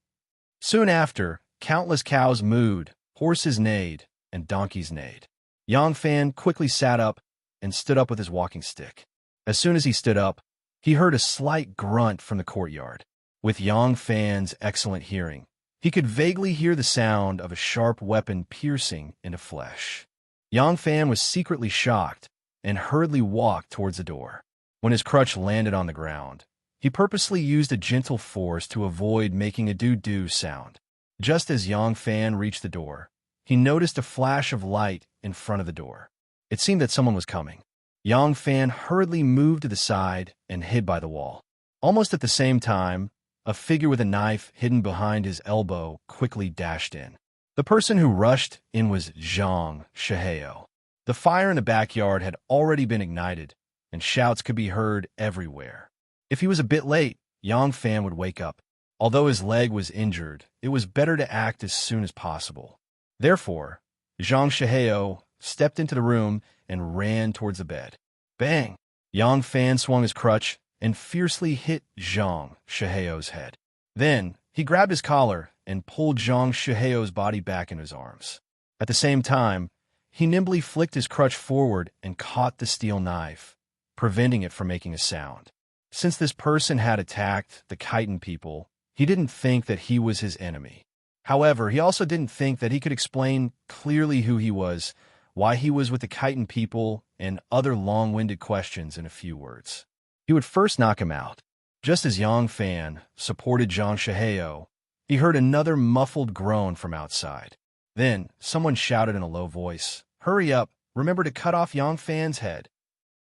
Soon after, countless cows mooed, horses neighed, and donkeys neighed. Yang Fan quickly sat up and stood up with his walking stick. As soon as he stood up, he heard a slight grunt from the courtyard. With Yang Fan's excellent hearing, he could vaguely hear the sound of a sharp weapon piercing into flesh. Yang Fan was secretly shocked and hurriedly walked towards the door. When his crutch landed on the ground, he purposely used a gentle force to avoid making a doo-doo sound. Just as Yang Fan reached the door, he noticed a flash of light in front of the door. It seemed that someone was coming. Yang Fan hurriedly moved to the side and hid by the wall. Almost at the same time, a figure with a knife hidden behind his elbow quickly dashed in. The person who rushed in was Zhang Shiheo. The fire in the backyard had already been ignited, and shouts could be heard everywhere. If he was a bit late, Yang Fan would wake up. Although his leg was injured, it was better to act as soon as possible. Therefore, Zhang Shiheo stepped into the room and ran towards the bed. Bang! Yang Fan swung his crutch and fiercely hit Zhang Shiheo's head. Then, he grabbed his collar and pulled Zhang Shiheo's body back in his arms. At the same time, he nimbly flicked his crutch forward and caught the steel knife, preventing it from making a sound. Since this person had attacked the Khitan people, he didn't think that he was his enemy. However, he also didn't think that he could explain clearly who he was, why he was with the Khitan people, and other long-winded questions in a few words. He would first knock him out. Just as Yang Fan supported Zhang Shiheo, he heard another muffled groan from outside. Then, someone shouted in a low voice, "Hurry up, remember to cut off Yang Fan's head."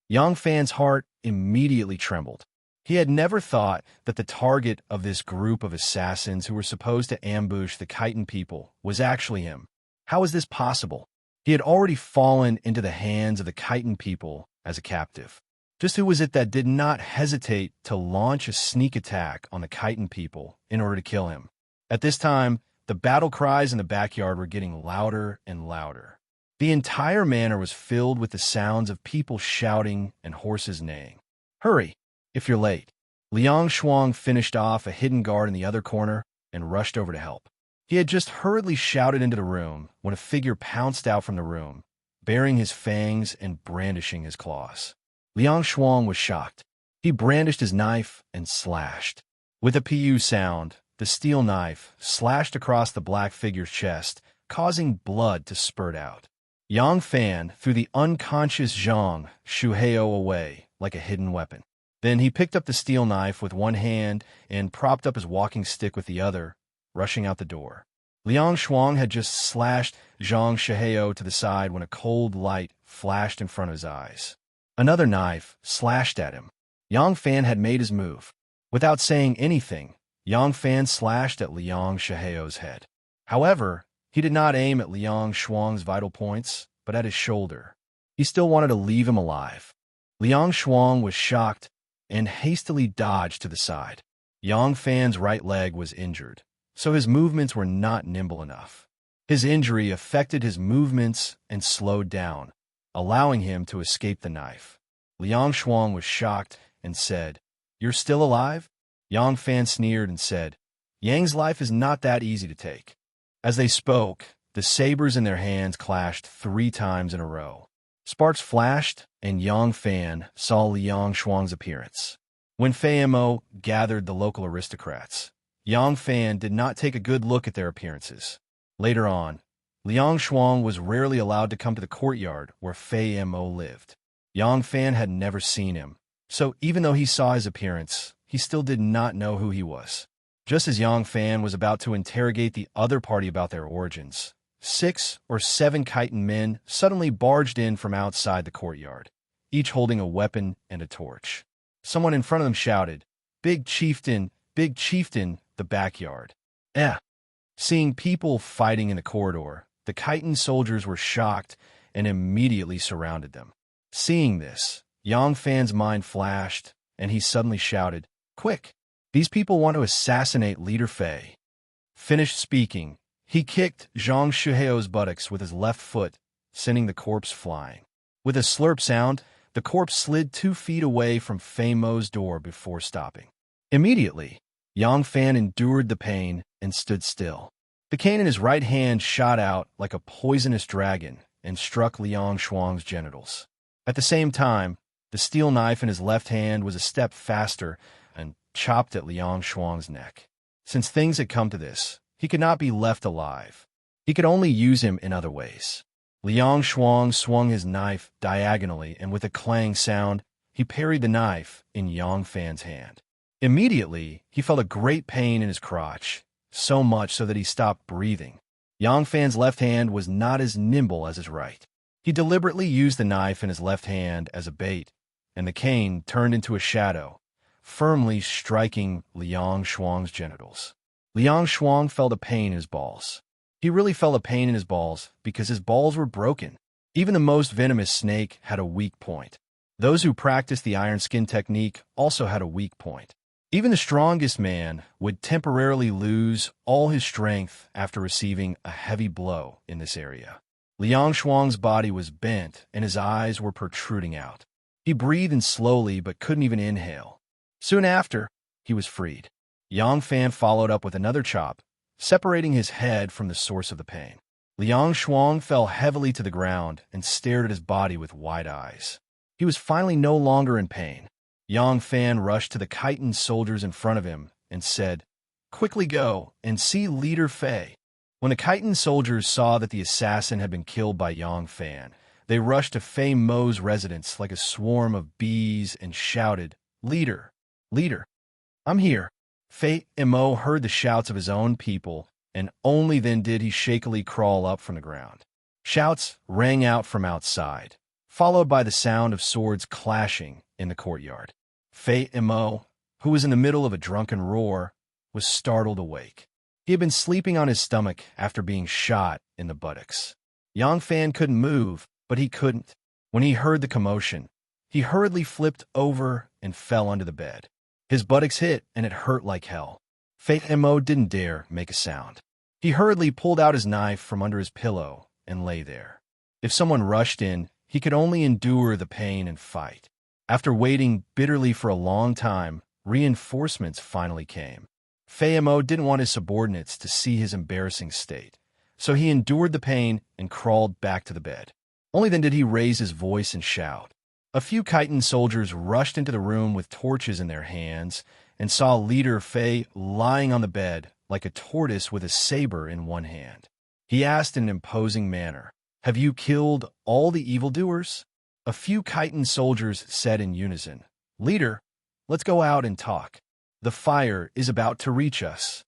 Yang Fan's heart immediately trembled. He had never thought that the target of this group of assassins who were supposed to ambush the Khitan people was actually him. How was this possible? He had already fallen into the hands of the Khitan people as a captive. Just who was it that did not hesitate to launch a sneak attack on the Khitan people in order to kill him? At this time, the battle cries in the backyard were getting louder and louder. The entire manor was filled with the sounds of people shouting and horses neighing. "Hurry, if you're late." Liang Shuang finished off a hidden guard in the other corner and rushed over to help. He had just hurriedly shouted into the room when a figure pounced out from the room, baring his fangs and brandishing his claws. Liang Shuang was shocked. He brandished his knife and slashed. With a pu sound, the steel knife slashed across the black figure's chest, causing blood to spurt out. Yang Fan threw the unconscious Zhang Shiheo away like a hidden weapon. Then he picked up the steel knife with one hand and propped up his walking stick with the other, rushing out the door. Liang Shuang had just slashed Zhang Shiheo to the side when a cold light flashed in front of his eyes. Another knife slashed at him. Yang Fan had made his move. Without saying anything, Yang Fan slashed at Liang Shiheo's head. However, he did not aim at Liang Shuang's vital points, but at his shoulder. He still wanted to leave him alive. Liang Shuang was shocked and hastily dodged to the side. Yang Fan's right leg was injured, so his movements were not nimble enough. His injury affected his movements and slowed down, allowing him to escape the knife. Liang Shuang was shocked and said, "You're still alive?" Yang Fan sneered and said, "Yang's life is not that easy to take." As they spoke, the sabers in their hands clashed 3 times in a row. Sparks flashed, and Yang Fan saw Liang Shuang's appearance. When Fei Mo gathered the local aristocrats, Yang Fan did not take a good look at their appearances. Later on, Liang Shuang was rarely allowed to come to the courtyard where Fei Mo lived. Yang Fan had never seen him, so even though he saw his appearance, he still did not know who he was. Just as Yang Fan was about to interrogate the other party about their origins, 6 or 7 Khitan men suddenly barged in from outside the courtyard, each holding a weapon and a torch. Someone in front of them shouted, big chieftain, the backyard." Seeing people fighting in the corridor, the Khitan soldiers were shocked and immediately surrounded them. Seeing this, Yang Fan's mind flashed, and he suddenly shouted, "Quick! These people want to assassinate Leader Fei." Finished speaking, he kicked Zhang Shiheo's buttocks with his left foot, sending the corpse flying. With a slurp sound, the corpse slid 2 feet away from Fei Mo's door before stopping. Immediately, Yang Fan endured the pain and stood still. The cane in his right hand shot out like a poisonous dragon and struck Liang Shuang's genitals. At the same time, the steel knife in his left hand was a step faster and chopped at Liang Shuang's neck. Since things had come to this, he could not be left alive. He could only use him in other ways. Liang Shuang swung his knife diagonally, and with a clang sound, he parried the knife in Yang Fan's hand. Immediately, he felt a great pain in his crotch, so much so that he stopped breathing. Yang Fan's left hand was not as nimble as his right. He deliberately used the knife in his left hand as a bait, and the cane turned into a shadow, firmly striking Liang Shuang's genitals. Liang Shuang felt a pain in his balls. He really felt a pain in his balls because his balls were broken. Even the most venomous snake had a weak point. Those who practiced the iron skin technique also had a weak point. Even the strongest man would temporarily lose all his strength after receiving a heavy blow in this area. Liang Shuang's body was bent and his eyes were protruding out. He breathed in slowly but couldn't even inhale. Soon after, he was freed. Yang Fan followed up with another chop, separating his head from the source of the pain. Liang Shuang fell heavily to the ground and stared at his body with wide eyes. He was finally no longer in pain. Yang Fan rushed to the chitin soldiers in front of him and said, "Quickly go and see Leader Fei." When the chitin soldiers saw that the assassin had been killed by Yang Fan, they rushed to Fei Mo's residence like a swarm of bees and shouted, "Leader! Leader! I'm here!" Fei Mo heard the shouts of his own people, and only then did he shakily crawl up from the ground. Shouts rang out from outside, followed by the sound of swords clashing in the courtyard. Fei Mo, who was in the middle of a drunken roar, was startled awake. He had been sleeping on his stomach after being shot in the buttocks. Yang Fan couldn't move, but he couldn't. When he heard the commotion, he hurriedly flipped over and fell under the bed. His buttocks hit, and it hurt like hell. Fei Mo didn't dare make a sound. He hurriedly pulled out his knife from under his pillow and lay there. If someone rushed in, he could only endure the pain and fight. After waiting bitterly for a long time, reinforcements finally came. Fei Mo didn't want his subordinates to see his embarrassing state, so he endured the pain and crawled back to the bed. Only then did he raise his voice and shout. A few chitin soldiers rushed into the room with torches in their hands and saw Leader Fei lying on the bed like a tortoise with a saber in one hand. He asked in an imposing manner, "Have you killed all the evildoers?" A few chitin soldiers said in unison, "Leader, let's go out and talk. The fire is about to reach us."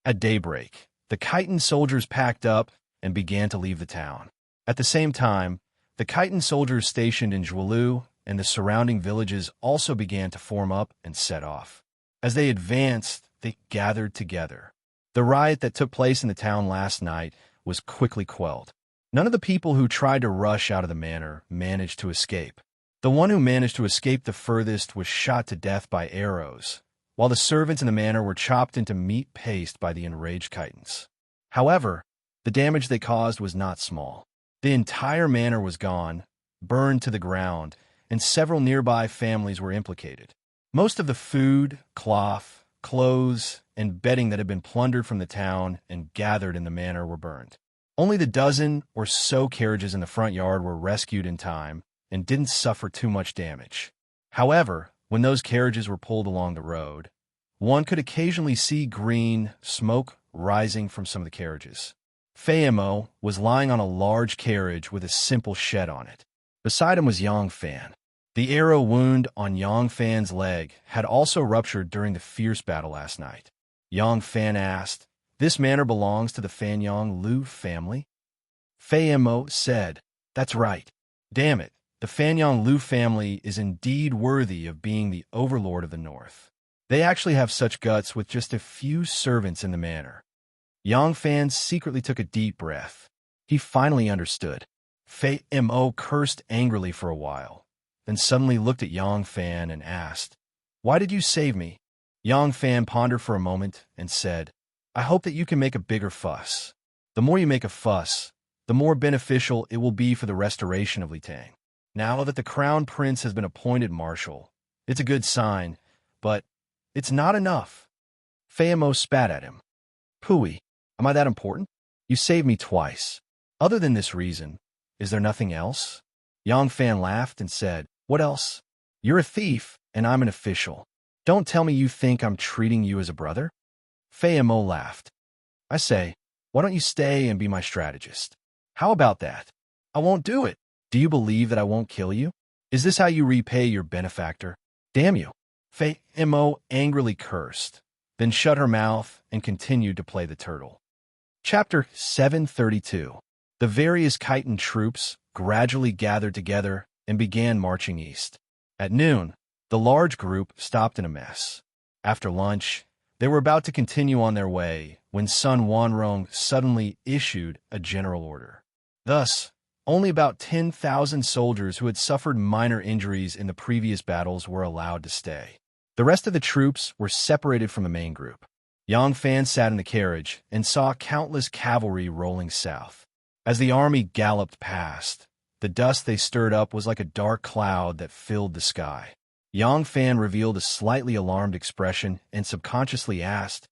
At daybreak, the chitin soldiers packed up and began to leave the town. At the same time, the chitin soldiers stationed in Zhuolu and the surrounding villages also began to form up and set off. As they advanced, they gathered together. The riot that took place in the town last night was quickly quelled. None of the people who tried to rush out of the manor managed to escape. The one who managed to escape the furthest was shot to death by arrows, while the servants in the manor were chopped into meat paste by the enraged chitins. However, the damage they caused was not small. The entire manor was gone, burned to the ground, and several nearby families were implicated. Most of the food, cloth, clothes, and bedding that had been plundered from the town and gathered in the manor were burned. Only the dozen or so carriages in the front yard were rescued in time and didn't suffer too much damage. However, when those carriages were pulled along the road, one could occasionally see green smoke rising from some of the carriages. Fei Mo was lying on a large carriage with a simple shed on it. Beside him was Yang Fan. The arrow wound on Yang Fan's leg had also ruptured during the fierce battle last night. Yang Fan asked, "This manor belongs to the Fanyang Lu family?" Fei Mo said, "That's right. Damn it, the Fanyang Lu family is indeed worthy of being the overlord of the north. They actually have such guts with just a few servants in the manor." Yang Fan secretly took a deep breath. He finally understood. Fei Mo cursed angrily for a while, then suddenly looked at Yang Fan and asked, "Why did you save me?" Yang Fan pondered for a moment and said, "I hope that you can make a bigger fuss. The more you make a fuss, the more beneficial it will be for the restoration of Litang. Now that the crown prince has been appointed marshal, it's a good sign, but it's not enough." Fei Mo spat at him. "Pooey, am I that important? You saved me twice. Other than this reason, is there nothing else?" Yang Fan laughed and said, "What else? You're a thief, and I'm an official. Don't tell me you think I'm treating you as a brother?" Fei Mo laughed. "I say, why don't you stay and be my strategist? How about that? I won't do it. Do you believe that I won't kill you? Is this how you repay your benefactor? Damn you. Faye Mo angrily cursed, then shut her mouth and continued to play the turtle. Chapter 732. The various chitin troops gradually gathered together and began marching east. At noon, the large group stopped in a mess. After lunch, they were about to continue on their way when Sun Wanrong suddenly issued a general order. Thus, only about 10,000 soldiers who had suffered minor injuries in the previous battles were allowed to stay. The rest of the troops were separated from the main group. Yang Fan sat in the carriage and saw countless cavalry rolling south. As the army galloped past, the dust they stirred up was like a dark cloud that filled the sky. Yang Fan revealed a slightly alarmed expression and subconsciously asked,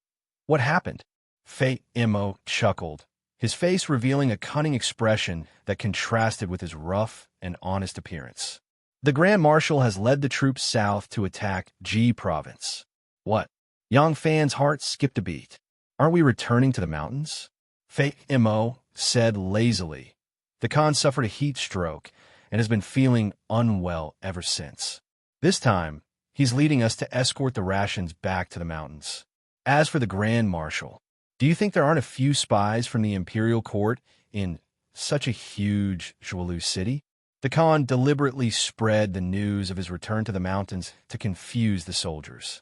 "What happened?" Fei Mo chuckled, his face revealing a cunning expression that contrasted with his rough and honest appearance. "The Grand Marshal has led the troops south to attack Ji Province." "What?" Yang Fan's heart skipped a beat. "Aren't we returning to the mountains?" Fei Mo said lazily. "The Khan suffered a heat stroke and has been feeling unwell ever since. This time, he's leading us to escort the rations back to the mountains. As for the Grand Marshal, do you think there aren't a few spies from the imperial court in such a huge Zhualu city?" The Khan deliberately spread the news of his return to the mountains to confuse the soldiers.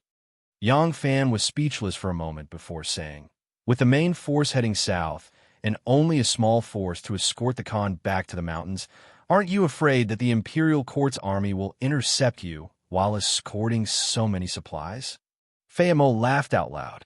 Yang Fan was speechless for a moment before saying, "With the main force heading south and only a small force to escort the Khan back to the mountains, aren't you afraid that the imperial court's army will intercept you while escorting so many supplies?" Fei Mo laughed out loud.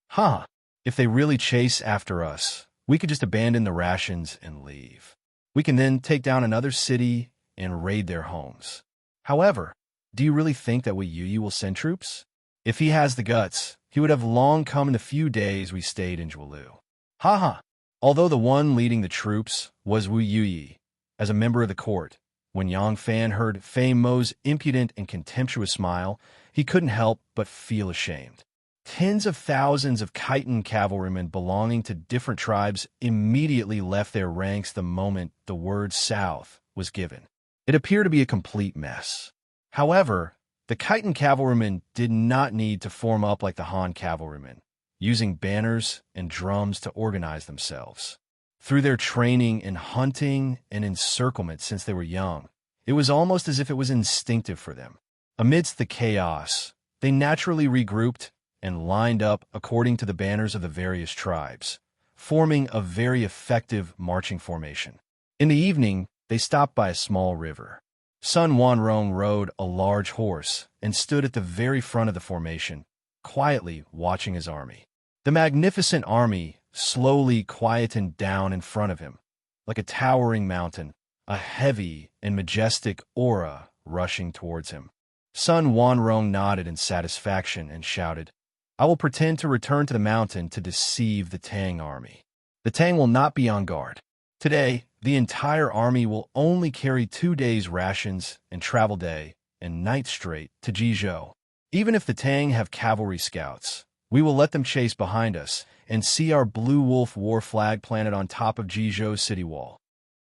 "Huh, if they really chase after us, we could just abandon the rations and leave. We can then take down another city and raid their homes. However, do you really think that Wu Yuyi will send troops? If he has the guts, he would have long come in the few days we stayed in Zhualu." Ha ha! Although the one leading the troops was Wu Yuyi, as a member of the court, when Yang Fan heard Fei Mo's impudent and contemptuous smile, he couldn't help but feel ashamed. Tens of thousands of chitin cavalrymen belonging to different tribes immediately left their ranks the moment the word south was given. It appeared to be a complete mess. However, the chitin cavalrymen did not need to form up like the Han cavalrymen, using banners and drums to organize themselves. Through their training in hunting and encirclement since they were young, it was almost as if it was instinctive for them. Amidst the chaos, they naturally regrouped and lined up according to the banners of the various tribes, forming a very effective marching formation. In the evening, they stopped by a small river. Sun Wanrong rode a large horse and stood at the very front of the formation, quietly watching his army. The magnificent army slowly quietened down in front of him, like a towering mountain, a heavy and majestic aura rushing towards him. Sun Wanrong nodded in satisfaction and shouted, "I will pretend to return to the mountain to deceive the Tang army. The Tang will not be on guard. Today, the entire army will only carry 2 days' rations and travel day and night straight to Jizhou. Even if the Tang have cavalry scouts, we will let them chase behind us and see our Blue Wolf war flag planted on top of Jizhou's city wall."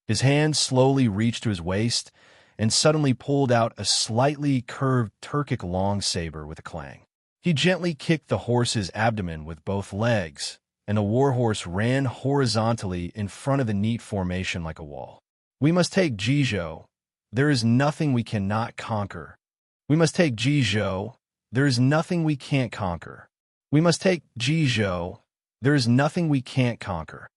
His hand slowly reached to his waist and suddenly pulled out a slightly curved Turkic long saber with a clang. He gently kicked the horse's abdomen with both legs, and the warhorse ran horizontally in front of the neat formation like a wall. "We must take Jizhou. There is nothing we cannot conquer. We must take Jizhou. There is nothing we can't conquer. We must take Jizhou. There is nothing we can't conquer."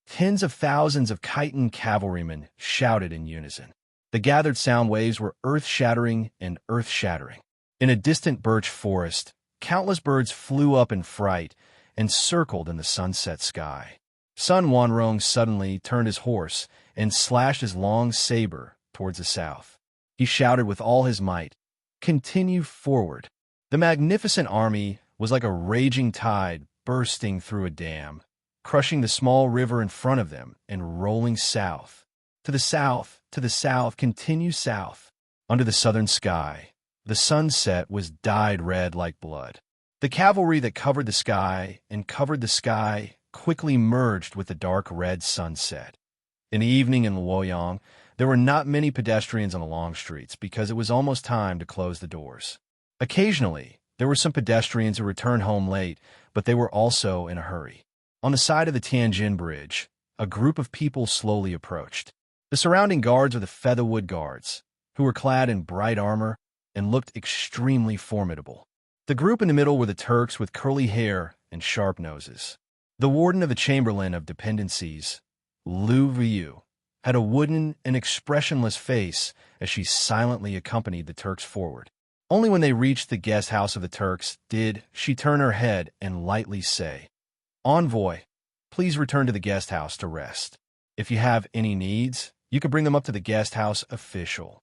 Tens of thousands of chitin cavalrymen shouted in unison. The gathered sound waves were earth-shattering and earth-shattering. In a distant birch forest, countless birds flew up in fright and circled in the sunset sky. Sun Wanrong suddenly turned his horse and slashed his long saber towards the south. He shouted with all his might, "Continue forward." The magnificent army was like a raging tide bursting through a dam, crushing the small river in front of them and rolling south. To the south, continue south. Under the southern sky, the sunset was dyed red like blood. The cavalry that covered the sky quickly merged with the dark red sunset. In the evening in Luoyang, there were not many pedestrians on the long streets because it was almost time to close the doors. Occasionally, there were some pedestrians who returned home late, but they were also in a hurry. On the side of the Tianjin Bridge, a group of people slowly approached. The surrounding guards were the Featherwood Guards, who were clad in bright armor and looked extremely formidable. The group in the middle were the Turks with curly hair and sharp noses. The warden of the Chamberlain of Dependencies, Lu Ryu, had a wooden and expressionless face as she silently accompanied the Turks forward. Only when they reached the guest house of the Turks did she turn her head and lightly say, "Envoy, please return to the guest house to rest. If you have any needs, you can bring them up to the guest house official."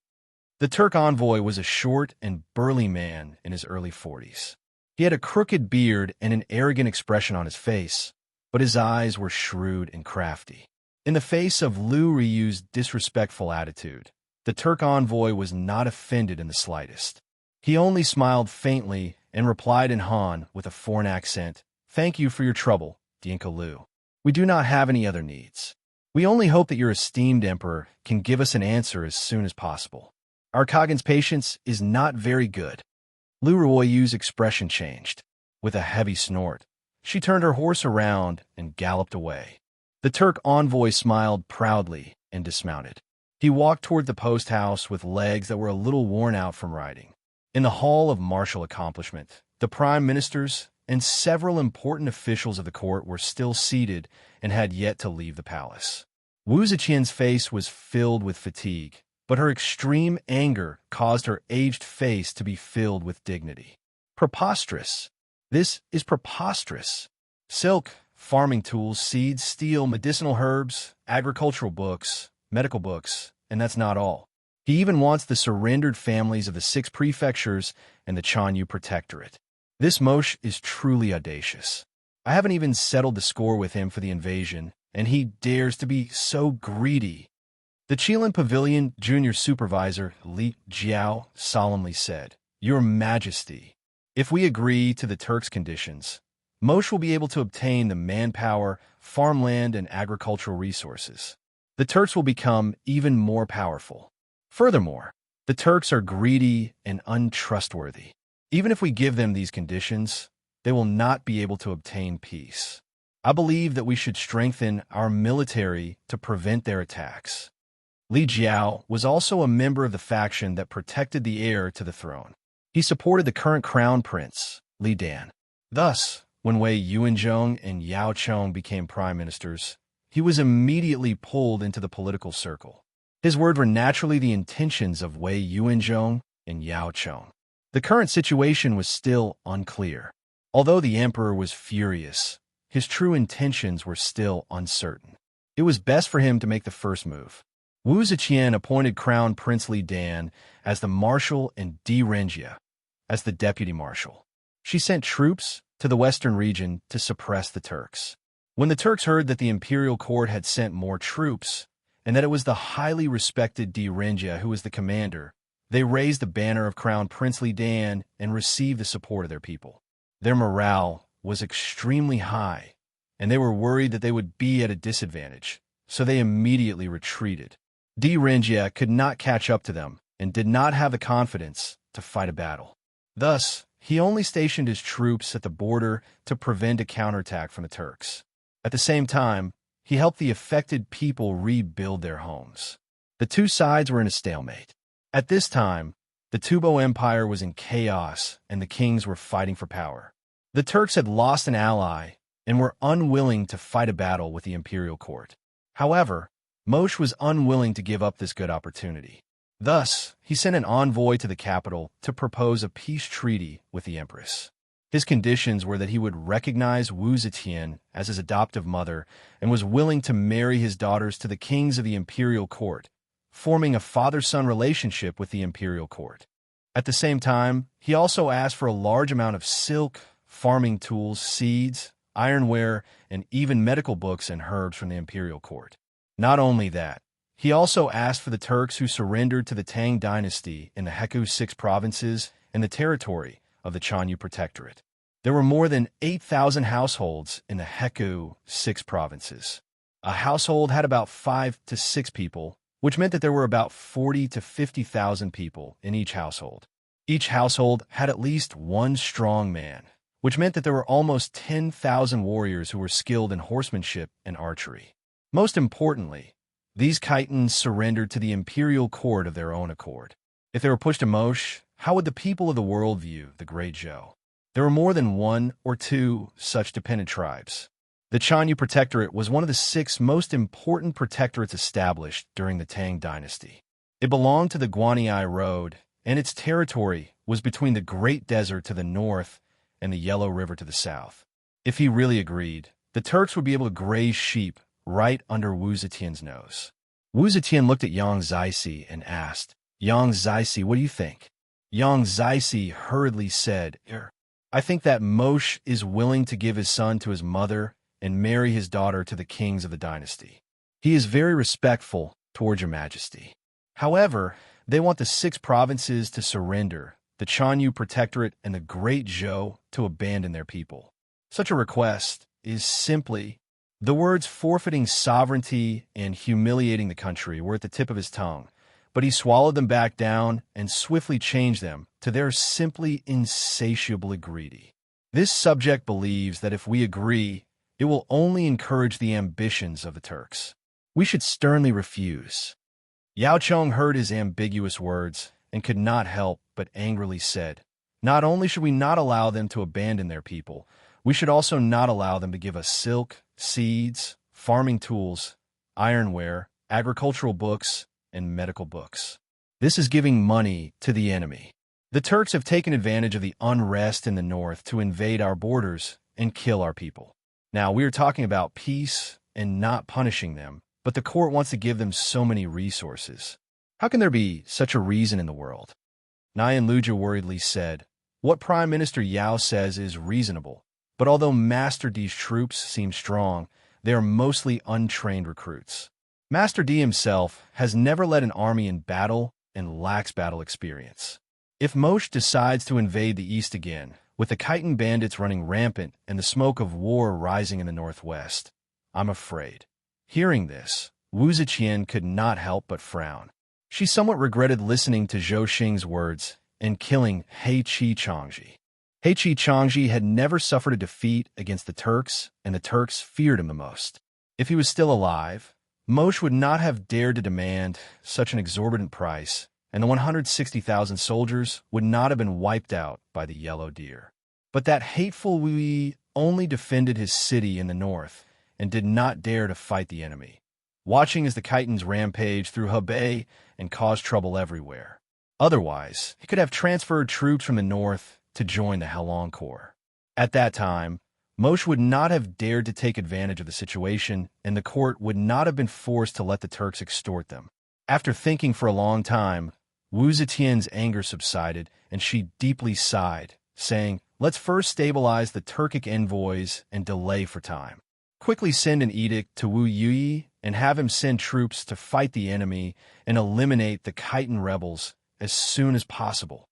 The Turk envoy was a short and burly man in his early 40s. He had a crooked beard and an arrogant expression on his face, but his eyes were shrewd and crafty. In the face of Lu Ryu's disrespectful attitude, the Turk envoy was not offended in the slightest. He only smiled faintly and replied in Han with a foreign accent, "Thank you for your trouble, Dinka Lu. We do not have any other needs. We only hope that your esteemed emperor can give us an answer as soon as possible. Our Kagan's patience is not very good." Lu Ruoyu's expression changed. With a heavy snort, she turned her horse around and galloped away. The Turk envoy smiled proudly and dismounted. He walked toward the post house with legs that were a little worn out from riding. In the hall of martial accomplishment, the prime ministers and several important officials of the court were still seated and had yet to leave the palace. Wu Ziqian's face was filled with fatigue, but her extreme anger caused her aged face to be filled with dignity. Preposterous. This is preposterous. Silk, farming tools, seeds, steel, medicinal herbs, agricultural books, medical books, and that's not all. He even wants the surrendered families of the 6 prefectures and the Chanyu Protectorate. This Moshe is truly audacious. I haven't even settled the score with him for the invasion, and he dares to be so greedy. The Qilin Pavilion junior supervisor, Li Jiao, solemnly said, "Your Majesty, if we agree to the Turks' conditions, Moshe will be able to obtain the manpower, farmland, and agricultural resources. The Turks will become even more powerful. Furthermore, the Turks are greedy and untrustworthy. Even if we give them these conditions, they will not be able to obtain peace. I believe that we should strengthen our military to prevent their attacks." Li Jiao was also a member of the faction that protected the heir to the throne. He supported the current crown prince, Li Dan. Thus, when Wei Yuanzhong and Yao Chong became prime ministers, he was immediately pulled into the political circle. His words were naturally the intentions of Wei Yuanzhong and Yao Chong. The current situation was still unclear. Although the emperor was furious, his true intentions were still uncertain. It was best for him to make the first move. Wu Ziqian appointed Crown Prince Li Dan as the marshal and Di Renjia as the deputy marshal. She sent troops to the western region to suppress the Turks. When the Turks heard that the imperial court had sent more troops and that it was the highly respected Di Renjia who was the commander, they raised the banner of Crown Prince Li Dan and received the support of their people. Their morale was extremely high, and they were worried that they would be at a disadvantage, so they immediately retreated. Di Renjia could not catch up to them and did not have the confidence to fight a battle. Thus, he only stationed his troops at the border to prevent a counterattack from the Turks. At the same time, he helped the affected people rebuild their homes. The two sides were in a stalemate. At this time, the Tubo Empire was in chaos and the kings were fighting for power. The Turks had lost an ally and were unwilling to fight a battle with the imperial court. However, Moshe was unwilling to give up this good opportunity. Thus, he sent an envoy to the capital to propose a peace treaty with the empress. His conditions were that he would recognize Wu Zetian as his adoptive mother and was willing to marry his daughters to the kings of the imperial court, forming a father-son relationship with the imperial court. At the same time, he also asked for a large amount of silk, farming tools, seeds, ironware, and even medical books and herbs from the imperial court. Not only that, he also asked for the Turks who surrendered to the Tang dynasty in the Heku 6 provinces and the territory of the Chanyu Protectorate. There were more than 8,000 households in the Heku 6 provinces. A household had about 5 to 6 people, which meant that there were about 40 to 50,000 people in each household. Each household had at least one strong man, which meant that there were almost 10,000 warriors who were skilled in horsemanship and archery. Most importantly, these Khitans surrendered to the imperial court of their own accord. If they were pushed to Mosh, how would the people of the world view the Great Zhou? There were more than 1 or 2 such dependent tribes. The Chanyu Protectorate was one of the 6 most important protectorates established during the Tang Dynasty. It belonged to the Guanyi Road, and its territory was between the Great Desert to the north and the Yellow River to the south. If he really agreed, the Turks would be able to graze sheep right under Wu Zetian's nose. Wu Zetian looked at Yang Zixi and asked, "Yang Zixi, what do you think?" Yang Zixi hurriedly said, "I think that Mosh is willing to give his son to his mother and marry his daughter to the kings of the dynasty. He is very respectful towards your majesty. However, they want the 6 provinces to surrender, the Chanyu Protectorate and the Great Zhou to abandon their people. Such a request is simply..." The words forfeiting sovereignty and humiliating the country were at the tip of his tongue, but he swallowed them back down and swiftly changed them to "they're simply insatiably greedy. This subject believes that if we agree, it will only encourage the ambitions of the Turks. We should sternly refuse." Yao Cheng heard his ambiguous words and could not help but angrily said, "Not only should we not allow them to abandon their people, we should also not allow them to give us silk, seeds, farming tools, ironware, agricultural books, and medical books. This is giving money to the enemy. The Turks have taken advantage of the unrest in the north to invade our borders and kill our people. Now, we are talking about peace and not punishing them, but the court wants to give them so many resources. How can there be such a reason in the world?" Nyan Luja worriedly said, "What Prime Minister Yao says is reasonable, but although Master D's troops seem strong, they are mostly untrained recruits. Master D himself has never led an army in battle and lacks battle experience. If Mosh decides to invade the east again, with the Khitan bandits running rampant and the smoke of war rising in the northwest, I'm afraid." Hearing this, Wu Ziqian could not help but frown. She somewhat regretted listening to Zhou Xing's words and killing He Qi Changji. He Qi Changji had never suffered a defeat against the Turks, and the Turks feared him the most. If he was still alive, Mosh would not have dared to demand such an exorbitant price, and the 160,000 soldiers would not have been wiped out by the yellow deer. But that hateful Wu only defended his city in the north and did not dare to fight the enemy, watching as the Khitans rampaged through Hebei and caused trouble everywhere. Otherwise, he could have transferred troops from the north to join the Halong Corps. At that time, Mosh would not have dared to take advantage of the situation, and the court would not have been forced to let the Turks extort them. After thinking for a long time, Wu Zetian's anger subsided, and she deeply sighed, saying, "Let's first stabilize the Turkic envoys and delay for time. Quickly send an edict to Wu Yuyi and have him send troops to fight the enemy and eliminate the Khitan rebels as soon as possible."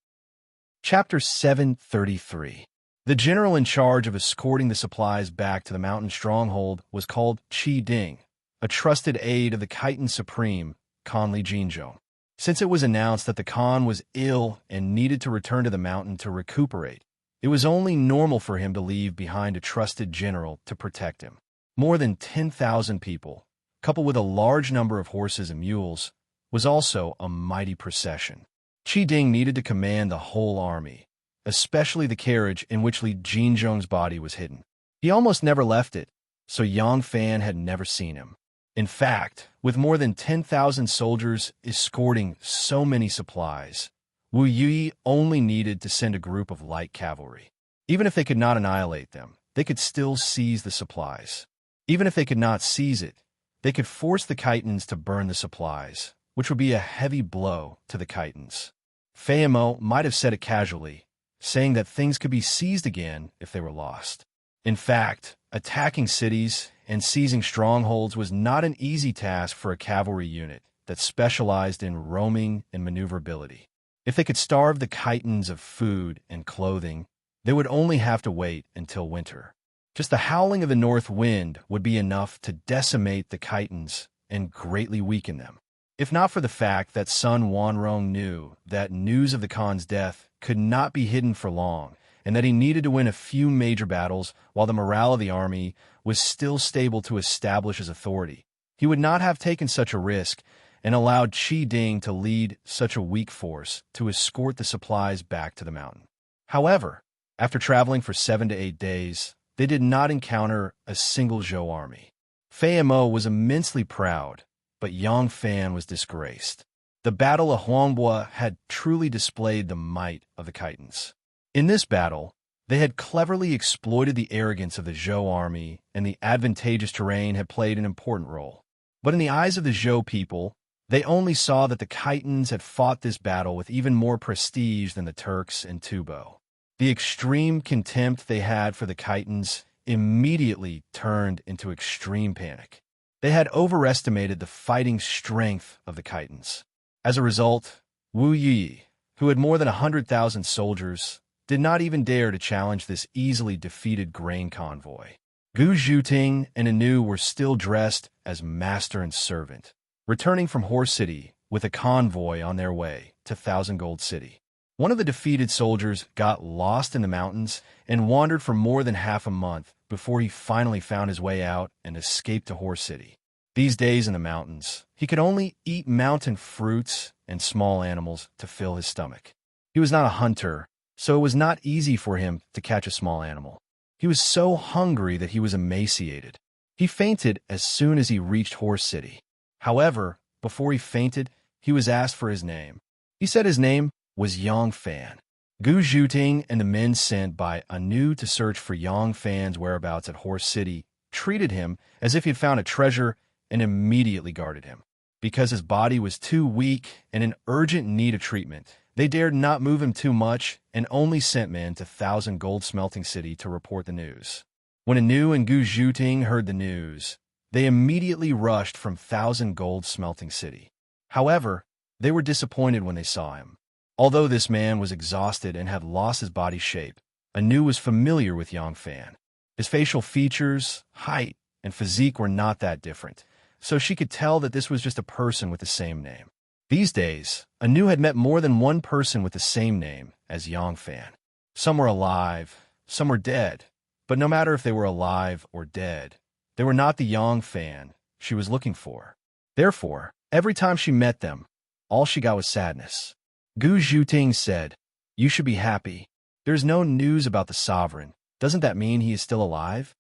Chapter 733. The general in charge of escorting the supplies back to the mountain stronghold was called Qi Ding, a trusted aide of the Khitan Supreme, Khan Li Jinzhong. Since it was announced that the Khan was ill and needed to return to the mountain to recuperate, it was only normal for him to leave behind a trusted general to protect him. More than 10,000 people, coupled with a large number of horses and mules, was also a mighty procession. Qi Ding needed to command the whole army, especially the carriage in which Li Jinzhong's body was hidden. He almost never left it, so Yang Fan had never seen him. In fact, with more than 10,000 soldiers escorting so many supplies, Wu Yi only needed to send a group of light cavalry. Even if they could not annihilate them, they could still seize the supplies. Even if they could not seize it, they could force the Khitans to burn the supplies, which would be a heavy blow to the Khitans. Fayamo might have said it casually, saying that things could be seized again if they were lost. In fact, attacking cities and seizing strongholds was not an easy task for a cavalry unit that specialized in roaming and maneuverability. If they could starve the Khitans of food and clothing, they would only have to wait until winter. Just the howling of the north wind would be enough to decimate the chitons and greatly weaken them. If not for the fact that Sun Wanrong knew that news of the Khan's death could not be hidden for long, and that he needed to win a few major battles while the morale of the army was still stable to establish his authority, he would not have taken such a risk and allowed Qi Ding to lead such a weak force to escort the supplies back to the mountain. However, after traveling for 7 to 8 days, they did not encounter a single Zhou army. Fei Mo was immensely proud, but Yang Fan was disgraced. The Battle of Huangbua had truly displayed the might of the chitons. In this battle, they had cleverly exploited the arrogance of the Zhou army, and the advantageous terrain had played an important role. But in the eyes of the Zhou people, they only saw that the chitons had fought this battle with even more prestige than the Turks and Tubo. The extreme contempt they had for the chitons immediately turned into extreme panic. They had overestimated the fighting strength of the chitons. As a result, Wu Yi, who had more than 100,000 soldiers, did not even dare to challenge this easily defeated grain convoy. Gu Zhuting and Anu were still dressed as master and servant, returning from Horse City with a convoy on their way to Thousand Gold City. One of the defeated soldiers got lost in the mountains and wandered for more than half a month before he finally found his way out and escaped to Horse City. These days in the mountains, he could only eat mountain fruits and small animals to fill his stomach. He was not a hunter, so it was not easy for him to catch a small animal. He was so hungry that he was emaciated. He fainted as soon as he reached Horse City. However, before he fainted, he was asked for his name. He said his name was Yang Fan. Gu Zhuting and the men sent by Anu to search for Yang Fan's whereabouts at Horse City treated him as if he had found a treasure and immediately guarded him. Because his body was too weak and in urgent need of treatment, they dared not move him too much and only sent men to Thousand Gold Smelting City to report the news. When Anu and Gu Zhuting heard the news, they immediately rushed from Thousand Gold Smelting City. However, they were disappointed when they saw him. Although this man was exhausted and had lost his body shape, Anu was familiar with Yang Fan. His facial features, height, and physique were not that different, so she could tell that this was just a person with the same name. These days, Anu had met more than one person with the same name as Yang Fan. Some were alive, some were dead, but no matter if they were alive or dead, they were not the Yang Fan she was looking for. Therefore, every time she met them, all she got was sadness. Gu Zhuting said, "You should be happy. There's no news about the sovereign. Doesn't that mean he is still alive?"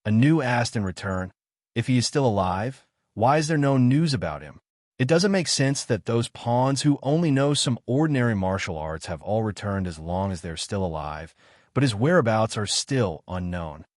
Anu asked in return, "If he is still alive, why is there no news about him? It doesn't make sense that those pawns who only know some ordinary martial arts have all returned as long as they're still alive, but his whereabouts are still unknown."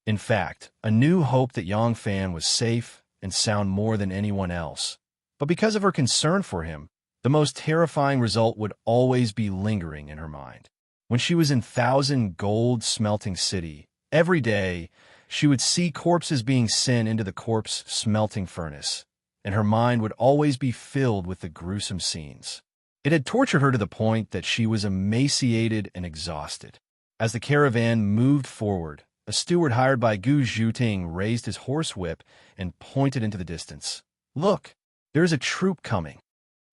In fact, Anu hoped that Yang Fan was safe and sound more than anyone else. But because of her concern for him, the most terrifying result would always be lingering in her mind. When she was in Thousand Gold Smelting City, every day she would see corpses being sent into the corpse smelting furnace, and her mind would always be filled with the gruesome scenes. It had tortured her to the point that she was emaciated and exhausted. As the caravan moved forward, a steward hired by Gu Zhuting raised his horsewhip and pointed into the distance. "Look, there is a troop coming."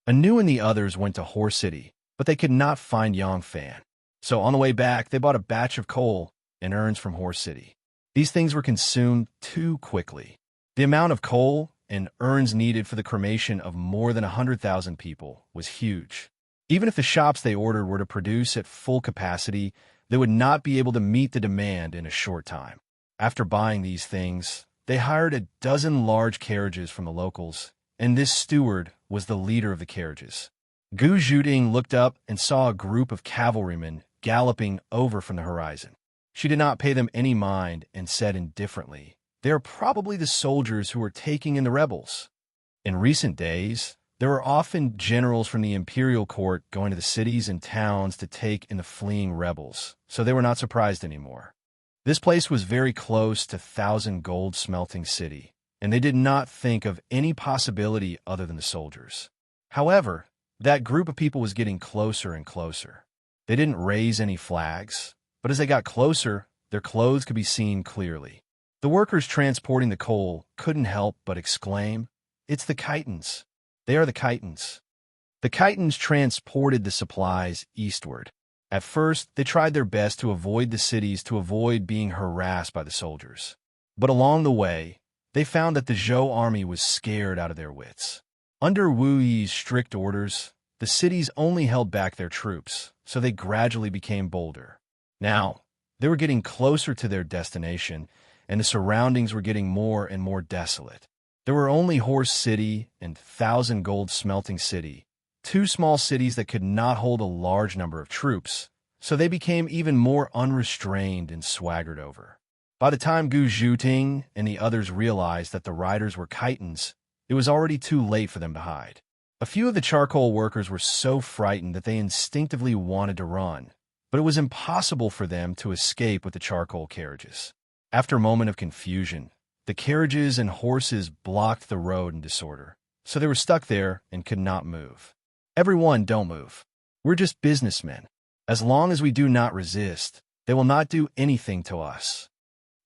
Anu and the others went to Horse City, but they could not find Yang Fan. So on the way back, they bought a batch of coal and urns from Horse City. These things were consumed too quickly. The amount of coal and urns needed for the cremation of more than 100,000 people was huge. Even if the shops they ordered were to produce at full capacity, they would not be able to meet the demand in a short time. After buying these things, they hired a dozen large carriages from the locals, and this steward was the leader of the carriages. Gu Zhuting looked up and saw a group of cavalrymen galloping over from the horizon. She did not pay them any mind and said indifferently, "They are probably the soldiers who are taking in the rebels." In recent days, there were often generals from the imperial court going to the cities and towns to take in the fleeing rebels, so they were not surprised anymore. This place was very close to Thousand Gold Smelting City, and they did not think of any possibility other than the soldiers. However, that group of people was getting closer and closer. They didn't raise any flags, but as they got closer, their clothes could be seen clearly. The workers transporting the coal couldn't help but exclaim, "It's the chitons! They are the chitons!" The chitons transported the supplies eastward. At first, they tried their best to avoid the cities to avoid being harassed by the soldiers. But along the way, they found that the Zhou army was scared out of their wits. Under Wu Yi's strict orders, the cities only held back their troops, so they gradually became bolder. Now, they were getting closer to their destination, and the surroundings were getting more and more desolate. There were only Horse City and Thousand Gold Smelting City, two small cities that could not hold a large number of troops, so they became even more unrestrained and swaggered over. By the time Gu Zhuting and the others realized that the riders were chitons, it was already too late for them to hide. A few of the charcoal workers were so frightened that they instinctively wanted to run, but it was impossible for them to escape with the charcoal carriages. After a moment of confusion, the carriages and horses blocked the road in disorder, so they were stuck there and could not move. "Everyone, don't move. We're just businessmen. As long as we do not resist, they will not do anything to us."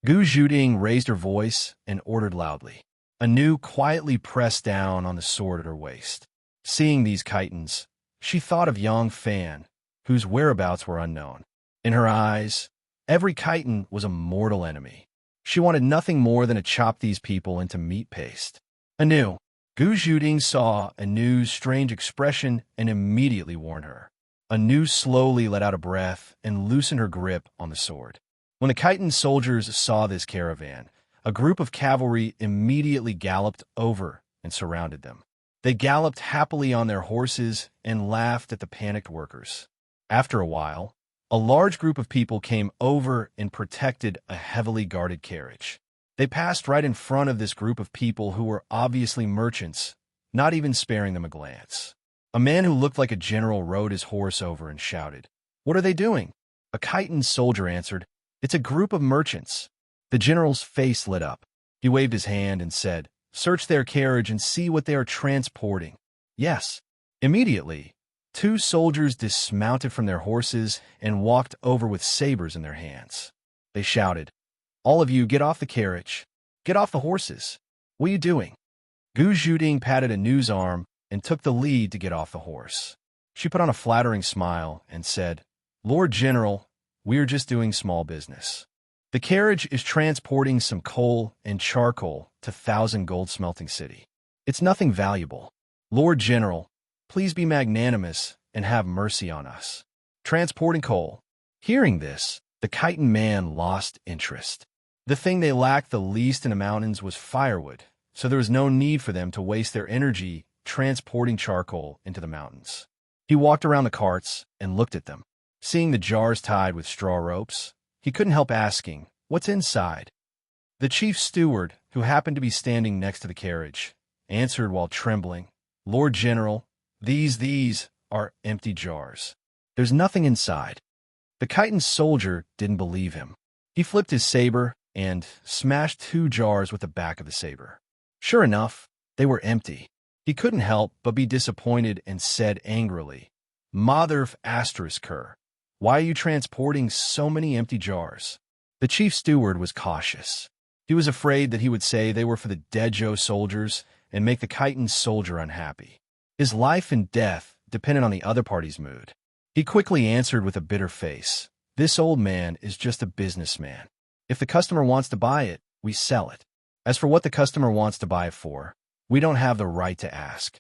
Gu Zhuting raised her voice and ordered loudly. Anu quietly pressed down on the sword at her waist. Seeing these chitons, she thought of Yang Fan, whose whereabouts were unknown. In her eyes, every chiton was a mortal enemy. She wanted nothing more than to chop these people into meat paste. Anu. Gu Zhuting saw Anu's strange expression and immediately warned her. Anu slowly let out a breath and loosened her grip on the sword. When the chiton soldiers saw this caravan, a group of cavalry immediately galloped over and surrounded them. They galloped happily on their horses and laughed at the panicked workers. After a while, a large group of people came over and protected a heavily guarded carriage. They passed right in front of this group of people who were obviously merchants, not even sparing them a glance. A man who looked like a general rode his horse over and shouted, "What are they doing?" A chiton soldier answered, "It's a group of merchants." The general's face lit up. He waved his hand and said, "Search their carriage and see what they are transporting." Yes. Immediately, two soldiers dismounted from their horses and walked over with sabers in their hands. They shouted, "All of you, get off the carriage. Get off the horses. What are you doing?" Gu Zhuting patted Anu's arm and took the lead to get off the horse. She put on a flattering smile and said, "Lord General, we are just doing small business. The carriage is transporting some coal and charcoal to Thousand Gold Smelting City. It's nothing valuable. Lord General, please be magnanimous and have mercy on us. Transporting coal." Hearing this, the chiton man lost interest. The thing they lacked the least in the mountains was firewood, so there was no need for them to waste their energy transporting charcoal into the mountains. He walked around the carts and looked at them. Seeing the jars tied with straw ropes, he couldn't help asking, "What's inside?" The chief steward, who happened to be standing next to the carriage, answered while trembling, "Lord General, these are empty jars. There's nothing inside." The chiton soldier didn't believe him. He flipped his saber and smashed two jars with the back of the saber. Sure enough, they were empty. He couldn't help but be disappointed and said angrily, "Mother of Asterisker, why are you transporting so many empty jars?" The chief steward was cautious. He was afraid that he would say they were for the dead Zhou soldiers and make the chiton soldier unhappy. His life and death depended on the other party's mood. He quickly answered with a bitter face, "This old man is just a businessman. If the customer wants to buy it, we sell it. As for what the customer wants to buy it for, we don't have the right to ask."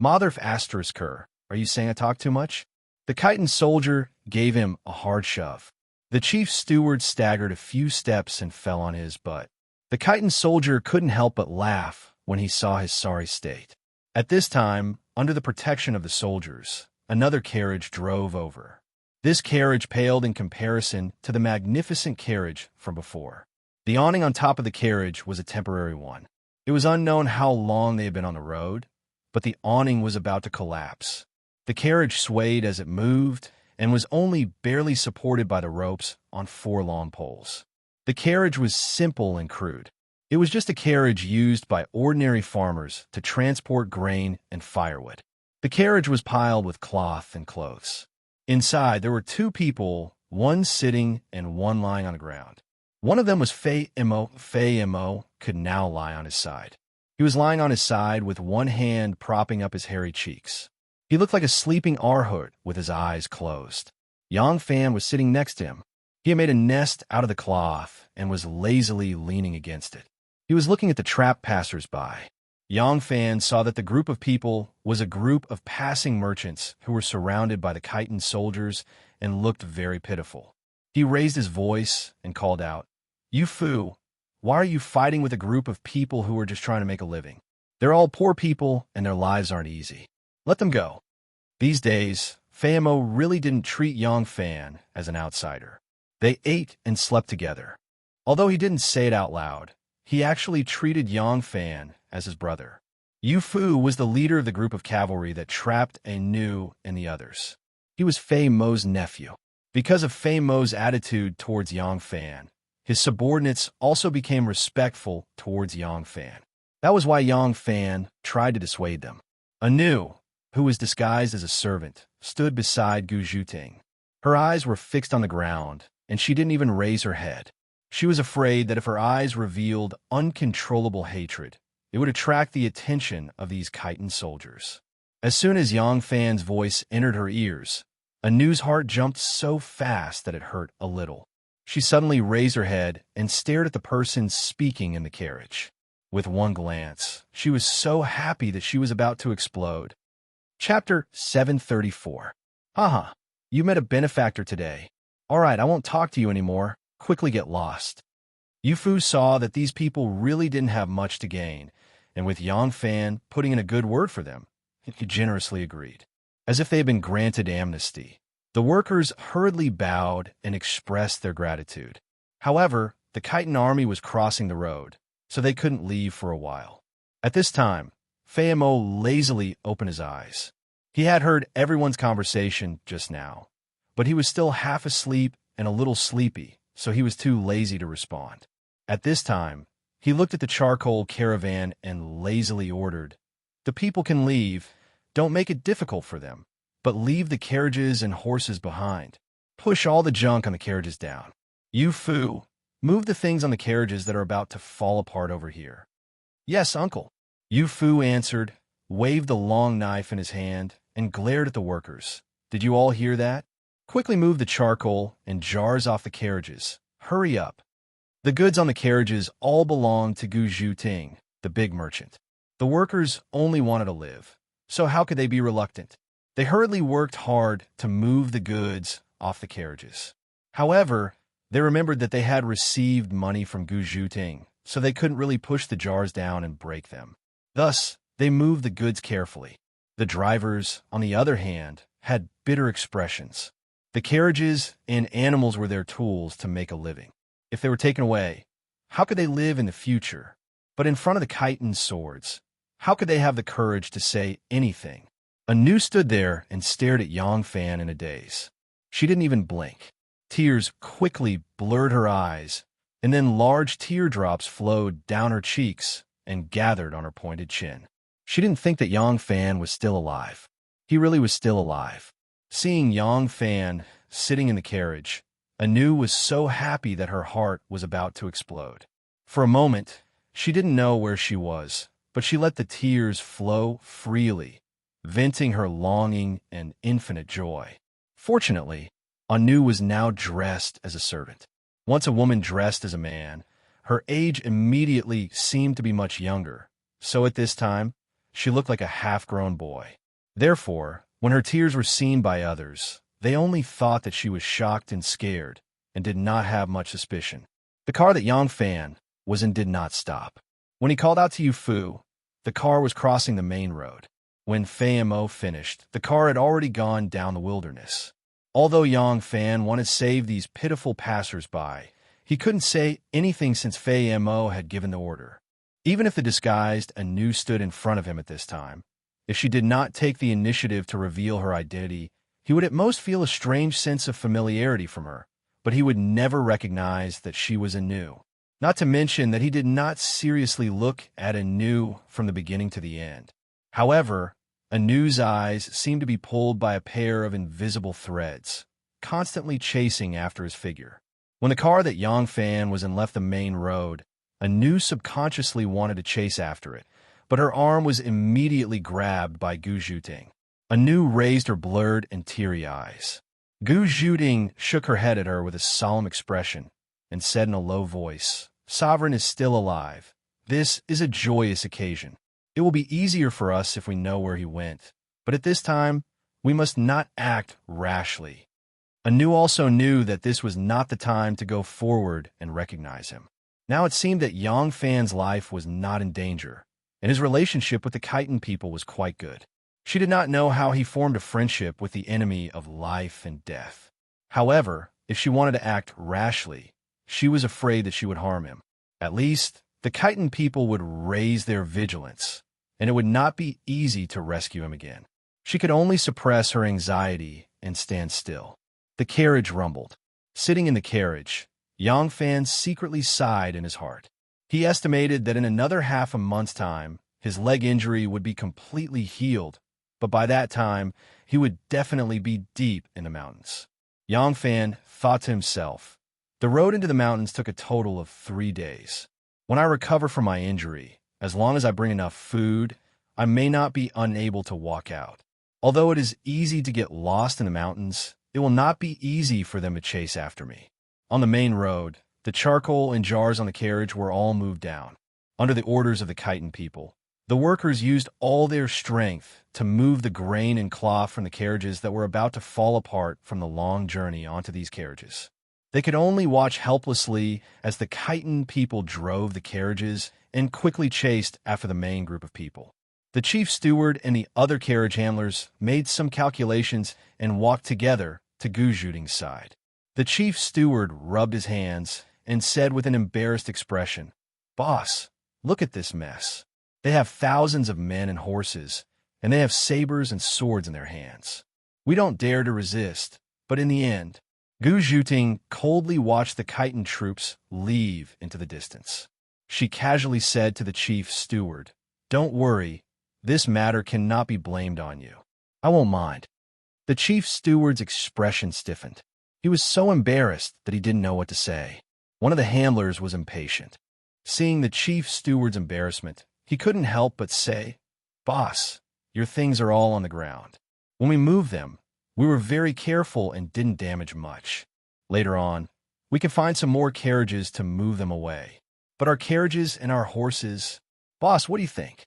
"Mother of Asterisker, are you saying I talk too much?" The chiton soldier gave him a hard shove. The chief steward staggered a few steps and fell on his butt. The chiton soldier couldn't help but laugh when he saw his sorry state. At this time, under the protection of the soldiers, another carriage drove over. This carriage paled in comparison to the magnificent carriage from before. The awning on top of the carriage was a temporary one. It was unknown how long they had been on the road, but the awning was about to collapse. The carriage swayed as it moved and was only barely supported by the ropes on 4 long poles. The carriage was simple and crude. It was just a carriage used by ordinary farmers to transport grain and firewood. The carriage was piled with cloth and clothes. Inside, there were 2 people one sitting and one lying on the ground. One of them was Fei Mo. Fei Mo could now lie on his side. He was lying on his side with one hand propping up his hairy cheeks. He looked like a sleeping Arhut with his eyes closed. Yang Fan was sitting next to him. He had made a nest out of the cloth and was lazily leaning against it. He was looking at the trapped passers-by. Yang Fan saw that the group of people was a group of passing merchants who were surrounded by the chitin soldiers and looked very pitiful. He raised his voice and called out, "You Fu, why are you fighting with a group of people who are just trying to make a living? They're all poor people and their lives aren't easy. Let them go." These days, Fei Mo really didn't treat Yang Fan as an outsider. They ate and slept together. Although he didn't say it out loud, he actually treated Yang Fan as his brother. Yu Fu was the leader of the group of cavalry that trapped Nu and the others. He was Fei Mo's nephew. Because of Fei Mo's attitude towards Yang Fan, his subordinates also became respectful towards Yang Fan. That was why Yang Fan tried to dissuade them. Nu, who was disguised as a servant, stood beside Gu Zhuting. Her eyes were fixed on the ground, and she didn't even raise her head. She was afraid that if her eyes revealed uncontrollable hatred, it would attract the attention of these chitin soldiers. As soon as Yang Fan's voice entered her ears, Anu's heart jumped so fast that it hurt a little. She suddenly raised her head and stared at the person speaking in the carriage. With one glance, she was so happy that she was about to explode. Chapter 734. Haha, you met a benefactor today. All right, I won't talk to you anymore. Quickly get lost. Yu Fu saw that these people really didn't have much to gain, and with Yang Fan putting in a good word for them, he generously agreed. As if they had been granted amnesty, the workers hurriedly bowed and expressed their gratitude. However, the chitin army was crossing the road, so they couldn't leave for a while. At this time, Fei Mo lazily opened his eyes. He had heard everyone's conversation just now, but he was still half asleep and a little sleepy, so he was too lazy to respond. At this time, he looked at the charcoal caravan and lazily ordered, "The people can leave. Don't make it difficult for them, but leave the carriages and horses behind. Push all the junk on the carriages down. Yu Fu, move the things on the carriages that are about to fall apart over here." "Yes, uncle." Yu Fu answered, waved the long knife in his hand, and glared at the workers. "Did you all hear that? Quickly move the charcoal and jars off the carriages. Hurry up." The goods on the carriages all belonged to Gu Zhuting, the big merchant. The workers only wanted to live, so how could they be reluctant? They hurriedly worked hard to move the goods off the carriages. However, they remembered that they had received money from Gu Zhuting, so they couldn't really push the jars down and break them. Thus, they moved the goods carefully. The drivers, on the other hand, had bitter expressions. The carriages and animals were their tools to make a living. If they were taken away, how could they live in the future? But in front of the chitin swords, how could they have the courage to say anything? Anu stood there and stared at Yang Fan in a daze. She didn't even blink. Tears quickly blurred her eyes, and then large teardrops flowed down her cheeks and gathered on her pointed chin. She didn't think that Yang Fan was still alive. He really was still alive. Seeing Yang Fan sitting in the carriage, Anu was so happy that her heart was about to explode. For a moment, she didn't know where she was, but she let the tears flow freely, venting her longing and infinite joy. Fortunately, Anu was now dressed as a servant. Once a woman dressed as a man, her age immediately seemed to be much younger, so at this time, she looked like a half-grown boy. Therefore, when her tears were seen by others, they only thought that she was shocked and scared, and did not have much suspicion. The car that Yang Fan was in did not stop. When he called out to Yu Fu, the car was crossing the main road. When Fei Mo finished, the car had already gone down the wilderness. Although Yang Fan wanted to save these pitiful passers-by, he couldn't say anything since Fei Mo had given the order. Even if the disguised Anu stood in front of him at this time, if she did not take the initiative to reveal her identity, he would at most feel a strange sense of familiarity from her, but he would never recognize that she was Anu. Not to mention that he did not seriously look at Anu from the beginning to the end. However, Anu's eyes seemed to be pulled by a pair of invisible threads. constantly chasing after his figure. When the car that Yang Fan was in left the main road, Anu subconsciously wanted to chase after it, but her arm was immediately grabbed by Gu Zhuting. Anu raised her blurred and teary eyes. Gu Zhuting shook her head at her with a solemn expression and said in a low voice, "Sovereign is still alive. This is a joyous occasion. It will be easier for us if we know where he went, but at this time, we must not act rashly." Anu also knew that this was not the time to go forward and recognize him. Now it seemed that Yang Fan's life was not in danger, and his relationship with the Khitan people was quite good. She did not know how he formed a friendship with the enemy of life and death. However, if she wanted to act rashly, she was afraid that she would harm him. At least, the Khitan people would raise their vigilance, and it would not be easy to rescue him again. She could only suppress her anxiety and stand still. The carriage rumbled. Sitting in the carriage, Yang Fan secretly sighed in his heart. He estimated that in another half a month's time, his leg injury would be completely healed, but by that time, he would definitely be deep in the mountains. Yang Fan thought to himself, "The road into the mountains took a total of 3 days. When I recover from my injury, as long as I bring enough food, I may not be unable to walk out. Although it is easy to get lost in the mountains, it will not be easy for them to chase after me." On the main road, the charcoal and jars on the carriage were all moved down. Under the orders of the Khitan people, the workers used all their strength to move the grain and cloth from the carriages that were about to fall apart from the long journey onto these carriages. They could only watch helplessly as the Khitan people drove the carriages and quickly chased after the main group of people. The chief steward and the other carriage handlers made some calculations and walked together to Gu Zhuting's side. The chief steward rubbed his hands and said with an embarrassed expression, "Boss, look at this mess. They have thousands of men and horses, and they have sabers and swords in their hands. We don't dare to resist, but in the end..." Gu Zhuting coldly watched the Khitan troops leave into the distance. She casually said to the chief steward, "Don't worry, this matter cannot be blamed on you. I won't mind." The chief steward's expression stiffened. He was so embarrassed that he didn't know what to say. One of the handlers was impatient. Seeing the chief steward's embarrassment, he couldn't help but say, "Boss, your things are all on the ground. When we moved them, we were very careful and didn't damage much. Later on, we can find some more carriages to move them away. But our carriages and our horses... Boss, what do you think?"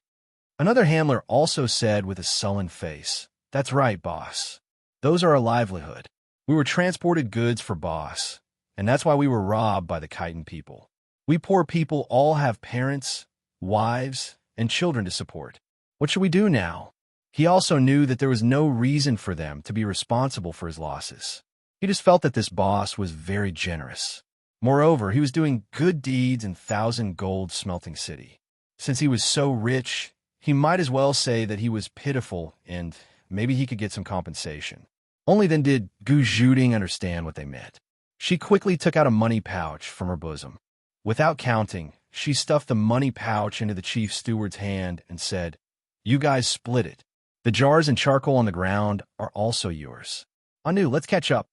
Another handler also said with a sullen face, "That's right, boss. Those are our livelihood. We were transported goods for boss, and that's why we were robbed by the Khitan people. We poor people all have parents, wives, and children to support. What should we do now?" He also knew that there was no reason for them to be responsible for his losses. He just felt that this boss was very generous. Moreover, he was doing good deeds in Thousand Gold Smelting City. Since he was so rich, he might as well say that he was pitiful and maybe he could get some compensation. Only then did Gu Zhuting understand what they meant. She quickly took out a money pouch from her bosom. Without counting, she stuffed the money pouch into the chief steward's hand and said, "You guys split it. The jars and charcoal on the ground are also yours. Anu, let's catch up."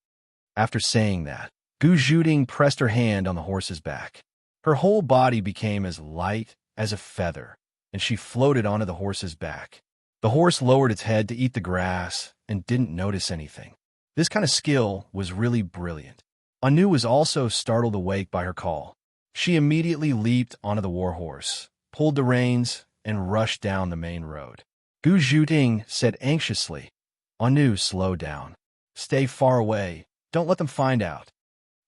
After saying that, Gu Zhuting pressed her hand on the horse's back. Her whole body became as light as a feather, and she floated onto the horse's back. The horse lowered its head to eat the grass and didn't notice anything. This kind of skill was really brilliant. Anu was also startled awake by her call. She immediately leaped onto the warhorse, pulled the reins, and rushed down the main road. Gu Zhuting said anxiously, "Anu, slow down. Stay far away. Don't let them find out."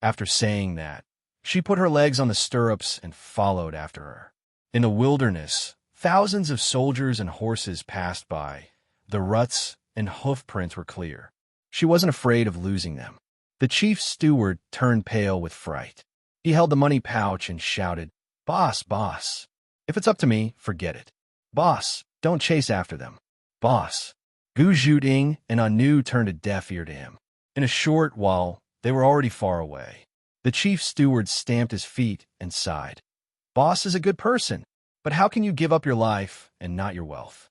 After saying that, she put her legs on the stirrups and followed after her. In the wilderness, thousands of soldiers and horses passed by. The ruts and hoof prints were clear. She wasn't afraid of losing them. The chief steward turned pale with fright. He held the money pouch and shouted, "Boss, boss. If it's up to me, forget it. Boss, don't chase after them. Boss." Gu Zhuting and Anu turned a deaf ear to him. In a short while, they were already far away. The chief steward stamped his feet and sighed. "Boss is a good person, but how can you give up your life and not your wealth?"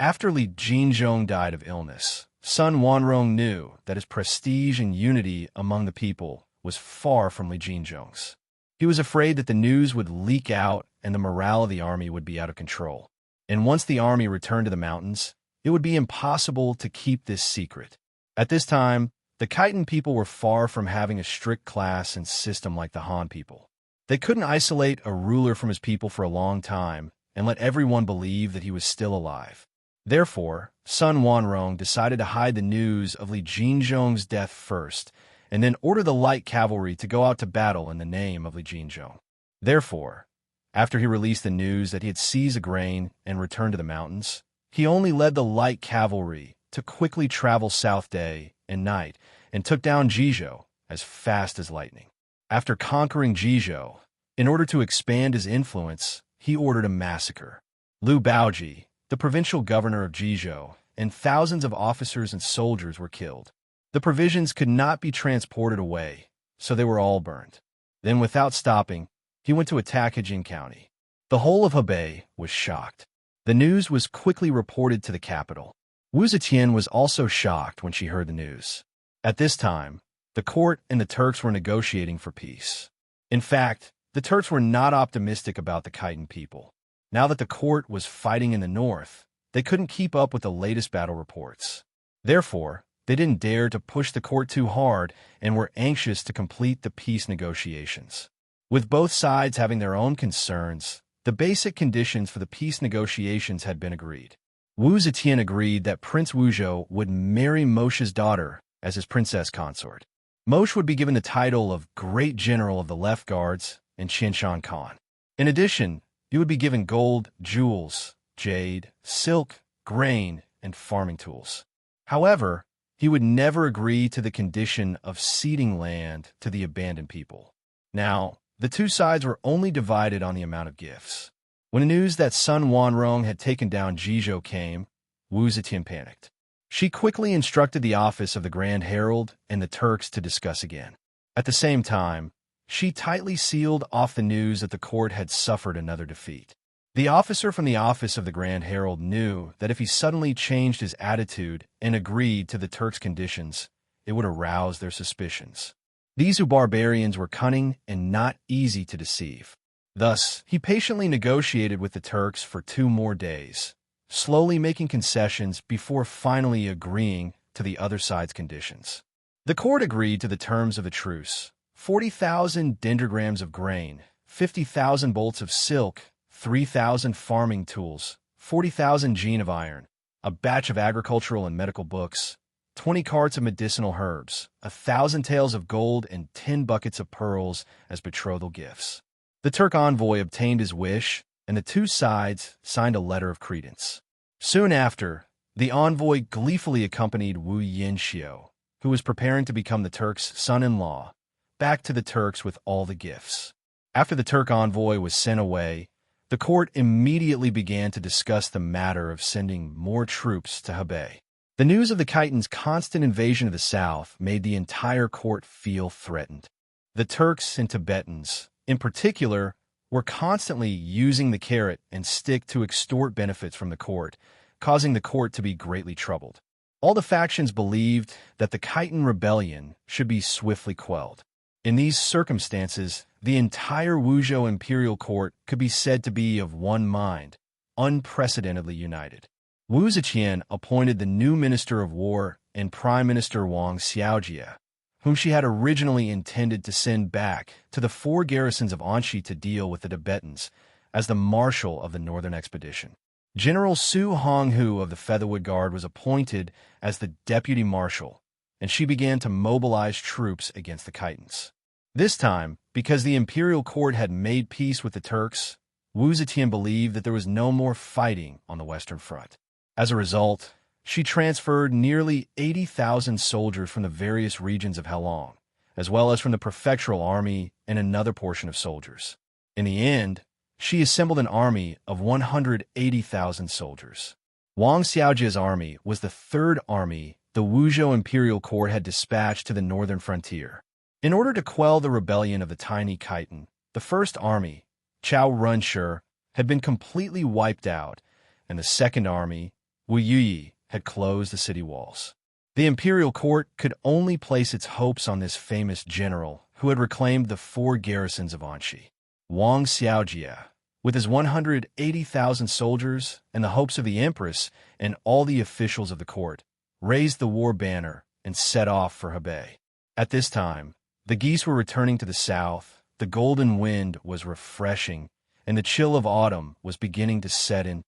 After Li Jinzhong died of illness, Sun Wanrong knew that his prestige and unity among the people was far from Li Jinzhong's. He was afraid that the news would leak out and the morale of the army would be out of control. And once the army returned to the mountains, it would be impossible to keep this secret. At this time, the Khitan people were far from having a strict class and system like the Han people. They couldn't isolate a ruler from his people for a long time and let everyone believe that he was still alive. Therefore, Sun Wanrong decided to hide the news of Li Jinzhong's death first, and then order the light cavalry to go out to battle in the name of Li Jinzhong. Therefore, after he released the news that he had seized a grain and returned to the mountains, he only led the light cavalry to quickly travel south day and night and took down Jizhou as fast as lightning. After conquering Jizhou, in order to expand his influence, he ordered a massacre. Liu Baoji, the provincial governor of Jizhou, and thousands of officers and soldiers were killed. The provisions could not be transported away, so they were all burned. Then, without stopping, he went to attack Heijin County. The whole of Hebei was shocked. The news was quickly reported to the capital. Wu Zetian was also shocked when she heard the news. At this time, the court and the Turks were negotiating for peace. In fact, the Turks were not optimistic about the Khitan people. Now that the court was fighting in the north, they couldn't keep up with the latest battle reports. Therefore, they didn't dare to push the court too hard and were anxious to complete the peace negotiations. With both sides having their own concerns, the basic conditions for the peace negotiations had been agreed. Wu Zetian agreed that Prince Wuzhou would marry Moshe's daughter as his princess consort. Moshe would be given the title of Great General of the Left Guards and Qinshan Khan. In addition, he would be given gold, jewels, jade, silk, grain, and farming tools. However, he would never agree to the condition of ceding land to the abandoned people. Now, the two sides were only divided on the amount of gifts. When the news that Sun Wanrong had taken down Jizhou came, Wu Zetian panicked. She quickly instructed the office of the Grand Herald and the Turks to discuss again. At the same time, she tightly sealed off the news that the court had suffered another defeat. The officer from the office of the Grand Herald knew that if he suddenly changed his attitude and agreed to the Turks' conditions, it would arouse their suspicions. These barbarians were cunning and not easy to deceive. Thus, he patiently negotiated with the Turks for 2 more days, slowly making concessions before finally agreeing to the other side's conditions. The court agreed to the terms of the truce: 40,000 dendrograms of grain, 50,000 bolts of silk, 3,000 farming tools, 40,000 jean of iron, a batch of agricultural and medical books, 20 carts of medicinal herbs, 1,000 taels of gold, and 10 buckets of pearls as betrothal gifts. The Turk envoy obtained his wish, and the two sides signed a letter of credence. Soon after, the envoy gleefully accompanied Wu Yanxiu, who was preparing to become the Turk's son-in-law, back to the Turks with all the gifts. After the Turk envoy was sent away, the court immediately began to discuss the matter of sending more troops to Hebei. The news of the Khitans' constant invasion of the south made the entire court feel threatened. The Turks and Tibetans, in particular, were constantly using the carrot and stick to extort benefits from the court, causing the court to be greatly troubled. All the factions believed that the Khitan rebellion should be swiftly quelled. In these circumstances, the entire Wuzhou imperial court could be said to be of one mind, unprecedentedly united. Wu Zetian appointed the new Minister of War and Prime Minister Wang Xiaojie, whom she had originally intended to send back to the 4 garrisons of Anxi to deal with the Tibetans, as the marshal of the northern expedition. General Su Honghu of the Featherwood Guard was appointed as the deputy marshal, and she began to mobilize troops against the Khitans. This time, because the imperial court had made peace with the Turks, Wu Zetian believed that there was no more fighting on the Western Front. As a result, she transferred nearly 80,000 soldiers from the various regions of Heilong, as well as from the prefectural army and another portion of soldiers. In the end, she assembled an army of 180,000 soldiers. Wang Xiaojie's army was the 3rd army the Wuzhou imperial court had dispatched to the northern frontier. In order to quell the rebellion of the tiny Khitan, the 1st army, Chao Runshi, had been completely wiped out, and the 2nd army, Wu Yuyi, had closed the city walls. The imperial court could only place its hopes on this famous general who had reclaimed the 4 garrisons of Anxi. Wang Xiaojie, with his 180,000 soldiers and the hopes of the empress and all the officials of the court, raised the war banner and set off for Hebei. At this time, the geese were returning to the south, the golden wind was refreshing, and the chill of autumn was beginning to set in.